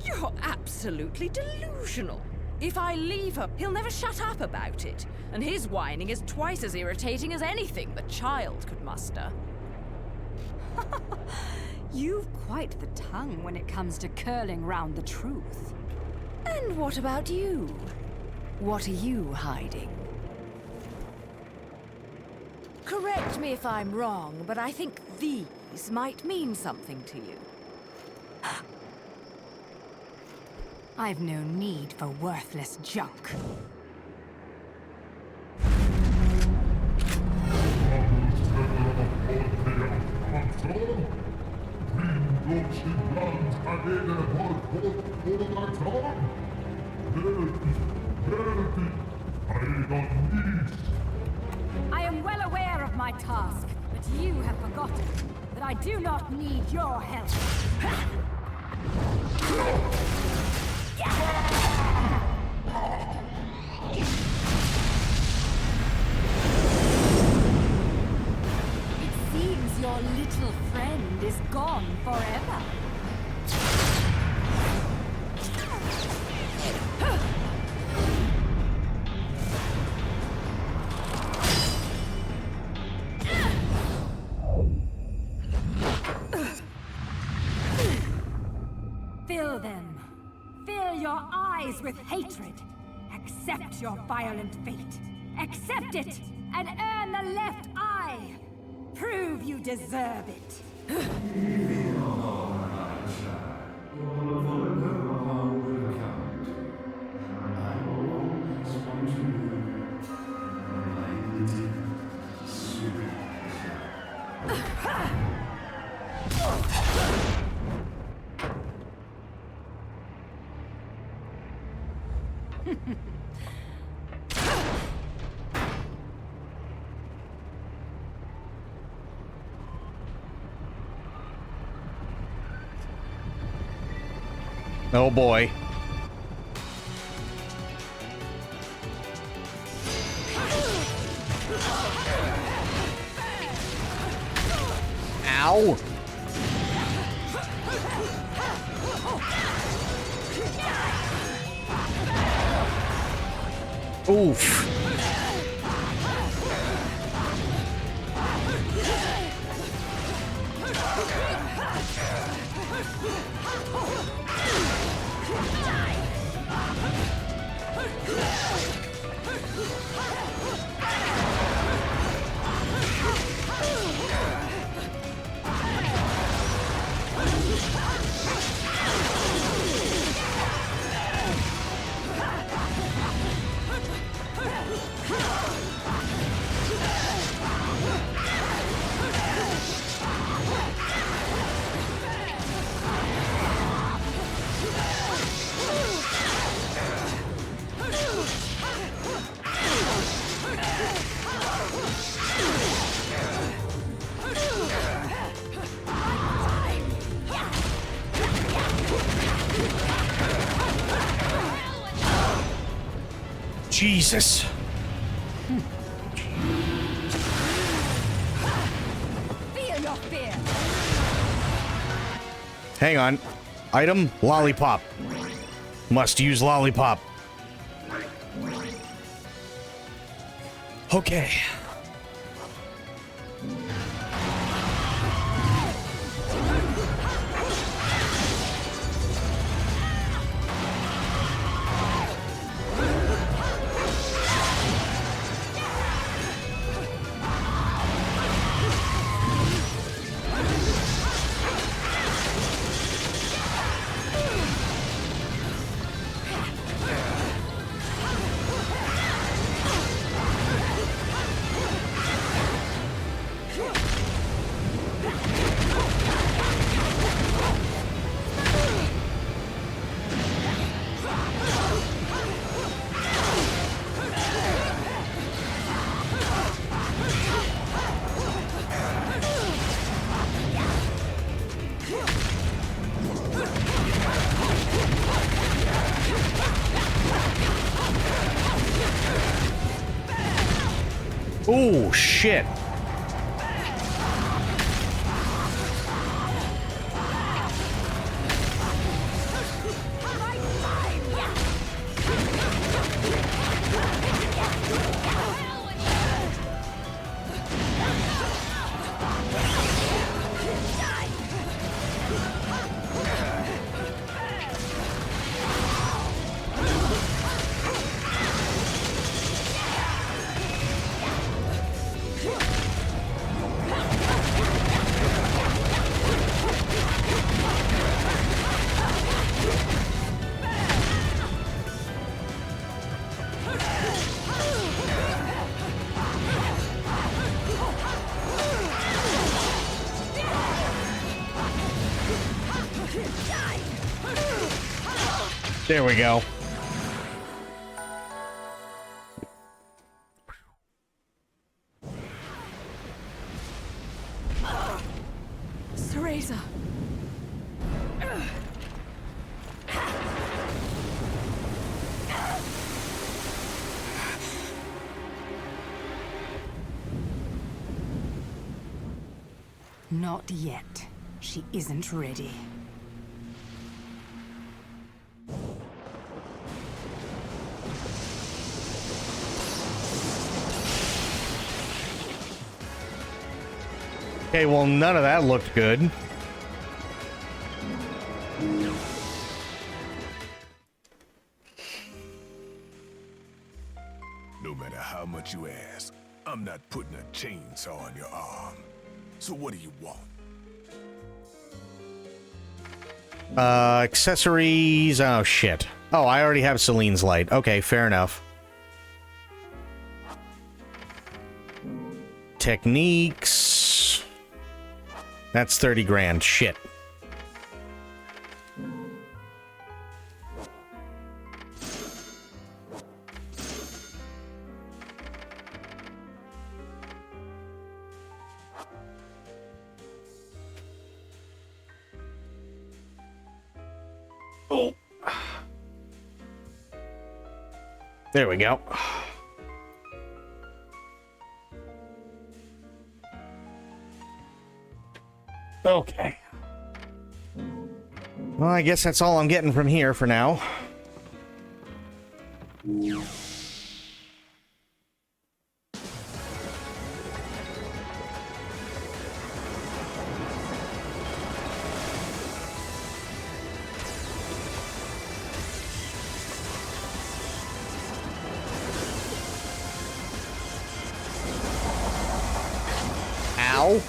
You're absolutely delusional. If I leave her, he'll never shut up about it. And his whining is twice as irritating as anything the child could muster. You've quite the tongue when it comes to curling round the truth. And what about you? What are you hiding? Correct me if I'm wrong, but I think these might mean something to you. I've no need for worthless junk. I am well aware of my task, but you have forgotten. that I do not need your help. It seems your little friend is gone forever. Fill them. Fill your eyes with hatred. Accept your violent fate. Accept it and earn the left eye. Prove you deserve it. Oh boy. Ow. Oof. Jesus. Feel your fear. Hang on. Item, lollipop. Must use lollipop. Okay. Oh, shit. There we go. Not yet. She isn't ready. Okay, well, none of that looked good. No matter how much you ask, I'm not putting a chainsaw on your arm. So what do you want? Accessories. Oh, shit. Oh, I already have Celine's light. Okay, fair enough. Techniques. That's 30 grand. Shit. Oh. There we go. Okay. Well, I guess that's all I'm getting from here for now. Ow.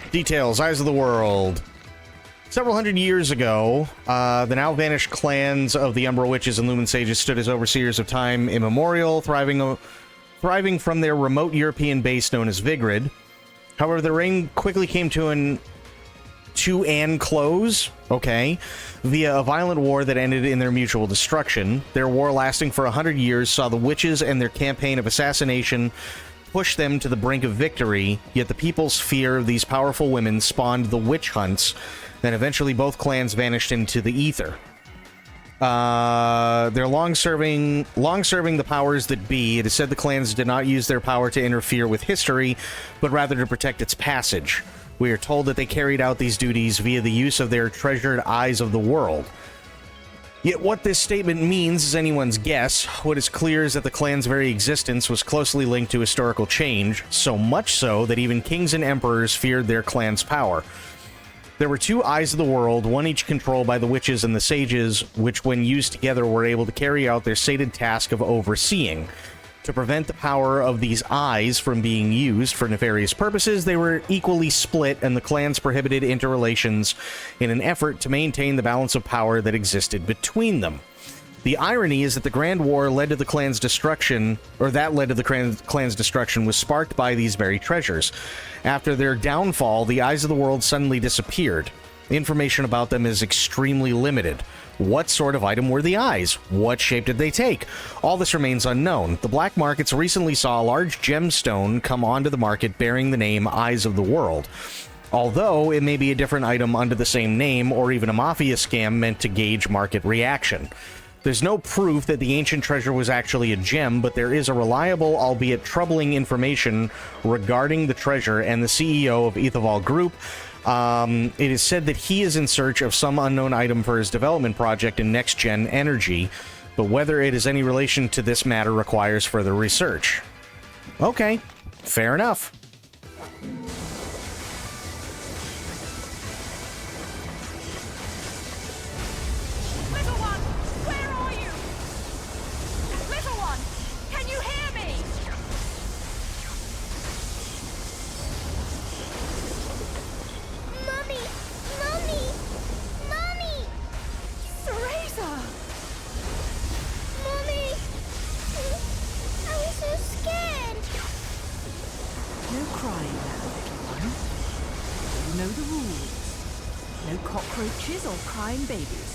Details, Eyes of the World. Several hundred years ago, the now vanished clans of the Umbral Witches and Lumen Sages stood as overseers of time immemorial, thriving from their remote European base known as Vigrid. However, their reign quickly came to an close, via a violent war that ended in their mutual destruction. Their war, lasting for 100 years, saw the witches and their campaign of assassination push them to the brink of victory, yet the people's fear of these powerful women spawned the witch hunts, and eventually both clans vanished into the ether. They're long-serving the powers that be. It is said the clans did not use their power to interfere with history, but rather to protect its passage. We are told that they carried out these duties via the use of their treasured Eyes of the World. Yet what this statement means is anyone's guess. What is clear is that the clan's very existence was closely linked to historical change, so much so that even kings and emperors feared their clan's power. There were two Eyes of the World, one each controlled by the witches and the sages, which when used together were able to carry out their stated task of overseeing. To prevent the power of these eyes from being used for nefarious purposes, they were equally split, and the clans prohibited interrelations in an effort to maintain the balance of power that existed between them. The irony is that the Grand War led to the clan's destruction, or that led to the clan's destruction, was sparked by these very treasures. After their downfall, the Eyes of the World suddenly disappeared. Information about them is extremely limited. What sort of item were the eyes? What shape did they take? All this remains unknown. The black markets recently saw a large gemstone come onto the market bearing the name Eyes of the World. Although it may be a different item under the same name, or even a mafia scam meant to gauge market reaction. There's no proof that the ancient treasure was actually a gem, but there is a reliable, albeit troubling, information regarding the treasure, and the CEO of Ethoval Group. It is said that he is in search of some unknown item for his development project in next-gen energy, but whether it is any relation to this matter requires further research. Okay, fair enough. Little one, where are you? Little one, can you hear me? Mommy! Mommy! Mommy! Teresa! Mommy! I was so scared! No crying now, little one. You know the rules. No cockroaches or crying babies.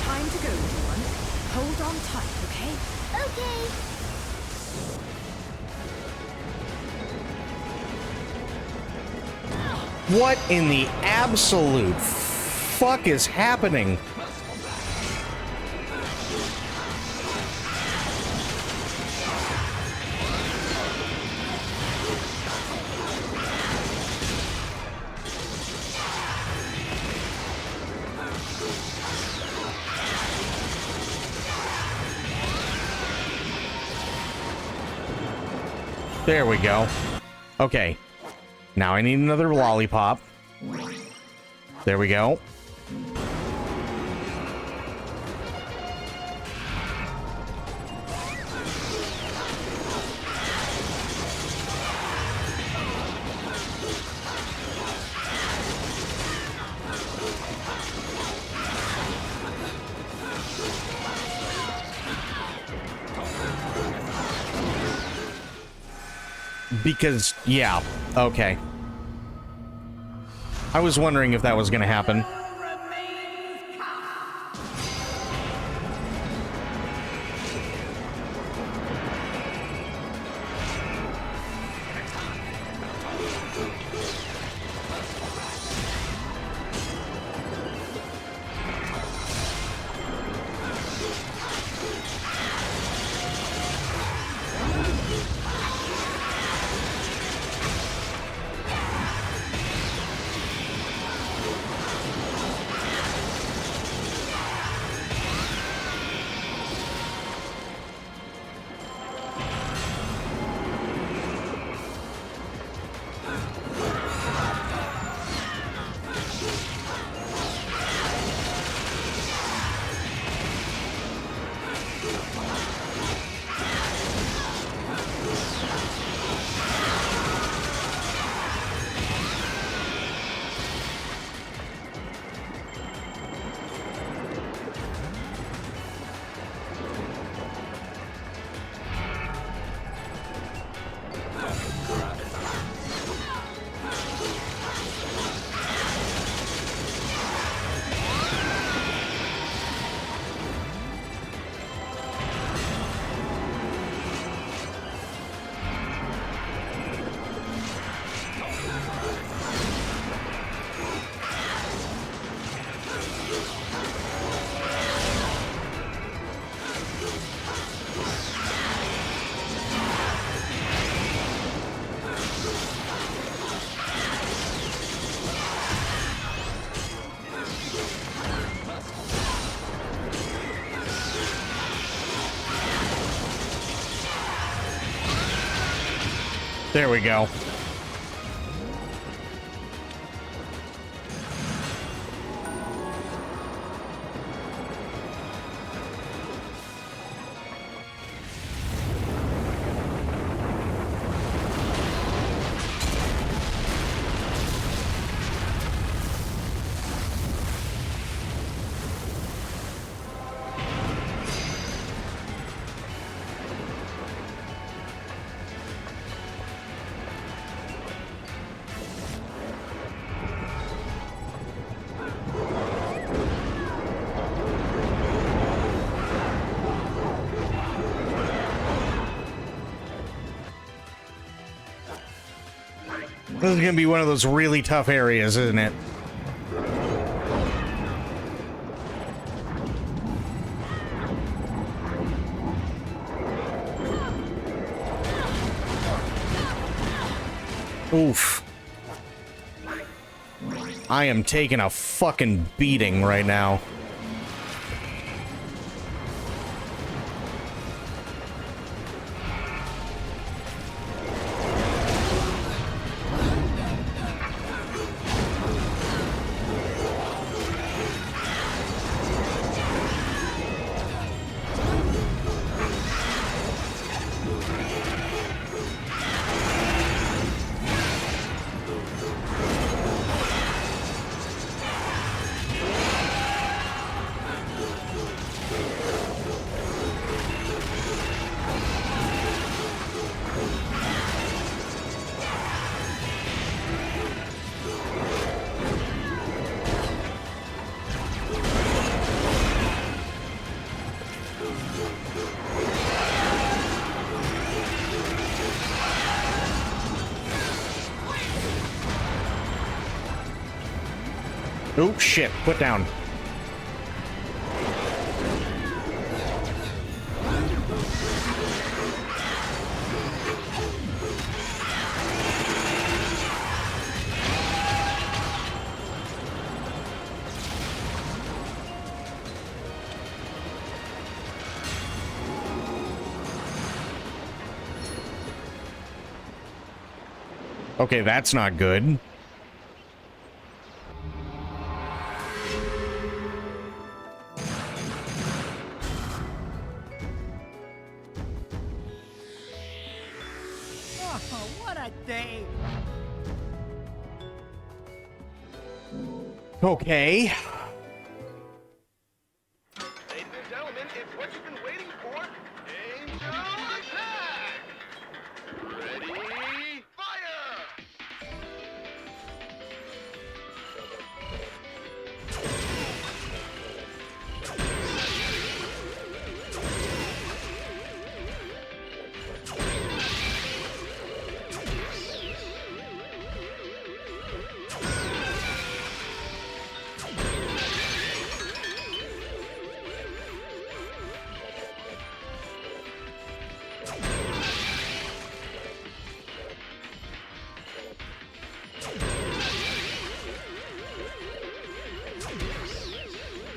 Time to go, little one. Hold on tight, okay? Okay. What in the absolute fuck is happening? There we go. Okay. Now I need another lollipop. There we go. Because, yeah, okay. I was wondering if that was going to happen. There we go. This is going to be one of those really tough areas, isn't it? Oof. I am taking a fucking beating right now. Oh shit, put down. Okay, that's not good. Oh, what a day! Okay. Ladies and gentlemen, it's what you've been waiting for. Angel attack! Ready, fire!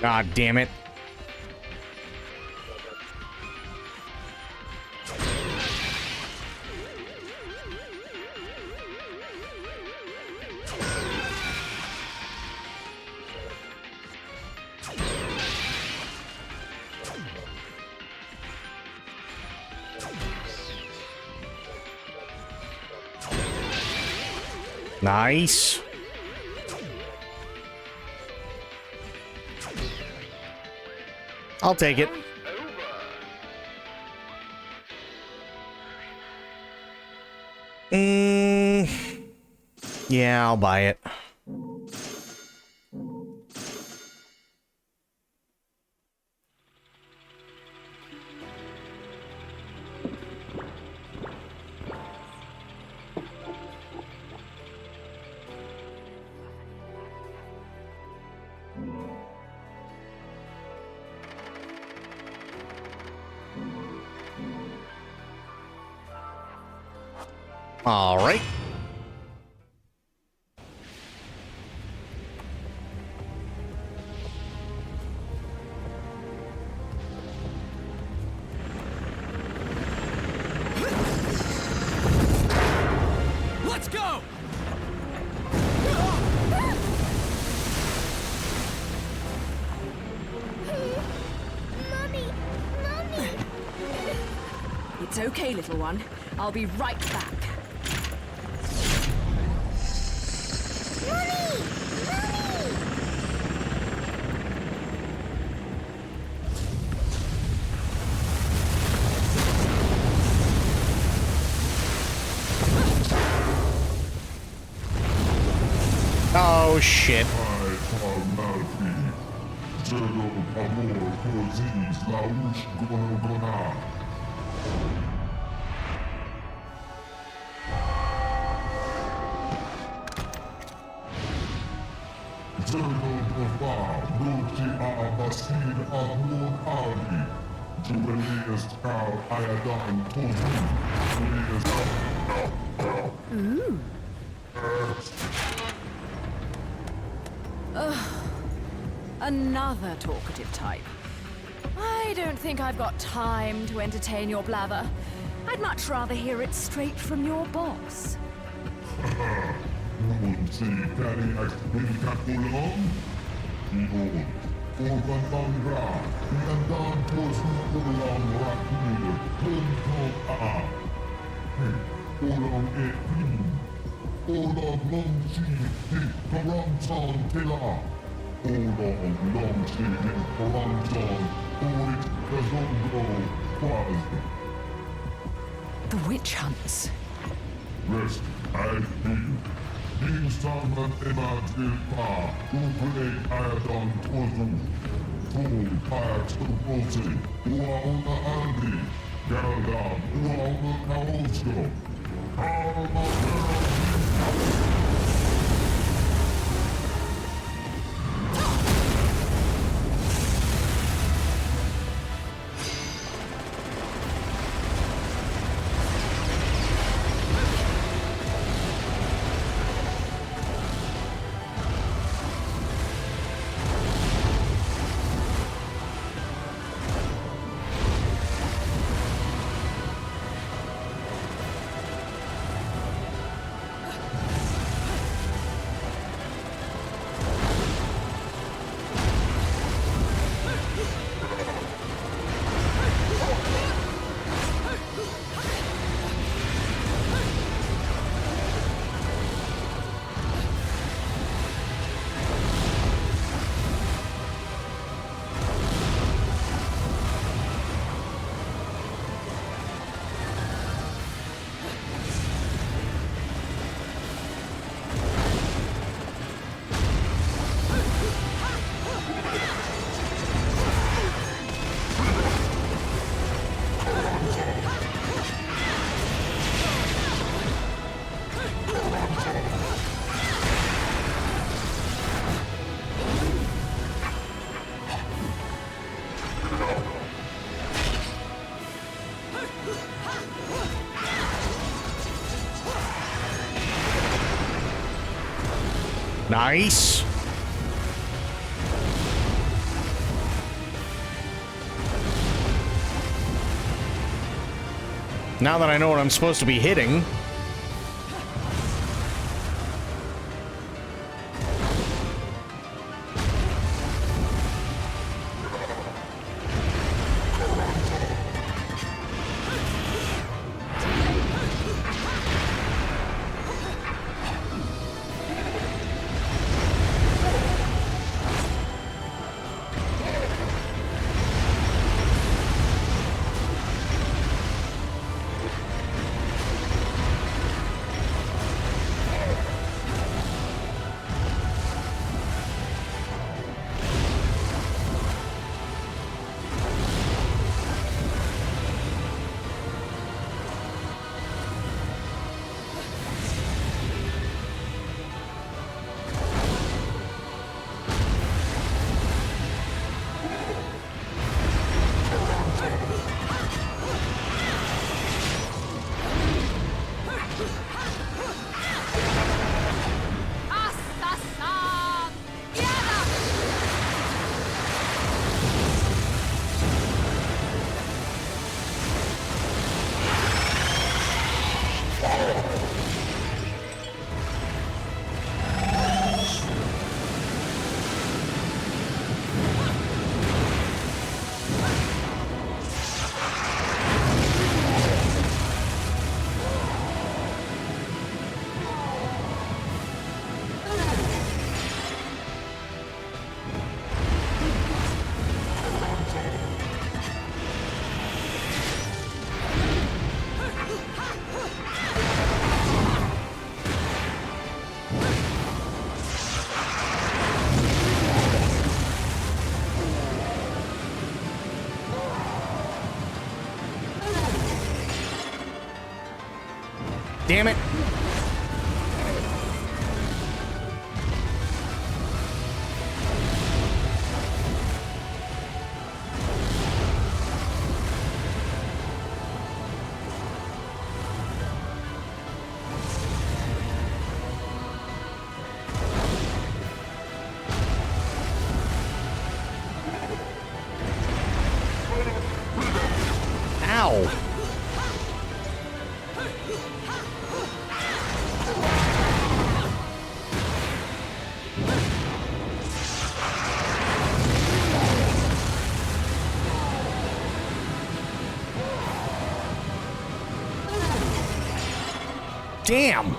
God damn it. Nice. I'll take it. Yeah, I'll buy it. All right. Let's go! It's okay, little one. I'll be right back. Oh, shit. Ooh. Ugh. Another talkative type. I don't think I've got time to entertain your blather. I'd much rather hear it straight from your boss. The witch hunts. Rest, I heal. King Salman Emadilpa, Ubre Ayadon Tozu, Tul Payak Suposi, Uauna Aldi, Galdam, Uauna Kaosko, Nice. Now that I know what I'm supposed to be hitting. Damn it. Ow. Damn.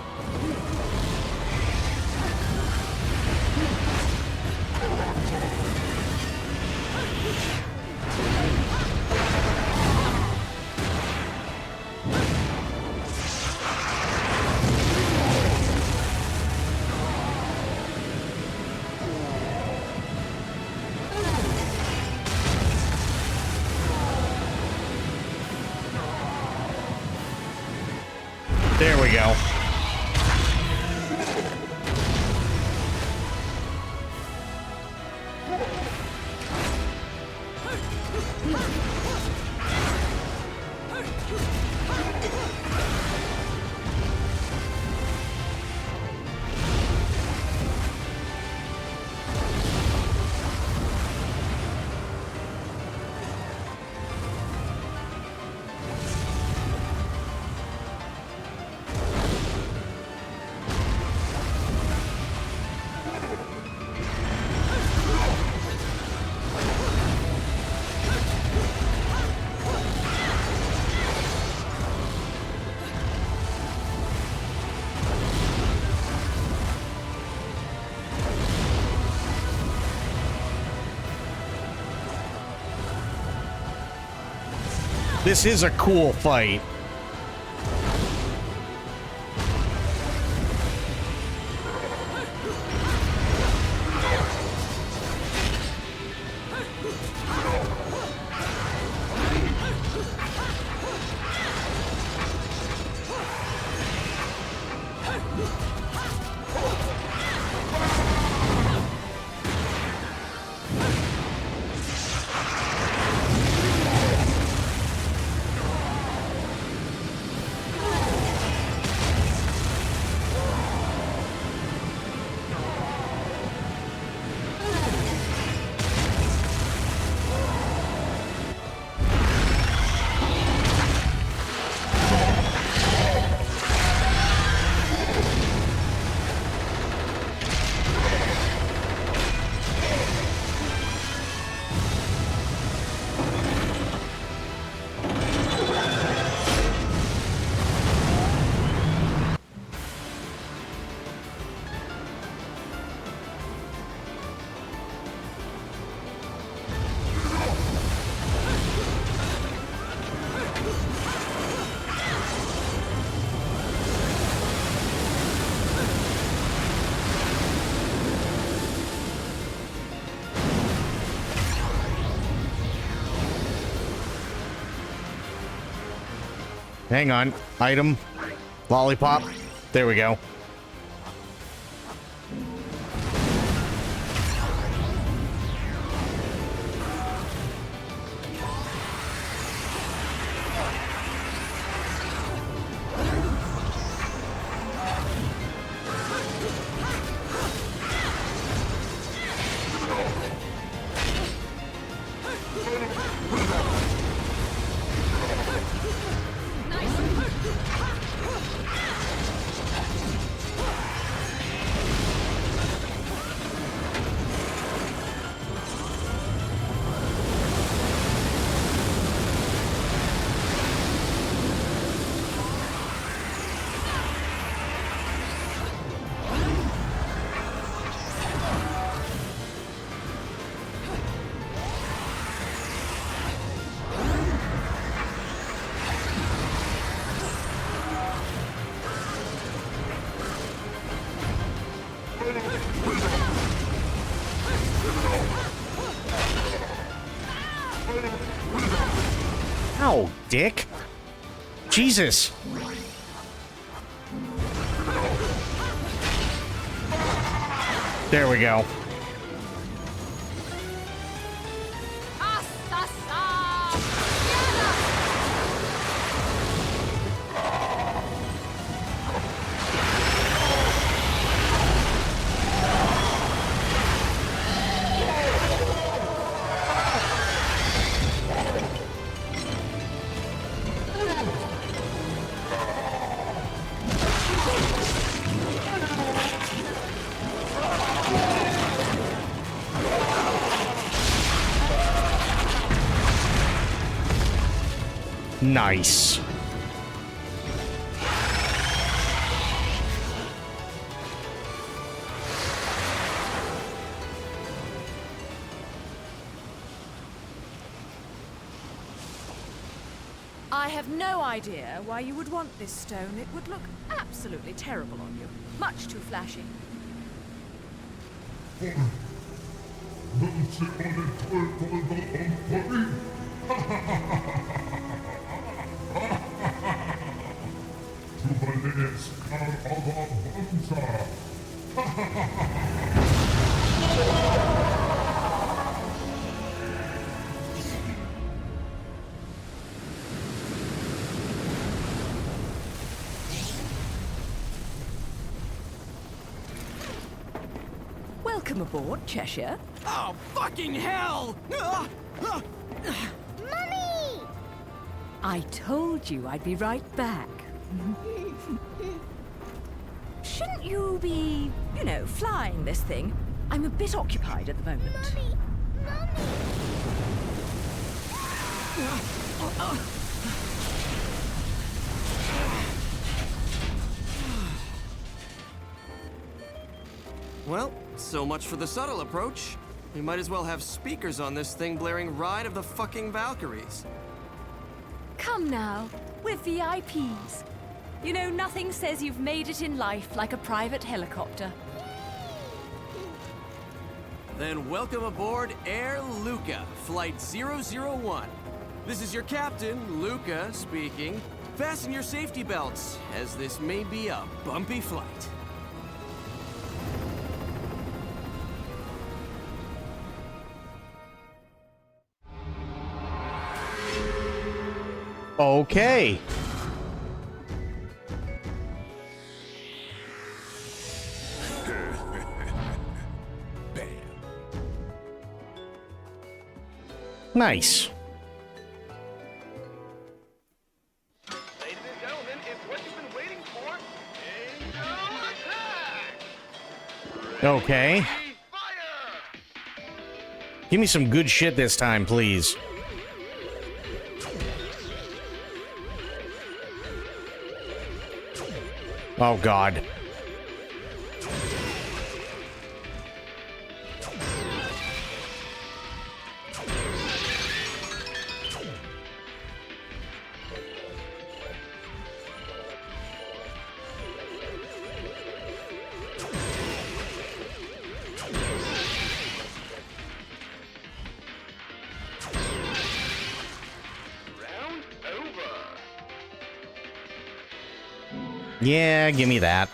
There we go. This is a cool fight. Hang on. Item. Lollipop. There we go. Ow, dick. Jesus. There we go. Nice. I have no idea why you would want this stone. It would look absolutely terrible on you. Much too flashy. Welcome aboard, Cheshire. Oh, fucking hell! Mummy! I told you I'd be right back. Shouldn't you be, you know, flying this thing? I'm a bit occupied at the moment. Well, so much for the subtle approach. We might as well have speakers on this thing blaring Ride of the fucking Valkyries. Come now, we're VIPs. You know, nothing says you've made it in life like a private helicopter. Then welcome aboard Air Luca, Flight 001. This is your captain, Luca, speaking. Fasten your safety belts, as this may be a bumpy flight. Okay. Nice. Ladies and gentlemen, it's what you've been waiting for. Angel attack! Okay. Give me some good shit this time, please. Oh, God. Round over. Yeah, give me that.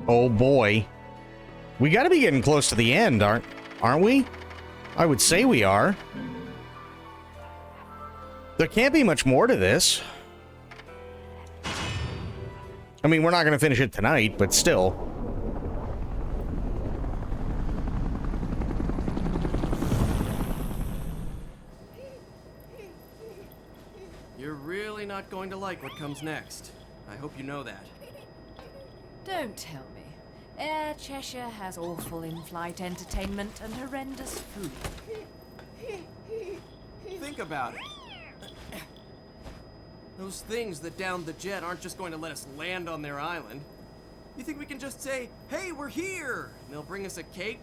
Oh boy. We gotta be getting close to the end, aren't we? I would say we are. There can't be much more to this. I mean, we're not gonna finish it tonight, but still. You're really not going to like what comes next. I hope you know that. Don't tell me. Air Cheshire has awful in-flight entertainment and horrendous food. Think about it. Those things that downed the jet aren't just going to let us land on their island. You think we can just say, hey, we're here, and they'll bring us a cake?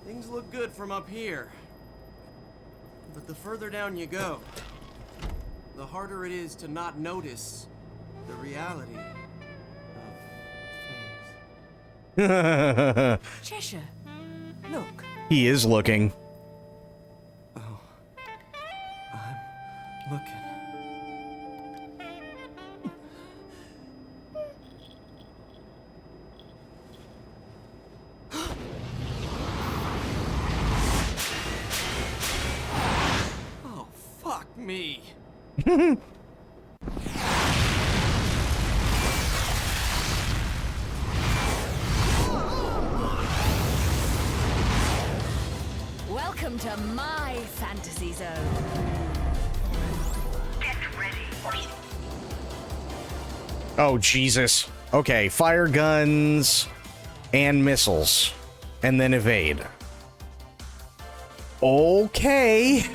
Things look good from up here. But the further down you go, the harder it is to not notice the reality of things. Cheshire, look. He is looking. Oh, I'm looking. Oh, fuck me. Welcome to my fantasy zone. Get ready. Oh, Jesus. Okay, fire guns and missiles. And then evade. Okay.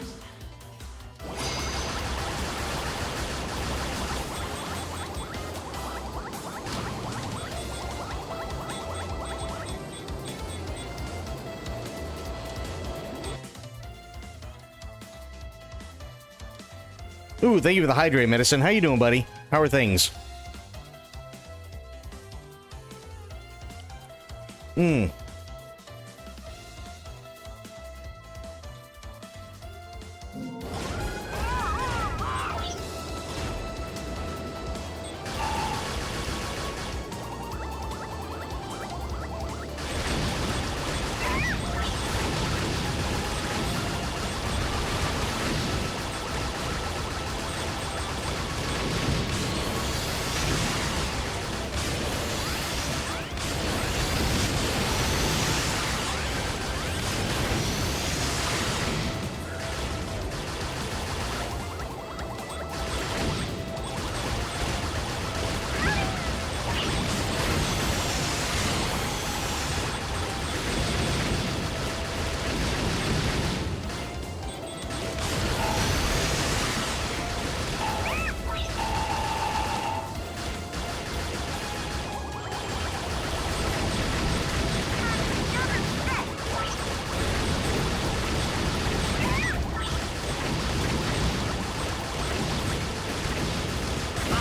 Ooh, thank you for the hydrate medicine. How you doing, buddy? How are things?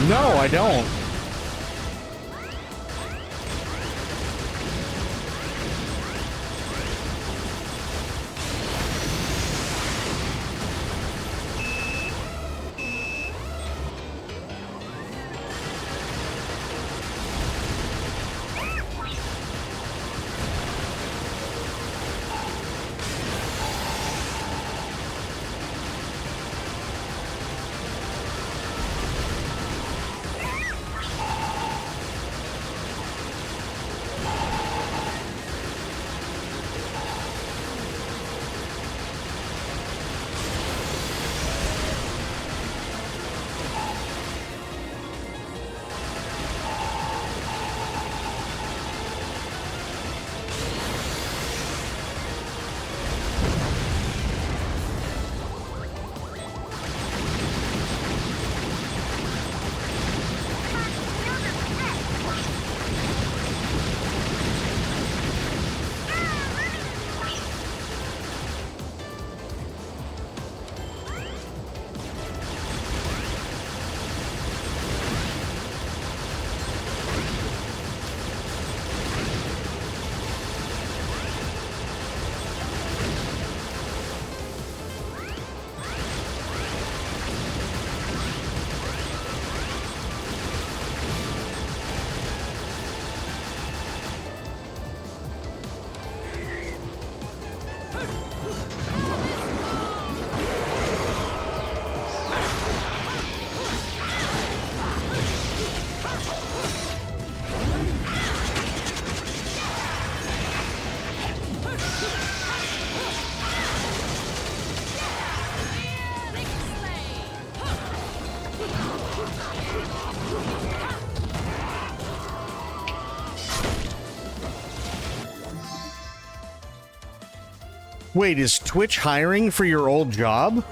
No, I don't. Wait, is Twitch hiring for your old job?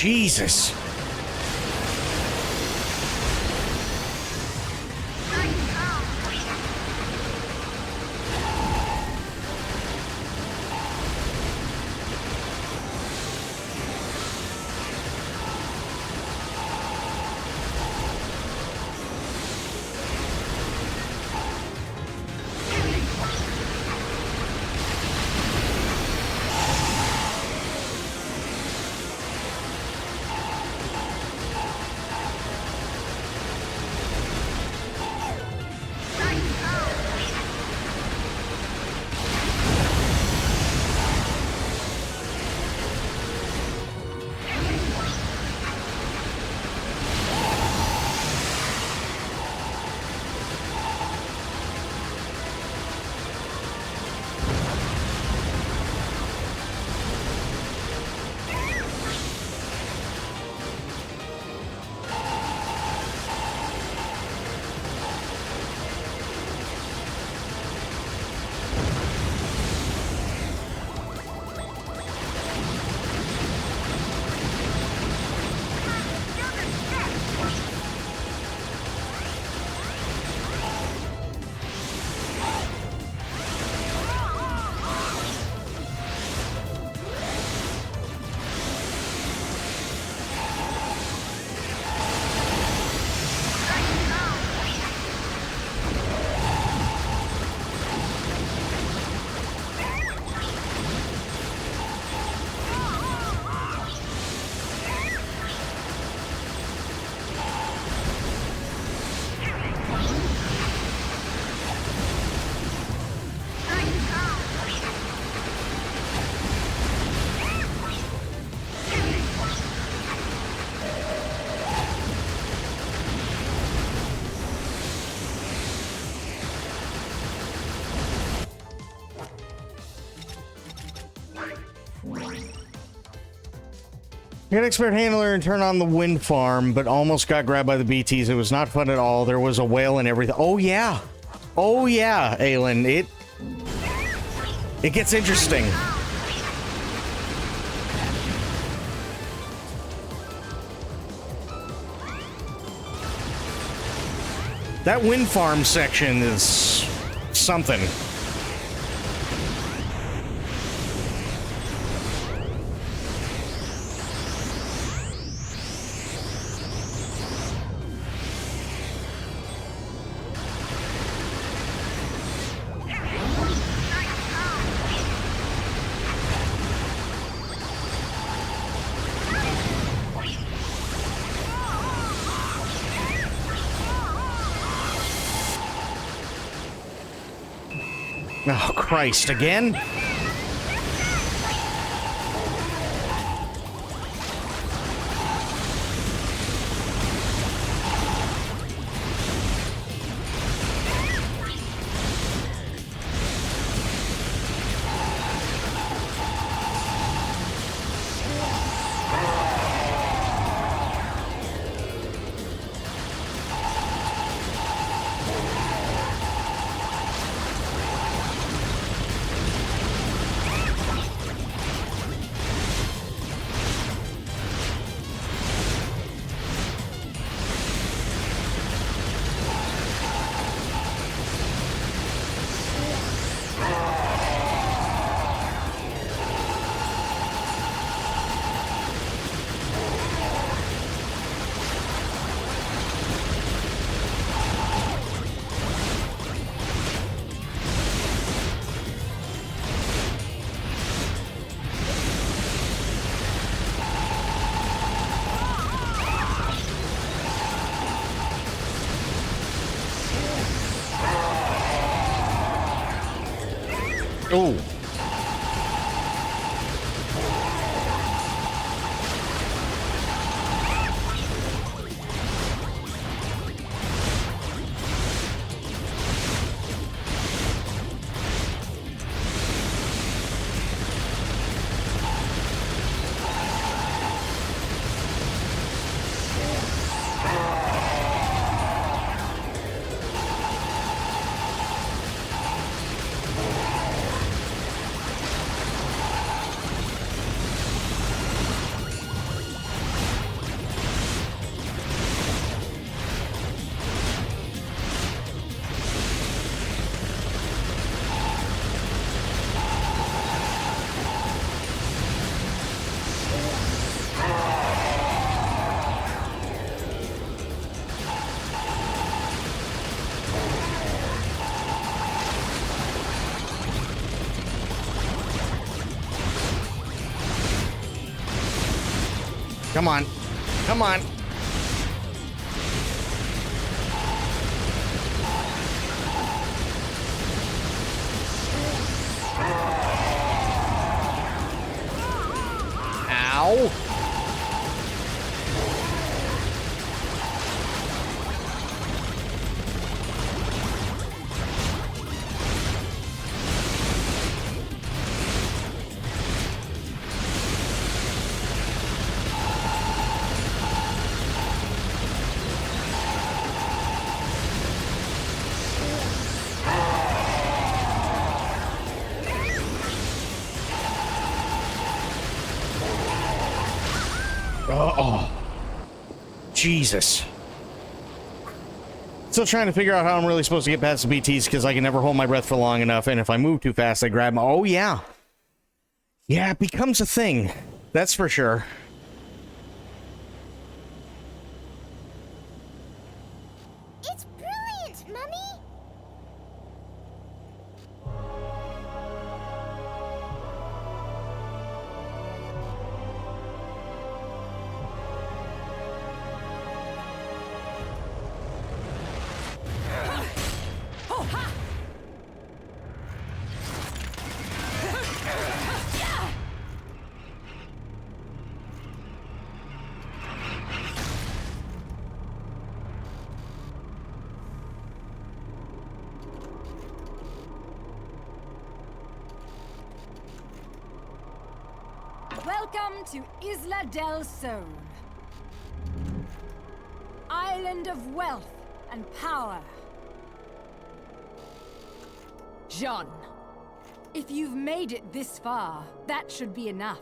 Jesus. Got expert handler and turn on the wind farm, but almost got grabbed by the BTs. It was not fun at all. There was a whale and everything. Oh yeah, Aelin. It gets interesting. That wind farm section is something. Oh, Christ, again? Oh. Come on. Come on. Ow. Oh, Jesus. Still trying to figure out how I'm really supposed to get past the BTs because I can never hold my breath for long enough, and if I move too fast, I grab them. Oh, yeah. Yeah, it becomes a thing. That's for sure. It's brilliant, Mummy! Welcome to Isla del Sol. Island of wealth and power. Jean, if you've made it this far, that should be enough.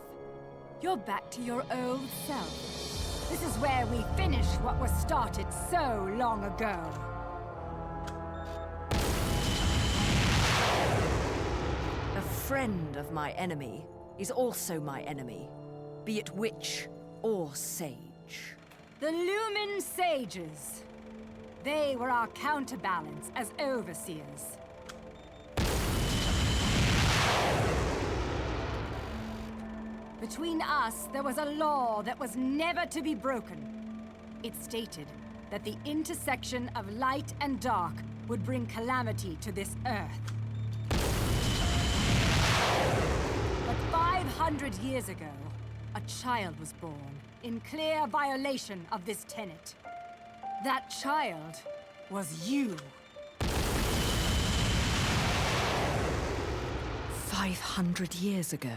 You're back to your old self. This is where we finish what was started so long ago. A friend of my enemy is also my enemy, be it witch or sage. The Lumen Sages. They were our counterbalance as overseers. Between us, there was a law that was never to be broken. It stated that the intersection of light and dark would bring calamity to this Earth. But 500 years ago, a child was born in clear violation of this tenet. That child was you. 500 years ago.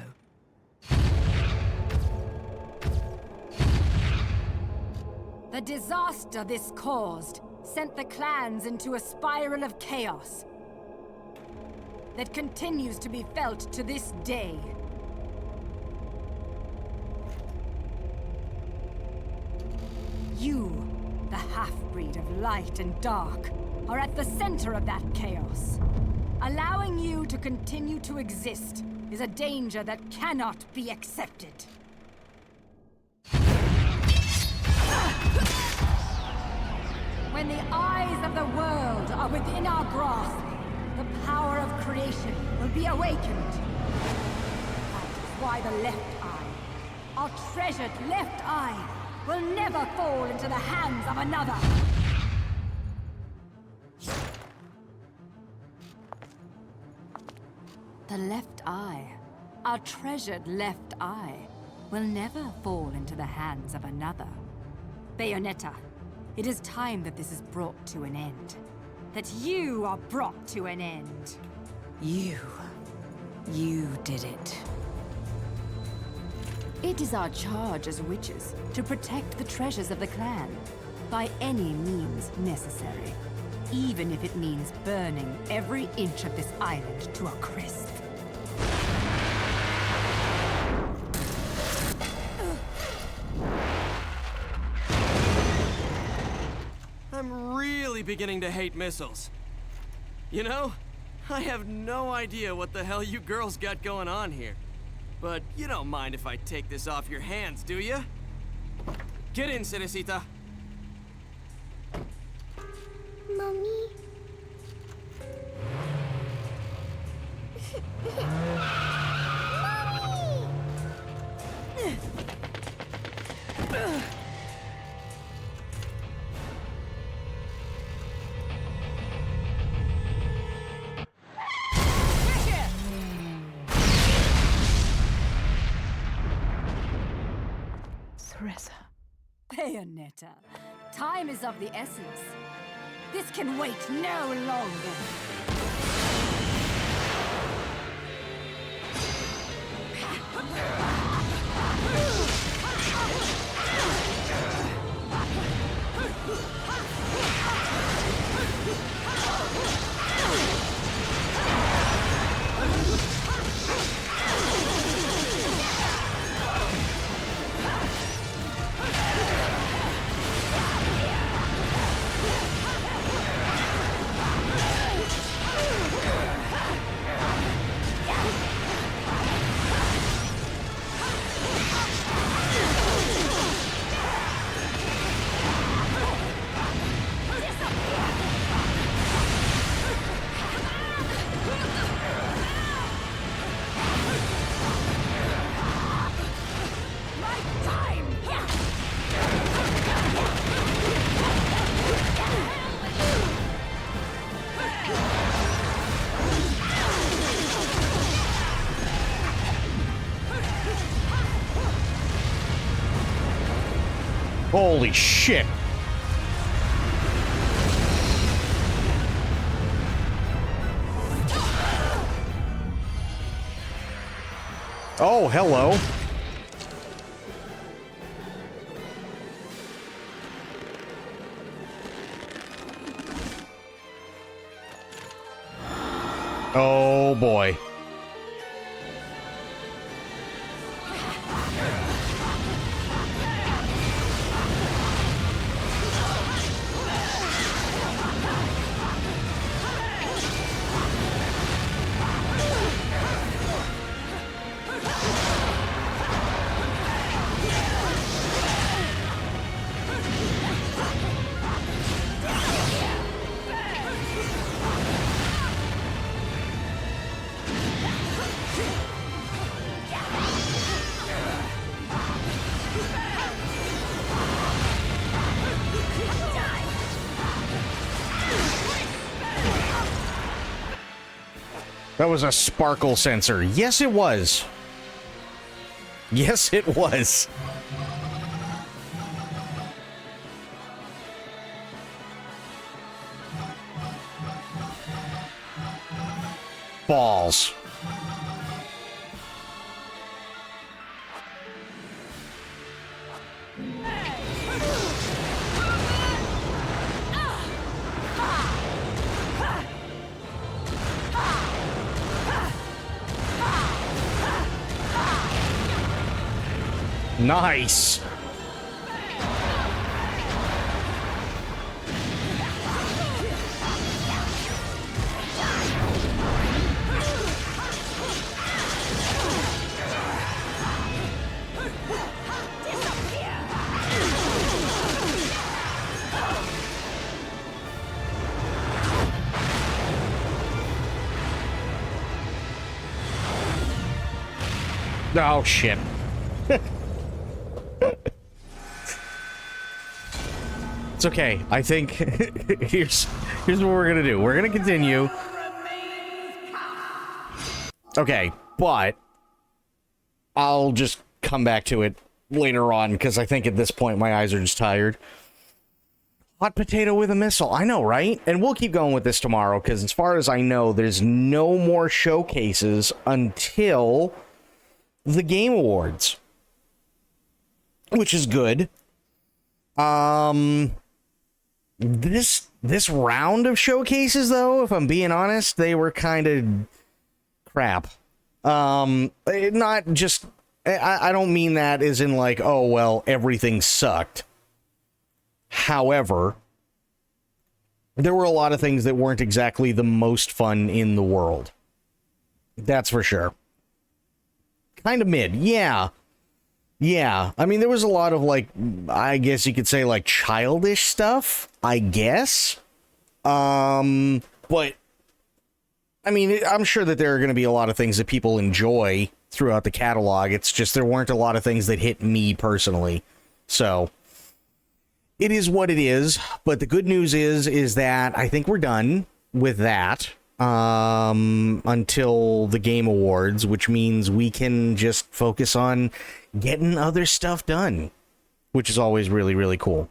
The disaster this caused sent the clans into a spiral of chaos that continues to be felt to this day. You, the half-breed of light and dark, are at the center of that chaos. Allowing you to continue to exist is a danger that cannot be accepted. When the eyes of the world are within our grasp, the power of creation will be awakened. That is why the left eye, our treasured left eye, will never fall into the hands of another. The left eye, our treasured left eye, will never fall into the hands of another. Bayonetta, it is time that this is brought to an end. That you are brought to an end. You did it. It is our charge as witches to protect the treasures of the clan by any means necessary, even if it means burning every inch of this island to a crisp. I'm really beginning to hate missiles. You know, I have no idea what the hell you girls got going on here. But you don't mind if I take this off your hands, do you? Get in, Cerecita. Mommy? Bayonetta, time is of the essence. This can wait no longer. Holy shit. Oh, hello. Oh, boy. That was a sparkle sensor. Yes, it was. Yes, it was. Balls. Nice. Oh, shit. It's okay. I think here's what we're gonna do. We're gonna continue. Okay, but I'll just come back to it later on because I think at this point my eyes are just tired. Hot potato with a missile. I know, right? And we'll keep going with this tomorrow because as far as I know, there's no more showcases until the Game Awards, which is good. This round of showcases, though, if I'm being honest, they were kind of crap. Not just, I don't mean that as in like, oh, well, everything sucked. However, there were a lot of things that weren't exactly the most fun in the world. That's for sure. Kind of mid, yeah. Yeah, I mean, there was a lot of, like, I guess you could say, like, childish stuff, I guess. But, I mean, I'm sure that there are going to be a lot of things that people enjoy throughout the catalog. It's just there weren't a lot of things that hit me personally. So, it is what it is. But the good news is that I think we're done with that until the Game Awards, which means we can just focus on getting other stuff done, which is always really, really cool.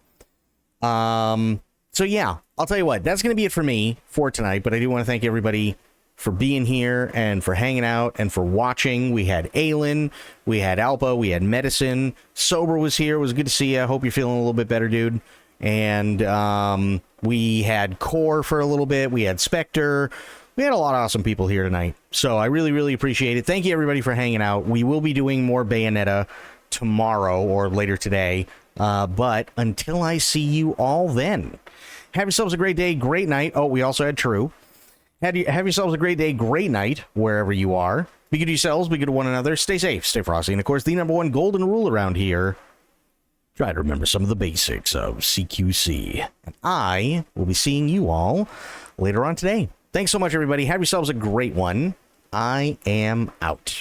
So yeah, I'll tell you what, that's going to be it for me for tonight, but I do want to thank everybody for being here and for hanging out and for watching. We had Aelin, we had Alpa, we had Medicine, Sober was here. It was good to see you. I hope you're feeling a little bit better, dude. And we had Core for a little bit. We had Spectre. We had a lot of awesome people here tonight. So I really, really appreciate it. Thank you, everybody, for hanging out. We will be doing more Bayonetta tomorrow or later today. But until I see you all then, have yourselves a great day, great night. Oh, we also had True. Have yourselves a great day, great night, wherever you are. Be good to yourselves, be good to one another. Stay safe, stay frosty. And, of course, the #1 golden rule around here, try to remember some of the basics of CQC. And I will be seeing you all later on today. Thanks so much, everybody. Have yourselves a great one. I am out.